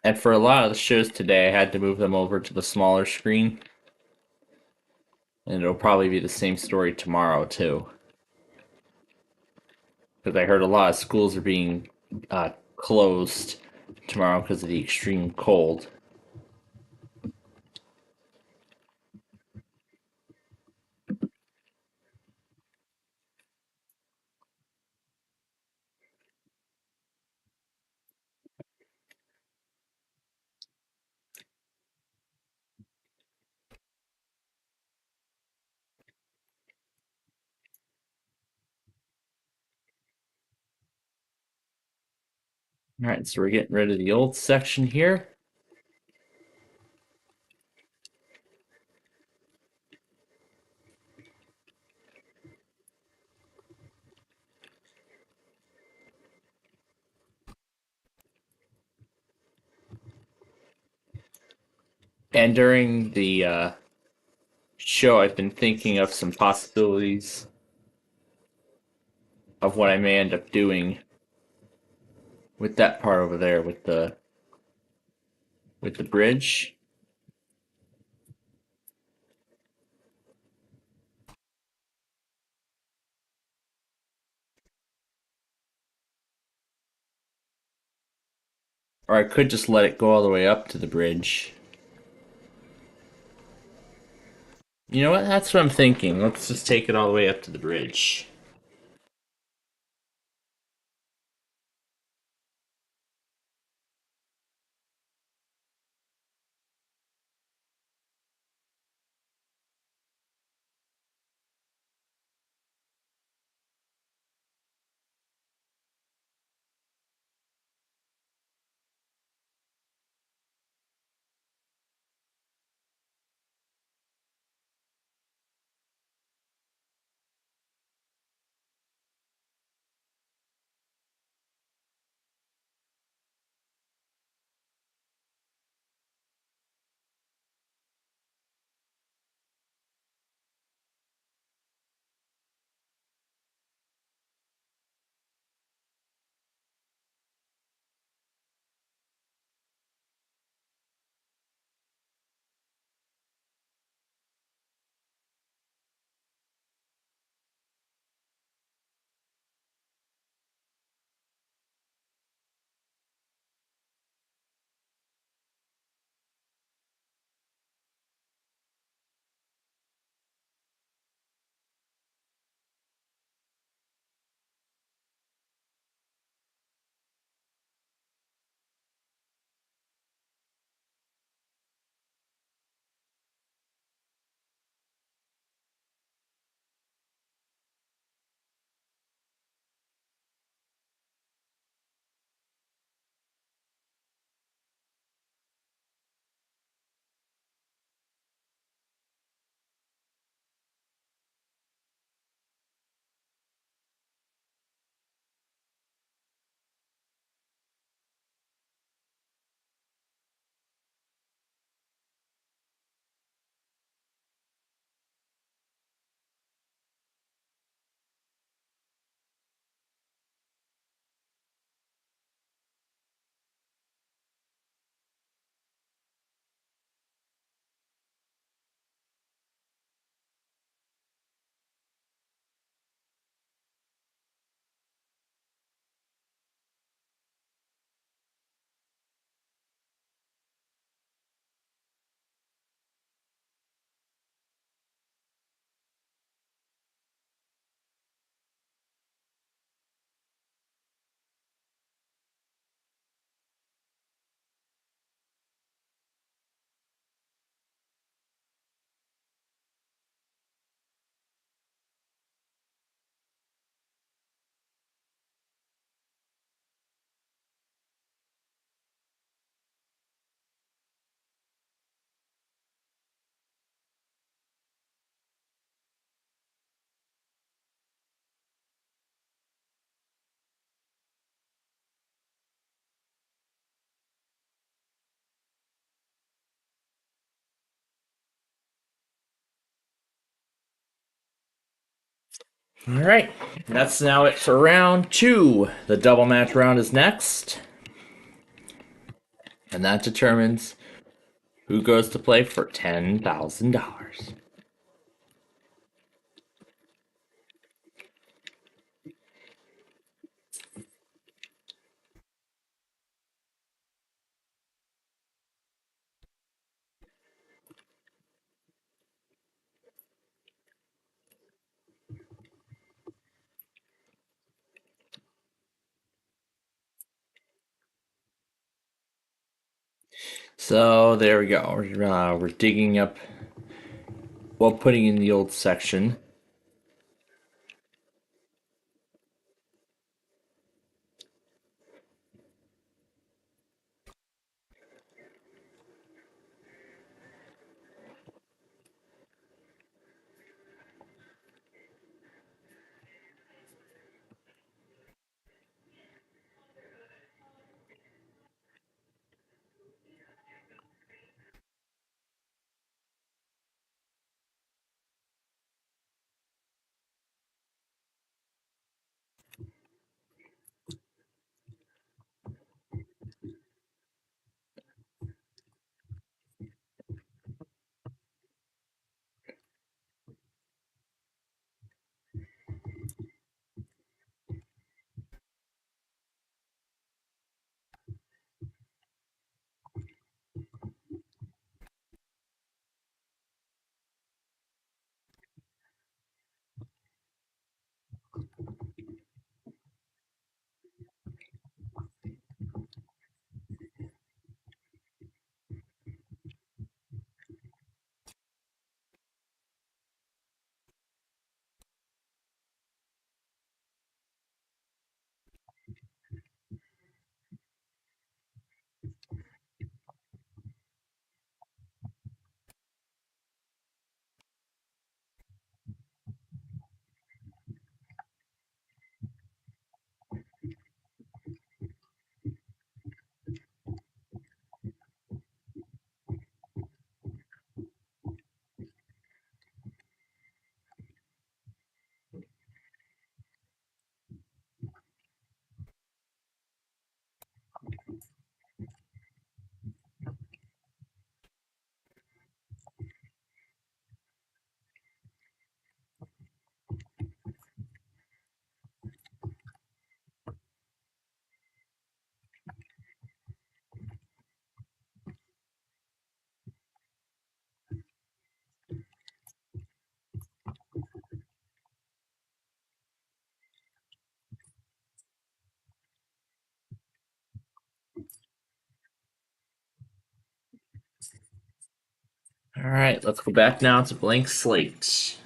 And for a lot of the shows today, I had to move them over to the smaller screen. And it'll probably be the same story tomorrow, too. Because I heard a lot of schools are being closed tomorrow because of the extreme cold. All right, so we're getting rid of the old section here. And during the show, I've been thinking of some possibilities of what I may end up doing with that part over there with the bridge. Or I could just let it go all the way up to the bridge. You know what? That's what I'm thinking. Let's just take it all the way up to the bridge. All right, that's now it for round 2. The double match round is next, and that determines who goes to play for $10,000. So there we go. We're digging up, well, putting in the old section. All right, let's go back now to blank slate.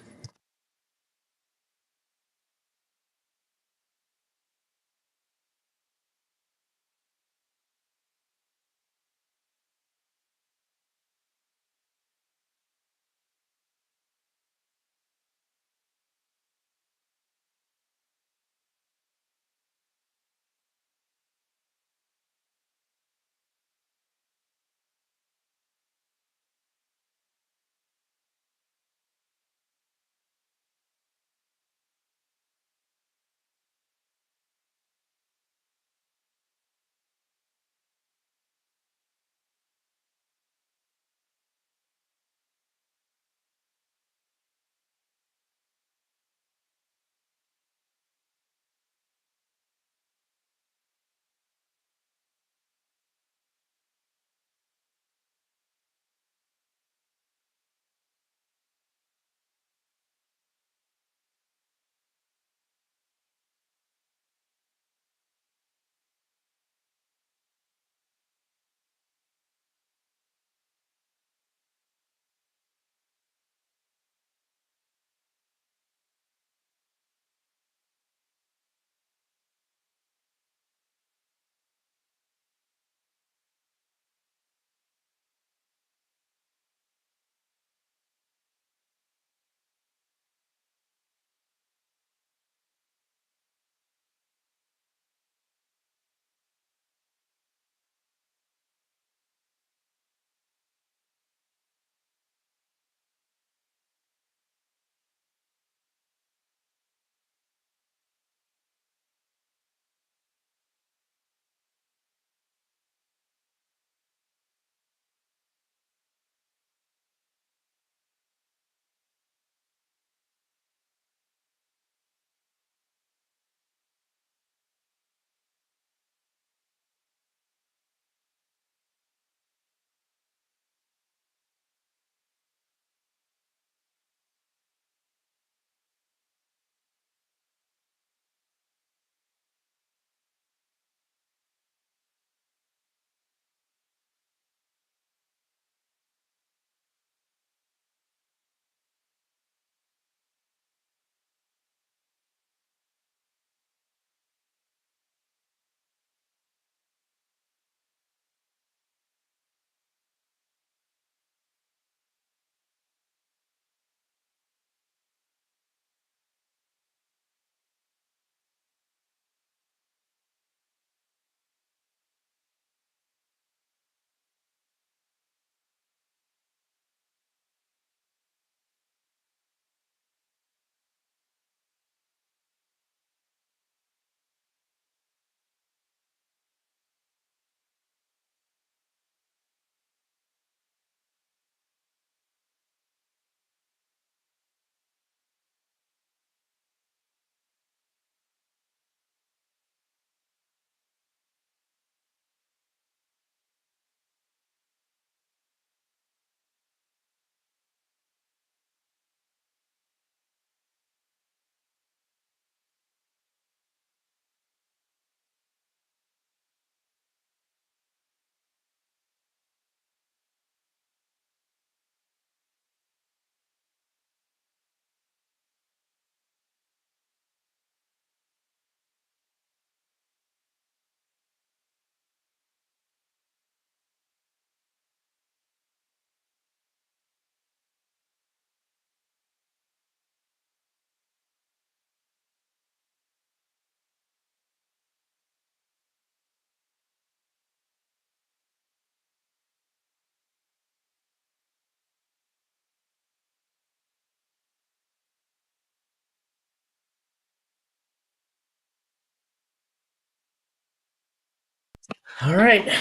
All right,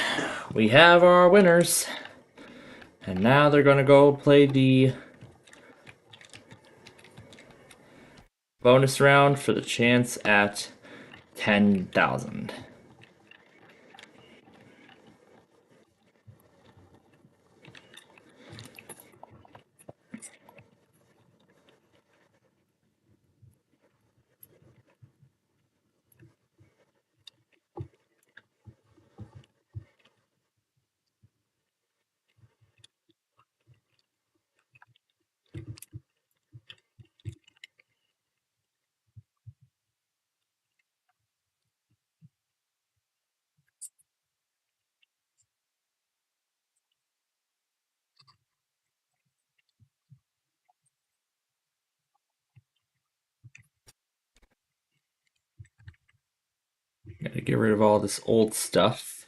we have our winners. And now they're going to go play the bonus round for the chance at 10,000. Gotta get rid of all this old stuff.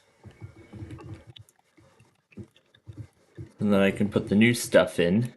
And then I can put the new stuff in.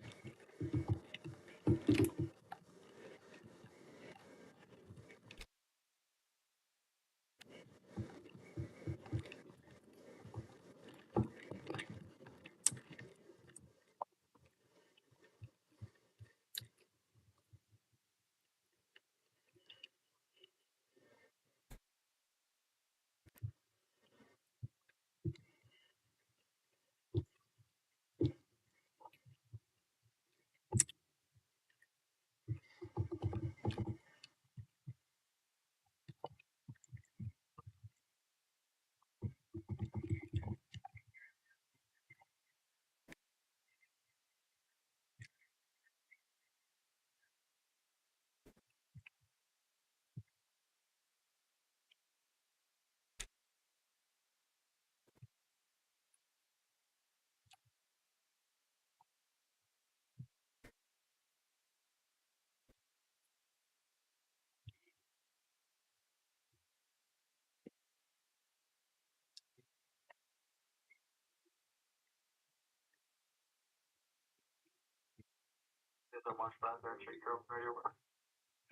Is there much background check your radio?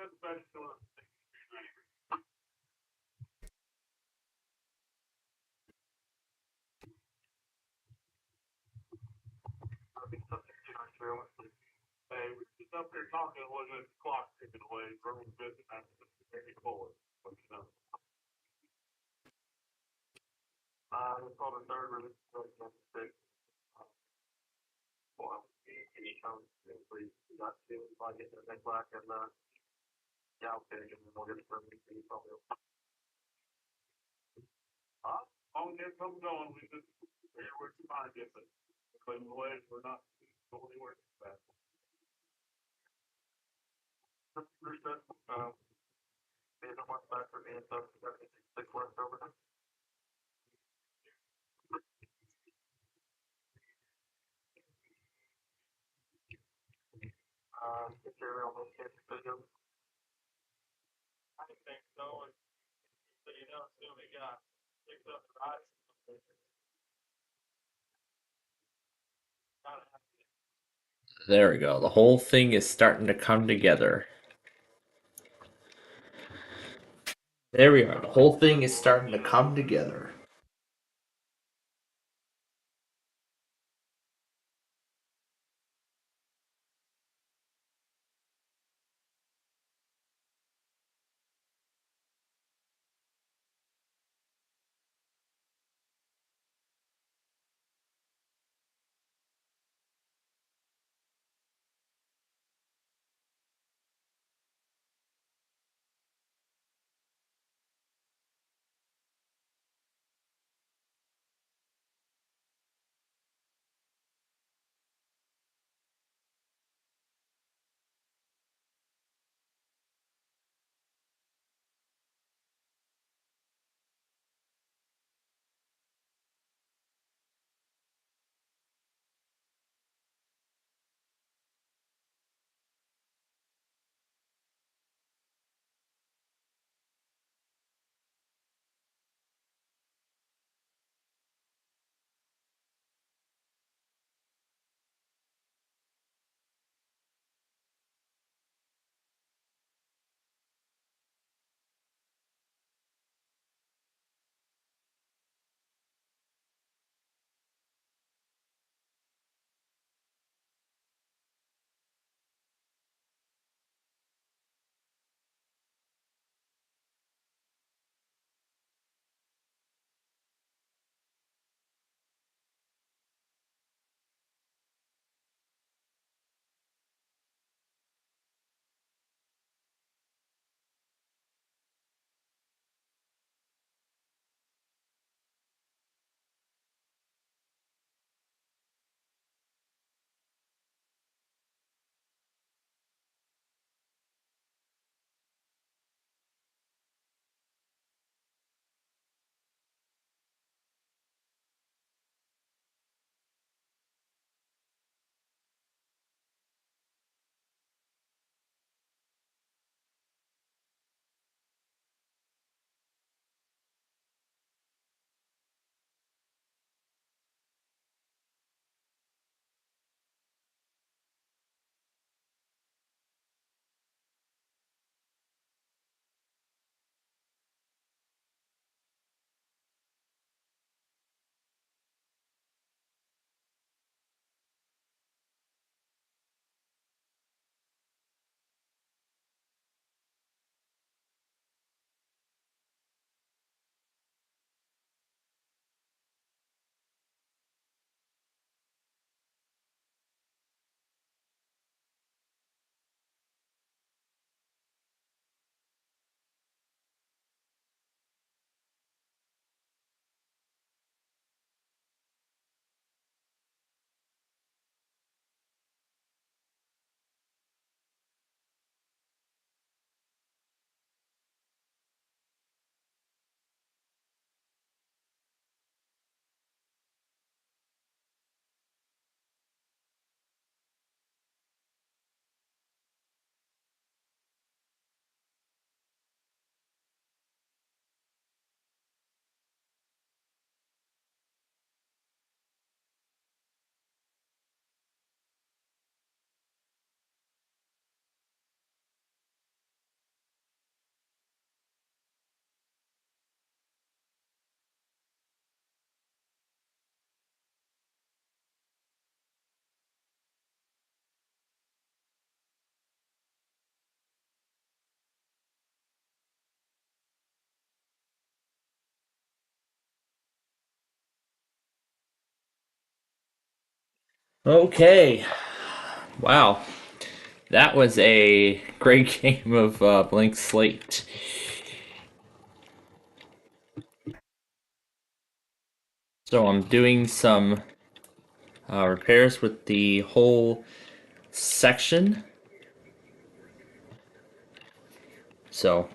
That's better to us. I'll be subject to our trailer. Hey, we just up there talking, it wasn't the clock ticking away, room visit, I was very forward, but you know. It's called the third release of the six. Well, any time, please, not to, if I get the next black and, yeah, okay, and then we'll get the permit, probably. Oh, get something going, we just, we're fine, get it. Clean the way, we're not going anywhere fast. Percent, based on what's back for me, and stuff, six left over. Get your almost hit video. I think so, and so you know, still we got six up the right. There we go. The whole thing is starting to come together. There we are. The whole thing is starting to come together. Okay. Wow. That was a great game of Blank Slate. So I'm doing some repairs with the whole section. So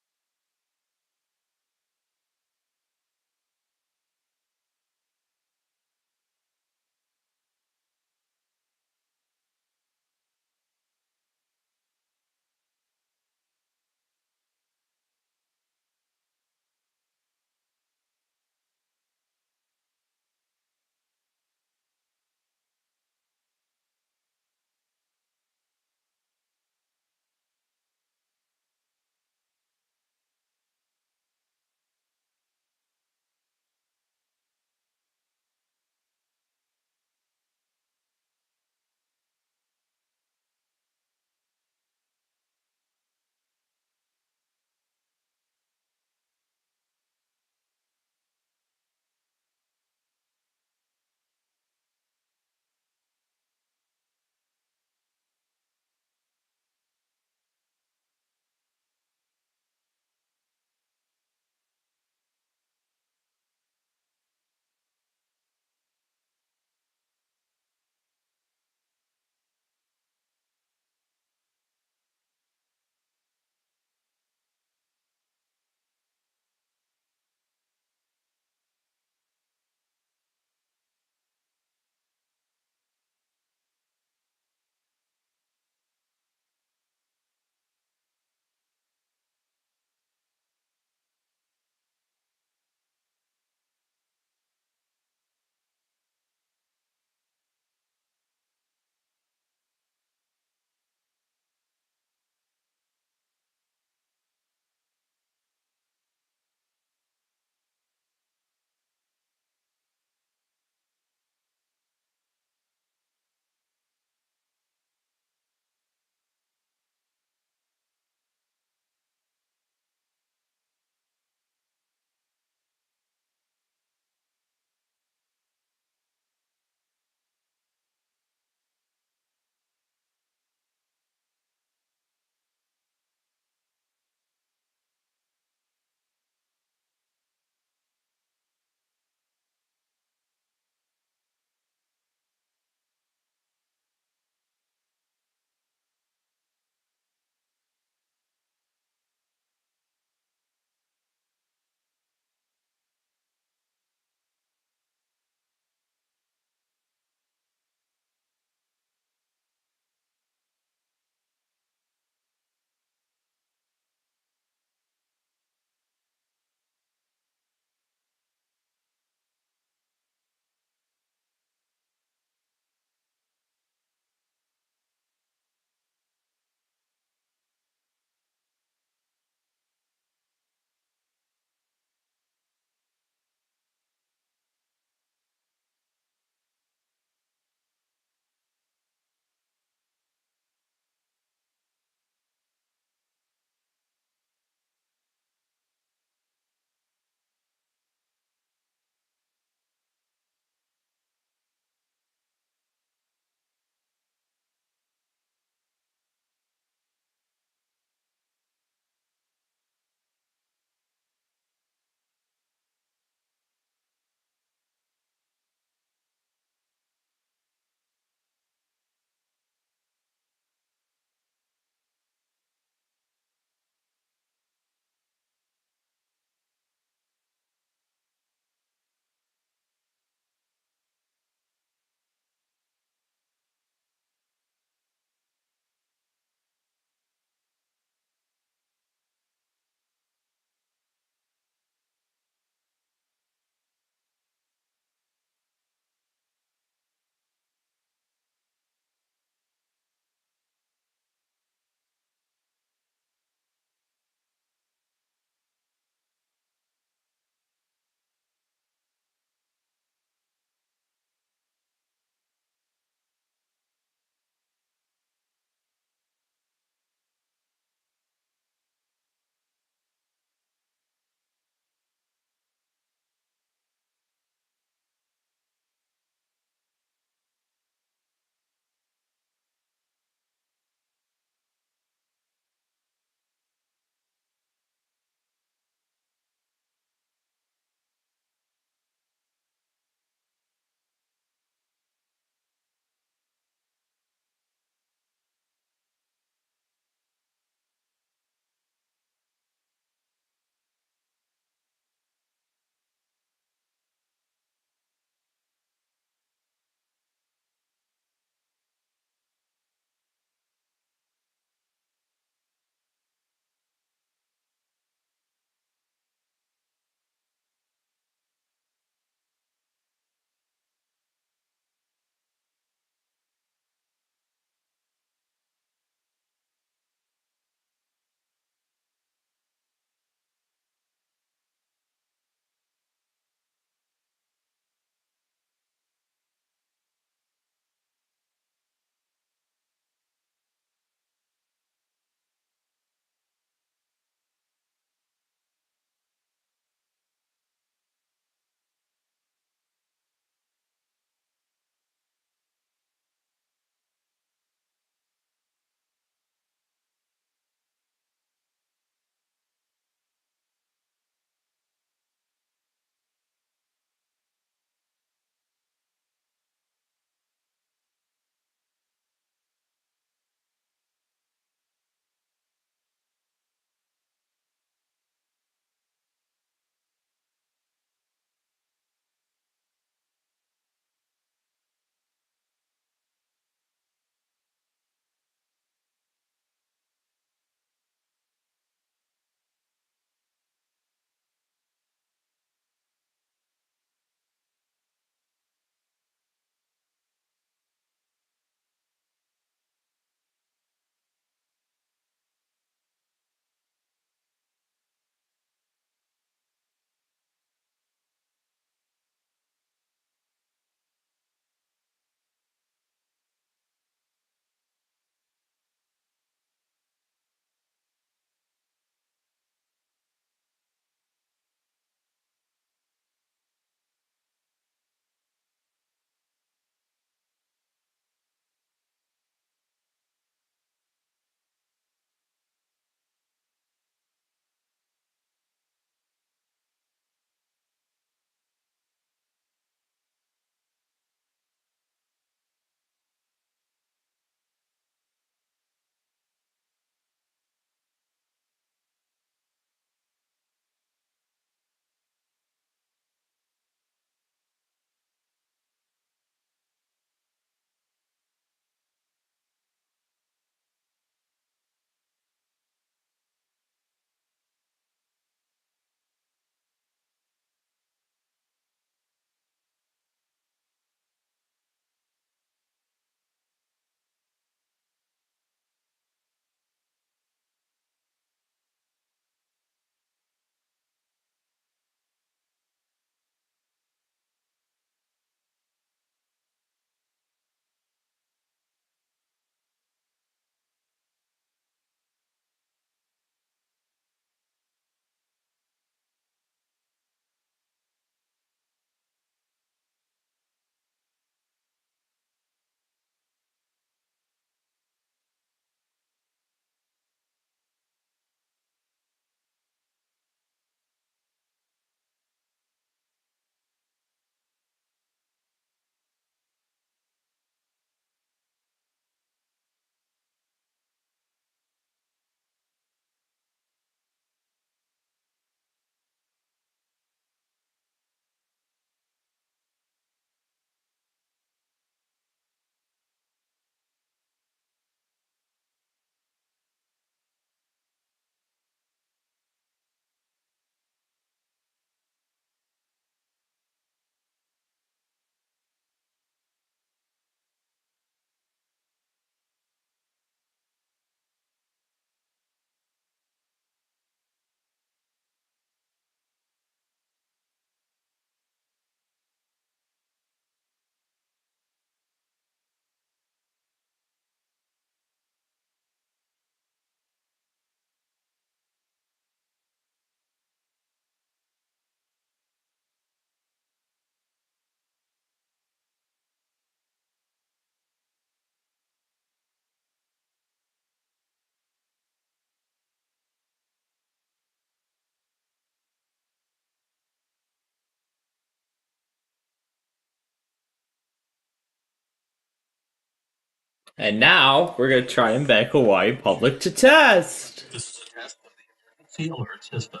And now we're going to try and make Hawaii public to test. This is a test of the emergency alert system.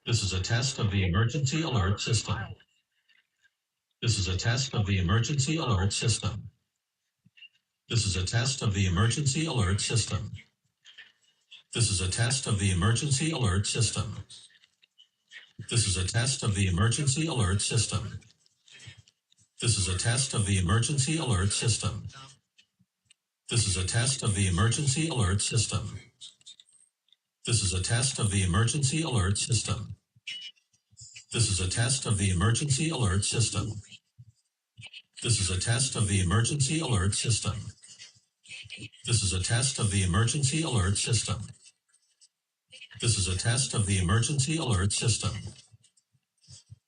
This is a test of the emergency alert system. This is a test of the emergency alert system. This is a test of the emergency alert system. This is a test of the emergency alert system. This is a test of the emergency alert system. This is a test of the emergency alert system. This is a test of the emergency alert system. This is a test of the emergency alert system. This is a test of the emergency alert system. This is a test of the emergency alert system. This is a test of the emergency alert system. This is a test of the emergency alert system. This is a test of the emergency alert system.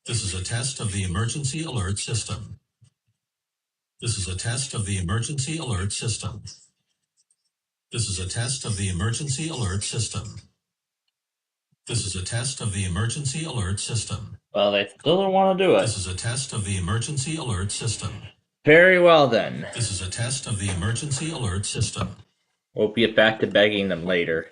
This is a test of the emergency alert system. This is a test of the emergency alert system. This is a test of the emergency alert system. This is a test of the emergency alert system. Well, they still don't want to do This it. is a test of the emergency alert system. Very well then. This is a test of the emergency alert system. We'll get back to begging them later.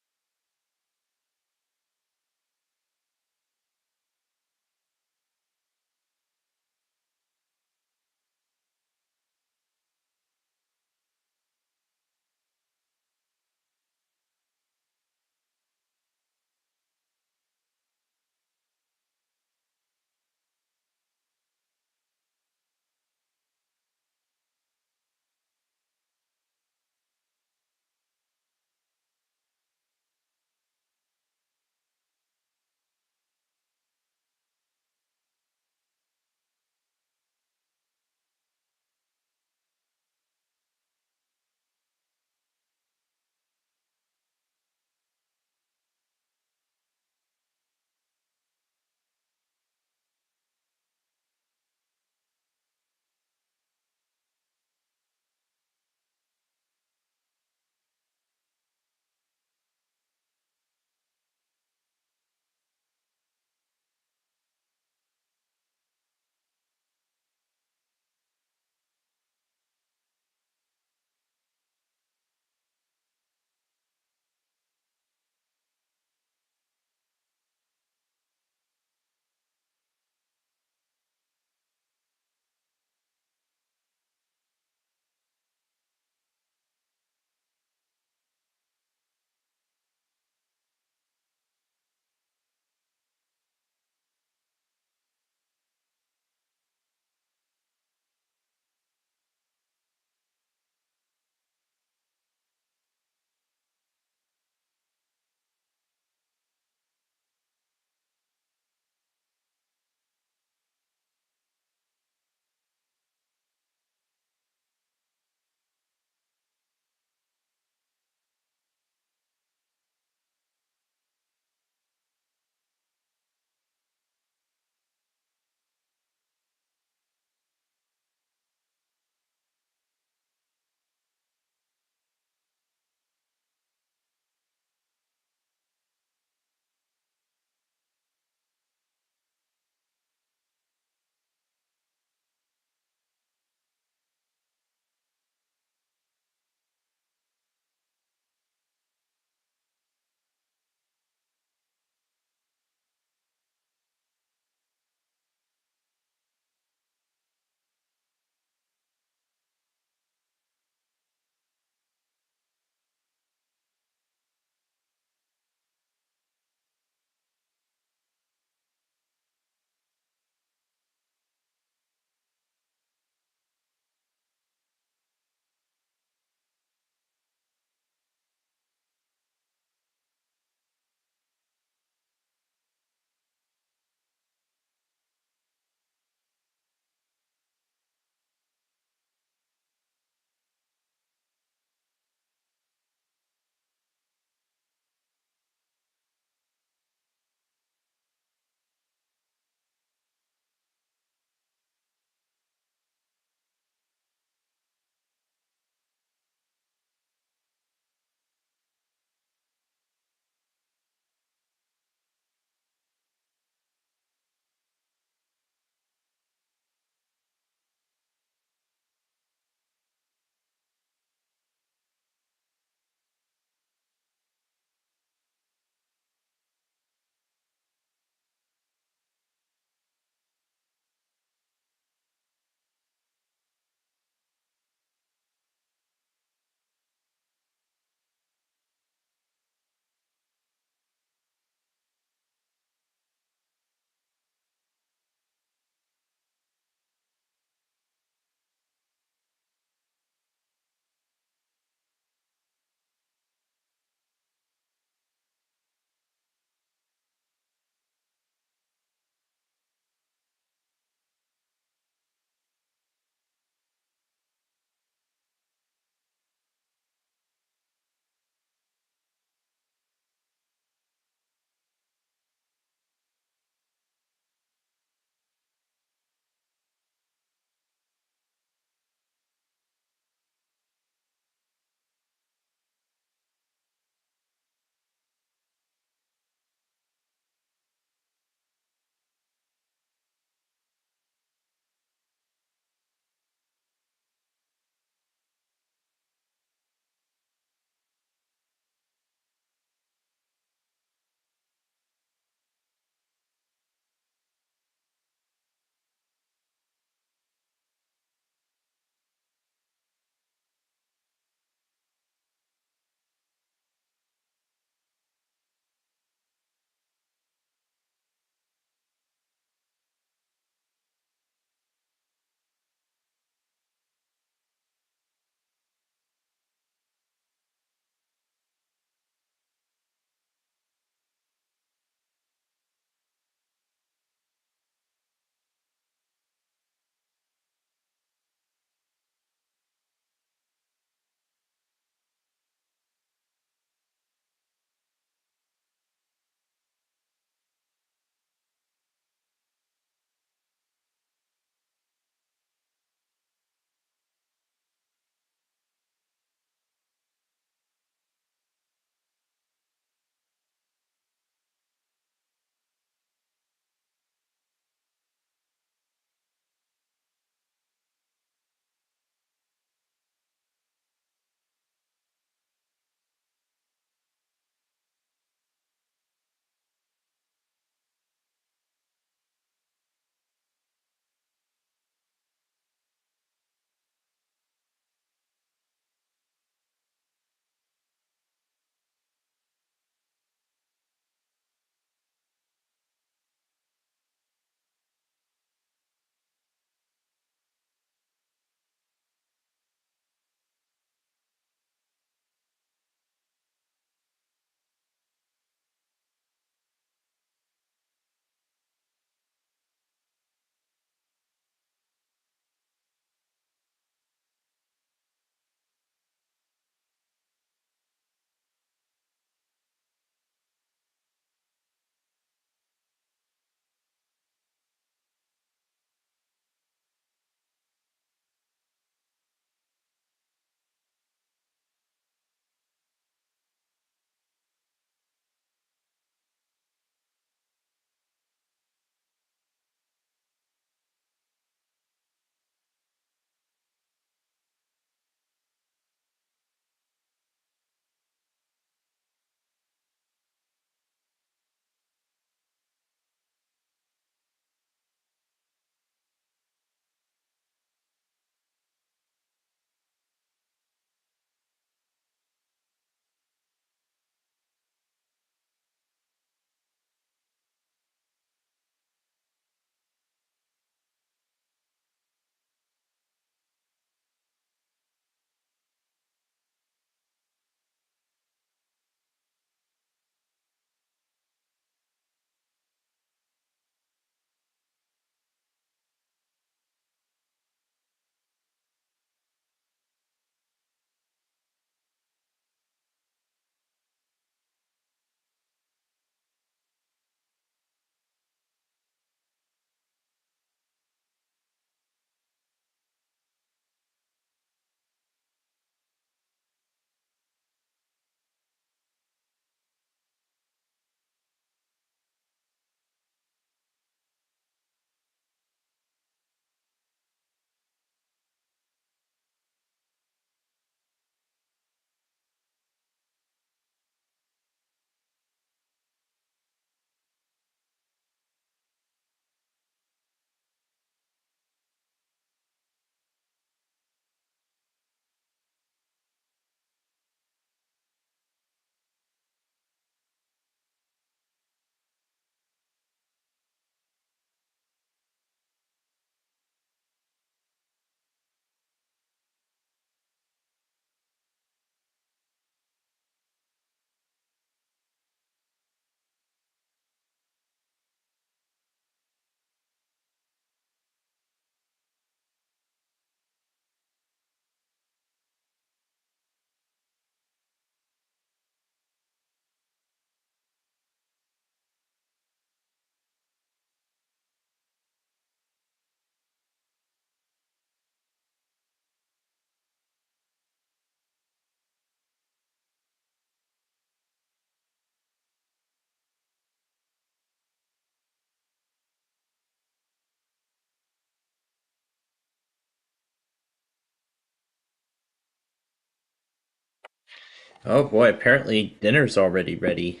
Oh boy, apparently dinner's already ready.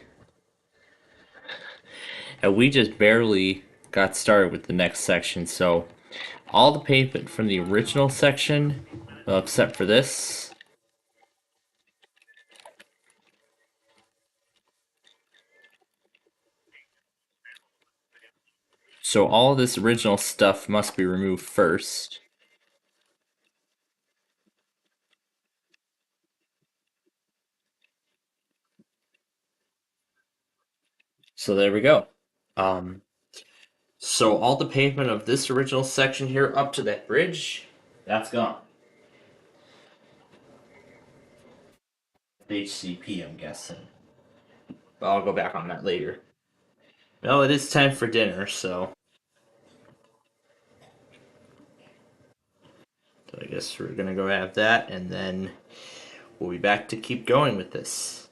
And we just barely got started with the next section, so all the pavement from the original section, well, except for this. So all this original stuff must be removed first. So there we go. Um, so all the pavement of this original section here up to that bridge, that's gone. HCP, I'm guessing. But I'll go back on that later. Well, it is time for dinner, so I guess we're gonna go have that, and then we'll be back to keep going with this.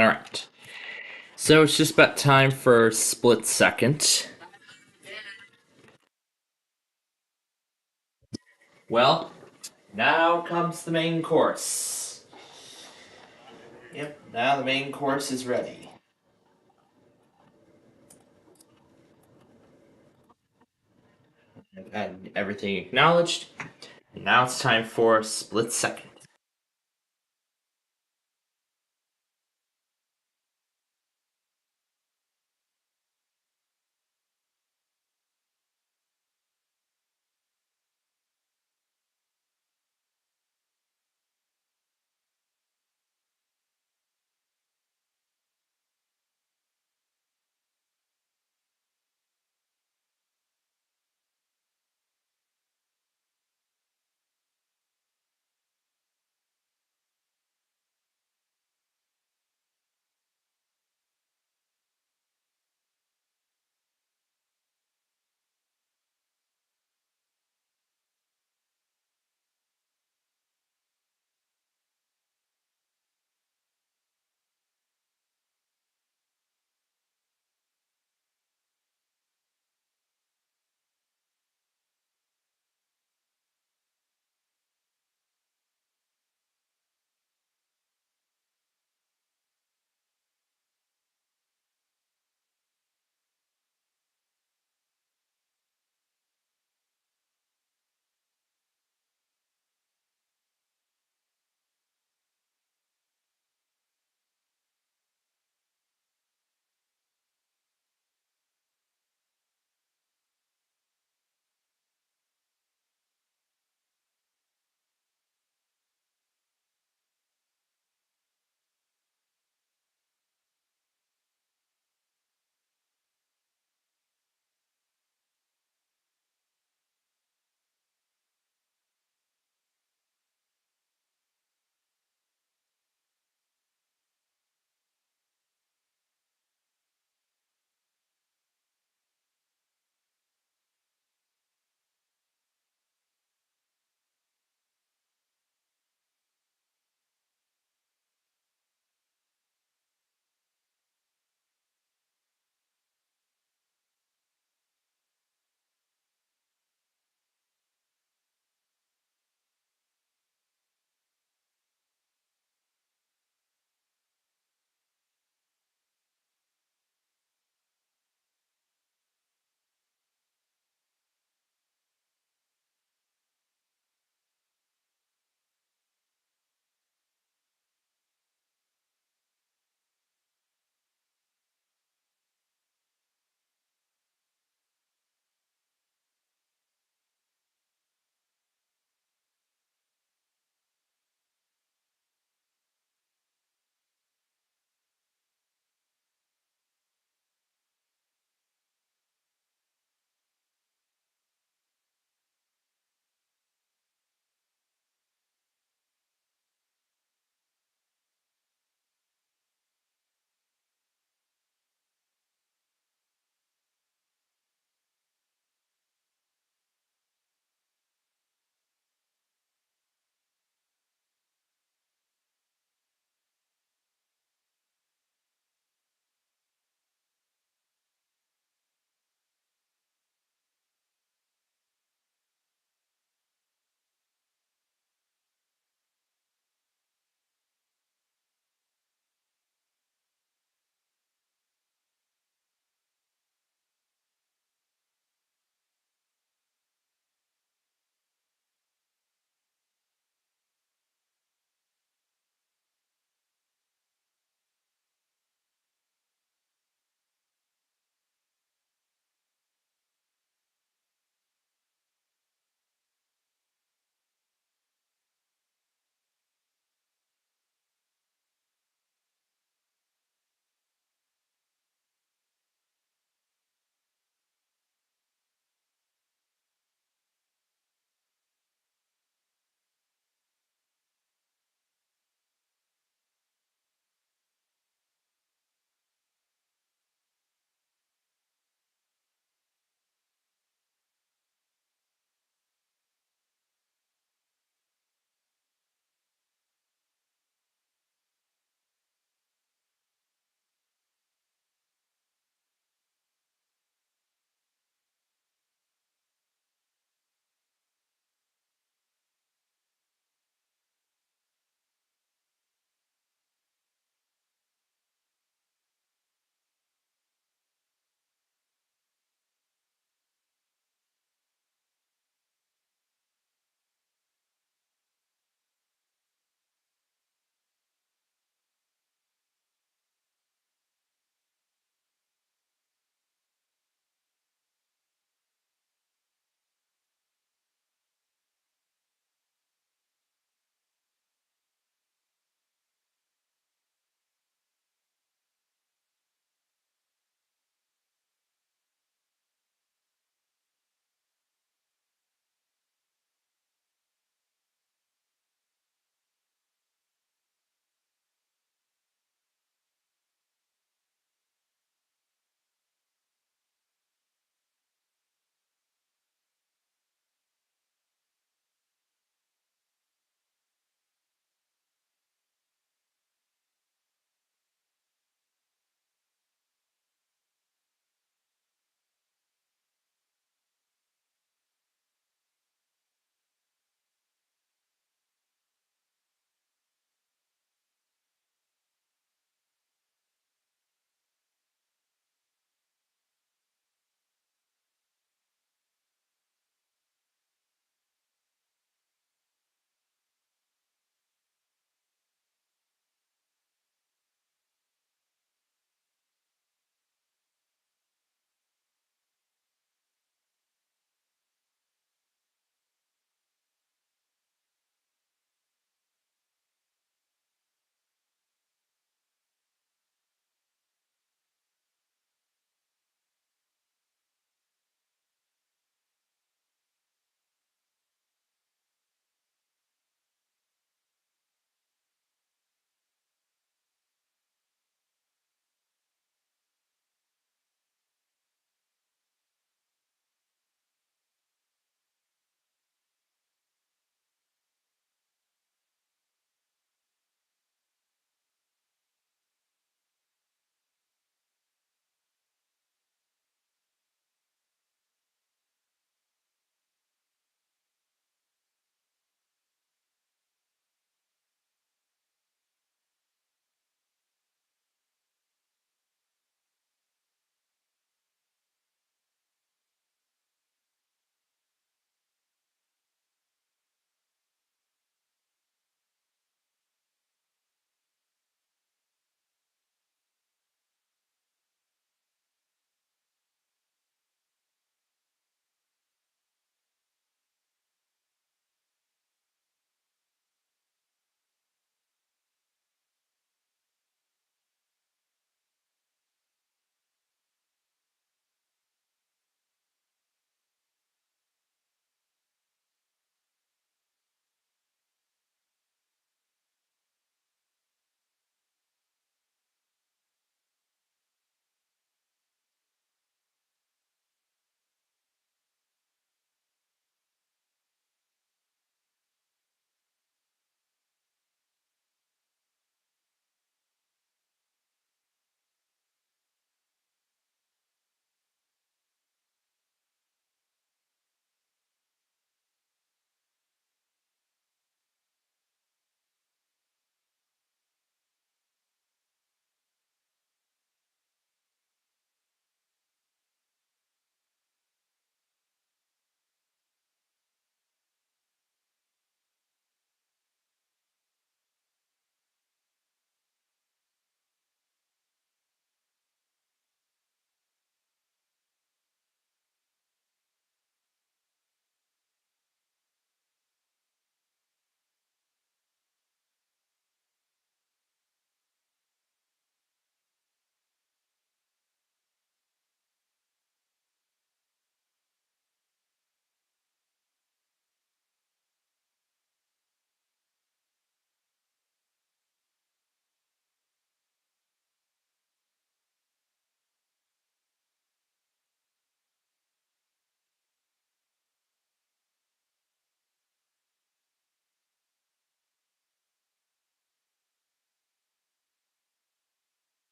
Alright. So it's just about time for split second. Well, now comes the main course. Yep, now the main course is ready. And everything acknowledged. Now it's time for split second.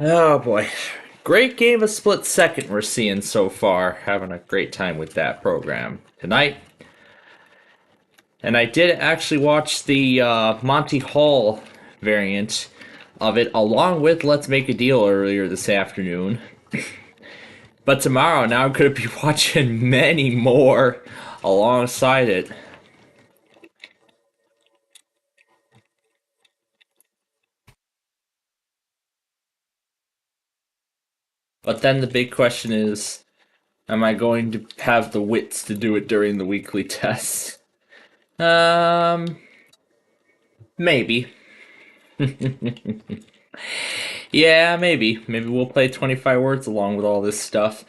Oh boy. Great game of split second we're seeing so far. Having a great time with that program tonight. And I did actually watch the Monty Hall variant of it along with Let's Make a Deal earlier this afternoon. But tomorrow, now I'm going to be watching many more alongside it. But then the big question is, am I going to have the wits to do it during the weekly tests? Maybe. Yeah, maybe. Maybe we'll play 25 words along with all this stuff.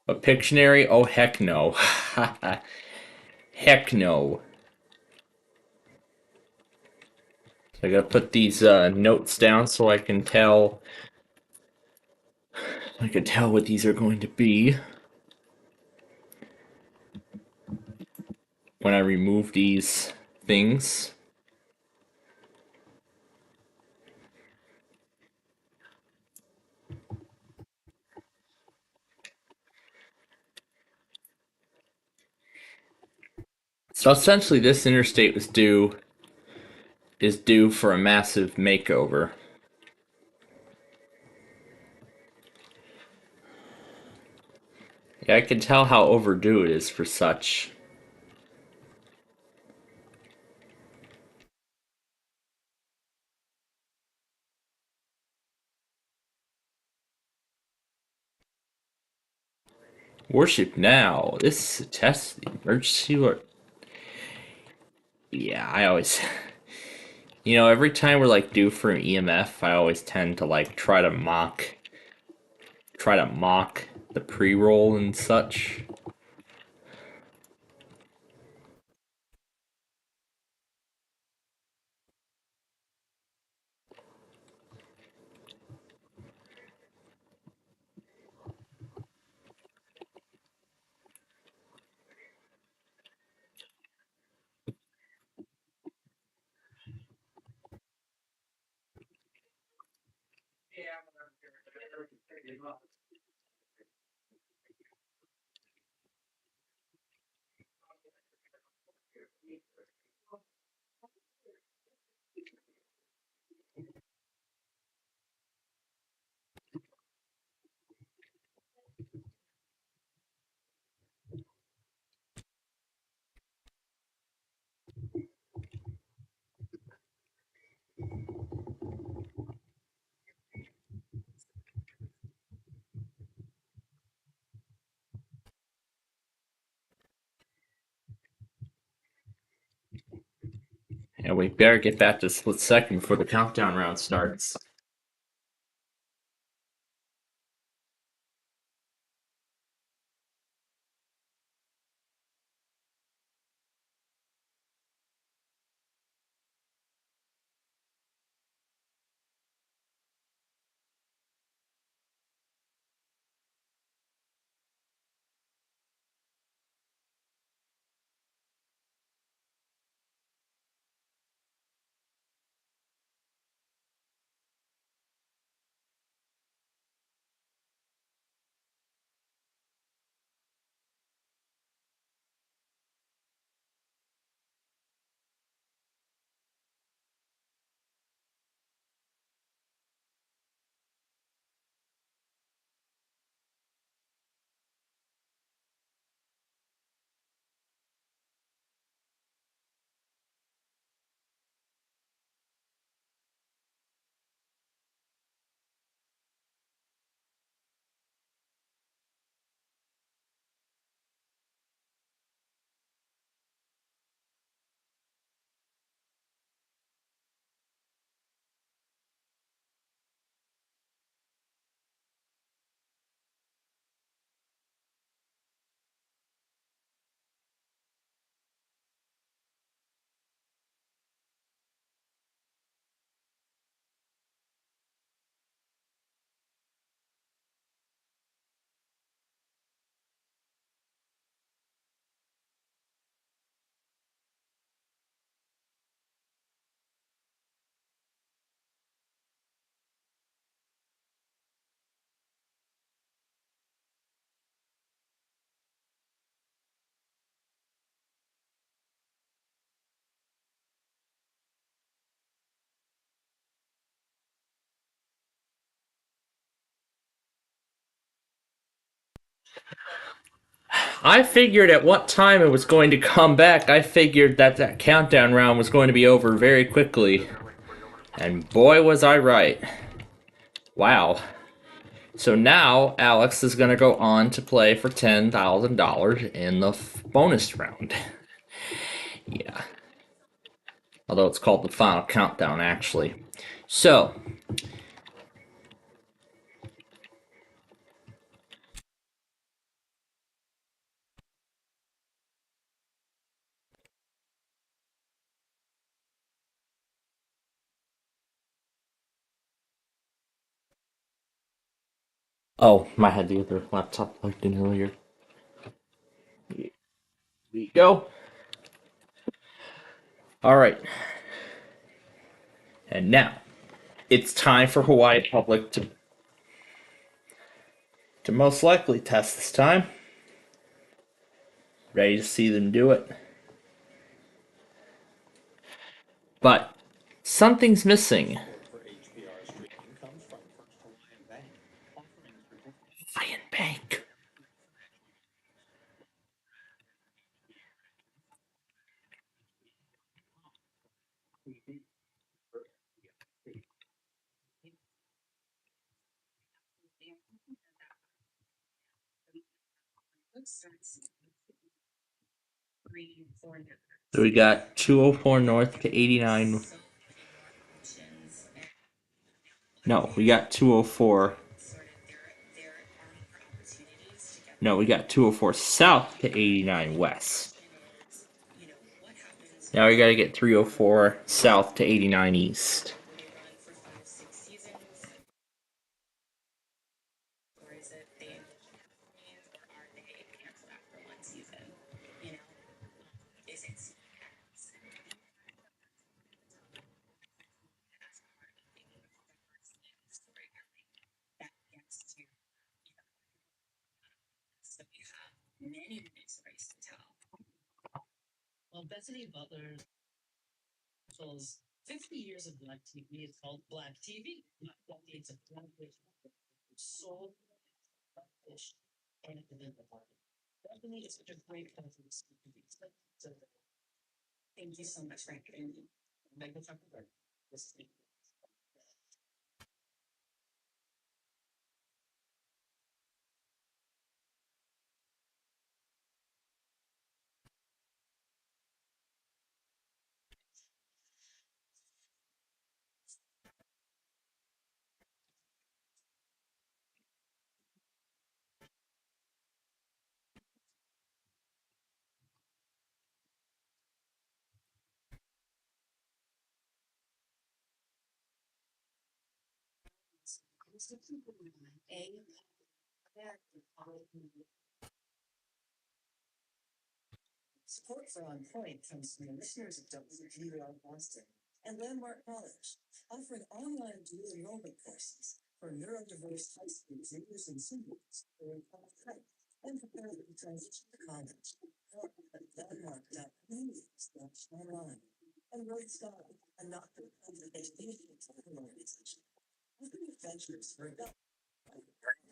But Pictionary? Oh, heck no. Heck no. I gotta put these notes down so I can tell. I can tell what these are going to be when I remove these things. So essentially, this interstate is due for a massive makeover. Yeah, I can tell how overdue it is for such. Worship now. This is a test. The emergency alert. Yeah, I always. Every time we're like due for an EMF, I always tend to like try to mock the pre-roll and such. And we better get back to split second before the countdown round starts. I figured at what time it was going to come back. I figured that countdown round was going to be over very quickly. And boy, was I right. Wow. So now Alex is going to go on to play for $10,000 in the bonus round. Yeah. Although it's called the final countdown, actually. So, oh, I had the other laptop plugged in earlier. Here we go. All right. And now, it's time for Hawaii Public to most likely test this time. Ready to see them do it. But something's missing. Hawaiian Bank. So we got 204 North to 89. No, we got 204. No, we got 204 South to 89 West. Now we gotta get 304 South to 89 East.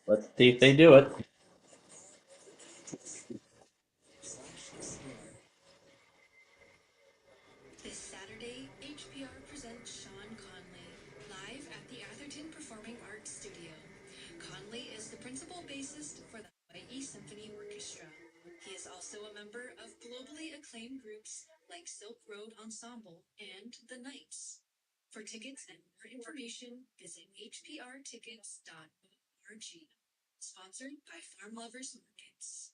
Let's see if they do it. This Saturday, HPR presents Sean Conley live at the Atherton Performing Arts Studio. Conley is the principal bassist for the Hawaii Symphony Orchestra. He is also a member of globally acclaimed groups like Silk Road Ensemble and The Knights. For tickets and more information, visit hprtickets.org. Sponsored by Farm Lovers Markets.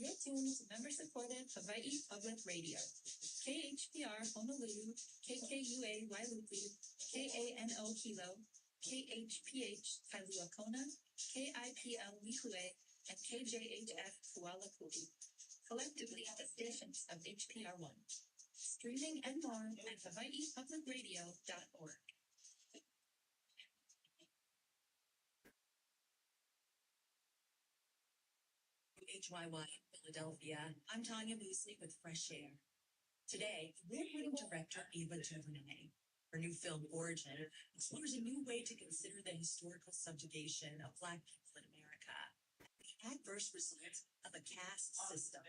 You're tuned to member-supported Hawaii Public Radio. KHPR Honolulu, KKUA Wailuku, KANO Kilo, KHPH Kailua-Kona, KIPL Niue, and KJHF Kuala Kuhi. Collectively, the stations of HPR1. Streaming and more at HawaiiPublicRadio.org. HYY Philadelphia. I'm Tanya Moosley with Fresh Air. Today, award-winning director Ava DuVernay, her new film Origin, explores a new way to consider the historical subjugation of Black people in America. The adverse results of a caste system.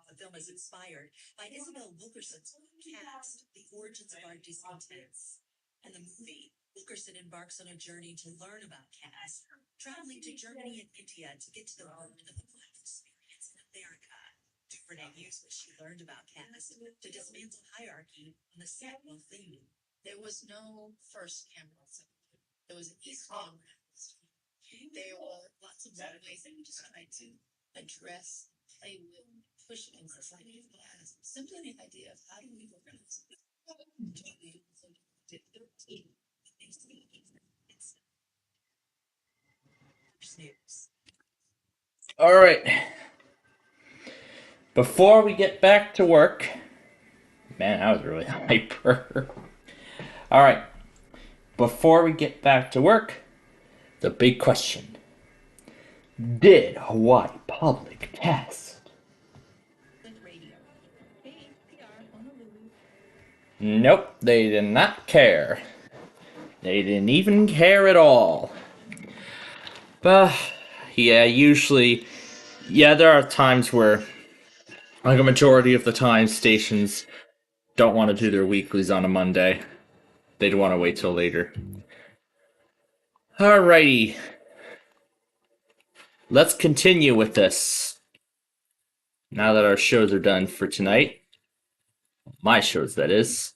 The film is inspired by Isabel Wilkerson's Caste, The Origins of Our Discontents. In the movie, Wilkerson embarks on a journey to learn about caste, traveling to Germany and India to get to the root of the Black experience in America. DuVernay used what she learned about caste to dismantle hierarchy on the set while filming. There was no first camera. There was an East camera. There were lots of ways that we just tried to address, play with, push against society as simply the idea of how do we organize. All right. Before we get back to work, man, I was really hyper. All right. Before we get back to work, the big question: did Hawaii Public test? Nope, they did not care. They didn't even care at all. But yeah, usually, there are times where, like a majority of the time, stations don't want to do their weeklies on a Monday. They'd want to wait till later. Alrighty. Let's continue with this. Now that our shows are done for tonight. My shows, that is.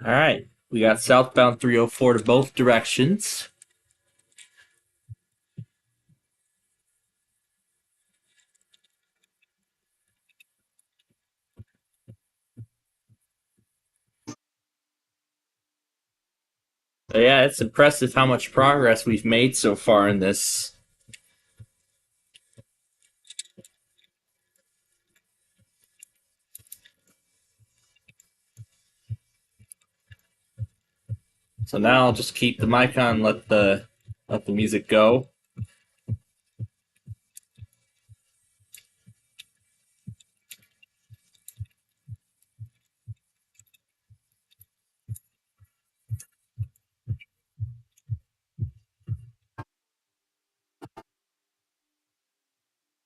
Alright. We got southbound 304 to both directions. Yeah, it's impressive how much progress we've made so far in this. So now I'll just keep the mic on, let the music go.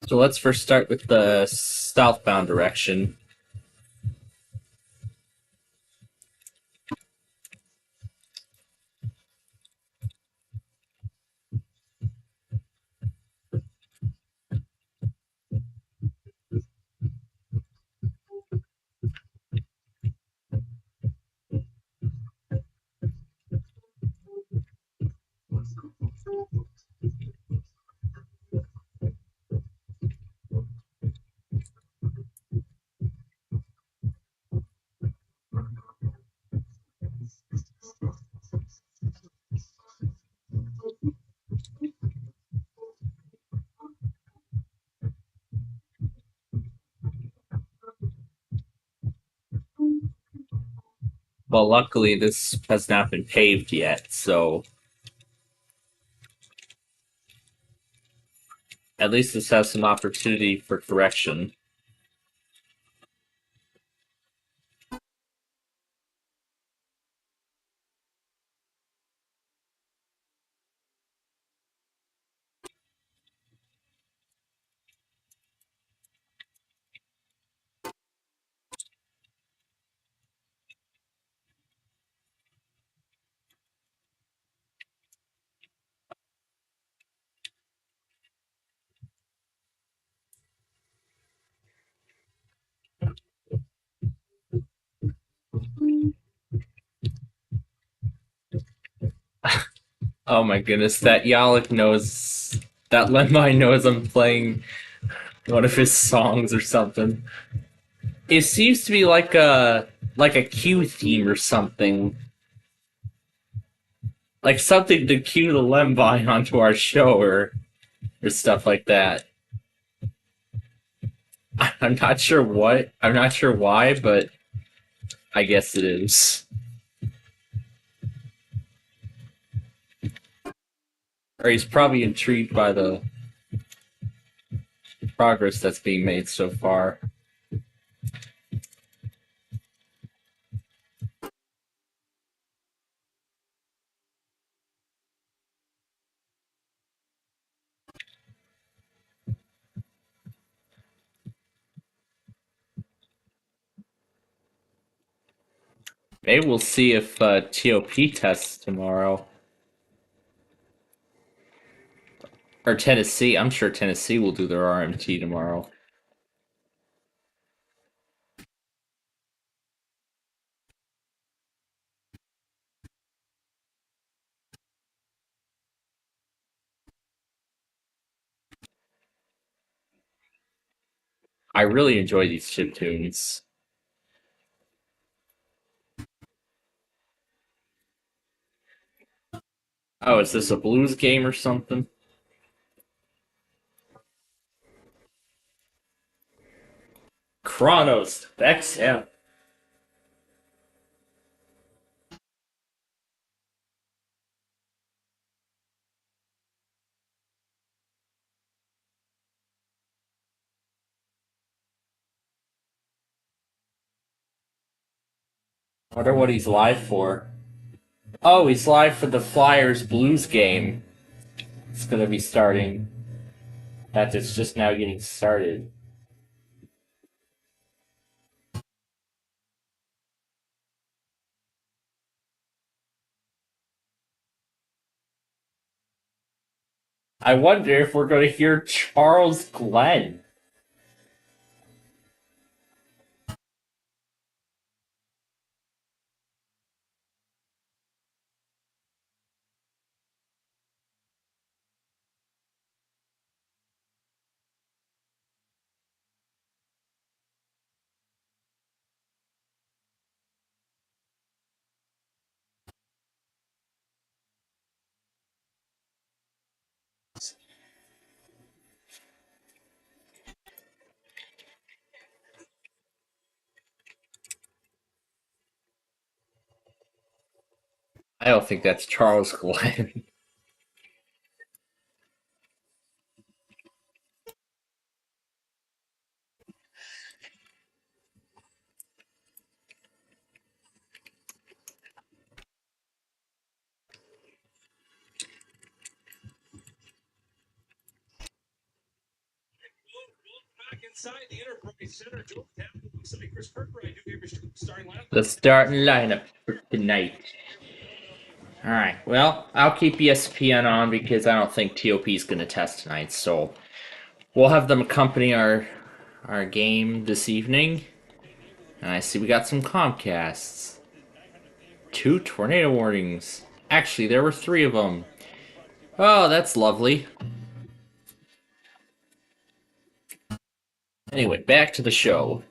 So let's first start with the southbound direction. Well, luckily this has not been paved yet, so at least this has some opportunity for correction. Oh my goodness, that Yalik knows, that Lemmi knows I'm playing one of his songs or something. It seems to be like a Q theme or something. Like something to cue the Lemmi onto our show or stuff like that. I'm not sure what. I'm not sure why, but I guess it is. Or he's probably intrigued by the progress that's being made so far. Maybe we'll see if TOP tests tomorrow. Or Tennessee. I'm sure Tennessee will do their RMT tomorrow. I really enjoy these chip tunes. Oh, is this a blues game or something? Chronos, XM. Wonder what he's live for. Oh, he's live for the Flyers Blues game. It's gonna be starting. That is just now getting started. I wonder if we're gonna hear Charles Glenn. I don't think that's Charles Glenn. The starting lineup for tonight. Alright, well, I'll keep ESPN on because I don't think TOP is going to test tonight, so we'll have them accompany our game this evening. And I see we got some Comcasts. 2 tornado warnings. Actually, there were 3 of them. Oh, that's lovely. Anyway, back to the show.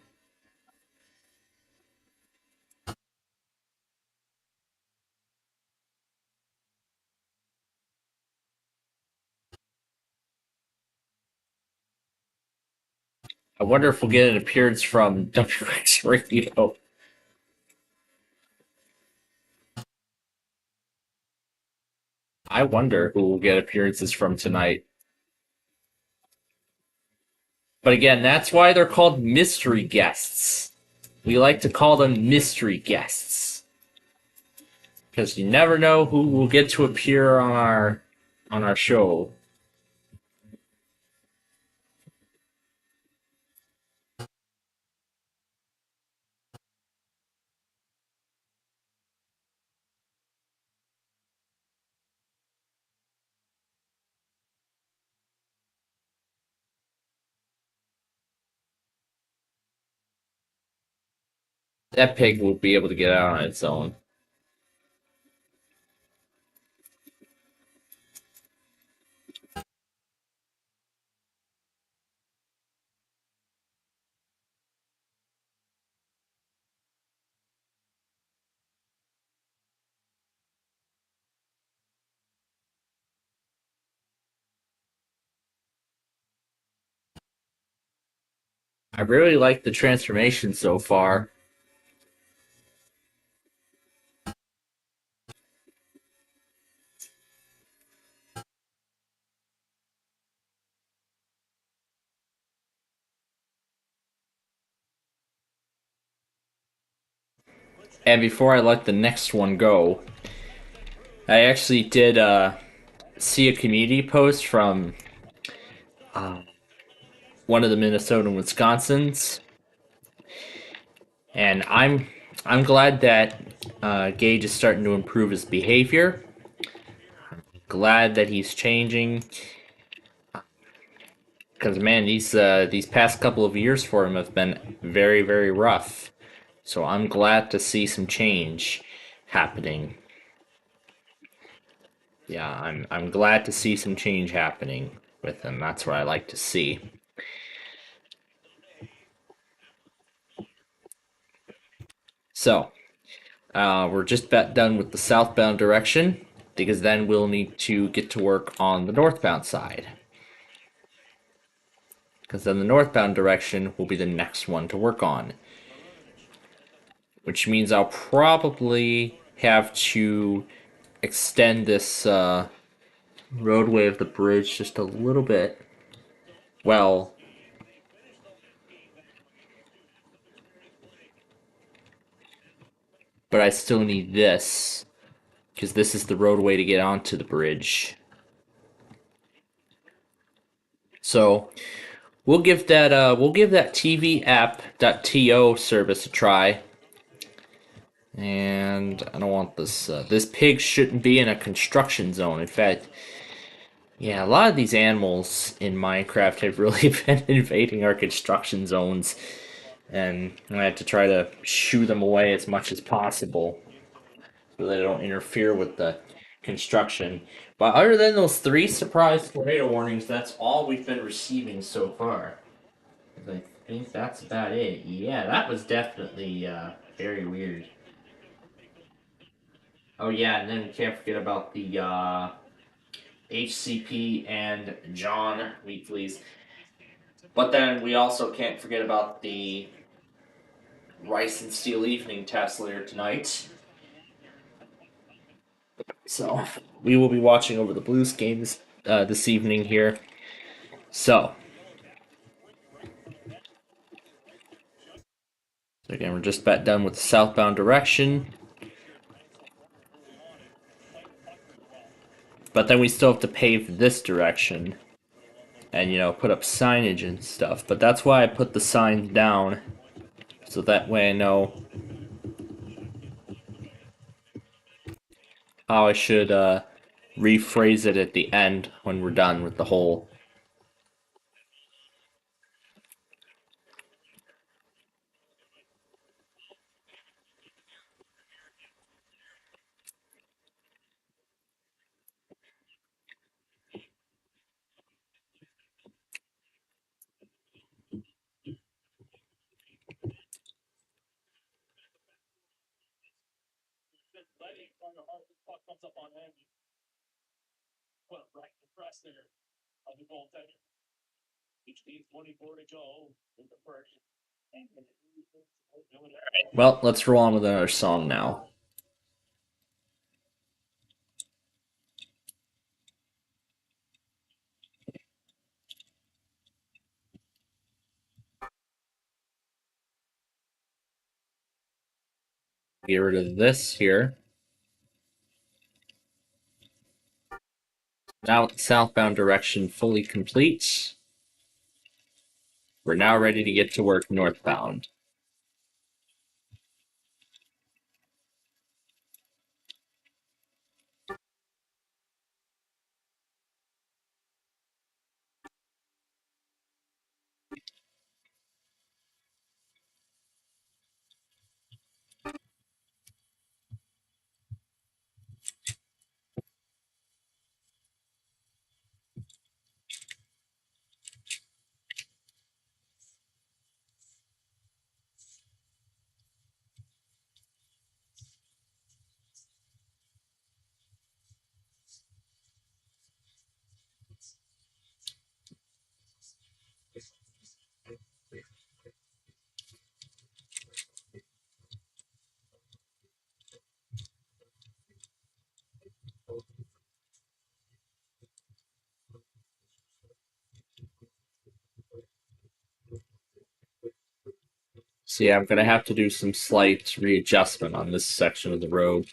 I wonder if we'll get an appearance from WX Radio. I wonder who will get appearances from tonight. But again, that's why they're called mystery guests. We like to call them mystery guests. Because you never know who will get to appear on our show. That pig will be able to get out on its own. I really like the transformation so far. And before I let the next one go, I actually did see a community post from one of the Minnesota and Wisconsins, and I'm glad that Gage is starting to improve his behavior. Glad that he's changing, because man, these past couple of years for him have been very very rough. So I'm glad to see some change happening. Yeah, I'm glad to see some change happening with him. That's what I like to see. So, we're just about done with the southbound direction because then we'll need to get to work on the northbound side. Because then the northbound direction will be the next one to work on. Which means I'll probably have to extend this roadway of the bridge just a little bit. Well, but I still need this because this is the roadway to get onto the bridge. So we'll give that TV app.to service a try. And I don't want this. This pig shouldn't be in a construction zone. In fact, yeah, a lot of these animals in Minecraft have really been invading our construction zones, and I have to try to shoo them away as much as possible so they don't interfere with the construction. But other than those 3 surprise tornado warnings, that's all we've been receiving so far. I think that's about it. Yeah, that was definitely very weird. Oh yeah, and then we can't forget about the HCP and John weeklies. But then we also can't forget about the Rice and Steel Evening test later tonight. So we will be watching over the Blues games this evening here. So again, we're just about done with the southbound direction. But then we still have to pave this direction and, put up signage and stuff. But that's why I put the signs down so that way I know how I should rephrase it at the end when we're done with the whole. Well, let's roll on with another song now. Get rid of this here. Now southbound direction fully complete. We're now ready to get to work northbound. So yeah, I'm gonna have to do some slight readjustment on this section of the road.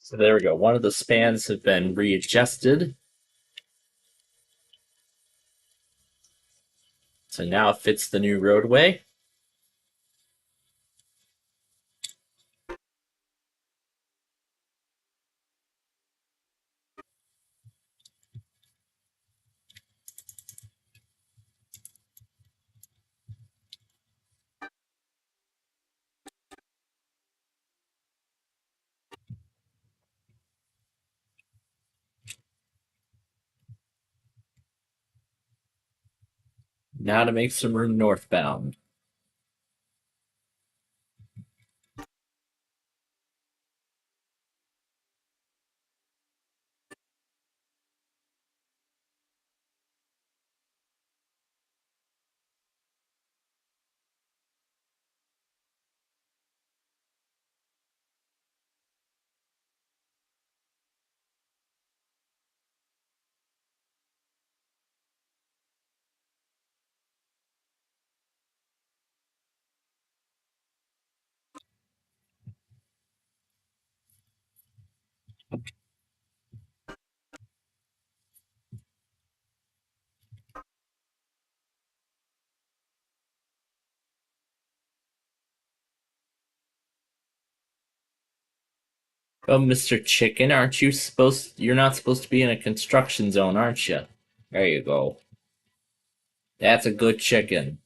So there we go. One of the spans have been readjusted. So now it fits the new roadway. Now to make some room northbound. Oh, Mr. Chicken, aren't you supposed? You're not supposed to be in a construction zone, aren't you? There you go. That's a good chicken.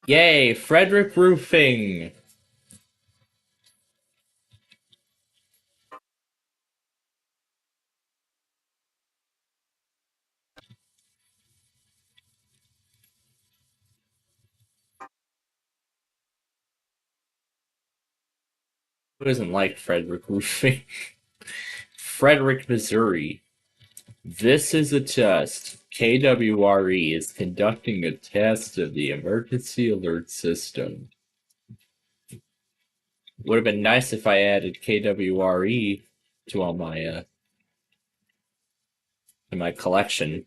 Yay, Frederick Roofing! Who doesn't like Frederick Roofing? Frederick, Missouri. This is a test. KWRE is conducting a test of the emergency alert system. Would have been nice if I added KWRE to all my to my collection.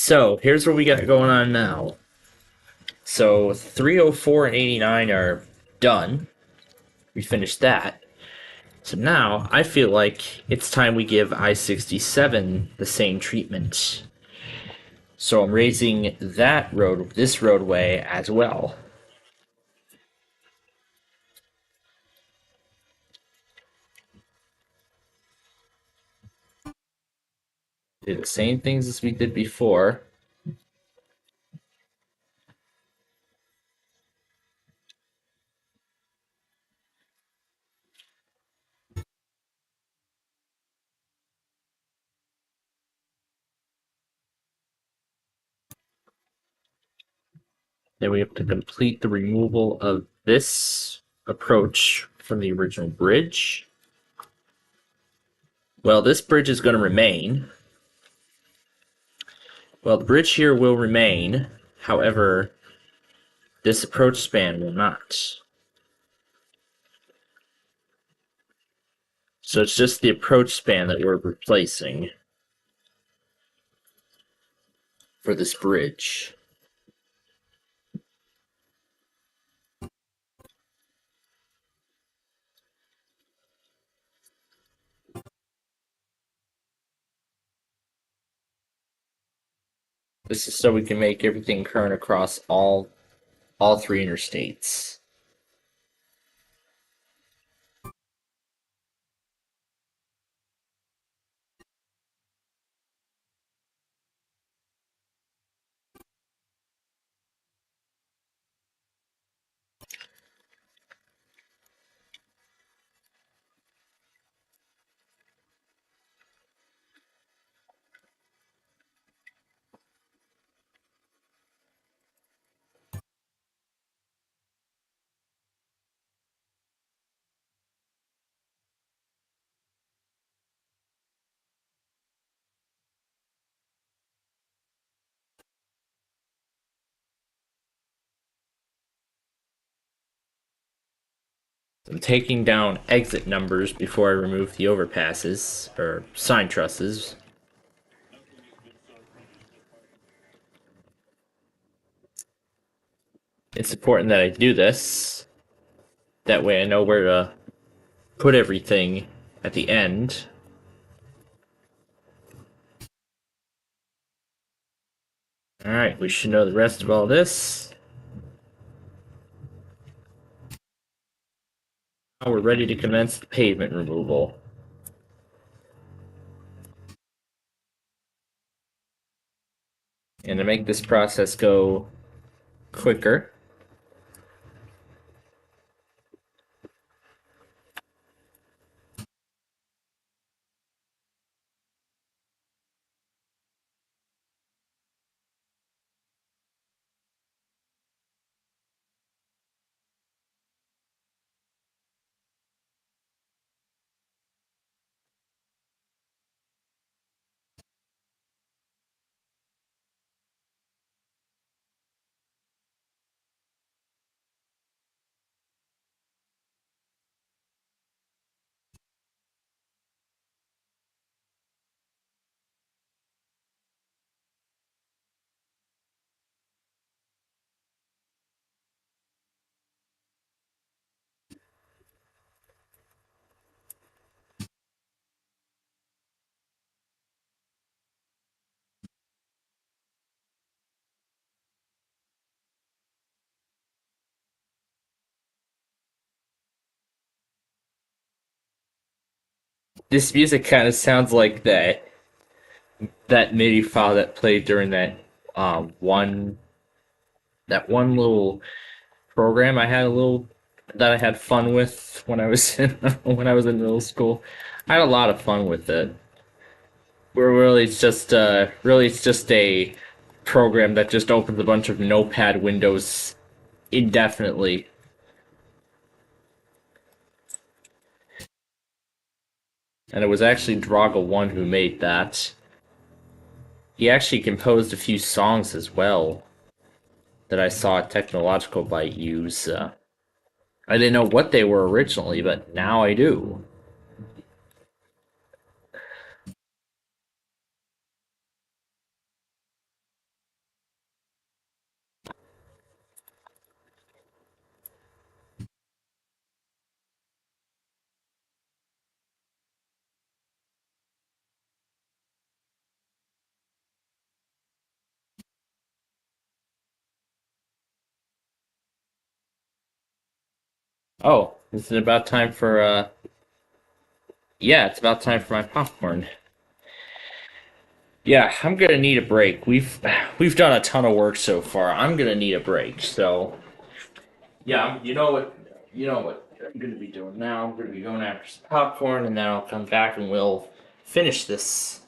So here's what we got going on now. So 304 and 89 are done. We finished that. So now I feel like it's time we give I-67 the same treatment. So I'm raising this roadway as well. Do the same things as we did before. Then we have to complete the removal of this approach from the original bridge. Well, this bridge is going to remain. Well, the bridge here will remain. However, this approach span will not. So it's just the approach span that we're replacing for this bridge. This is so we can make everything current across all three interstates. I'm taking down exit numbers before I remove the overpasses, or sign trusses. It's important that I do this. That way I know where to put everything at the end. Alright, we should know the rest of all this. Now we're ready to commence the pavement removal. And to make this process go quicker, this music kind of sounds like that MIDI file that played during one little program I had fun with when I was in when I was in middle school. I had a lot of fun with it. Where really it's just a program that just opens a bunch of notepad windows indefinitely. And it was actually Draga1 who made that. He actually composed a few songs as well that I saw Technological Byte use. I didn't know what they were originally, but now I do. Oh, is it about time for yeah, it's about time for my popcorn. Yeah, I'm gonna need a break. We've done a ton of work so far. I'm gonna need a break. So yeah, you know what I'm gonna be doing now. I'm gonna be going after some popcorn, and then I'll come back and we'll finish this.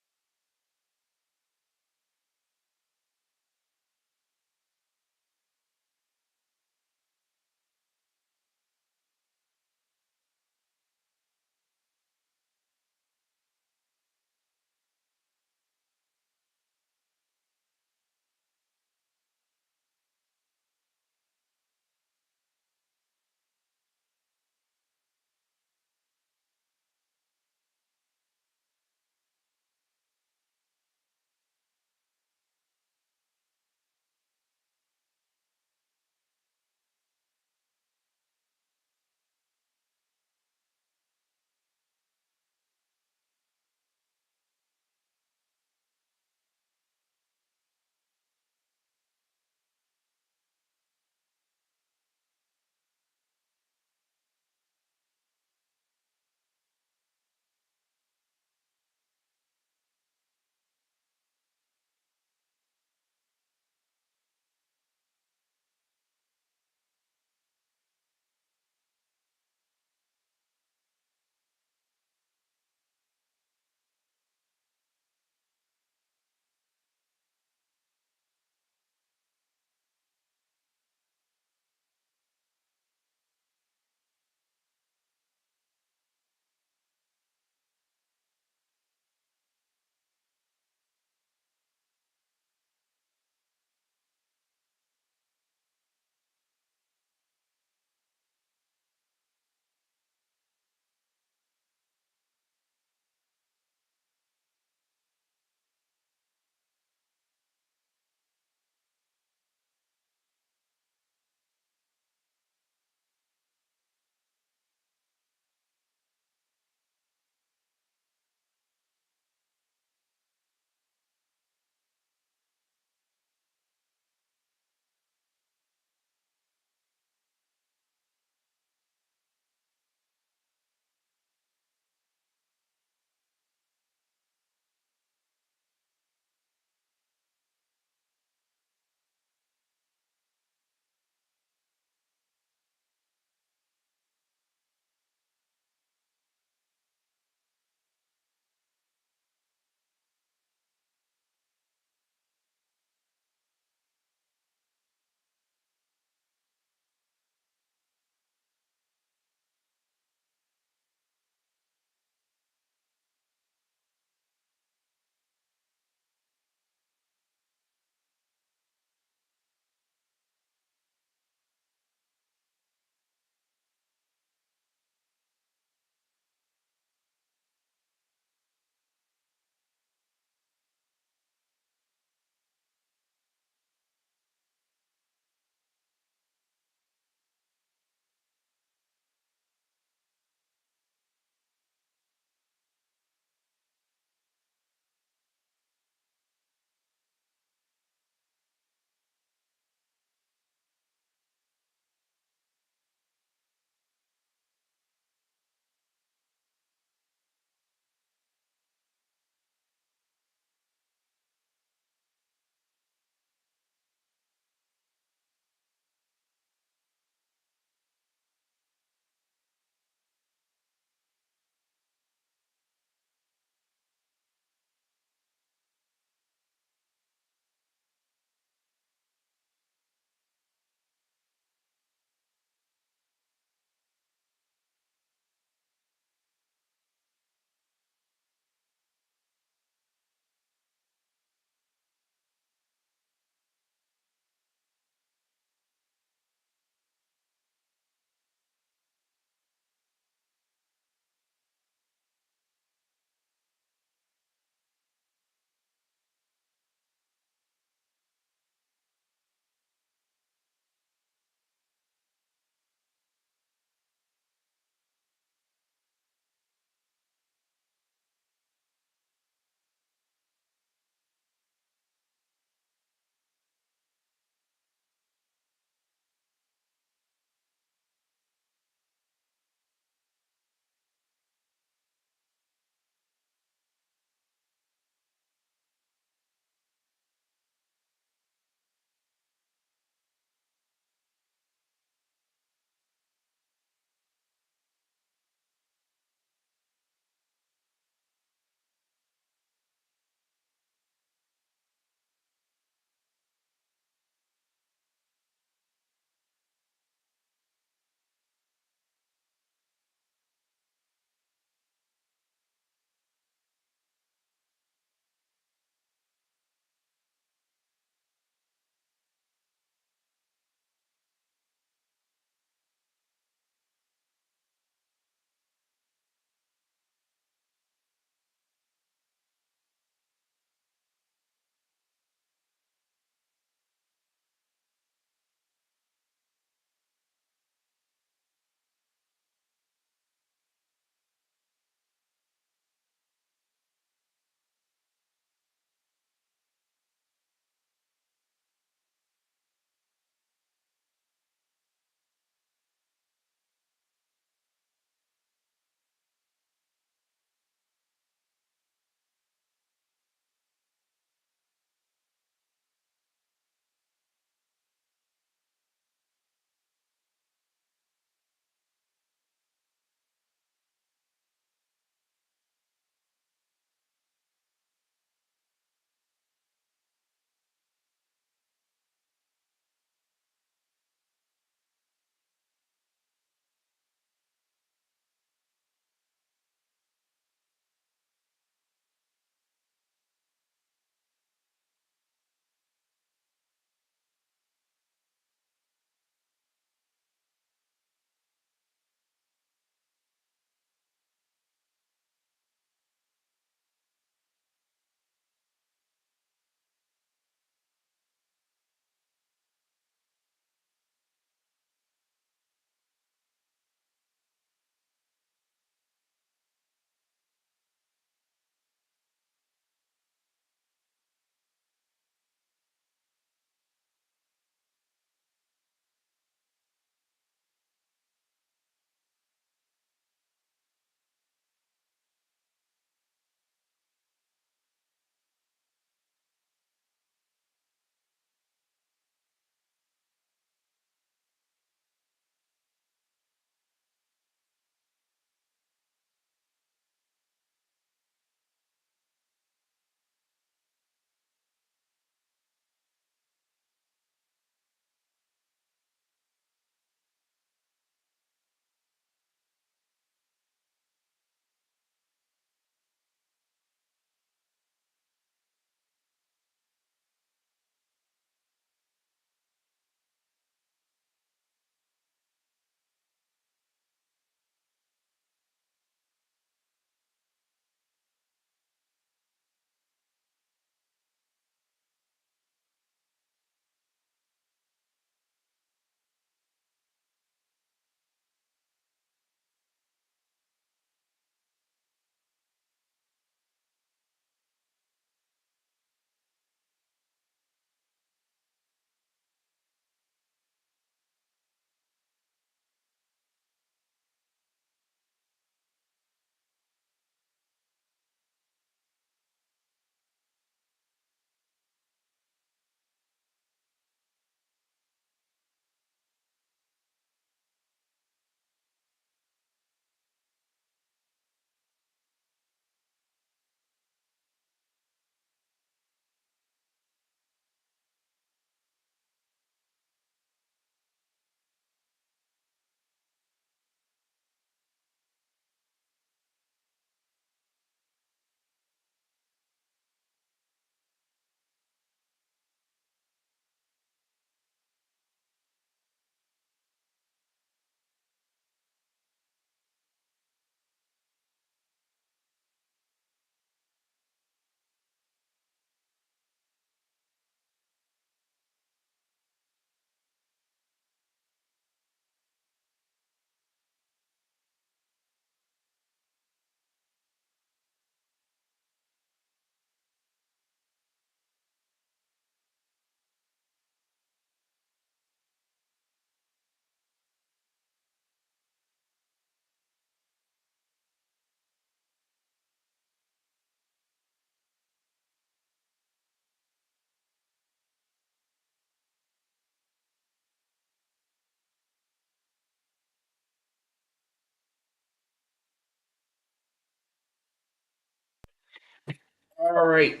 All right,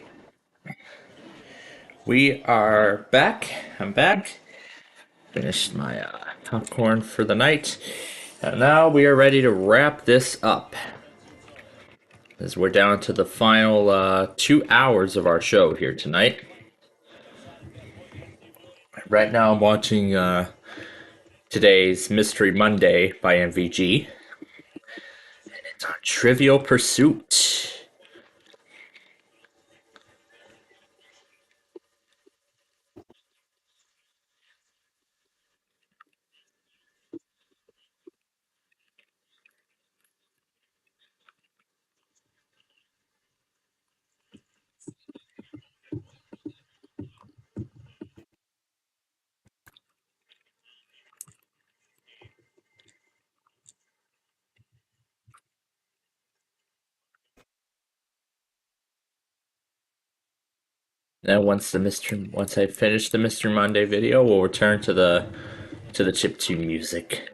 we are back. I'm back. Finished my popcorn for the night. And now we are ready to wrap this up. As we're down to the final 2 hours of our show here tonight. Right now I'm watching today's Mystery Monday by MVG. And it's on Trivial Pursuit. And once I finish the Mr. Monday video, we'll return to the chiptune music.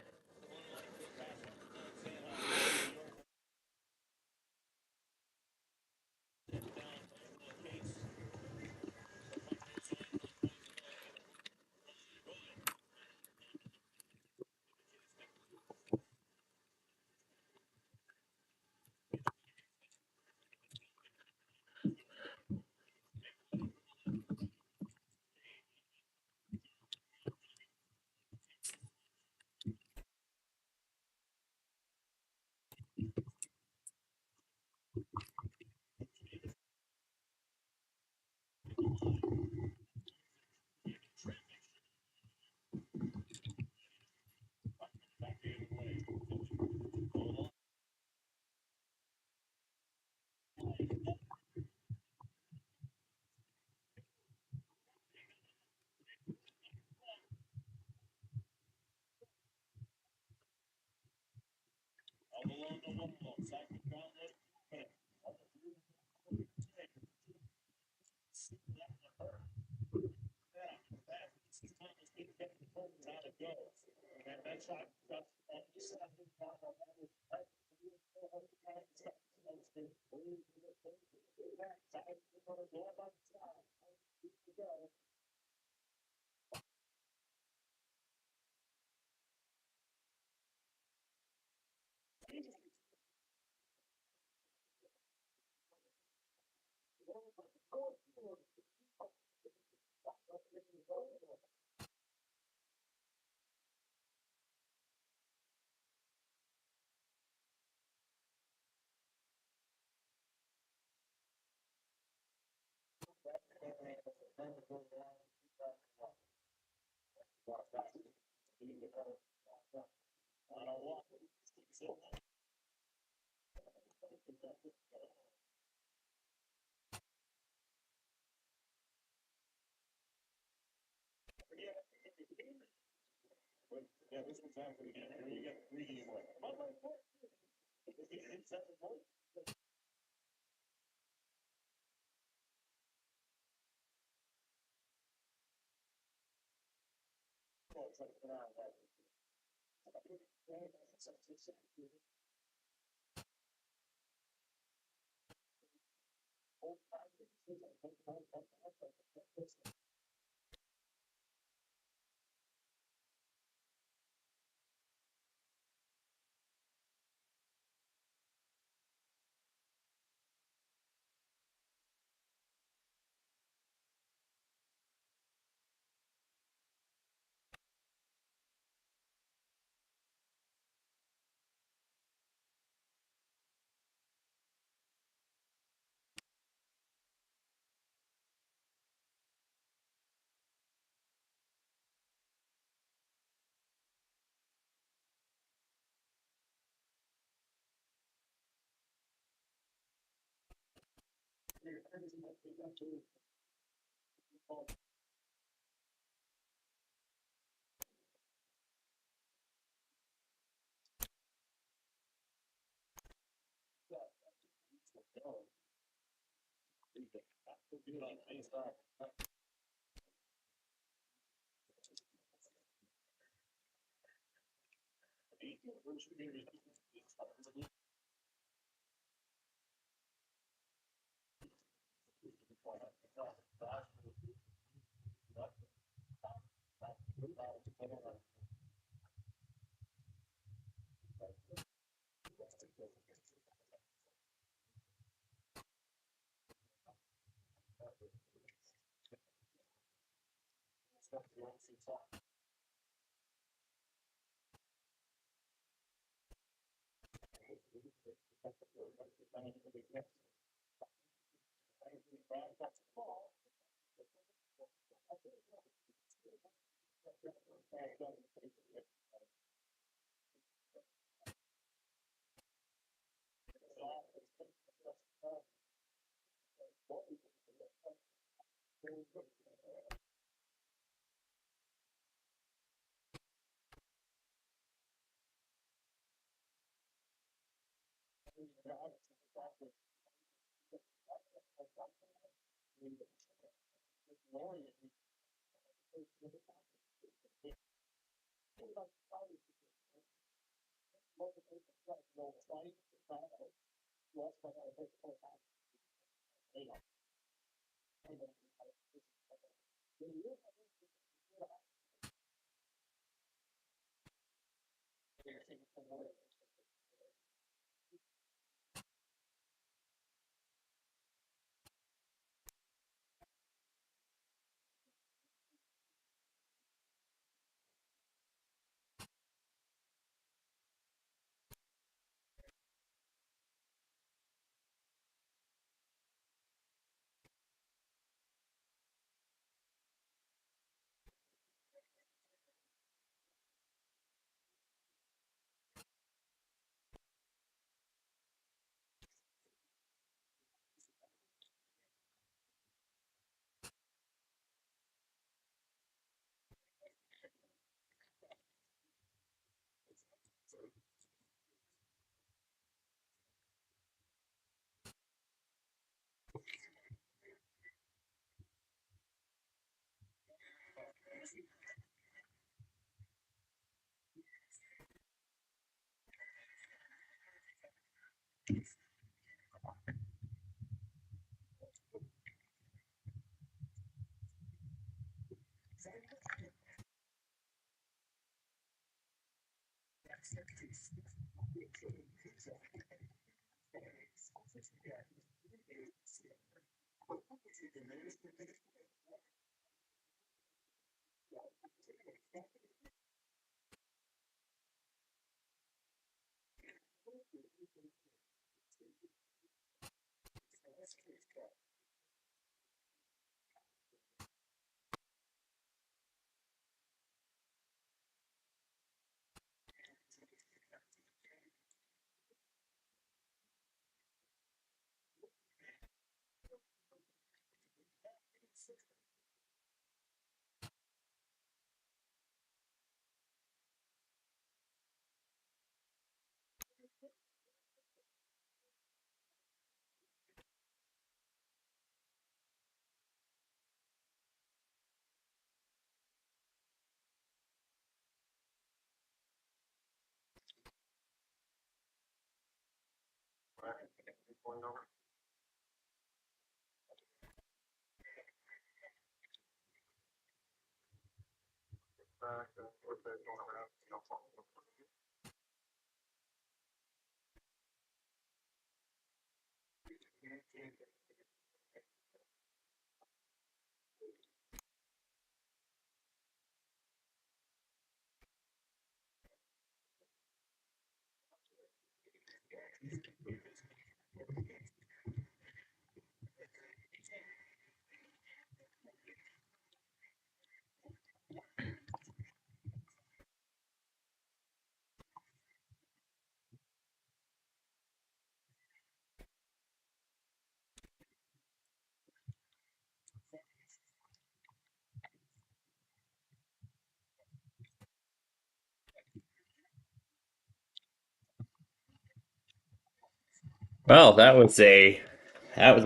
Well, that was a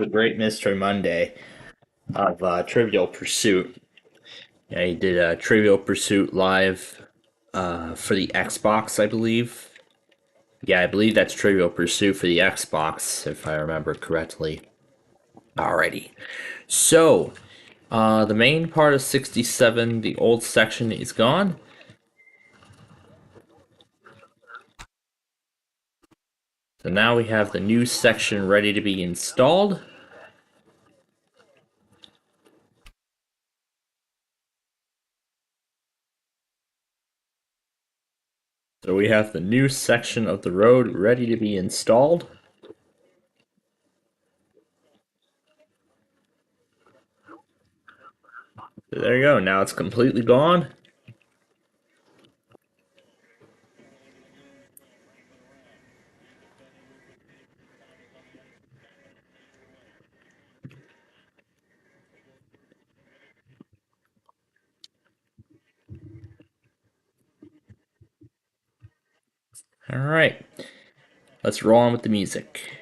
great Mystery Monday of Trivial Pursuit. Yeah, he did Trivial Pursuit live for the Xbox, I believe. Yeah, I believe that's Trivial Pursuit for the Xbox, if I remember correctly. Alrighty. So, the main part of 67, the old section, is gone. So now we have the new section ready to be installed. So we have the new section of the road ready to be installed. So there you go, now it's completely gone. Alright, let's roll on with the music.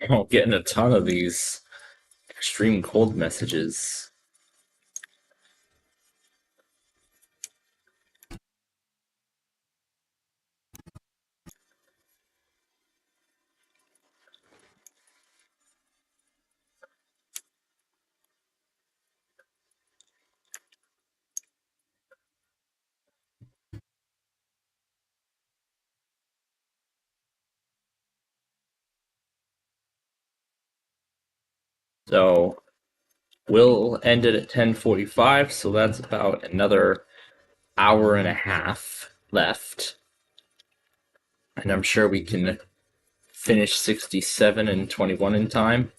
Oh, getting a ton of these extreme cold messages. So we'll end it at 10:45, so that's about another hour and a half left. And I'm sure we can finish 67 and 21 in time.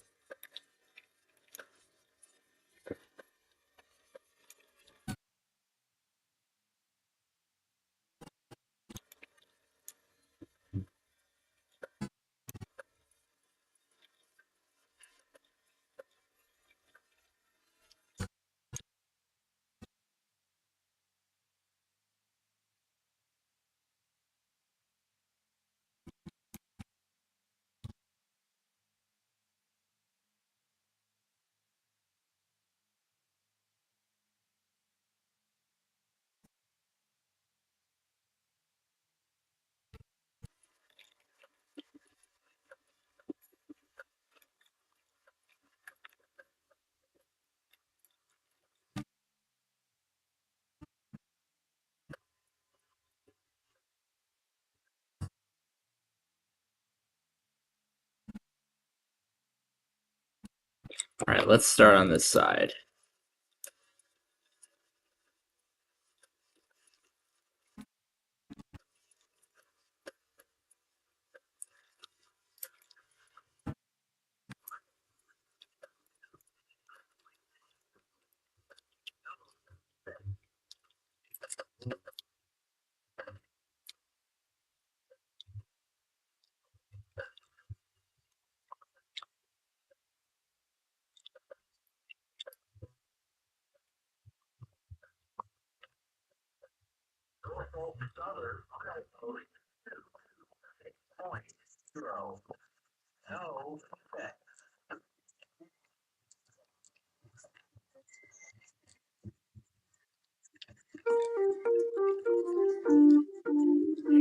All right, let's start on this side.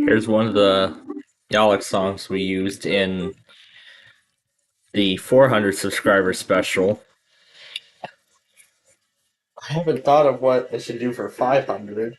Here's one of the Yalek songs we used in the 400 subscriber special. I haven't thought of what I should do for 500.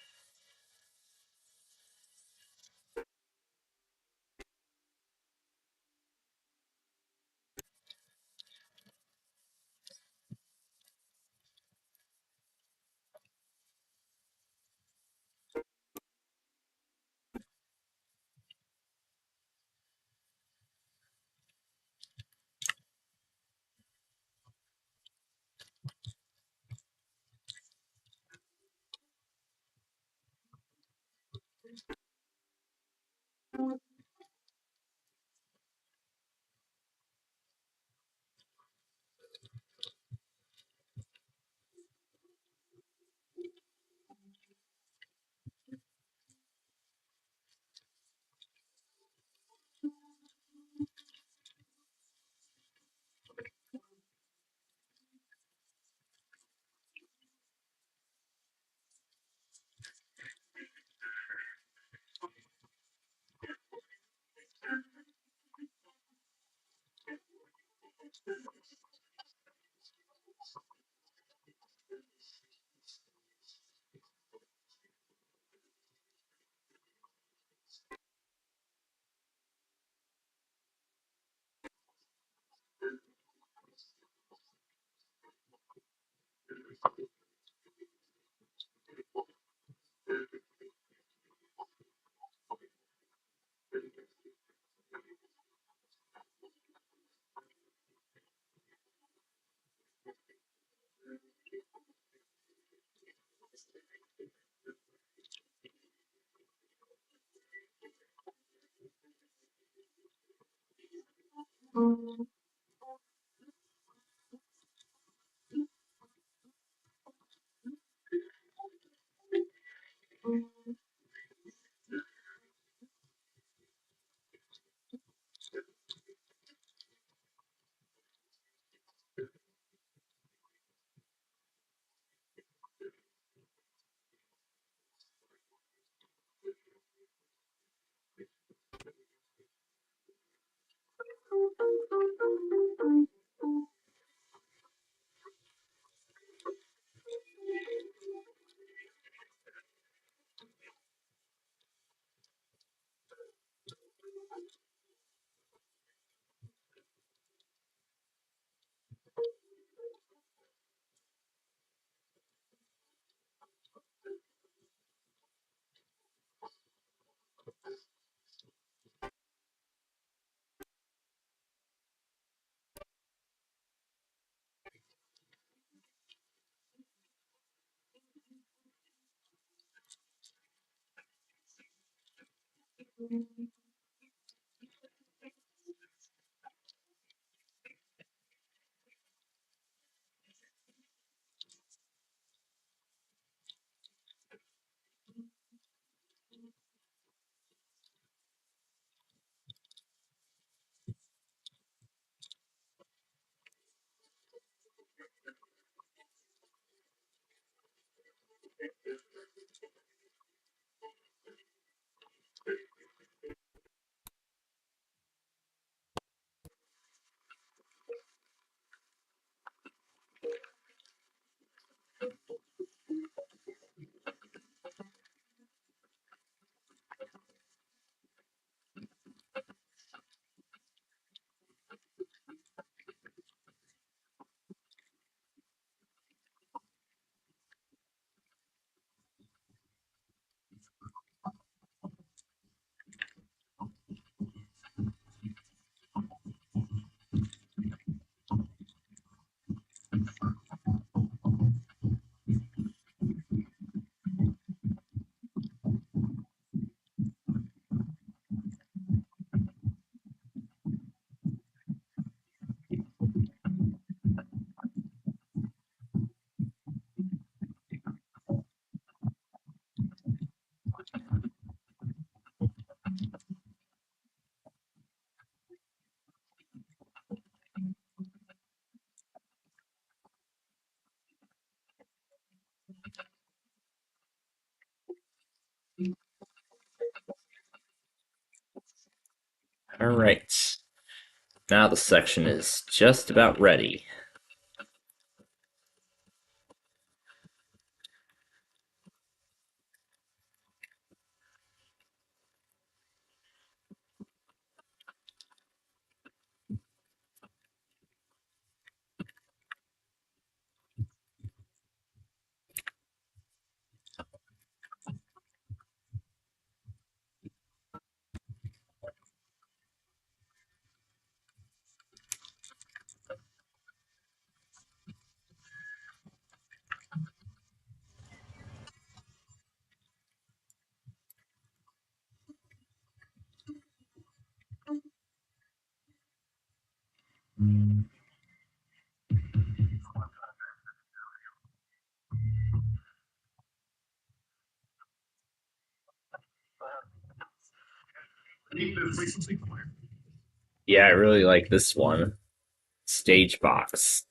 All right. Now the section is just about ready. Yeah, I really like this one. Stage box.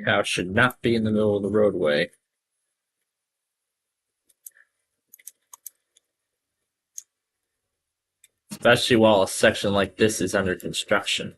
Cow should not be in the middle of the roadway. Especially while a section like this is under construction.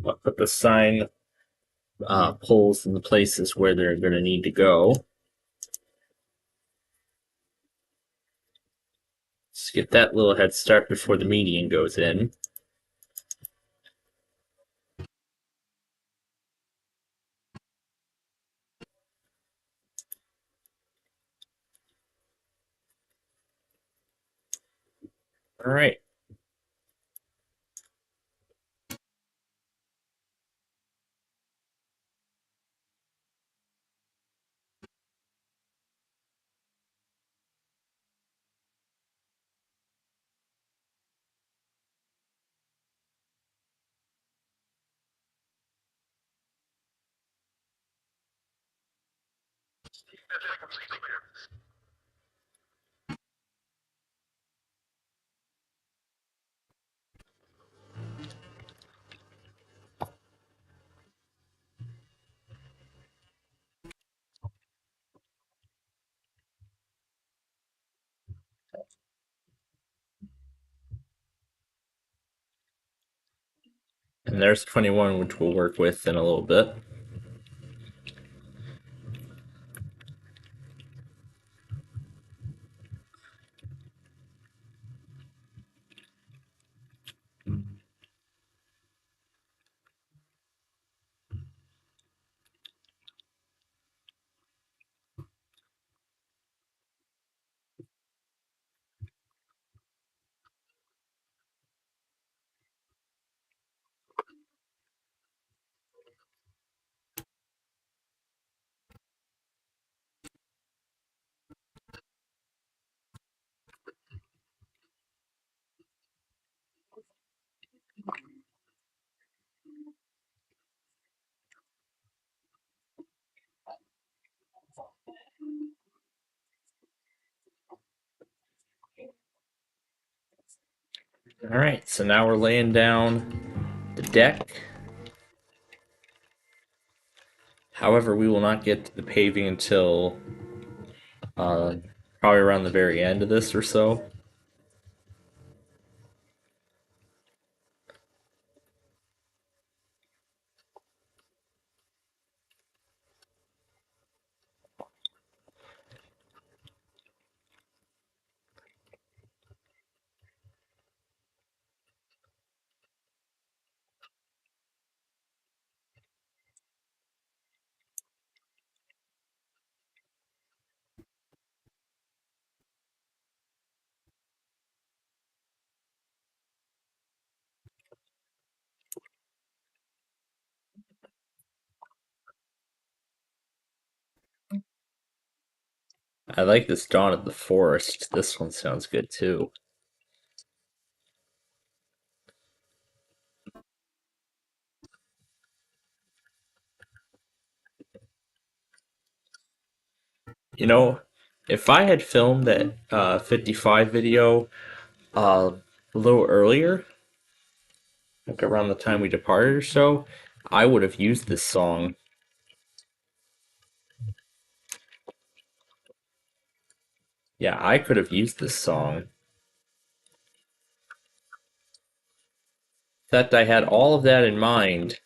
I'll put the sign poles in the places where they're going to need to go. Let's get that little head start before the median goes in. All right. And there's 21, which we'll work with in a little bit. Alright, so now we're laying down the deck. However, we will not get to the paving until probably around the very end of this or so. I like this Dawn of the Forest. This one sounds good too. You know, if I had filmed that 55 video a little earlier, like around the time we departed or so, I would have used this song. Yeah, I could have used this song. In fact, I had all of that in mind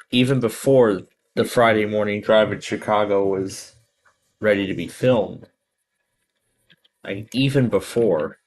even before the Friday morning drive in Chicago was ready to be filmed. Like, even before.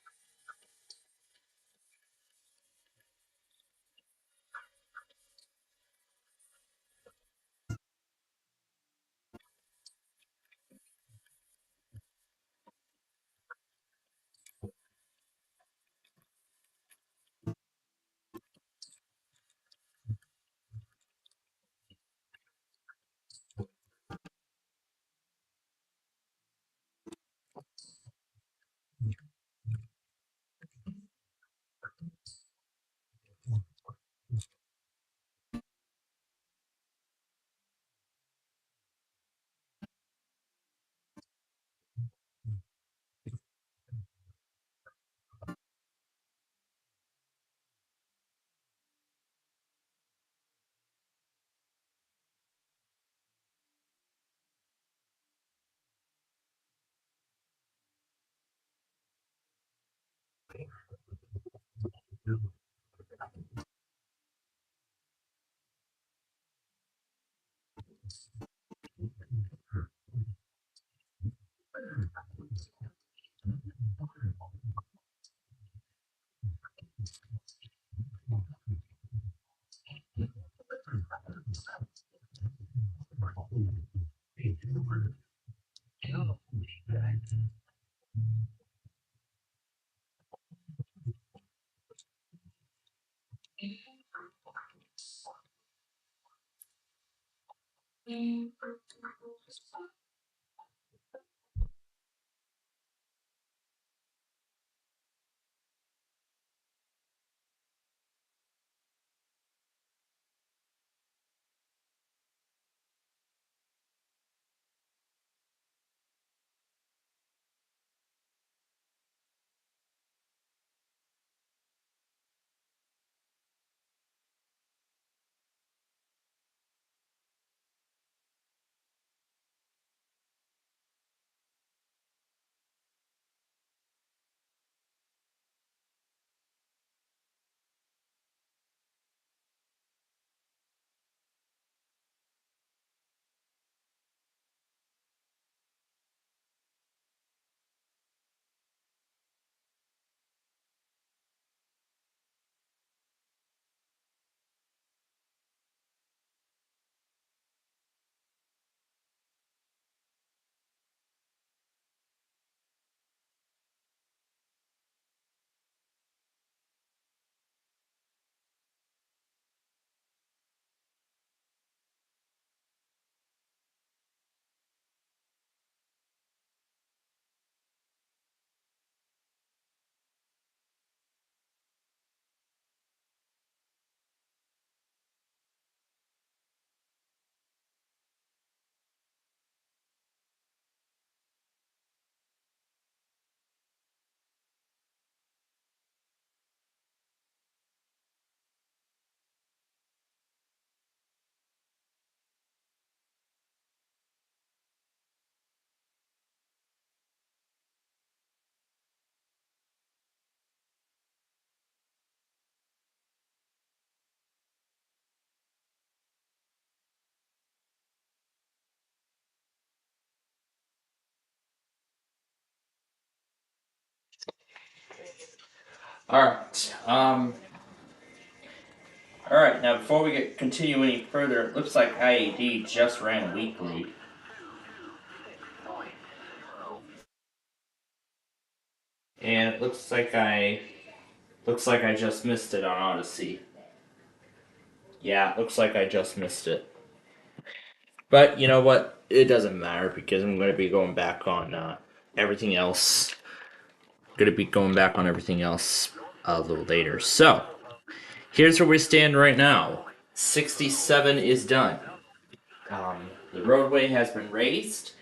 Alright, alright, now before we continue any further, it looks like IAD just ran weekly. And it looks like I just missed it on Odyssey. Yeah, it looks like I just missed it. But you know what? It doesn't matter because I'm going to be going back on everything else. Going to be going back on everything else a little later. So, here's where we stand right now. 67 is done. The roadway has been raised.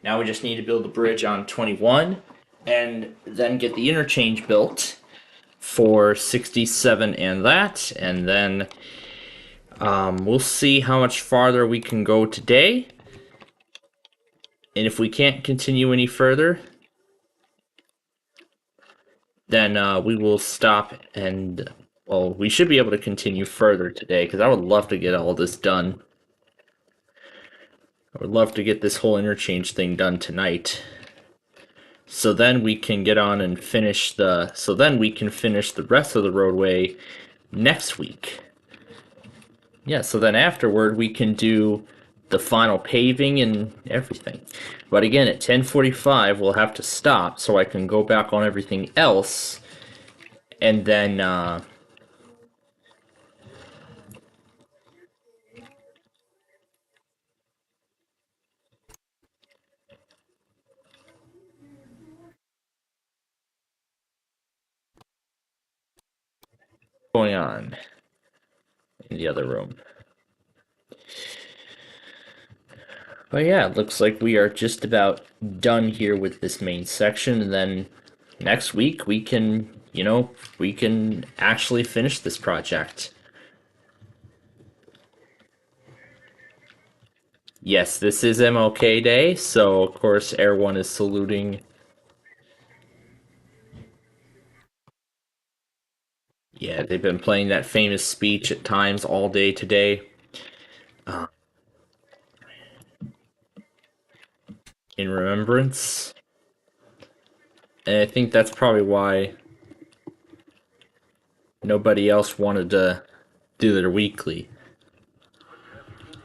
Now we just need to build the bridge on 21 and then get the interchange built for 67 and that. And then we'll see how much farther we can go today. And if we can't continue any further, then we will stop and, well, we should be able to continue further today because I would love to get all this done. I would love to get this whole interchange thing done tonight. So then we can get on and finish the rest of the roadway next week. Yeah, so then afterward we can do the final paving and everything. But again, at 10:45 we'll have to stop so I can go back on everything else and then going on in the other room. But yeah, it looks like we are just about done here with this main section, and then next week we can, we can actually finish this project. Yes, this is MLK Day, so of course Air One is saluting. Yeah, they've been playing that famous speech at times all day today. In remembrance. And I think that's probably why nobody else wanted to do their weekly.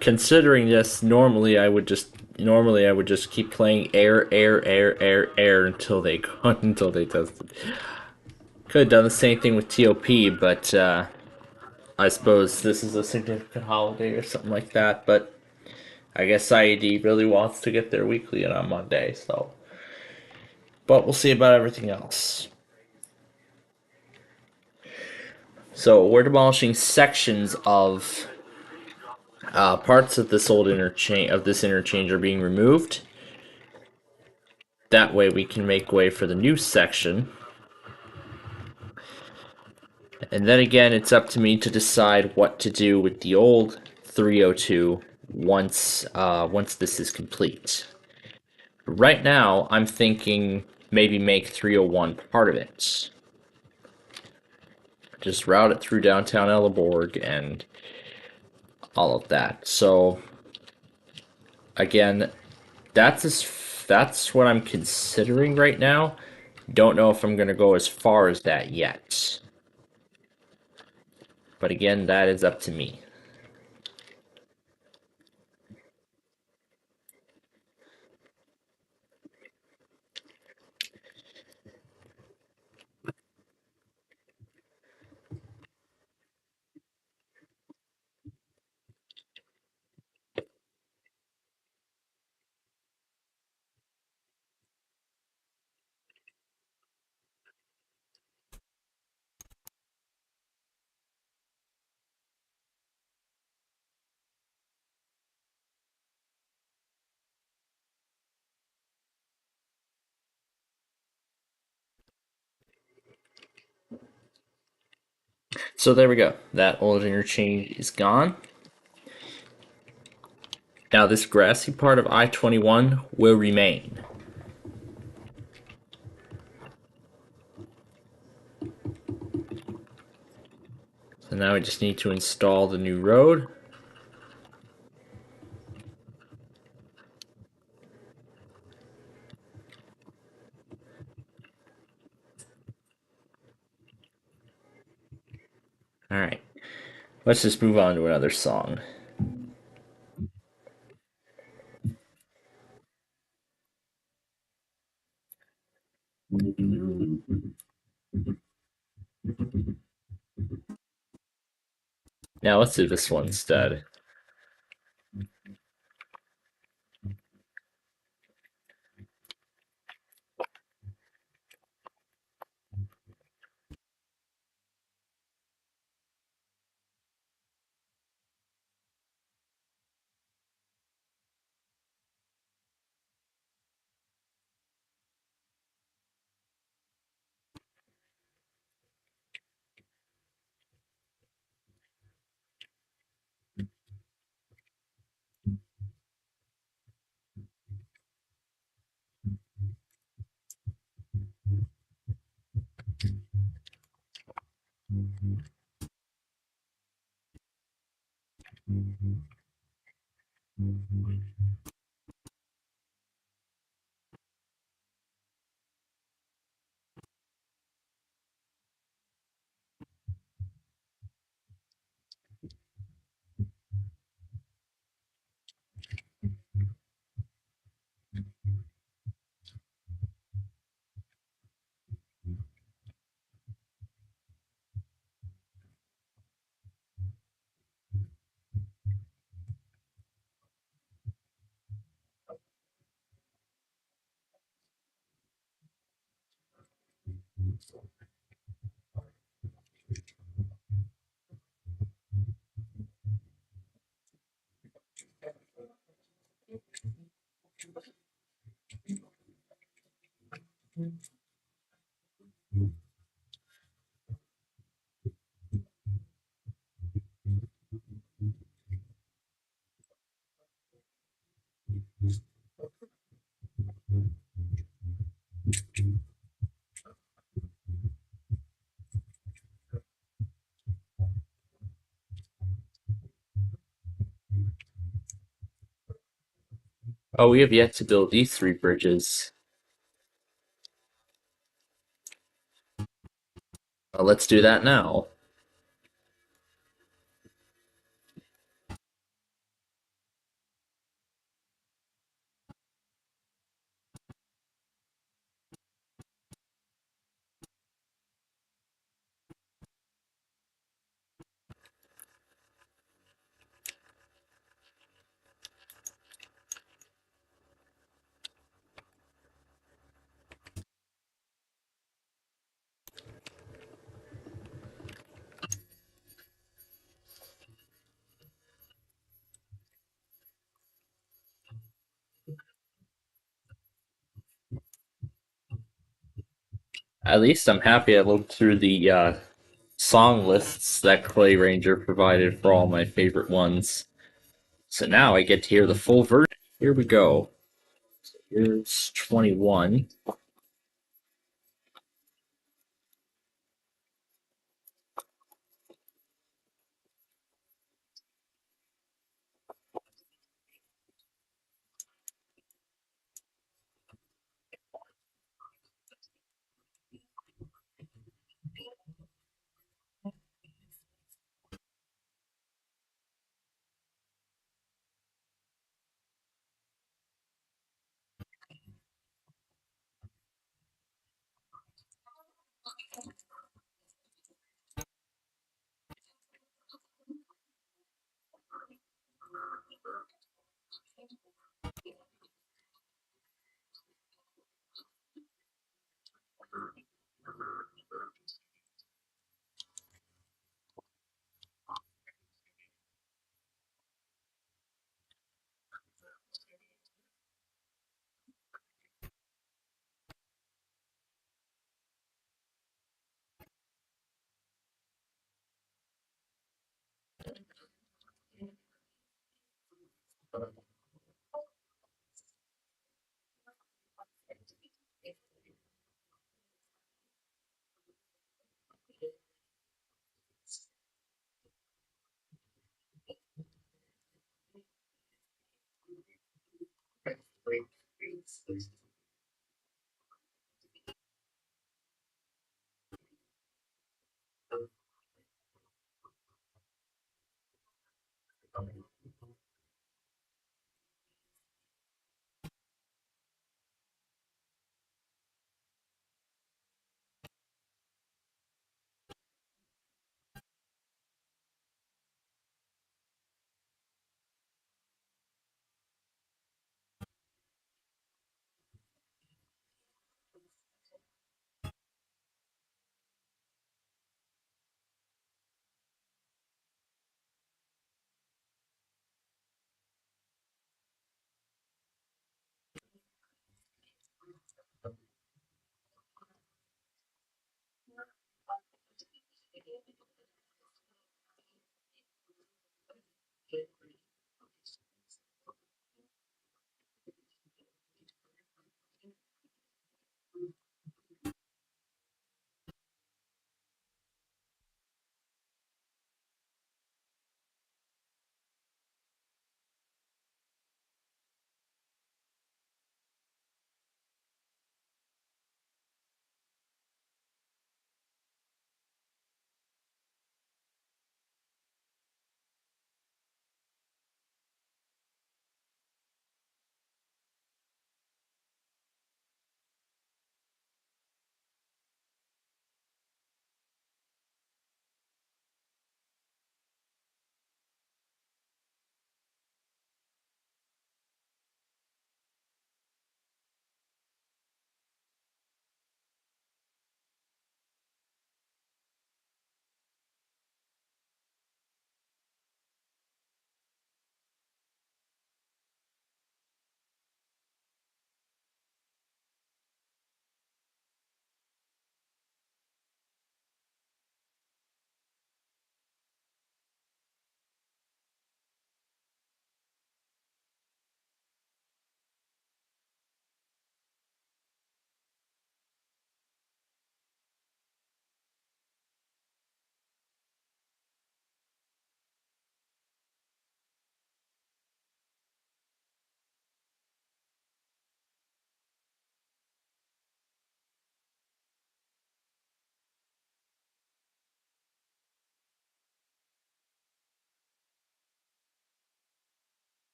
Considering this, normally I would just keep playing air until they tested. Could have done the same thing with TOP, but I suppose this is a significant holiday or something like that. But I guess IED really wants to get their weekly in on Monday, so. But we'll see about everything else. So we're demolishing sections of parts of this interchange are being removed. That way we can make way for the new section. And then again, it's up to me to decide what to do with the old 302 once this is complete. Right now, I'm thinking maybe make 301 part of it. Just route it through downtown Elleborg and all of that. So again, that's what I'm considering right now. Don't know if I'm going to go as far as that yet. But again, that is up to me. So there we go. That old interchange is gone. Now this grassy part of I-21 will remain. So now we just need to install the new road. All right. Let's just move on to another song. Now let's do this one instead. Oh, we have yet to build these 3 bridges. Let's do that now. At least I'm happy I looked through the song lists that Clay Ranger provided for all my favorite ones. So now I get to hear the full version. Here we go. Here's 21.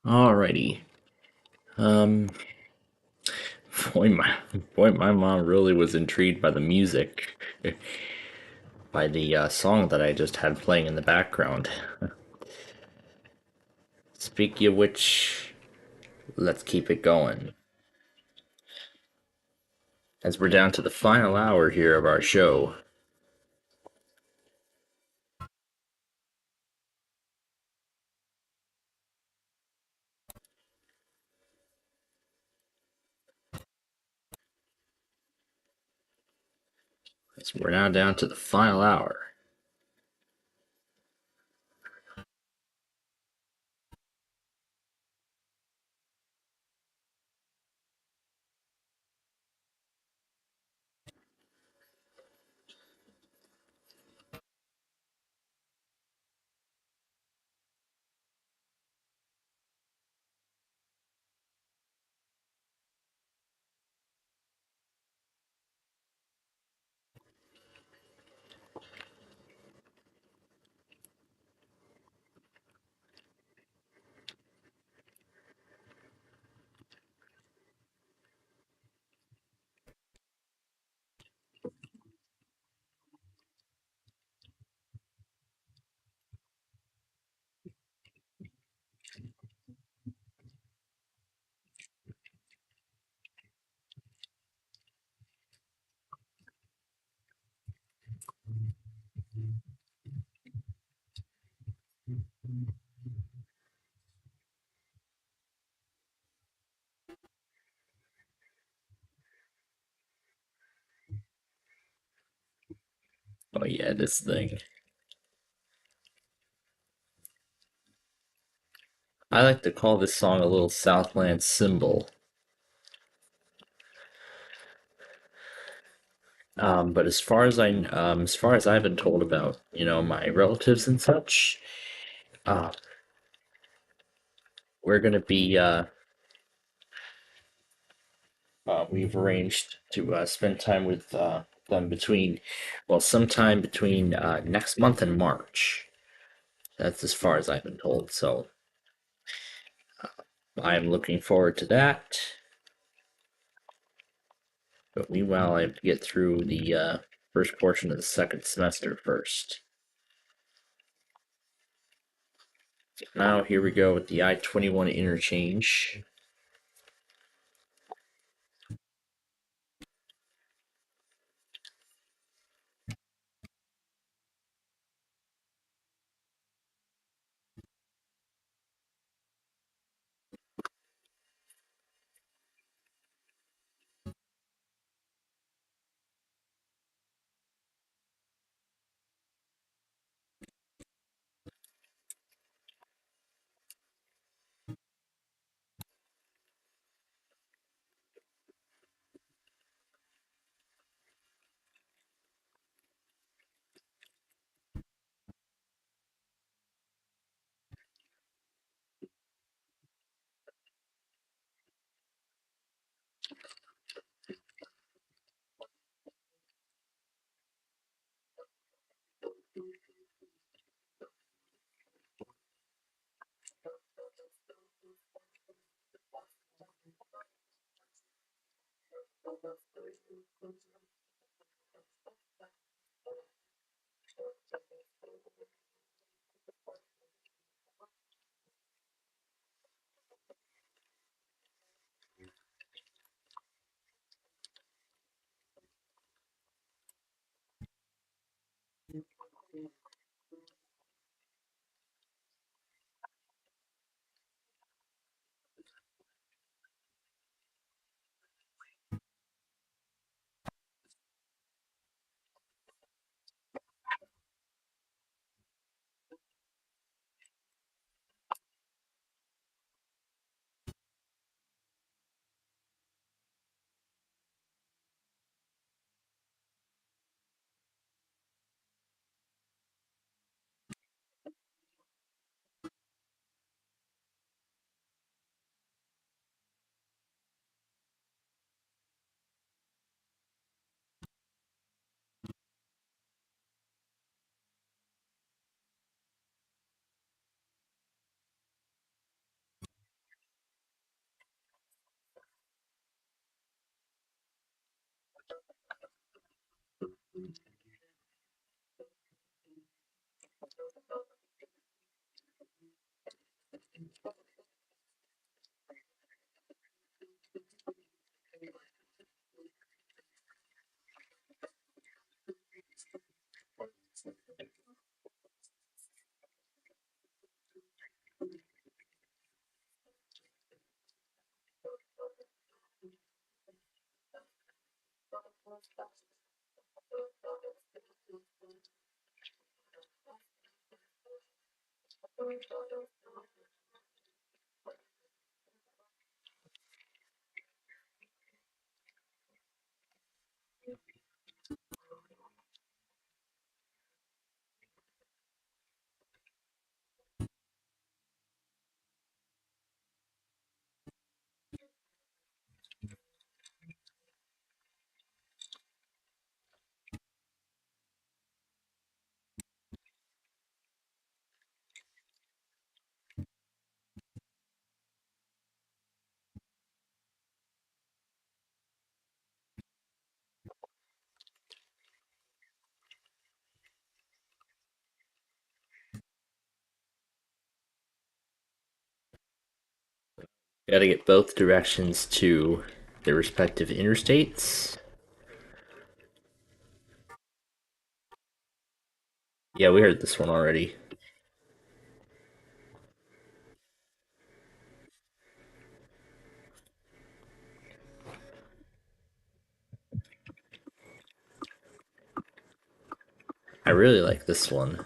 Alrighty. Um, boy, my mom really was intrigued by the music, by the song that I just had playing in the background. Speaking of which, let's keep it going. As we're down to the final hour here of our show. As we're now down to the final hour. Oh yeah, this thing. I like to call this song a little Southland symbol. But as far as I've been told about, my relatives and such, uh, we're gonna be, we've arranged to spend time with them sometime between next month and March. That's as far as I've been told. So I'm looking forward to that. But meanwhile, I have to get through the first portion of the second semester first. Now, here we go with the I-21 interchange. Got to get both directions to their respective interstates. Yeah, we heard this one already. I really like this one.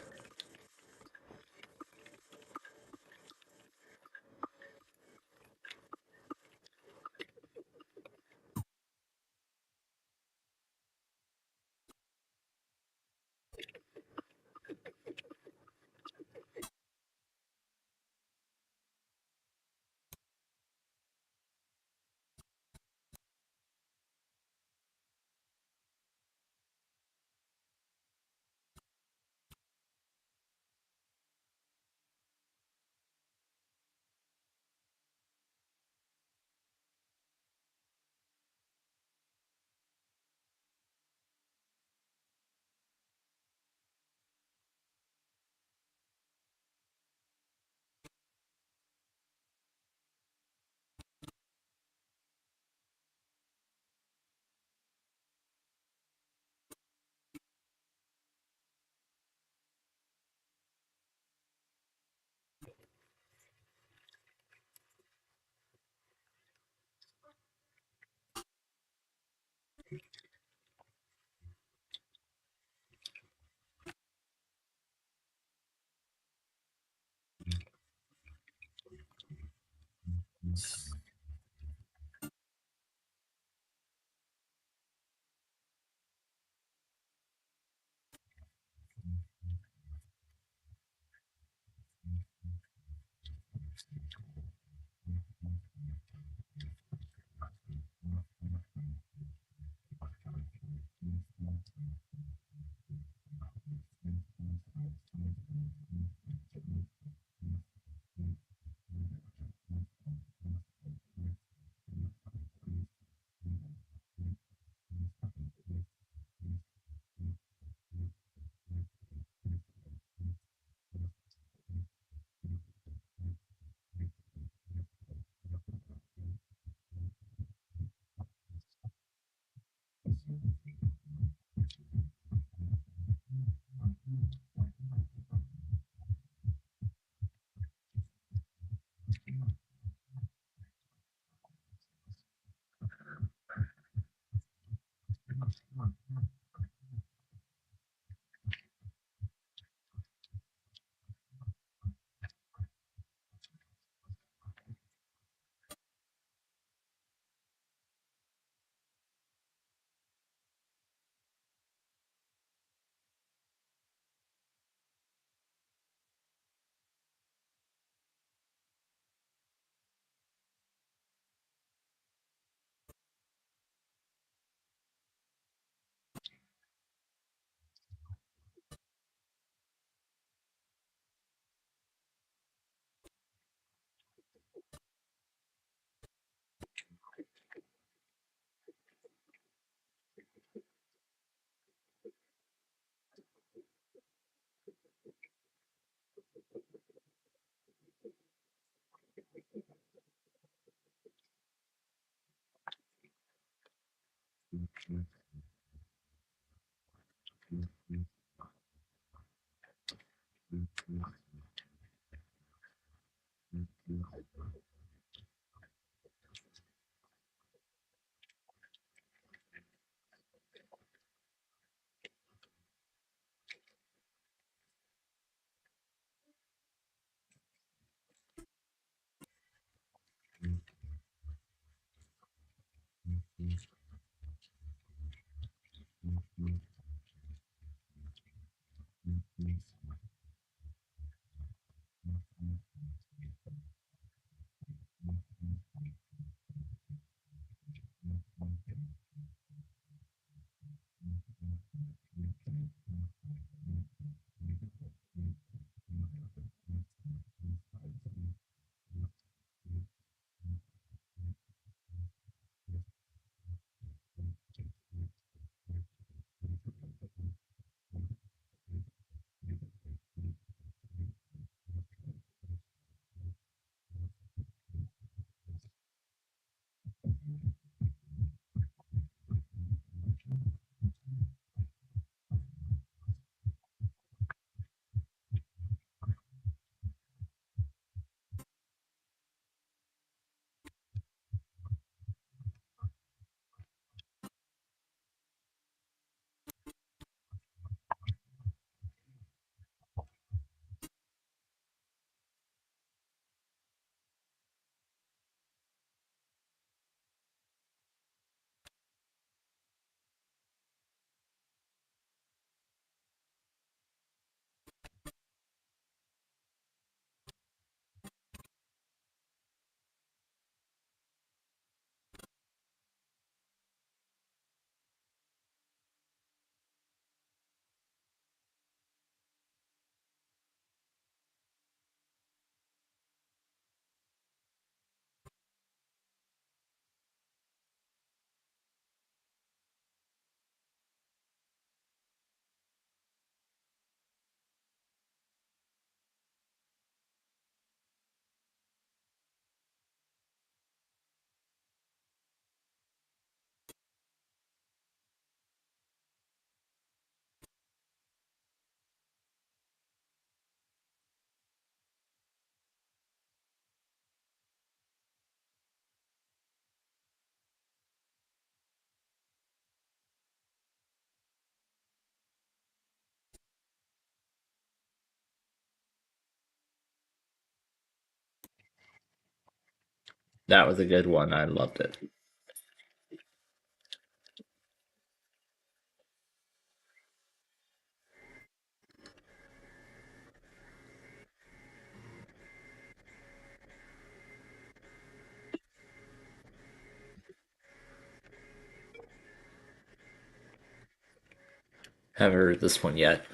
That was a good one. I loved it. Haven't heard this one yet.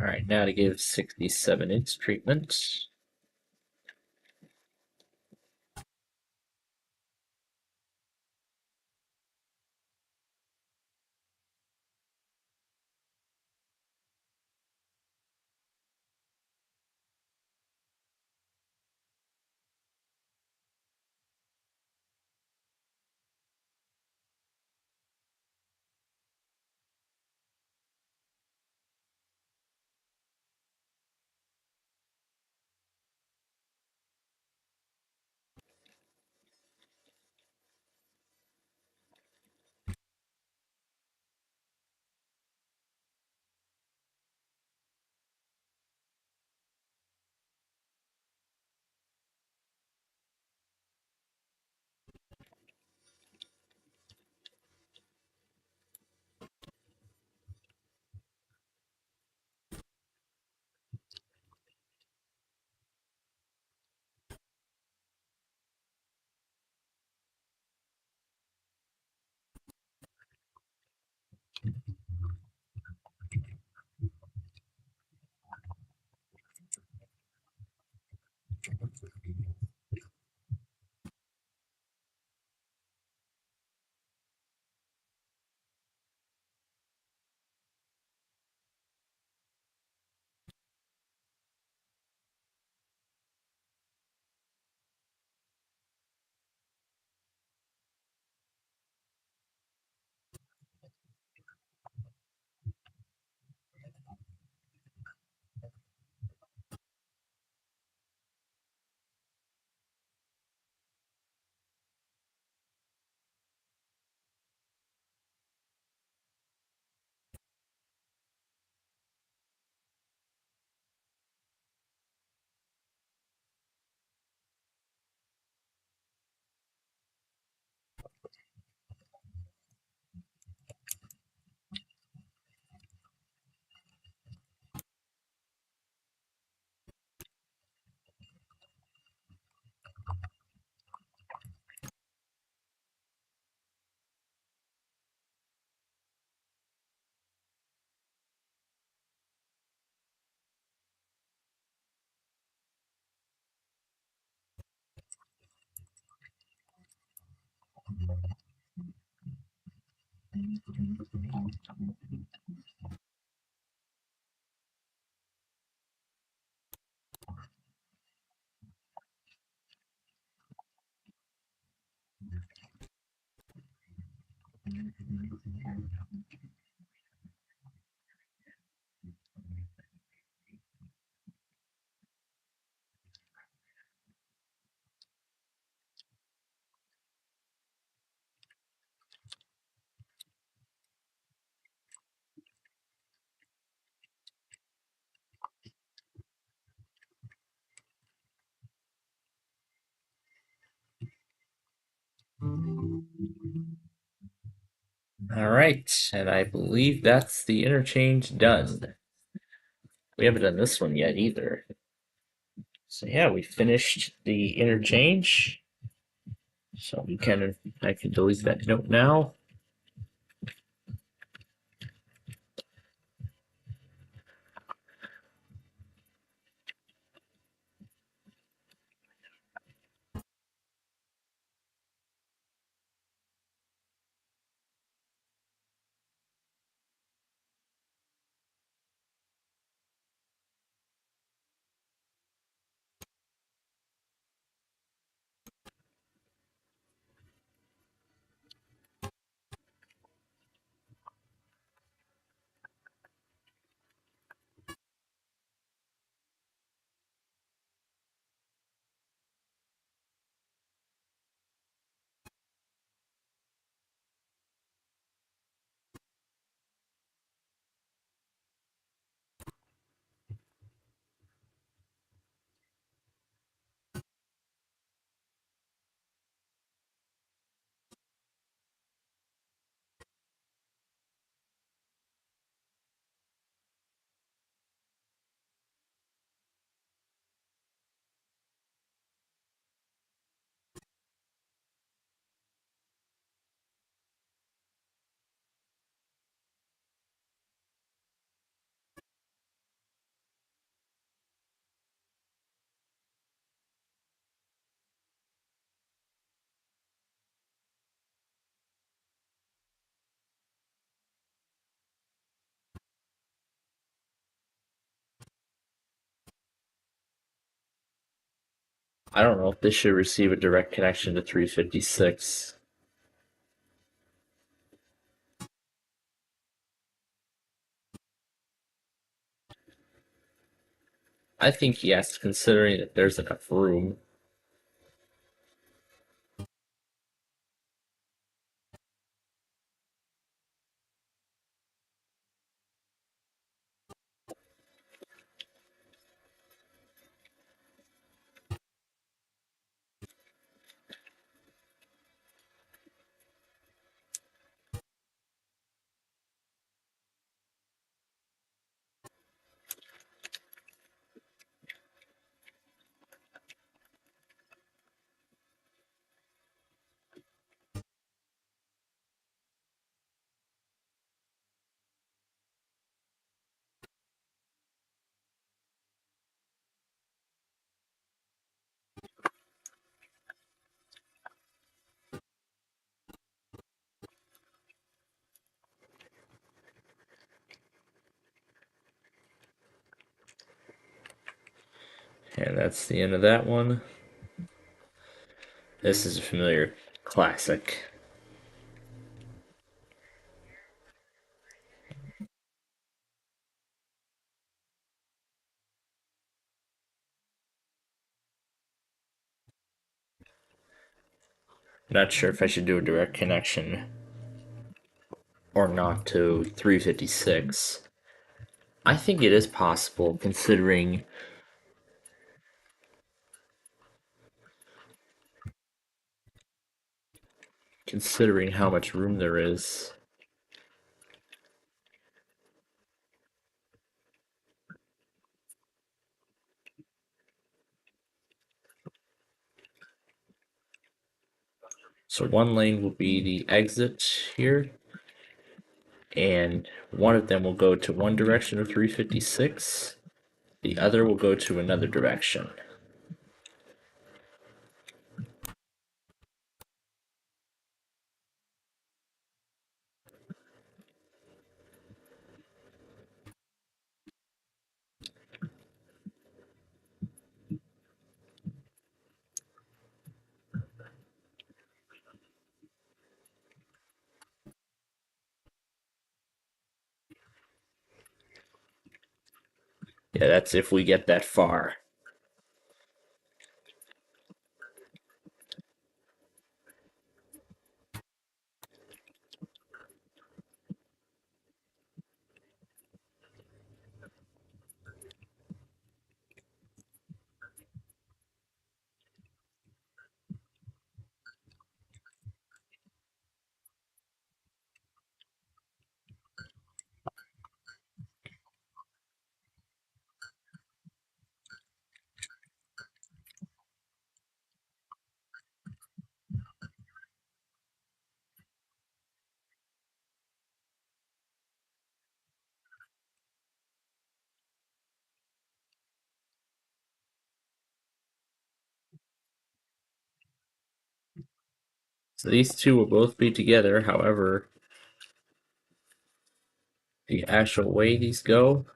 All right, now to give 67 its treatment. All right, and I believe that's the interchange done. We haven't done this one yet either. So yeah, we finished the interchange. So I can delete that note now. I don't know if this should receive a direct connection to 356. I think yes, considering that there's enough room. And that's the end of that one. This is a familiar classic. Not sure if I should do a direct connection or not to 356. I think it is possible considering how much room there is. So one lane will be the exit here, and one of them will go to one direction of 356, the other will go to another direction. Yeah, that's if we get that far. So these two will both be together, however, the actual way these go,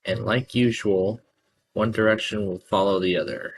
and like usual, one direction will follow the other.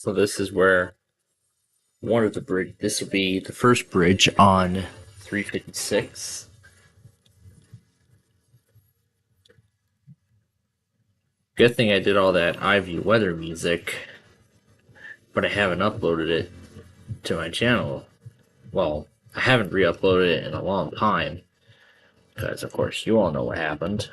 So this is where one of the bridge. This will be the first bridge on 356. Good thing I did all that Ivy weather music, but I haven't uploaded it to my channel. Well, I haven't re-uploaded it in a long time, because of course you all know what happened.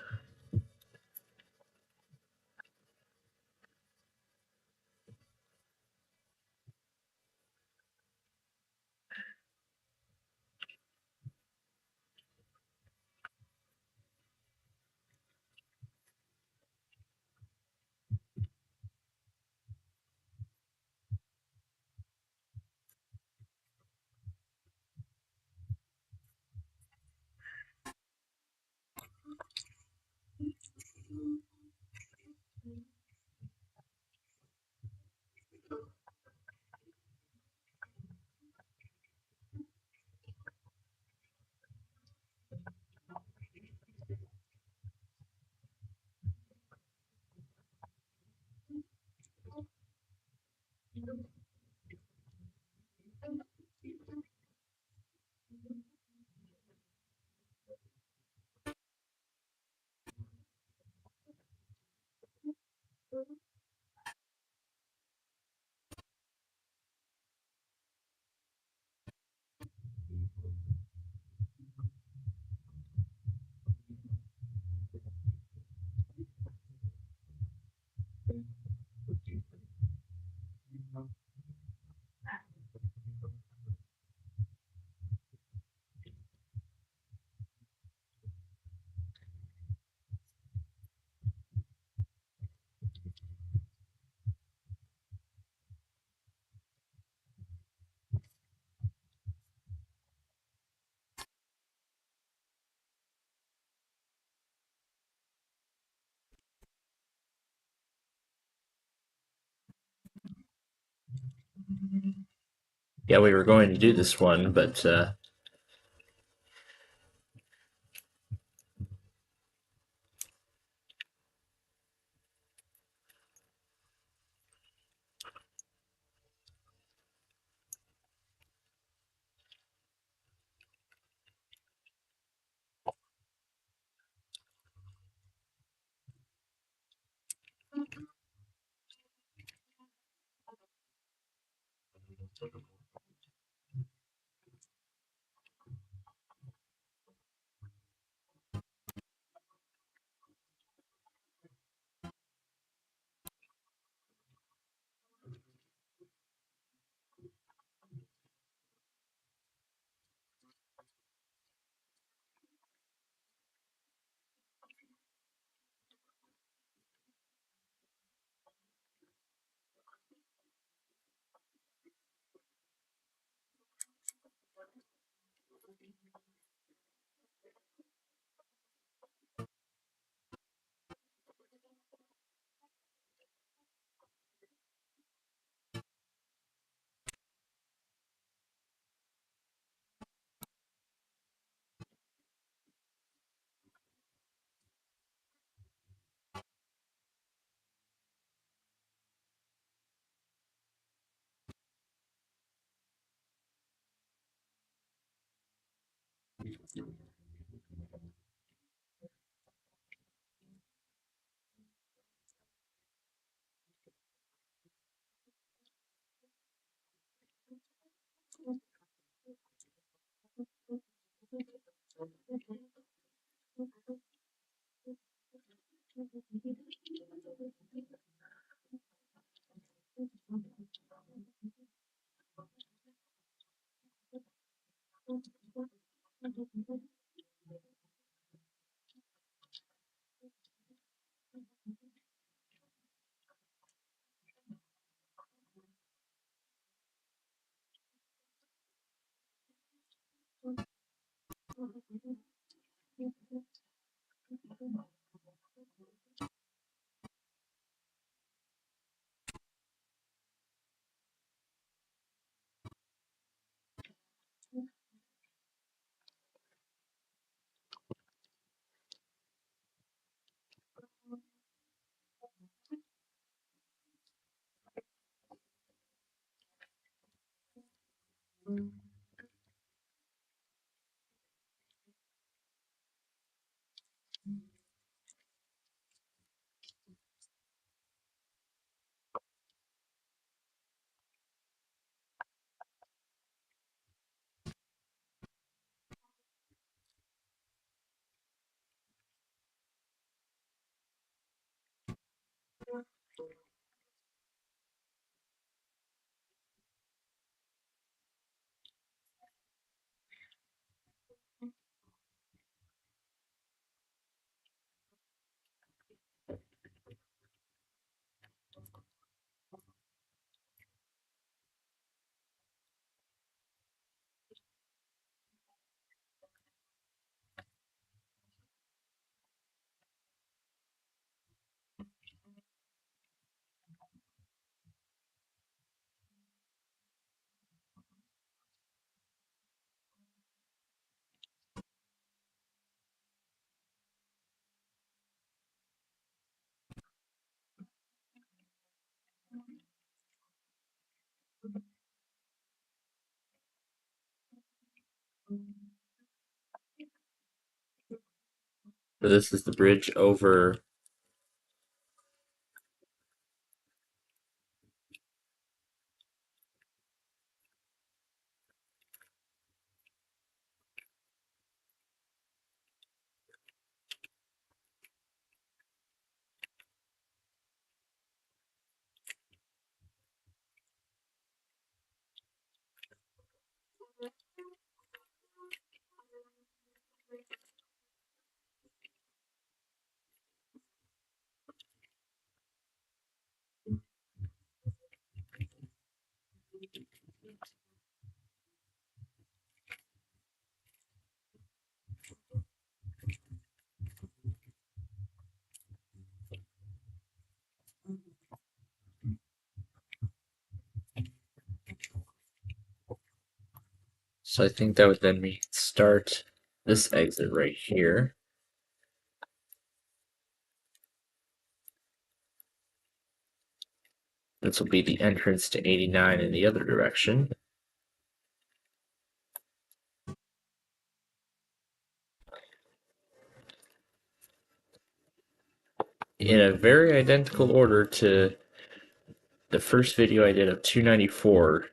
Yeah, we were going to do this one, but So this is the bridge over. So I think that would then mean start this exit right here. This will be the entrance to 89 in the other direction. In a very identical order to the first video I did of 294.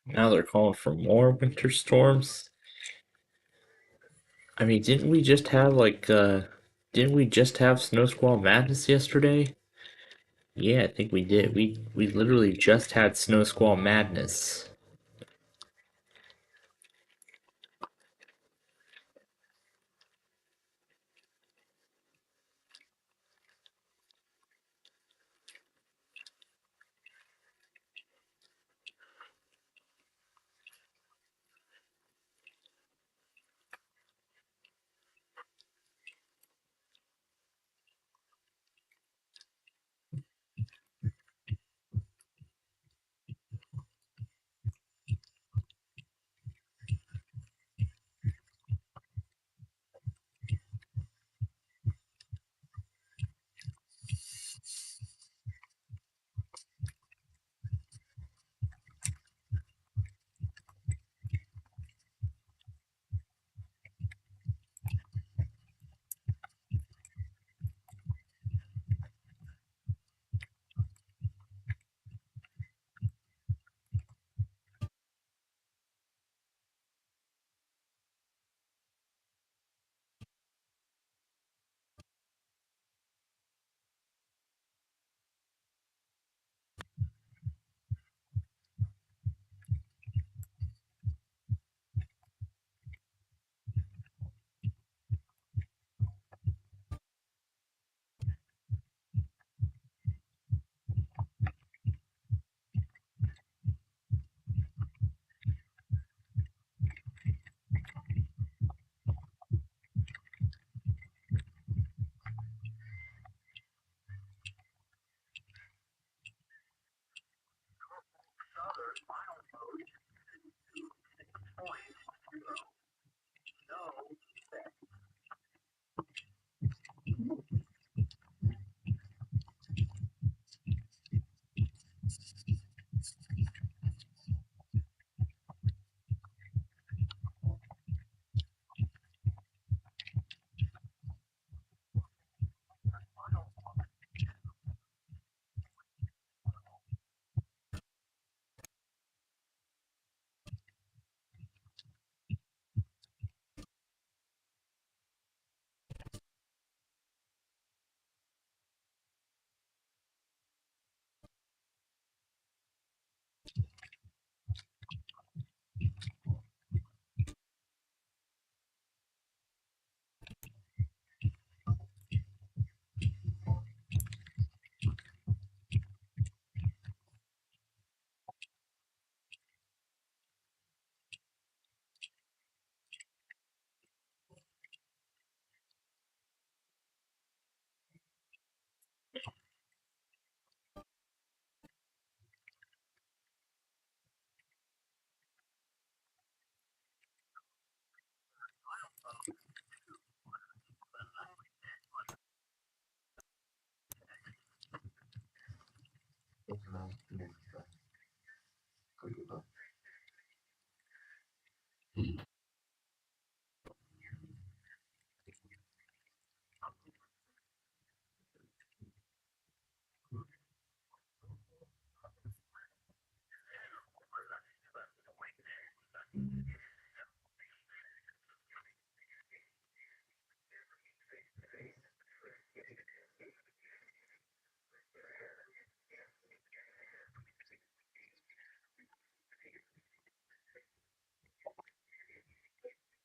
Now they're calling for more winter storms. I mean, didn't we just have snow squall madness yesterday? Yeah, I think we did. We literally just had snow squall madness.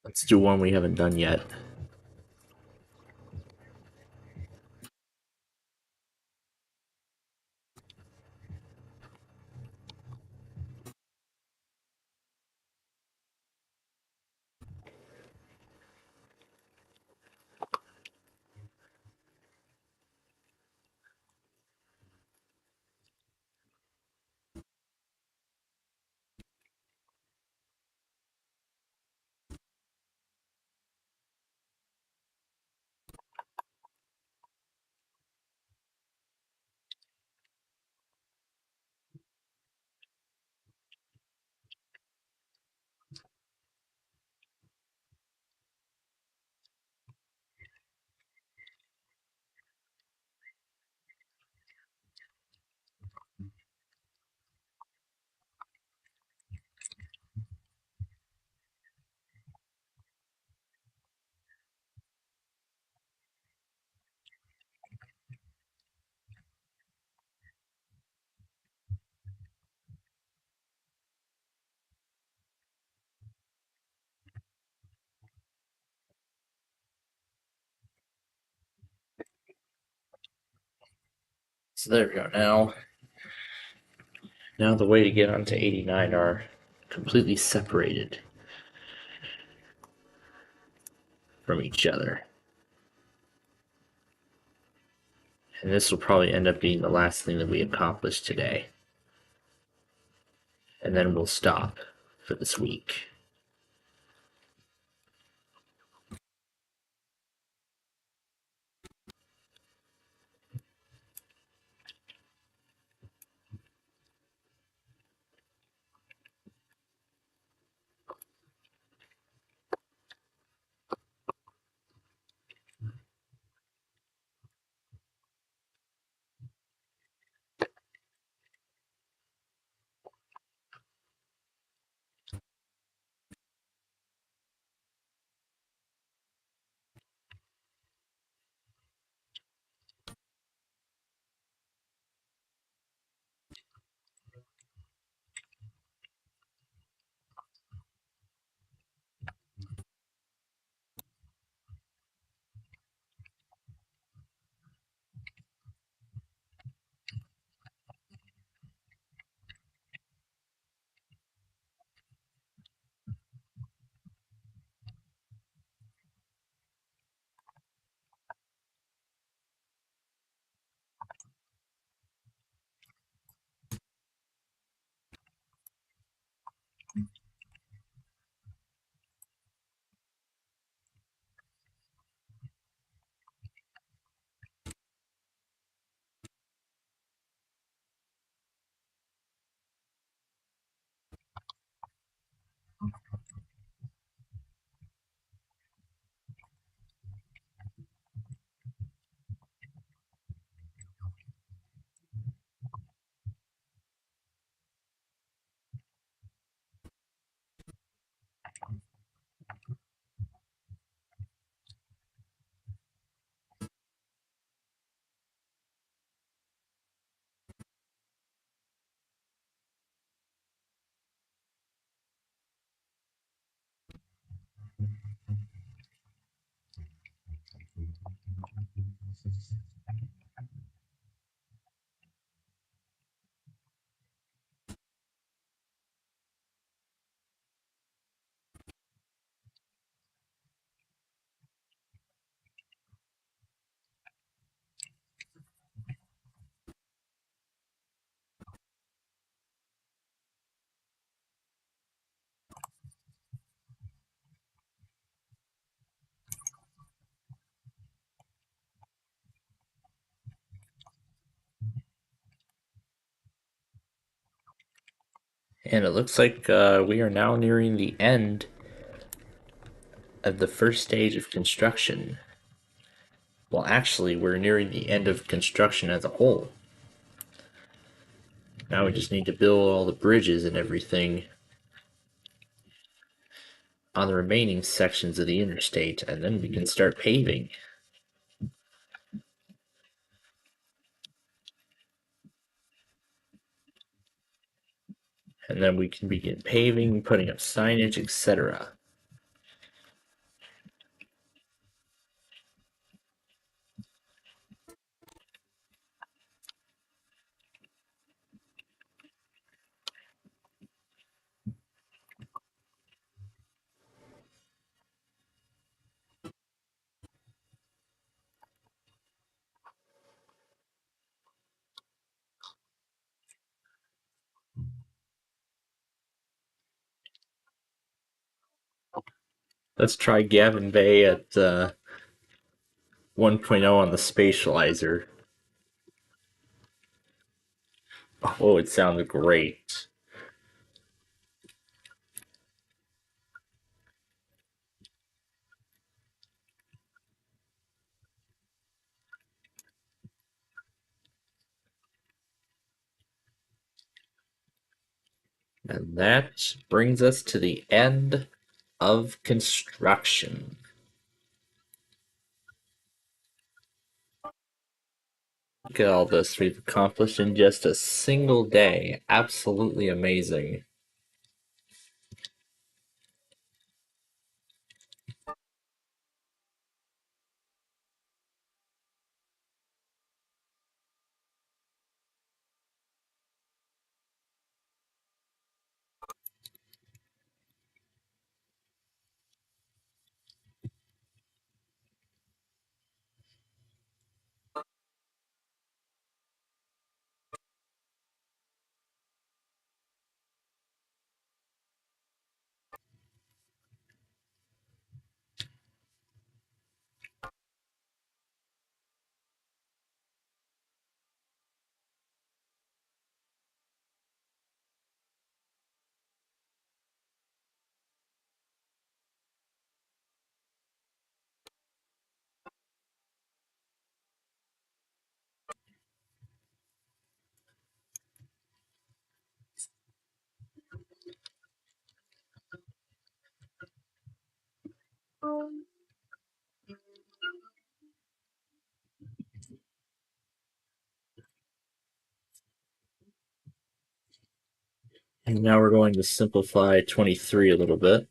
Let's do one we haven't done yet. So there we go. Now the way to get onto 89 are completely separated from each other. And this will probably end up being the last thing that we accomplish today. And then we'll stop for this week. And it looks like we are now nearing the end of the first stage of construction. Well, actually, we're nearing the end of construction as a whole. Now we just need to build all the bridges and everything on the remaining sections of the interstate, and then we can start paving. And then we can begin paving, putting up signage, etc. Let's try Gavin Bay at 1.0 on the spatializer. Oh, it sounded great. And that brings us to the end of construction. Look at all this we've accomplished in just a single day. Absolutely amazing. And now we're going to simplify 23 a little bit.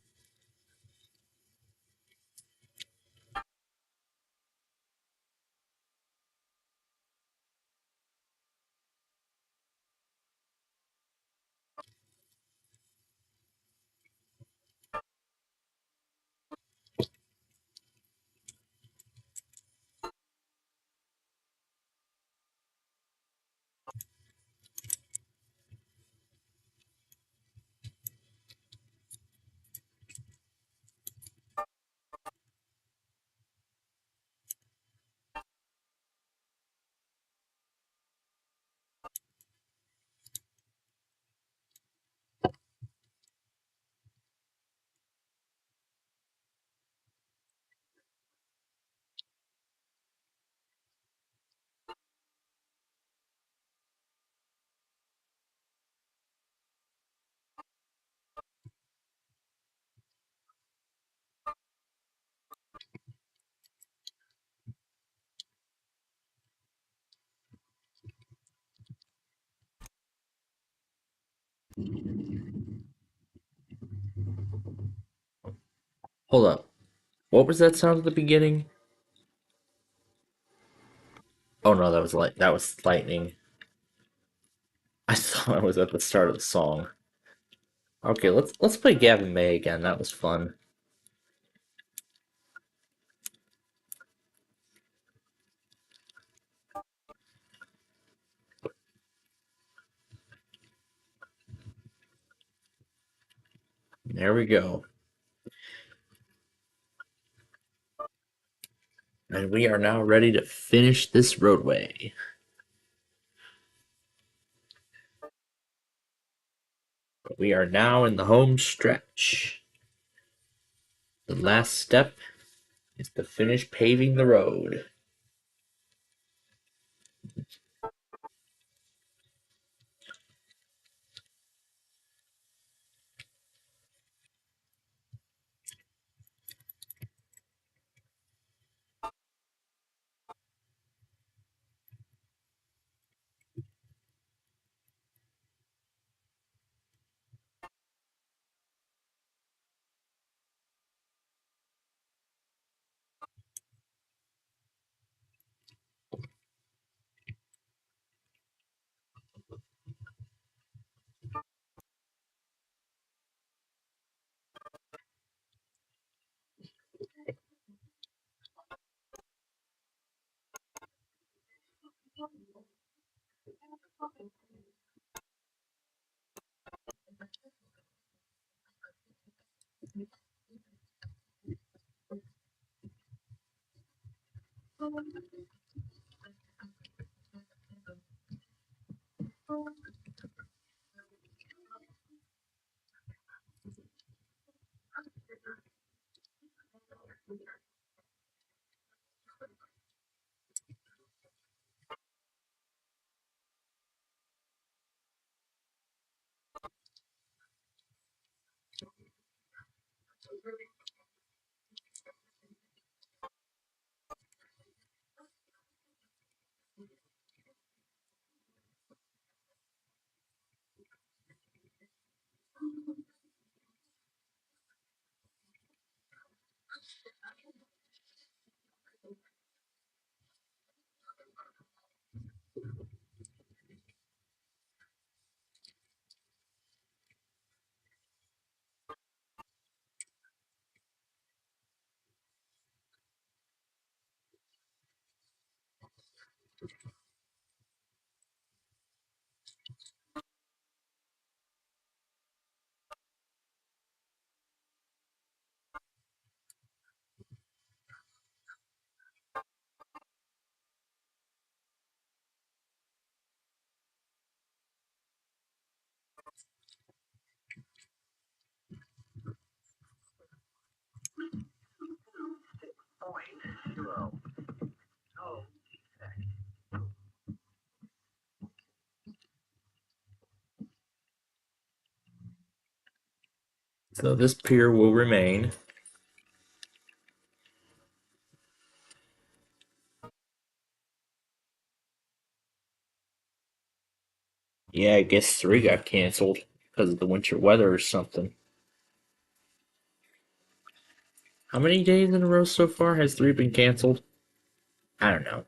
Hold up. What was that sound at the beginning? Oh no, that was lightning. I thought it was at the start of the song. Okay, let's play Gavin May again. That was fun. There we go. And we are now ready to finish this roadway. We are now in the home stretch. The last step is to finish paving the road. So this pier will remain. Yeah, I guess 3 got canceled because of the winter weather or something. How many days in a row so far has 3 been canceled? I don't know.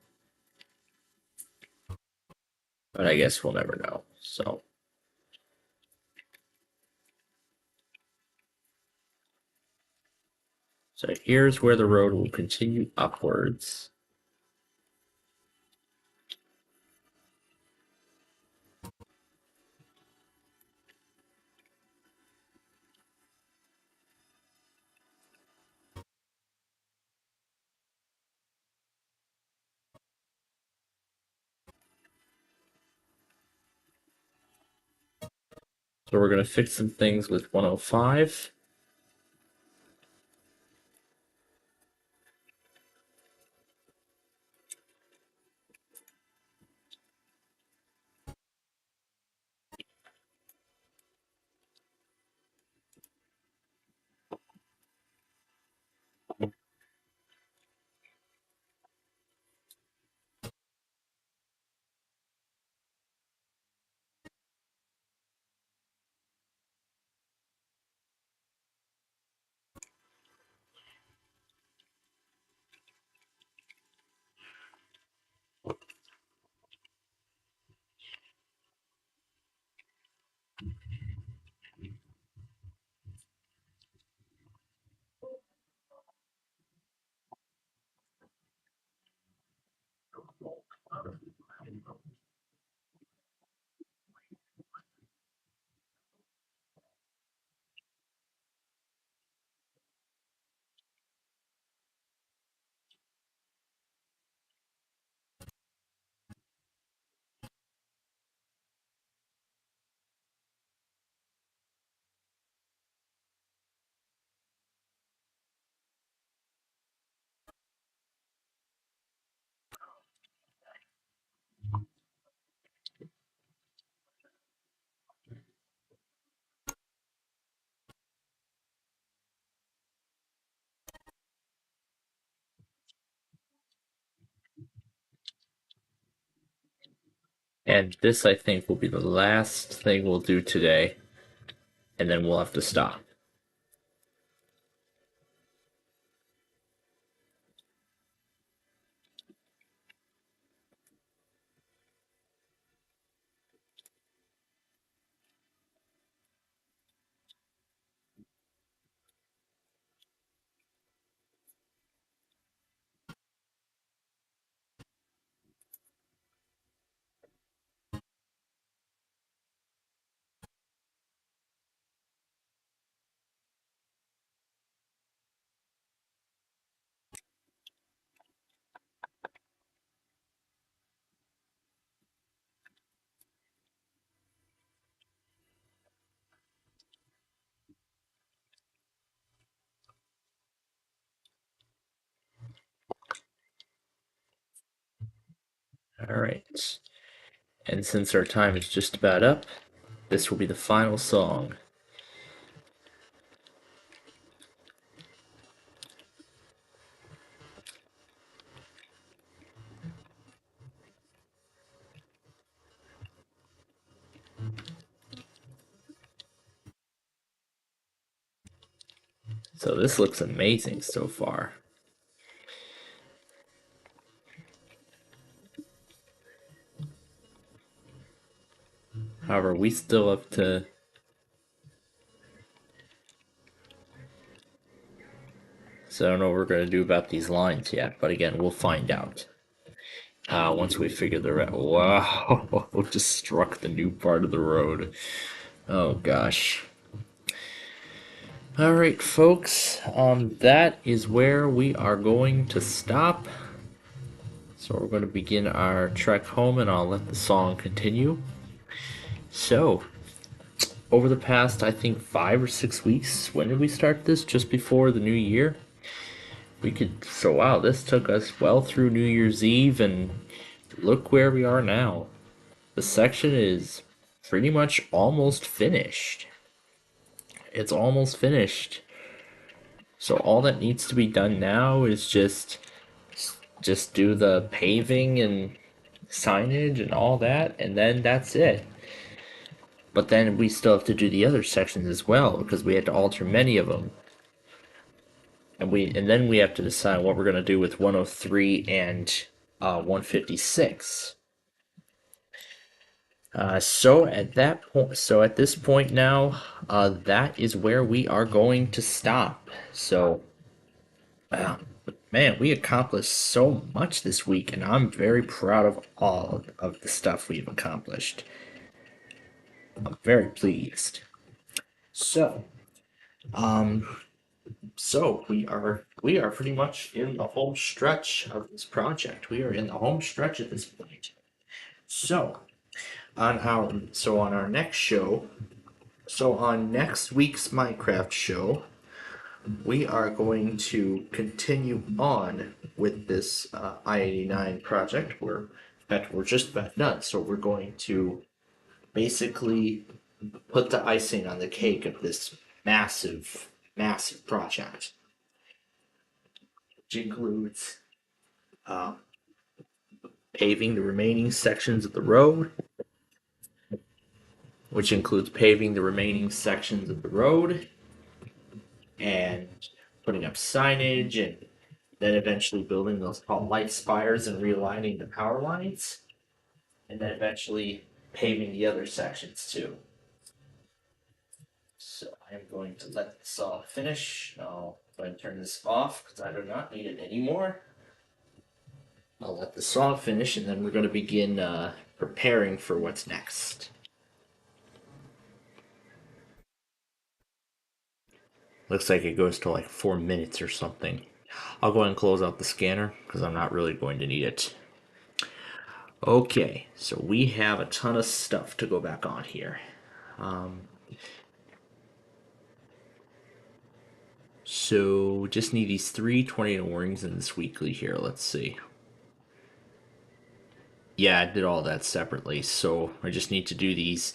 But I guess we'll never know. So here's where the road will continue upwards. So we're going to fix some things with 105. And this, I think, will be the last thing we'll do today. And then we'll have to stop. right. And since our time is just about up, this will be the final song. So this looks amazing so far. However, we still have to... So I don't know what we're going to do about these lines yet, but again, we'll find out. Once we figure the rest. Wow, just struck the new part of the road. Oh gosh. All right, folks. That is where we are going to stop. So we're going to begin our trek home, and I'll let the song continue. So, over the past, I think 5 or 6 weeks, when did we start this? Just before the new year. So wow, this took us well through New Year's Eve, and look where we are now. The section is pretty much almost finished. It's almost finished. So all that needs to be done now is just do the paving and signage and all that, and then that's it. But then we still have to do the other sections as well, because we had to alter many of them. And then we have to decide what we're going to do with 103 and 156. So at this point now, that is where we are going to stop. So, man, we accomplished so much this week, and I'm very proud of all of the stuff we've accomplished. I'm very pleased. So, we are pretty much in the home stretch of this project. We are in the home stretch at this point. So, on our next show, on next week's Minecraft show, we are going to continue on with this I-89 project. We're just about done, so we're going to basically put the icing on the cake of this massive project, which includes paving the remaining sections of the road, and putting up signage, and then eventually building those tall light spires and realigning the power lines, and then eventually paving the other sections too. So I am going to let this all finish. I'll go ahead and turn this off because I do not need it anymore. I'll let the saw finish, and then we're going to begin preparing for what's next. Looks like it goes to like 4 minutes or something. I'll go ahead and close out the scanner because I'm not really going to need it. Okay, so we have a ton of stuff to go back on here. So just need these 3 tornado warnings in this weekly here. Let's see. Yeah, I did all that separately. So I just need to do these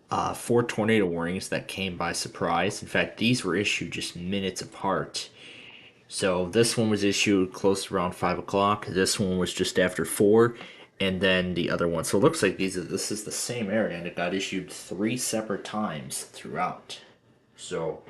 4 tornado warnings that came by surprise. In fact, these were issued just minutes apart. So this one was issued close to around 5 o'clock. This one was just after 4. And then the other one. So it looks like this is the same area, and it got issued 3 separate times throughout. So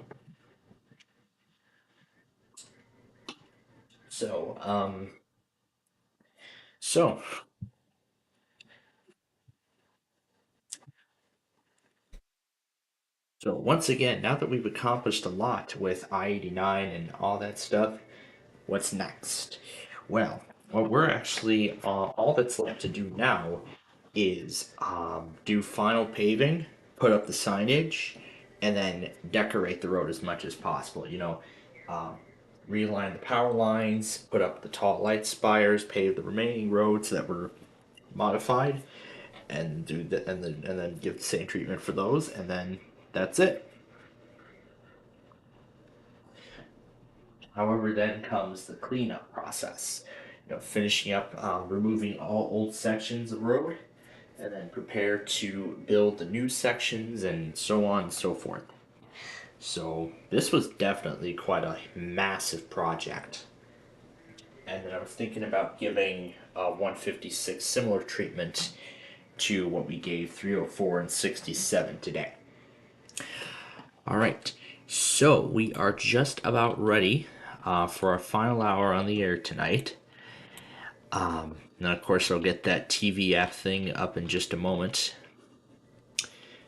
once again, now that we've accomplished a lot with I-89 and all that stuff, what's next? Well, what we're actually all that's left to do now is do final paving, put up the signage, and then decorate the road as much as possible. Realign the power lines, put up the tall light spires, pave the remaining roads that were modified, and then give the same treatment for those, and then that's it. However, then comes the cleanup process. finishing up removing all old sections of road, and then prepare to build the new sections and so on and so forth. So this was definitely quite a massive project. And then I was thinking about giving 156 similar treatment to what we gave 304 and 67 today. All right, so we are just about ready for our final hour on the air tonight. Now, of course, I'll get that TV app thing up in just a moment.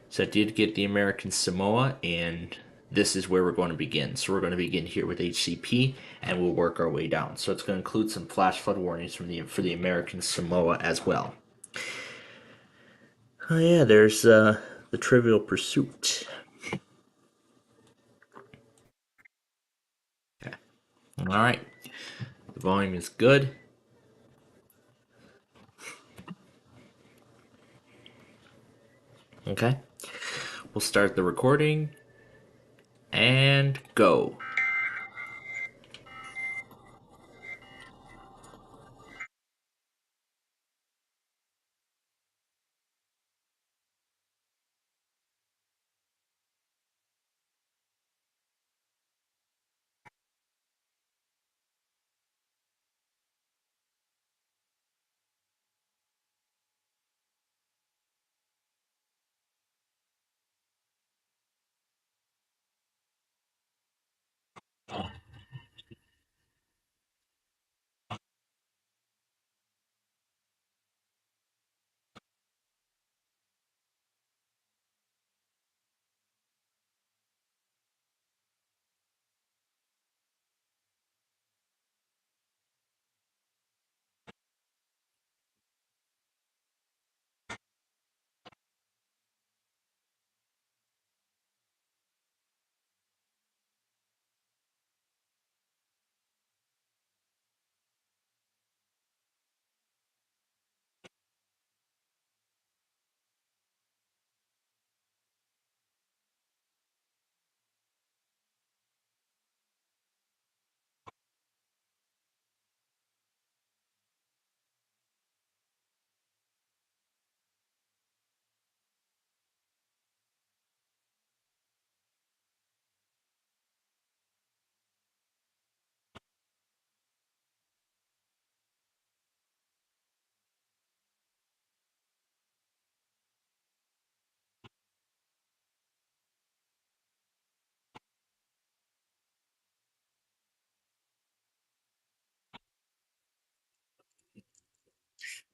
So I did get the American Samoa, and this is where we're going to begin. So we're going to begin here with HCP, and we'll work our way down. So it's going to include some flash flood warnings for the American Samoa as well. Oh yeah, there's the Trivial Pursuit. Okay. All right, the volume is good. Okay, we'll start the recording and go.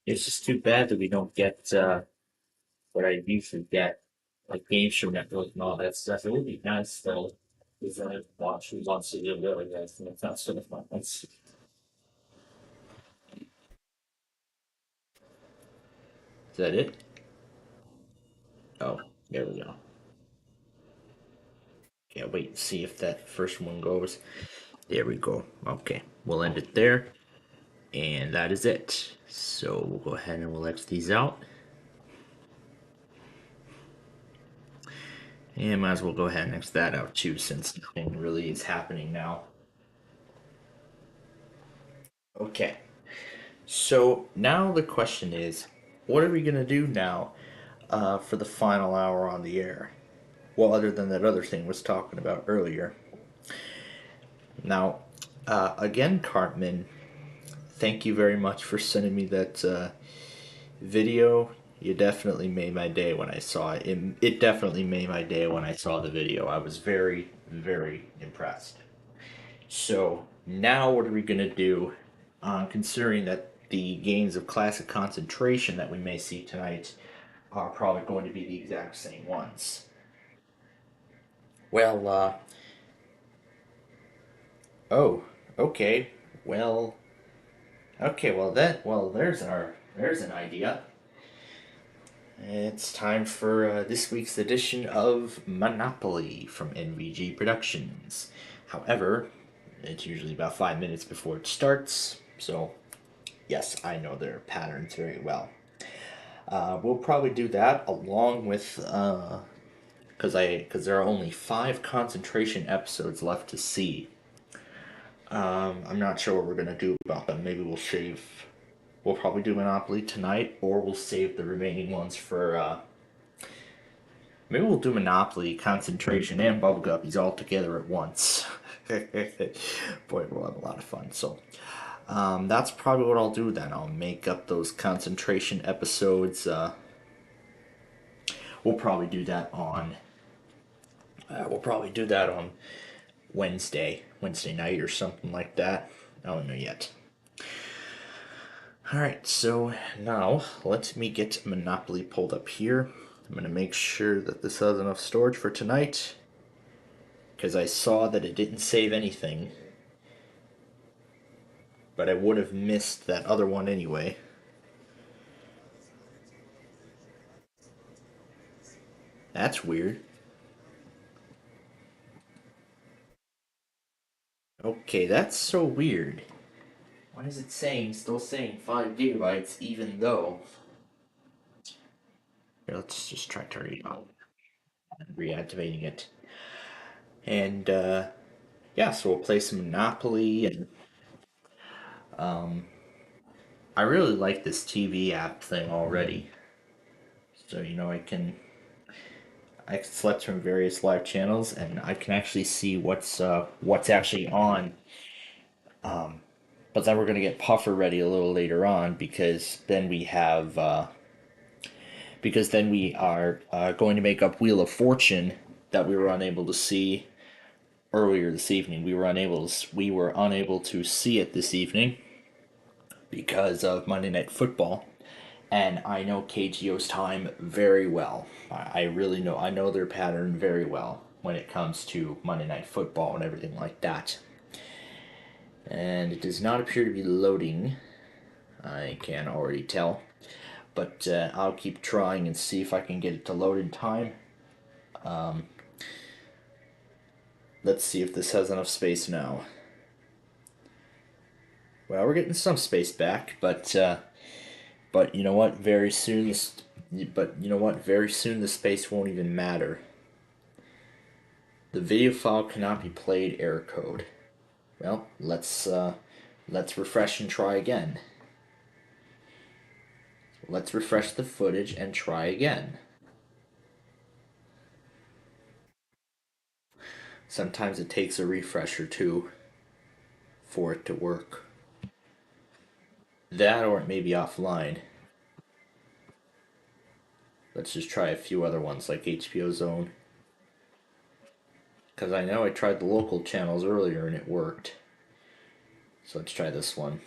It's just too bad that we don't get what I usually get, like games from Netflix and all that stuff. It would be nice though, because I watch who wants to live really guys, and that's sort of fun. Is that it? Oh, there we go. Yeah, wait and see if that first one goes. There we go. Okay, we'll end it there. And that is it. So we'll go ahead and we'll X these out. And might as well go ahead and X that out too, since nothing really is happening now. Okay. So now the question is, what are we going to do now for the final hour on the air? Well, other than that other thing was talking about earlier. Now, again, Cartman, thank you very much for sending me that video. You definitely made my day when I saw it. It definitely made my day when I saw the video. I was very, very impressed. So now what are we going to do, considering that the gains of classic concentration that we may see tonight are probably going to be the exact same ones? Well, oh, okay, well, there's an idea. It's time for this week's edition of Monopoly from NVG Productions. However, it's usually about 5 minutes before it starts, so yes, I know their patterns very well. We'll probably do that along with because there are only 5 concentration episodes left to see. I'm not sure what we're gonna do about them. Maybe we'll save. We'll probably do Monopoly tonight, or we'll save the remaining ones for. Maybe we'll do Monopoly, Concentration, and Bubble Guppies all together at once. Boy, we'll have a lot of fun. So, that's probably what I'll do then. I'll make up those concentration episodes. We'll probably do that on. We'll probably do that on Wednesday night or something like that. I don't know yet. Alright, so now let me get Monopoly pulled up here. I'm going to make sure that this has enough storage for tonight, because I saw that it didn't save anything. But I would have missed that other one anyway. That's weird. Okay, that's so weird. Why is it still saying 5 gigabytes, even though... Here, let's just try turning it on and reactivating it. And, yeah, so we'll play some Monopoly, and, I really like this TV app thing already. So, I can select from various live channels, and I can actually see what's actually on. But then we're gonna get Puffer ready a little later on, because then we are going to make up Wheel of Fortune that we were unable to see earlier this evening. We were unable to see it this evening because of Monday Night Football, and I know KGO's time very well. I really know. I know their pattern very well when it comes to Monday Night Football and everything like that. And it does not appear to be loading. I can already tell. But I'll keep trying and see if I can get it to load in time. Let's see if this has enough space now. Well, we're getting some space back, but you know what? Very soon, Very soon the space won't even matter. The video file cannot be played. Error code. Well, let's refresh and try again. Let's refresh the footage and try again. Sometimes it takes a refresh or two for it to work. That, or it may be offline. Let's just try a few other ones like HBO Zone. Because I know I tried the local channels earlier and it worked. So let's try this one.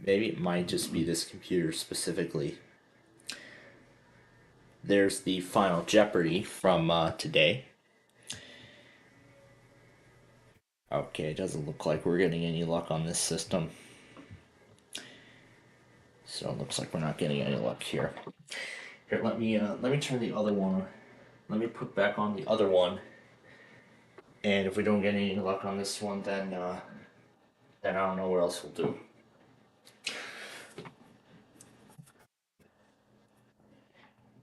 Maybe it might just be this computer specifically. There's the Final Jeopardy from today. Okay, it doesn't look like we're getting any luck on this system. So it looks like we're not getting any luck here. Here, let me turn the other one. Let me put back on the other one. And if we don't get any luck on this one, then I don't know what else we'll do.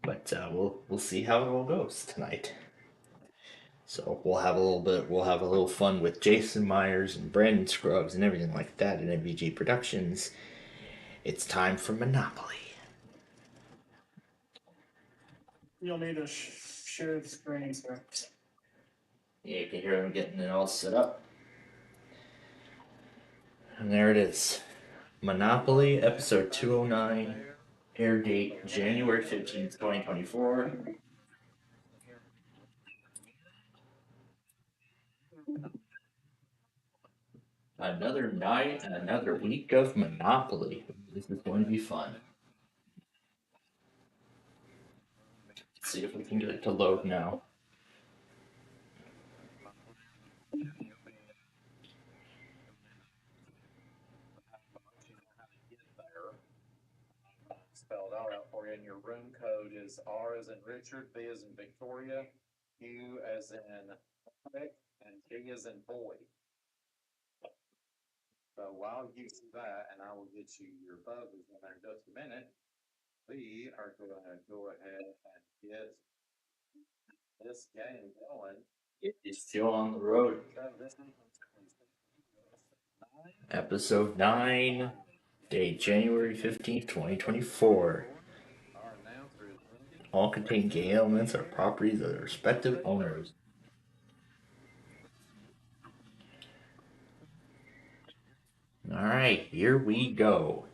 But we'll see how it all goes tonight. So we'll have a little fun with Jason Myers and Brandon Scruggs and everything like that at MVG Productions. It's time for Monopoly. You'll need to share the screen, sir. Yeah, you can hear them getting it all set up. And there it is. Monopoly, episode 209, air date January 15th, 2024. Another night and another week of Monopoly. This is going to be fun. Let's see if we can get it to load now. Spelled out for you, and your room code is R as in Richard, B as in Victoria, U as in Rick, and B as in boy. So while you do that, and I will get you your buzzers in there in just a minute, we are going to go ahead and get this game going. It is still on the road. Episode 9, date January 15th, 2024. All contain gay elements or properties of their respective owners. Alright, here we go.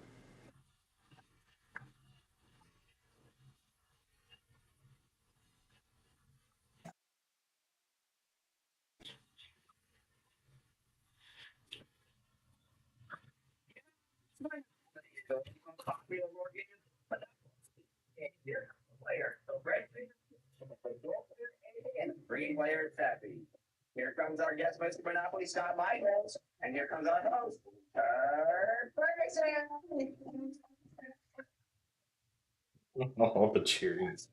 Green player is happy. Here comes our guest, Mr. Monopoly Scott Michaels, and here comes our host, Kurt Ferguson. All the cheers.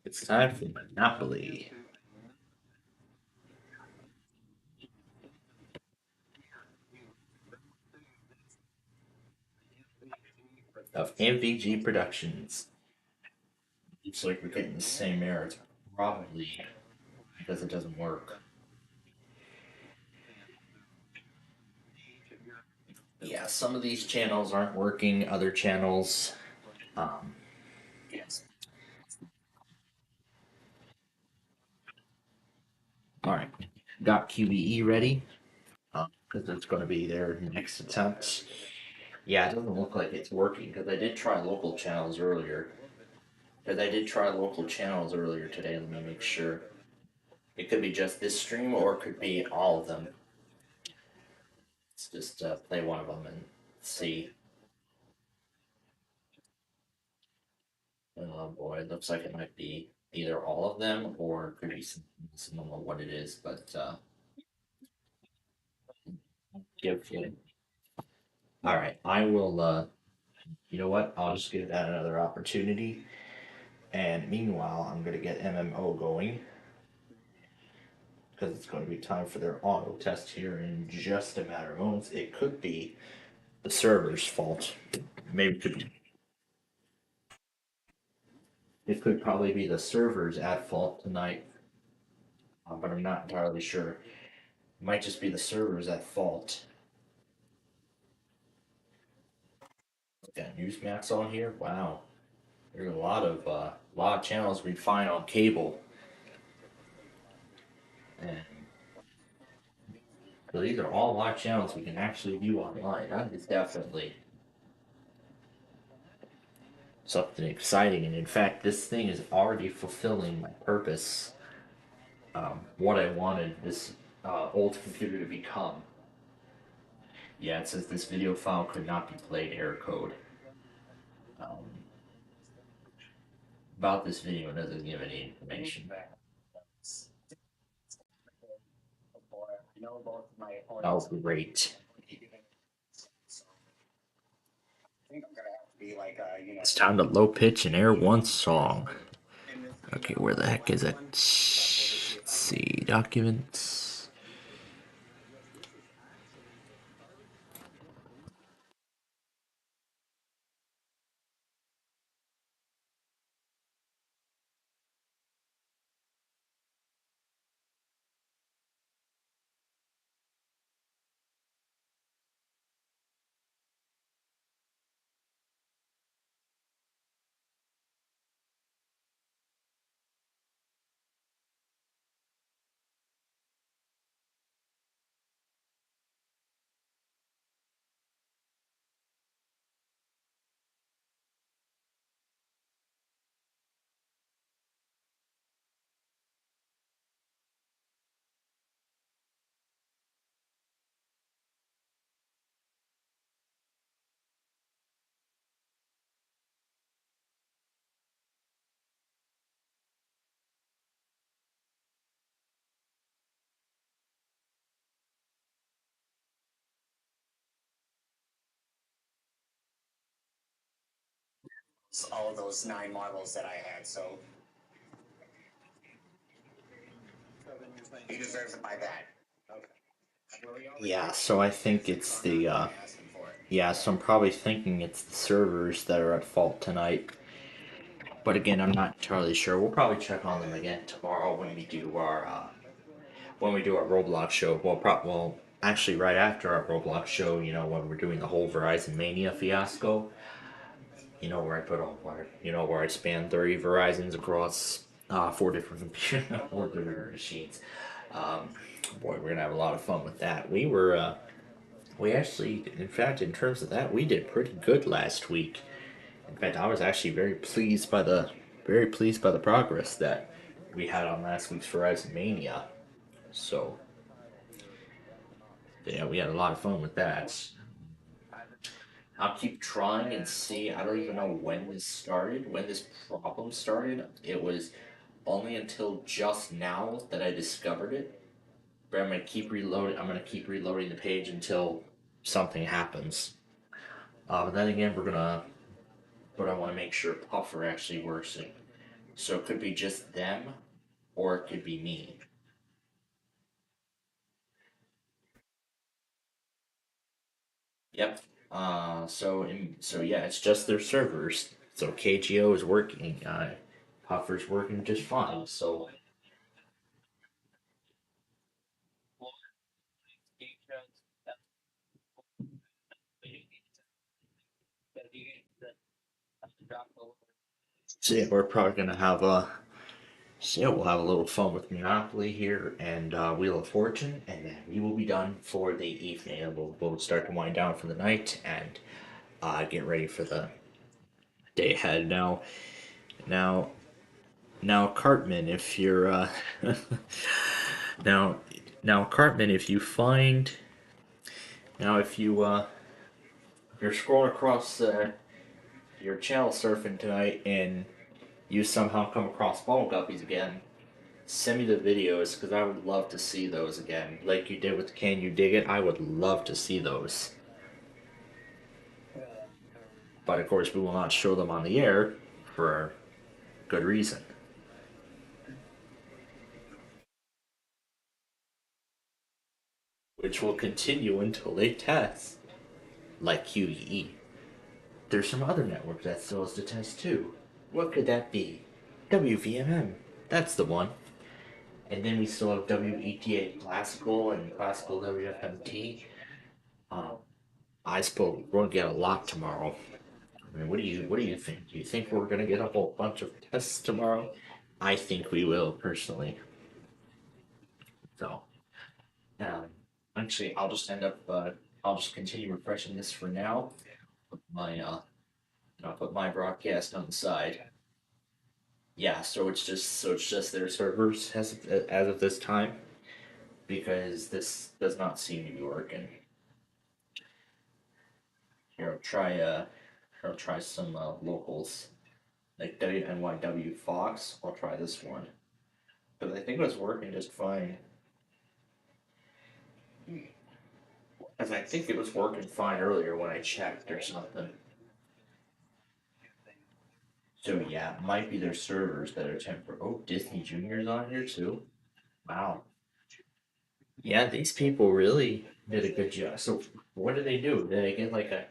It's time for Monopoly. Of MVG Productions. Looks like we're getting the same error. It's probably because it doesn't work. Yeah, some of these channels aren't working, other channels. Yes. Alright, got QBE ready. Because it's going to be their next attempt. Yeah, it doesn't look like it's working because I did try local channels earlier. Today. Let me make sure. It could be just this stream or it could be all of them. Let's just play one of them and see. Oh boy, it looks like it might be either all of them or it could be some of what it is, but give it. All right, I will. You know what? I'll just give that another opportunity. And meanwhile, I'm gonna get MMO going because it's going to be time for their auto test here in just a matter of moments. It could be the server's fault. Maybe it could probably be the servers at fault tonight, but I'm not entirely sure. It might just be the servers at fault. Got Newsmax on here. Wow, there's a lot of channels we find on cable, and so these are all live channels we can actually view online. That is definitely something exciting, and in fact, this thing is already fulfilling my purpose. What I wanted this old computer to become. Yeah, it says this video file could not be played, error code. About this video, it doesn't give any information. Oh, great. It's time to low pitch and air one song. Okay, where the heck is it? Let's see, documents. All of those 9 marbles that I had, so he deserves it by that. Yeah, so I think it's the yeah, so I'm probably thinking it's the servers that are at fault tonight. But again, I'm not entirely sure. We'll probably check on them again tomorrow when we do our Roblox show. Well, actually, right after our Roblox show, when we're doing the whole Verizon Mania fiasco, where I put all where I span 30 Verizons across four different computer, four different machines. Um, Boy, we're gonna have a lot of fun with that. We actually, in fact, in terms of that, we did pretty good last week. In fact, I was actually very pleased by the progress that we had on last week's Verizon Mania. So yeah, we had a lot of fun with that. I'll keep trying and see. I don't even know when this problem started. It was only until just now that I discovered it. But I'm gonna keep reloading the page until something happens. But then again, but I want to make sure Puffer actually works. So it could be just them, or it could be me. Yep. So yeah, it's just their servers. So KGO is working. Puffer's working just fine. So yeah, we're probably gonna have a so yeah, we'll have a little fun with Monopoly here and Wheel of Fortune, and then we will be done for the evening. And we'll start to wind down for the night and get ready for the day ahead. Now, now, Cartman, if you're now, now, Cartman, if you find now if you're scrolling across your channel surfing tonight and you somehow come across Bubble Guppies again, send me the videos because I would love to see those again. Like you did with Can You Dig It? I would love to see those. But of course, we will not show them on the air for good reason. Which will continue until they test, like QEE. There's some other network that still has to test too. What could that be? WVMM. That's the one. And then we still have WETA Classical and Classical WFMT. Um, I suppose we're going to get a lot tomorrow. I mean, what do you think? Do you think we're going to get a whole bunch of tests tomorrow? I think we will personally. So, um, actually, I'll just continue refreshing this for now. My I'll put my broadcast on the side. Yeah, so it's just their servers as of this time because this does not seem to be working. Here, I'll try some locals like WNYW Fox. I'll try this one because I think it was working just fine. Because I think it was working fine earlier when I checked or something. So yeah, it might be their servers that are temporary. Oh, Disney Junior's on here too. Wow. Yeah, these people really did a good job. So what did they do? Did they get like a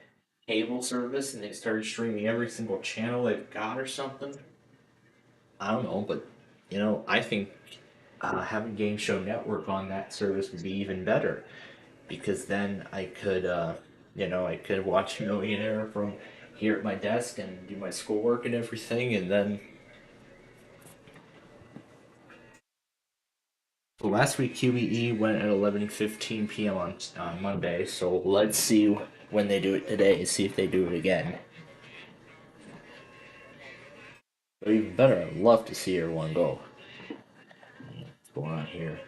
cable service and they started streaming every single channel they've got or something? I don't know, but I think having Game Show Network on that service would be even better because then I could watch Millionaire from here at my desk and do my schoolwork and everything, and then so last week QBE went at 11:15 p.m. on Monday, so let's see when they do it today. See if they do it again. Or even better, I'd love to see everyone go. What's going on here?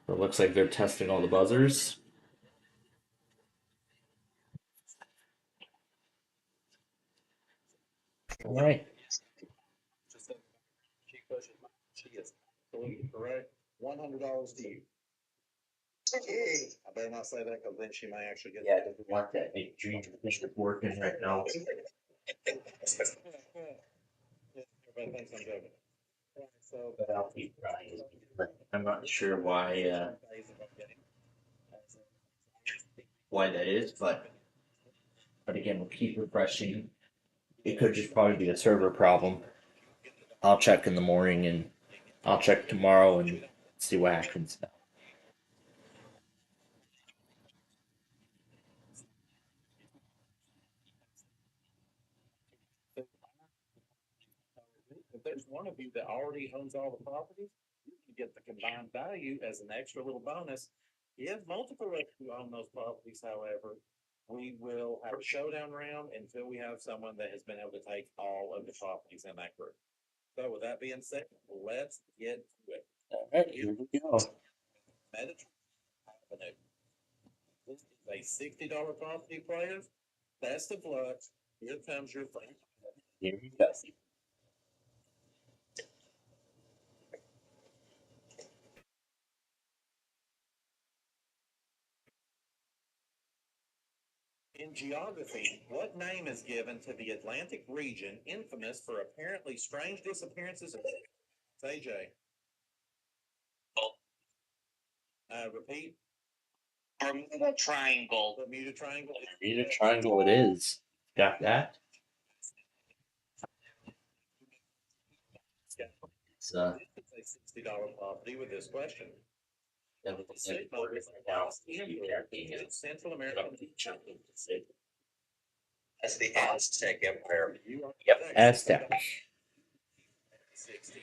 It looks like they're testing all the buzzers. All right. She is absolutely correct. $100 to you. I better not say that because then she may actually get. Yeah, I doesn't want that big dream thing working right now. Everybody thinks I'm joking. So, But I'll keep trying. I'm not sure why that is, but But again, we'll keep refreshing. It could just probably be a server problem. I'll check in the morning and I'll check tomorrow and see what happens. If there's one of you that already owns all the properties, you can get the combined value as an extra little bonus. If multiple of you own those properties, however, we will have a showdown round until we have someone that has been able to take all of the properties in that group. So with that being said, let's get to it. All right, here we go. Mediterranean Avenue. This is a $60 property, players. Best of luck. Here comes your friend. Here we go. In geography, what name is given to the Atlantic region infamous for apparently strange disappearances of AJ? Repeat. Bermuda Triangle. Bermuda Triangle. Bermuda Triangle it is. Got that? It's It's a $60 property with this question. definitely State important motives right now. lost in Central American. That's the Aztec Empire. You are Yep, correct. Aztec. 60.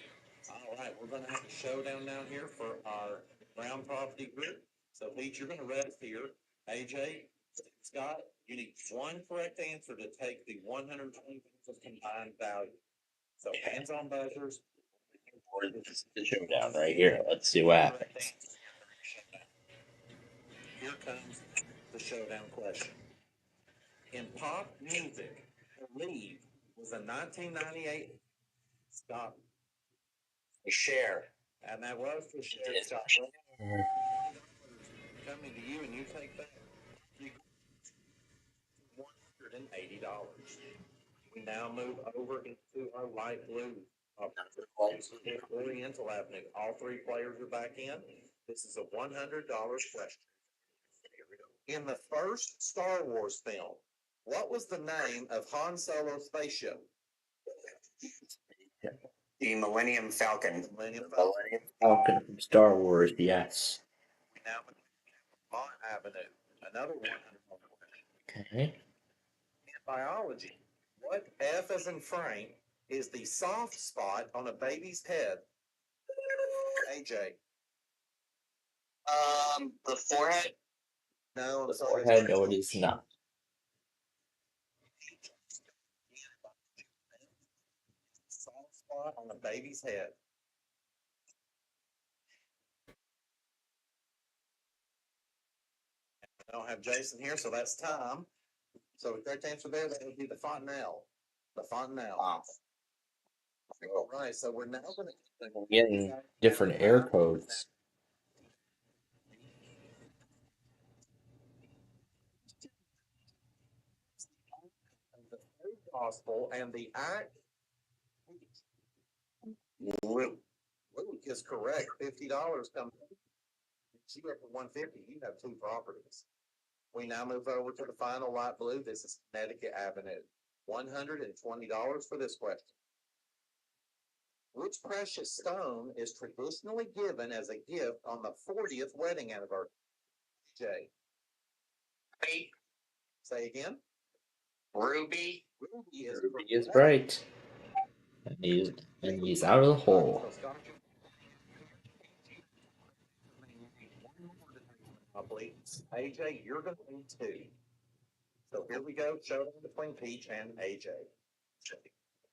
All right, we're gonna have a showdown down here for our round property group. So Pete, you're gonna rest here. AJ, Scott, you need one correct answer to take the 120 combined value. So hands on buzzers. This is the showdown right here. Let's see what happens. Here comes the showdown question. In pop music, Believe was a 1998 Scott, Share. and that was for Share Yes. Scott. Coming to you, and you take that $180. We now move over into our light blue. Oriental Avenue. All three players are back in. This is a $100 question. In the first Star Wars film, what was the name of Han Solo's spaceship? The Millennium Falcon. Millennium Falcon. Millennium Falcon from Star Wars, yes. Now, Mont Avenue. Another $100 question. Okay. In biology, what F as in Frank is the soft spot on a baby's head? AJ. The forehead. No, The forehead, no, it is not. Soft spot on a baby's head. I don't have Jason here, so that's time. So the correct answer there, that would be the fontanelle. The fontanelle. Wow. All right, so we're now going to Getting different air codes. the third gospel and the act. Luke. Luke is correct. $50 comes. You up for 150. You have two properties. We now move over to the final light blue. This is Connecticut Avenue. $120 for this question. Which precious stone is traditionally given as a gift on the 40th wedding anniversary? Jay. Say again. Ruby. Ruby is Ruby correct. is right. And he's out of the hole. AJ, you're going to need two. So here we go. Showdown between Peach and AJ.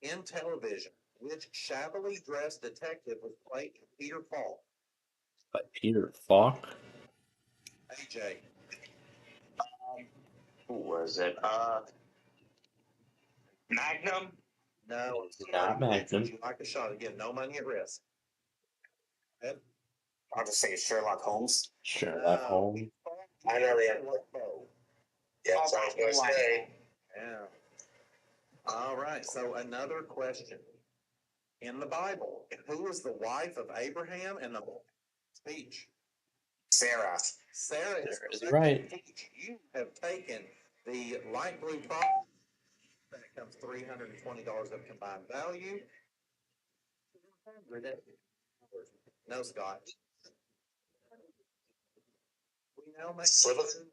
In television, which shabbily dressed detective was played by Peter Falk? By Peter Falk. AJ. Who was it? Magnum. No, It's not Magnum. would you like a shot again? No money at risk. Ed? I'll just say Sherlock Holmes. Sherlock Holmes. I know they have. Yeah, Oh, so I was gonna say. Yeah. All right. So another question. In the Bible, who was the wife of Abraham and the speech? Sarah. Sarah is Sarah is correct. right. You have taken The light blue property, that comes $320 of combined value. No, Scott. We now make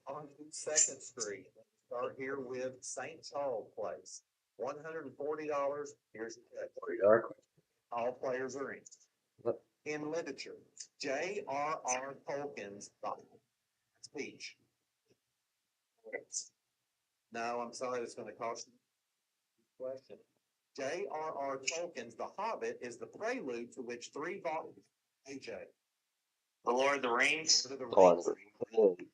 on to Second Street. Let's start here with St. Charles Place. $140. Here's the check. All players are in. In literature, J.R.R. Tolkien's speech. No, I'm sorry, it's going to cost you a question. J.R.R. Tolkien's The Hobbit is the prelude to which 3 volumes. AJ. The Lord of the Rings. Lord of the Rings. 220.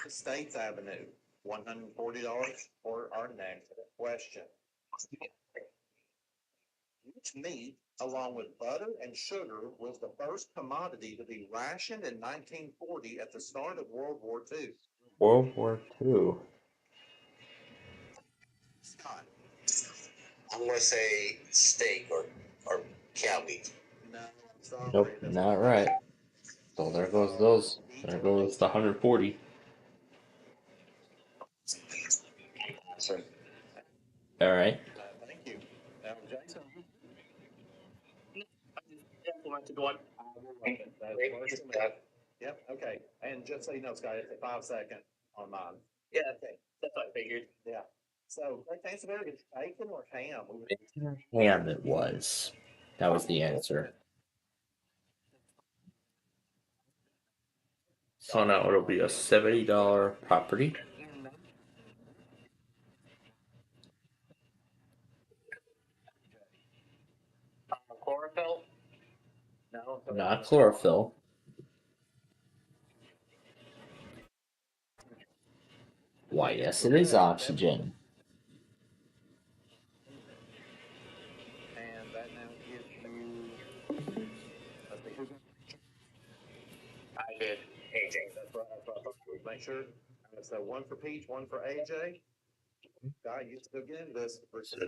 States Avenue, $140 for our next question. Which meat, along with butter and sugar, was the first commodity to be rationed in 1940 at the start of World War II? World War II. Scott. I'm gonna say steak or cow meat. No, I'm sorry. Nope, that's not right. So there goes those. There goes the 140. Sorry. All right. Thank you. Now, Jason. Want to go on? Yep, okay. And just so you know, Scott, it's a 5-second on mine. Yeah, okay. That's what I figured. Yeah. So, great thanks to American bacon or ham? Ham it was. That was the answer. So now it'll be a $70 property. Chlorophyll? No. Not chlorophyll. Why, yes, it is oxygen. And that now gives you. I did. AJ. That's what I thought. Make sure. So one for Peach, one for AJ. Guy, you still get into this. So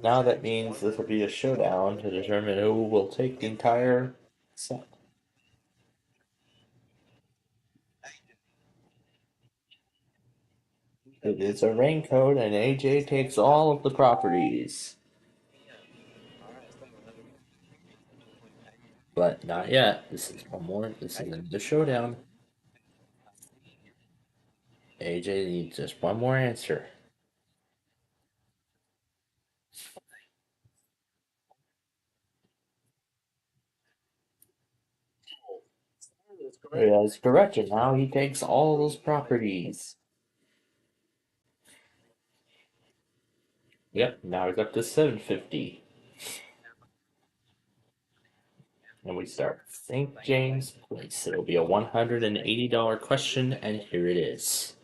now that means this will be a showdown to determine who will take the entire set. It is a raincoat, and AJ takes all of the properties. But not yet. This is one more. This is the showdown. AJ needs just one more answer. That's correct, and now he takes all those properties. Yep, now he's up to 750. And we start St. James Place. It'll be a $180 question, and here it is.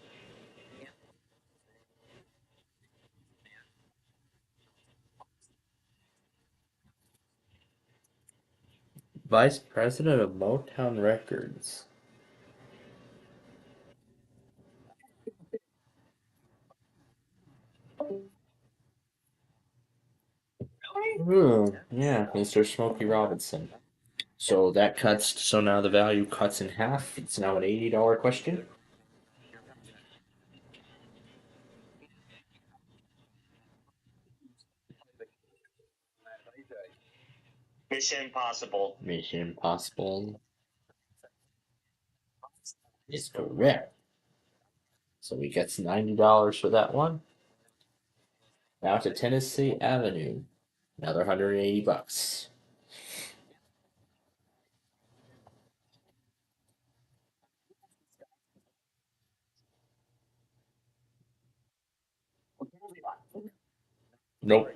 Vice President of Motown Records. Yeah, Mr. Smokey Robinson. So that cuts, so now the value cuts in half. It's now an $80 question. Mission Impossible. Mission Impossible is correct. So he gets $90 for that one. Now to Tennessee Avenue. Another $180. Nope.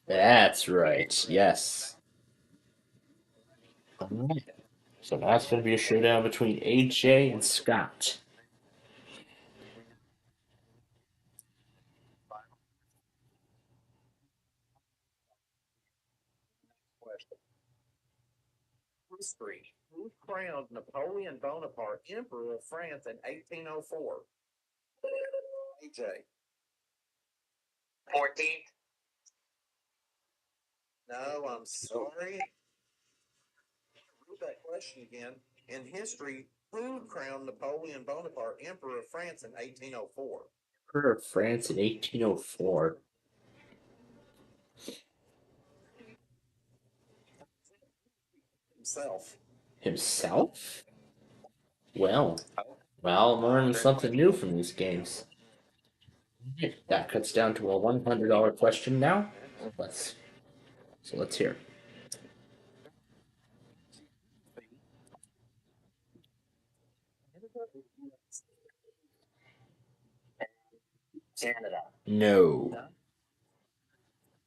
That's right. Yes. All right. So now it's going to be a showdown between AJ and Scott. History. Who crowned Napoleon Bonaparte Emperor of France in 1804? AJ. 14th. No, I'm sorry. that question again. In history, who crowned Napoleon Bonaparte Emperor of France in 1804? Emperor of France in 1804. Himself. Himself? Well, I'm learning something new from these games. That cuts down to a $100 question now. Let's hear. Canada. No,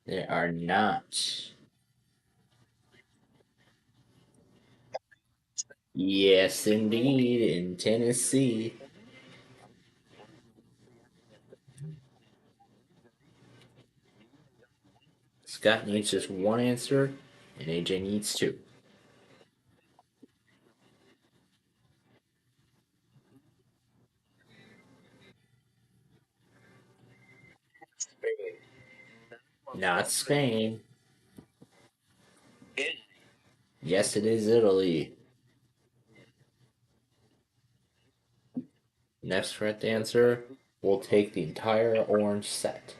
they are not. Yes, indeed, in Tennessee. Scott needs just one answer, and AJ needs two. Not Spain. Yes, it is Italy. Next correct answer will take the entire orange set.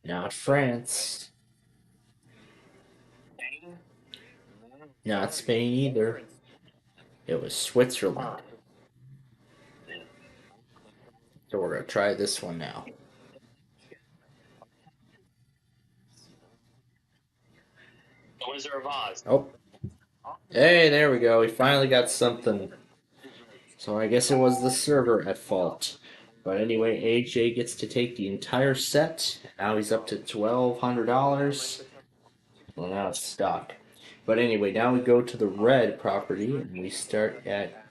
Not France. Not Spain either. It was Switzerland. So we're gonna try this one now. Wizard of Oz. Oh, hey, there we go. We finally got something. So I guess it was the server at fault. But anyway, AJ gets to take the entire set. Now he's up to $1,200. Well, now it's stuck. But anyway, now we go to the red property and we start at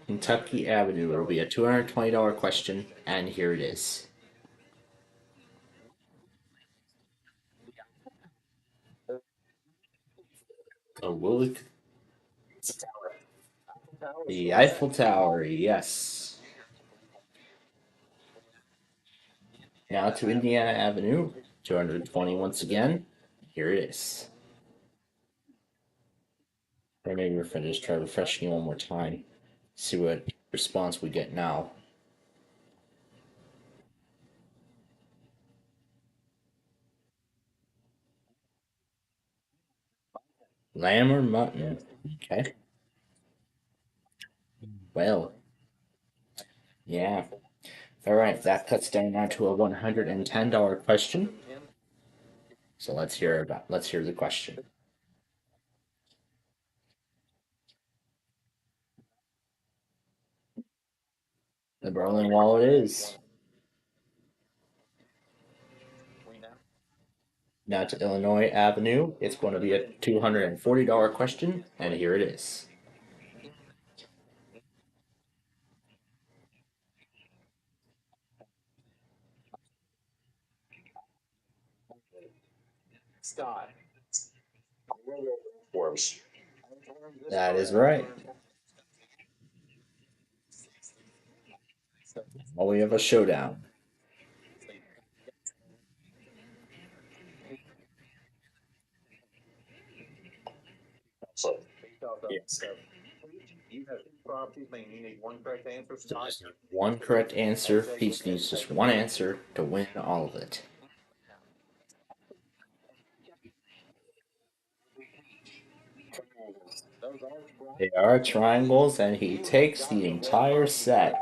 Kentucky Avenue. It'll be a $220 question, and here it is. The Eiffel Tower, yes. Now to Indiana Avenue, 220 once again. Here it is. Or maybe we're finished. Try refreshing one more time. See what response we get now. Lamb or mutton? Okay. Well, yeah. Alright, that cuts down now to a $110 question. So let's hear the question. The Berlin Wall it is. Now to Illinois Avenue, it's going to be a $240 question, and here it is. Scott. That is right. Well, we have a showdown. Yes. You have two properties, meaning you need one correct answer. Scott. One correct answer. He needs just one answer to win all of it. They are triangles, and he takes the entire set.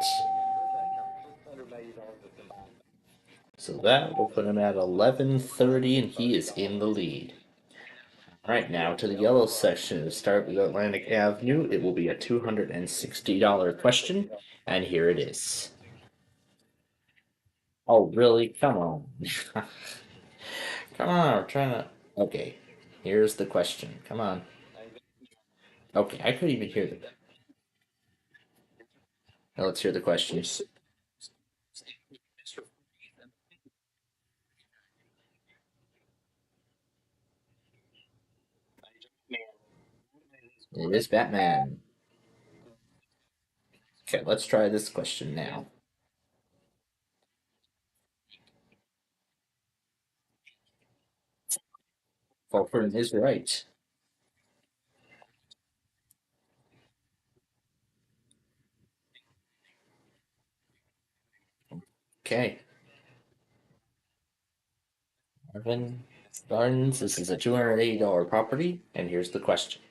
So that will put him at 1130, and he is in the lead. Alright, now to the yellow section. To start with Atlantic Avenue, it will be a $260 question, and here it is. Oh, really? Come on. Come on, we're trying to. Okay, here's the question. Come on. Okay, I couldn't even hear them. Now let's hear the questions. It is Batman. Okay, let's try this question now. Fulford is right. Okay. Marvin Gardens, this is a $280 property, and here's the question.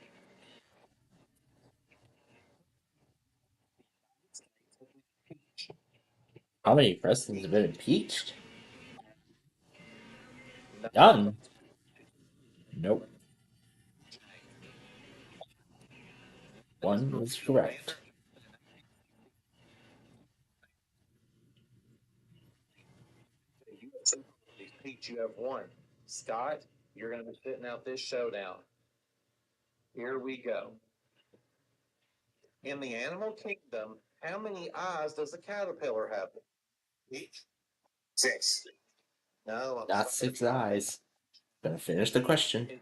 How many presidents have been impeached? None. Nope. One was correct. Pete, you have one. Scott, you're gonna be sitting out this showdown. Here we go. In the animal kingdom, how many eyes does a caterpillar have? Each? Six. No, I'm Not sorry. 6 eyes. Gonna finish the question.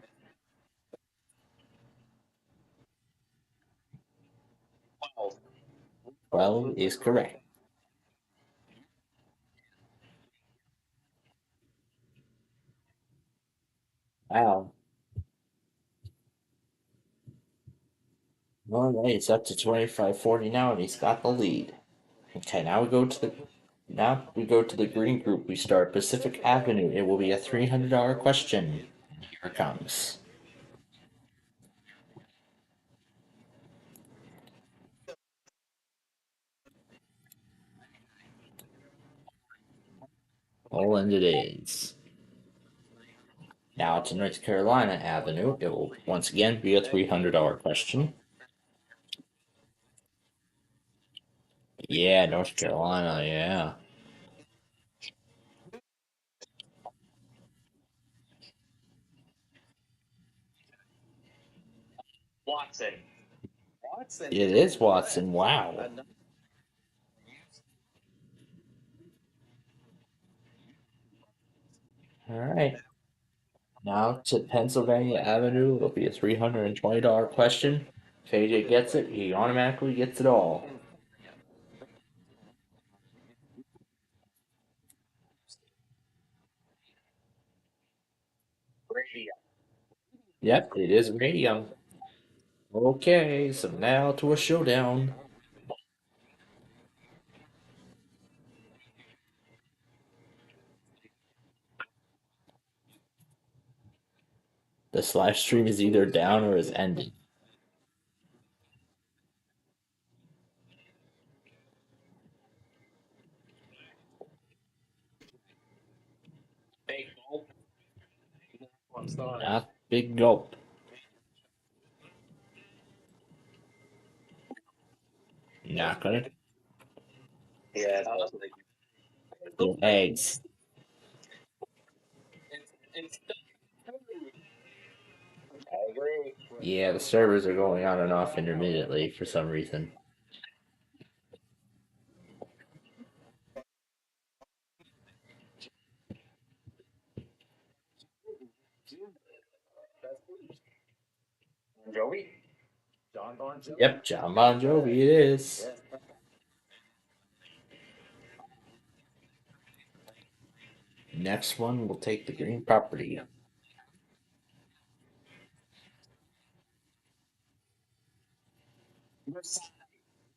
12. 12 is correct. Wow. All right, it's up to 25-40 now, and he's got the lead. Okay, now we go to the green group. We start Pacific Avenue. It will be a $300 question. Here it comes. Poland it is. Now to North Carolina Avenue. It will once again be a $300 question. Yeah, North Carolina, yeah. Watson. Watson. It is Watson, wow. Alright. Now to Pennsylvania Avenue, it'll be a $320 question. If AJ gets it, he automatically gets it all. Yep, it is radium. Okay, so now to a showdown. This live stream is either down or is ending. Big gulp. I'm sorry. Not big gulp. Not gonna. Yeah. They're eggs. I agree. Yeah, the servers are going on and off intermittently for some reason. Joey? John Bon Jovi? Yep, John Bon Jovi it is. Next one will take the green property.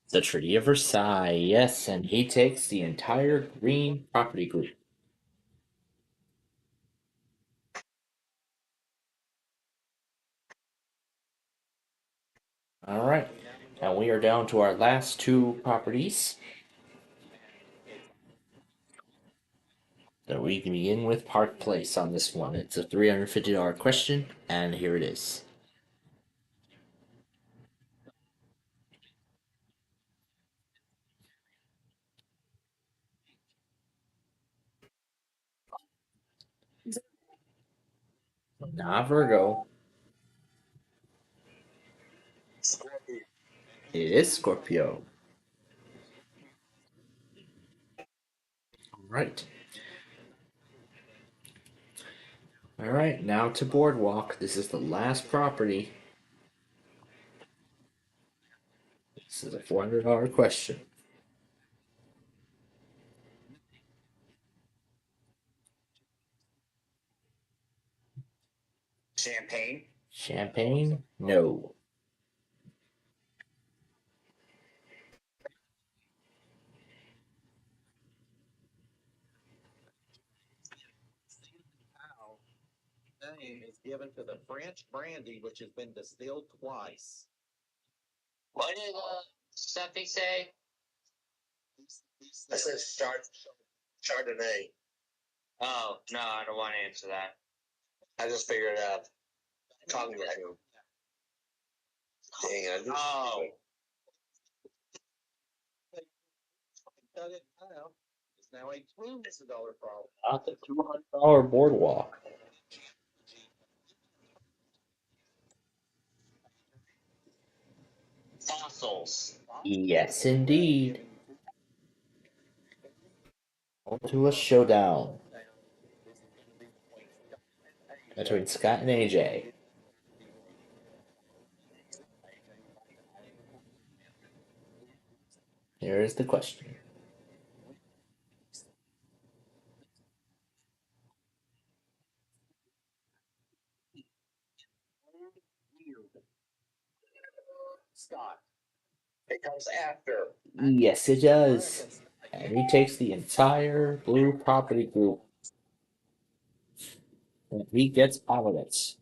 The Treaty of Versailles, yes, and he takes the entire green property group. Alright, now we are down to our last two properties. So we can begin with Park Place on this one. It's a $350 question, and here it is. Not Virgo. It is Scorpio. Right. Alright, now to Boardwalk. This is the last property. This is a $400 question. Champagne. Champagne? No. Name is given to the French brandy, which has been distilled twice. What did Steffi say? I said Chardonnay. Oh, no, I don't want to answer that. I just figured it out. Talking about you. Dang, I just. Oh. Cut it now. It's now a $200 problem. Not the $200 boardwalk. Fossils. Yes, indeed. On to a showdown between Scott and AJ. Here is the question. Scott. It comes after. Yes, it does. And he takes the entire blue property group. And he gets all of it.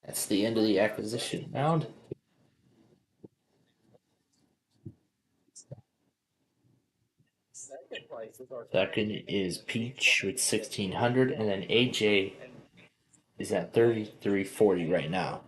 That's the end of the acquisition round. Second is Peach with 1,600, and then AJ is at 3,340 right now.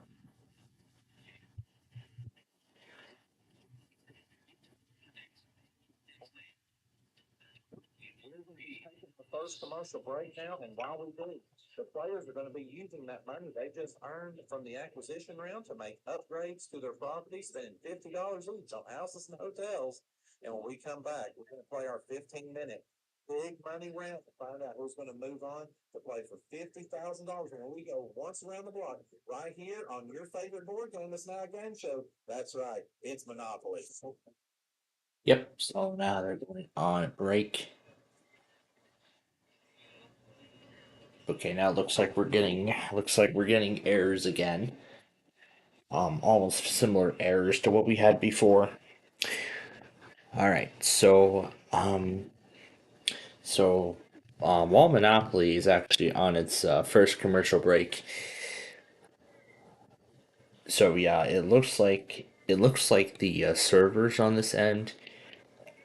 The first commercial break now, and while we do, the players are going to be using that money they just earned from the acquisition round to make upgrades to their property, spending $50 each on houses and hotels. And when we come back, we're going to play our 15-minute big money round to find out who's going to move on to play for $50,000. And when we go once around the block, right here on your favorite board game, it's now a game show. That's right, it's Monopoly. Yep, so now they're going on a break. Okay, now it looks like we're getting errors again. Almost similar errors to what we had before. All right, while Monopoly is actually on its first commercial break, so yeah, it looks like the servers on this end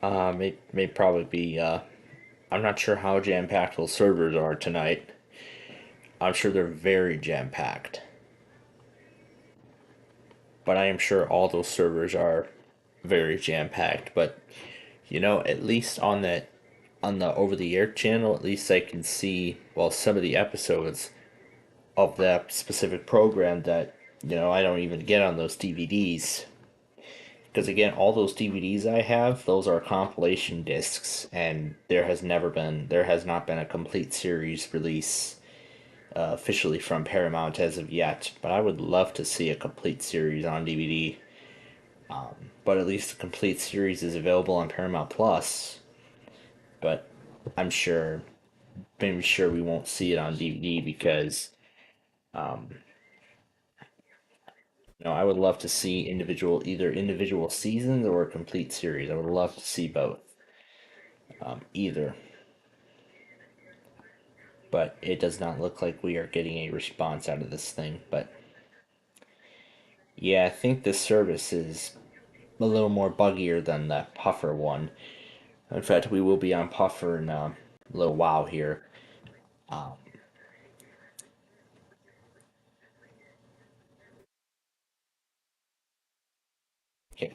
may probably be. I'm not sure how jam packed those servers are tonight. I'm sure they're very jam packed, but I am sure all those servers are very jam packed. But at least on the over the air channel, at least I can see some of the episodes of that specific program that I don't even get on those DVDs. Because again, all those DVDs I have, those are compilation discs, and there has not been a complete series release officially from Paramount as of yet. But I would love to see a complete series on DVD. But at least the complete series is available on Paramount Plus. But I'm sure, maybe sure we won't see it on DVD because um, I would love to see either individual seasons or a complete series. I would love to see both. Either. But it does not look like we are getting a response out of this thing. But yeah, I think this service is a little more buggier than the Puffer one. In fact, we will be on Puffer in a little while here. Um, okay,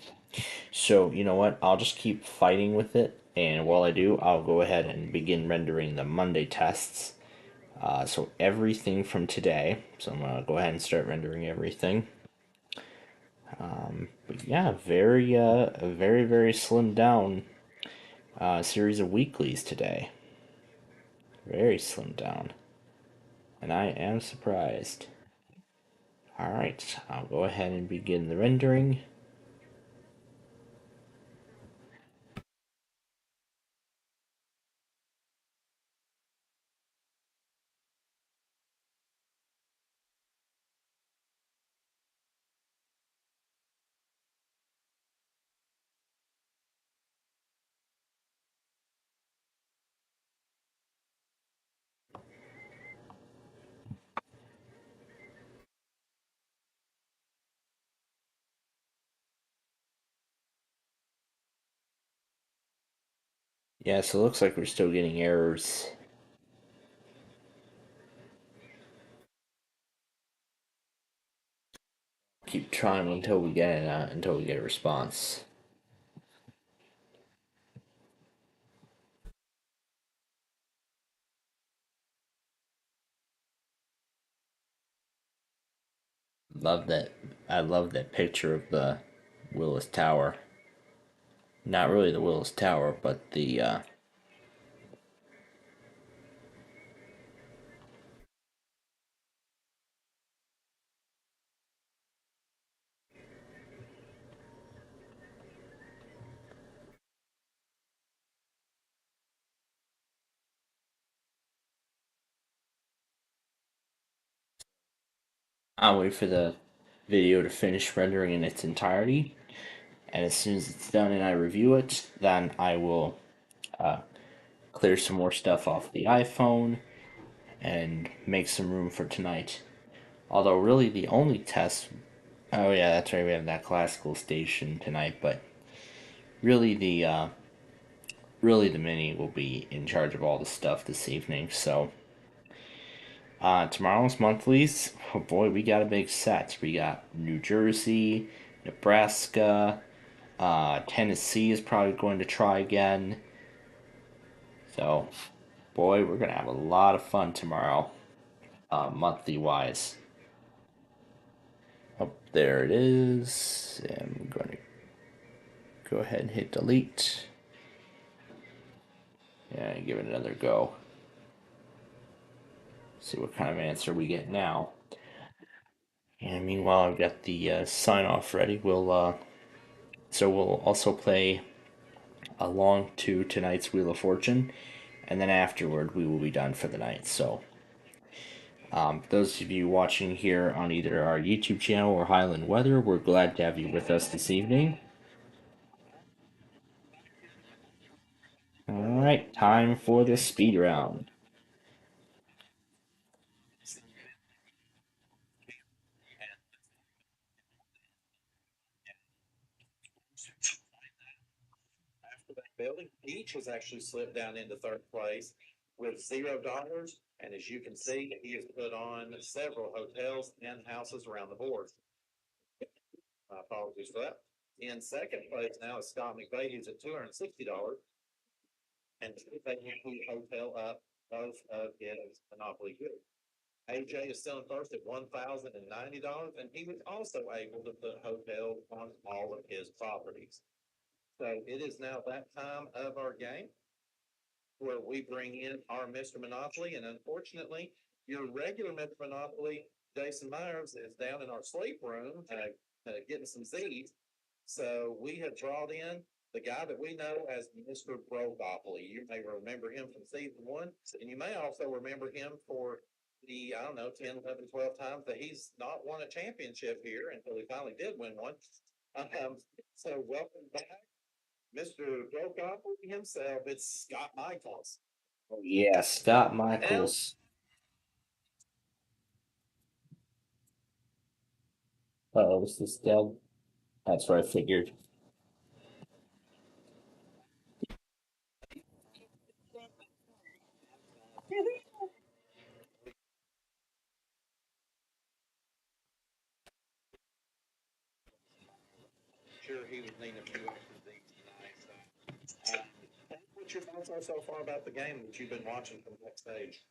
so you know what? I'll just keep fighting with it, and while I do, I'll go ahead and begin rendering the Monday tests. So everything from today. So I'm gonna go ahead and start rendering everything. But yeah, very slimmed down series of weeklies today. Very slimmed down, and I am surprised. All right, I'll go ahead and begin the rendering. Yeah, so it looks like we're still getting errors. Keep trying until we get a response. Love that. I love that picture of the Willis Tower. Not really the Willis Tower, but the I'll wait for the video to finish rendering in its entirety, and as soon as it's done and I review it, then I will uh, clear some more stuff off the iPhone and make some room for tonight. Although, really, the only test. Oh, yeah, that's right, we have that classical station tonight, but really, the mini will be in charge of all the stuff this evening, so. Tomorrow's monthlies. Oh boy, we got a big set. We got New Jersey, Nebraska, Tennessee is probably going to try again. So, boy, we're gonna have a lot of fun tomorrow, monthly wise. Oh, there it is. I'm going to go ahead and hit delete. And give it another go. See what kind of answer we get now. And meanwhile, I've got the sign off ready. We'll also play along to tonight's Wheel of Fortune, and then afterward we will be done for the night. So, those of you watching here on either our YouTube channel or Highland Weather, we're glad to have you with us this evening. All right, time for the speed round. After that building, Peach has actually slipped down into third place with $0. And as you can see, he has put on several hotels and houses around the board. My apologies for that. In second place now is Scott McVeigh, who's at $260. And taking the hotel up both of his Monopoly Good. AJ is still in first at $1,090, and he was also able to put hotels on all of his properties. So it is now that time of our game where we bring in our Mr. Monopoly, and unfortunately, your regular Mr. Monopoly, Jason Myers, is down in our sleep room getting some Z's. So we have brought in the guy that we know as Mr. Brogopoly. You may remember him from season one, and you may also remember him for the, I don't know, 10, 11, 12 times that he's not won a championship here until he finally did win one. So welcome back, Mr. Brogopoly himself. It's Scott Michaels. Oh yeah, Scott Michaels. Oh, was this dead? That's what I figured. Sure, he was needing a few extra things tonight. So, what's your thoughts are so far about the game that you've been watching from backstage?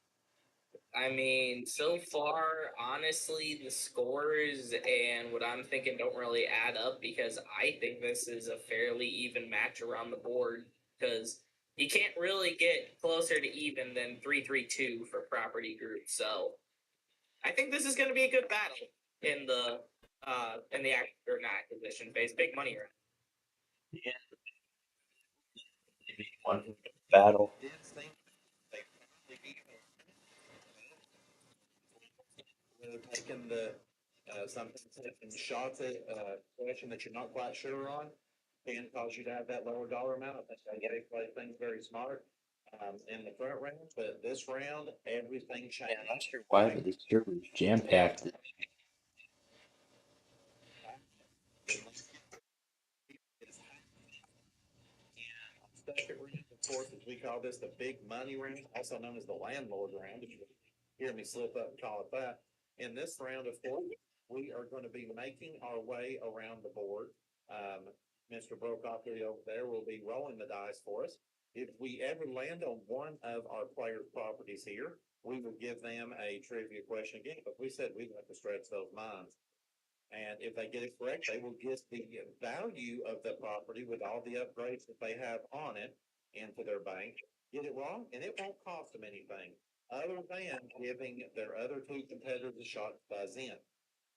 I mean, so far, honestly, the scores and what I'm thinking don't really add up because I think this is a fairly even match around the board because you can't really get closer to even than 3-3-2 for property group. So I think this is going to be a good battle in the act or not position phase. Big money round. Yeah, maybe one battle. Did think they finally beat taking the something taking shots at a question that you're not quite sure on can cause you to have that lower dollar amount. I think they play things very smart in the front round, but this round everything changed. Yeah, I'm not sure why, but this year was jam packed. Second round, Of course, as we call this the big money round, also known as the landlord round, if you hear me slip up and call it that. In this round, of course, we are going to be making our way around the board. Mr. Brokaw over there will be rolling the dice for us. If we ever land on one of our players' properties here, we will give them a trivia question again. But we said we'd have to stretch those minds. And if they get it correct, they will get the value of the property with all the upgrades that they have on it into their bank. Get it wrong, and it won't cost them anything other than giving their other two competitors a shot to buzz in.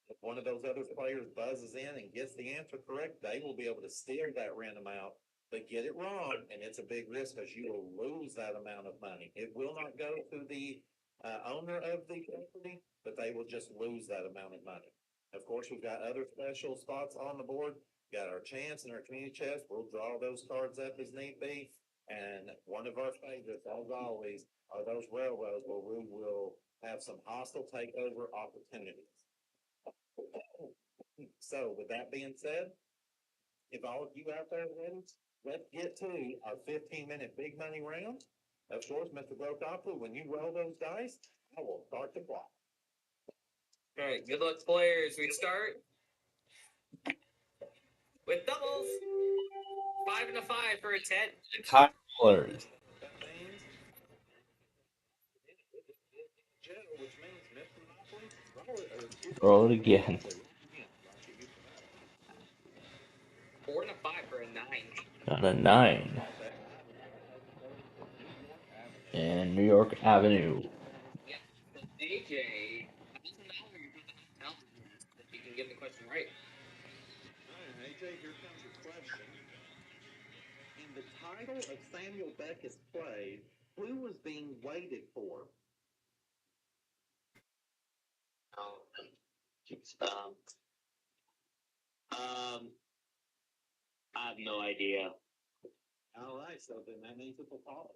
If one of those other players buzzes in and gets the answer correct, they will be able to steer that random out. But get it wrong, and it's a big risk because you will lose that amount of money. It will not go to the owner of the property, but they will just lose that amount of money. Of course, we've got other special spots on the board. We've got our chance and our community chest. We'll draw those cards up as need be. And one of our favorites, as always, are those railroads where we will have some hostile takeover opportunities. So with that being said, if all of you out there are ready, let's get to our 15-minute big money round. Of course, Mr. Brokaw, when you roll those dice, I will start the clock. All right, good luck, players. We start with doubles. 5 and a 5 for a 10. Colors. That means which means Mr. Monopoly, Roll it again. 4 and a 5 for a 9. Got a 9. And New York Avenue. Yep. So AJ, $1,000 if you can get the question right. All right, AJ, here comes your question. In the title of Samuel Beckett's play, who was being waited for? Oh, I have no idea. All right, so then that means it's a follow.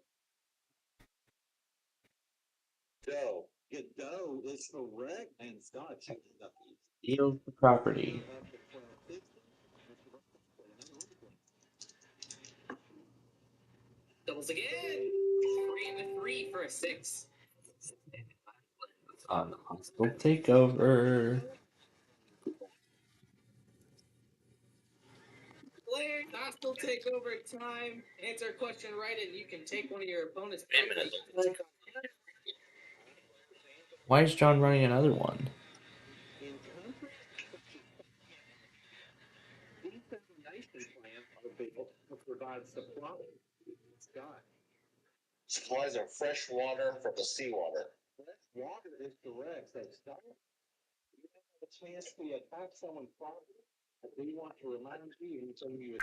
Doe. Get Doe is correct, and Scott, you end up Steals the property. up to 1260. Doubles again. 3 and a 3 for a 6. On hostile takeover. Players, hostile takeover time. Answer a question right, and you can take one of your opponent's. Why is John running another one? In countries, desalination plants are built to provide supply. Scott. Supplies are fresh water from the seawater. Fresh water is correct. So Scott, you have a chance to attack someone's property. I do want to remind you, anytime you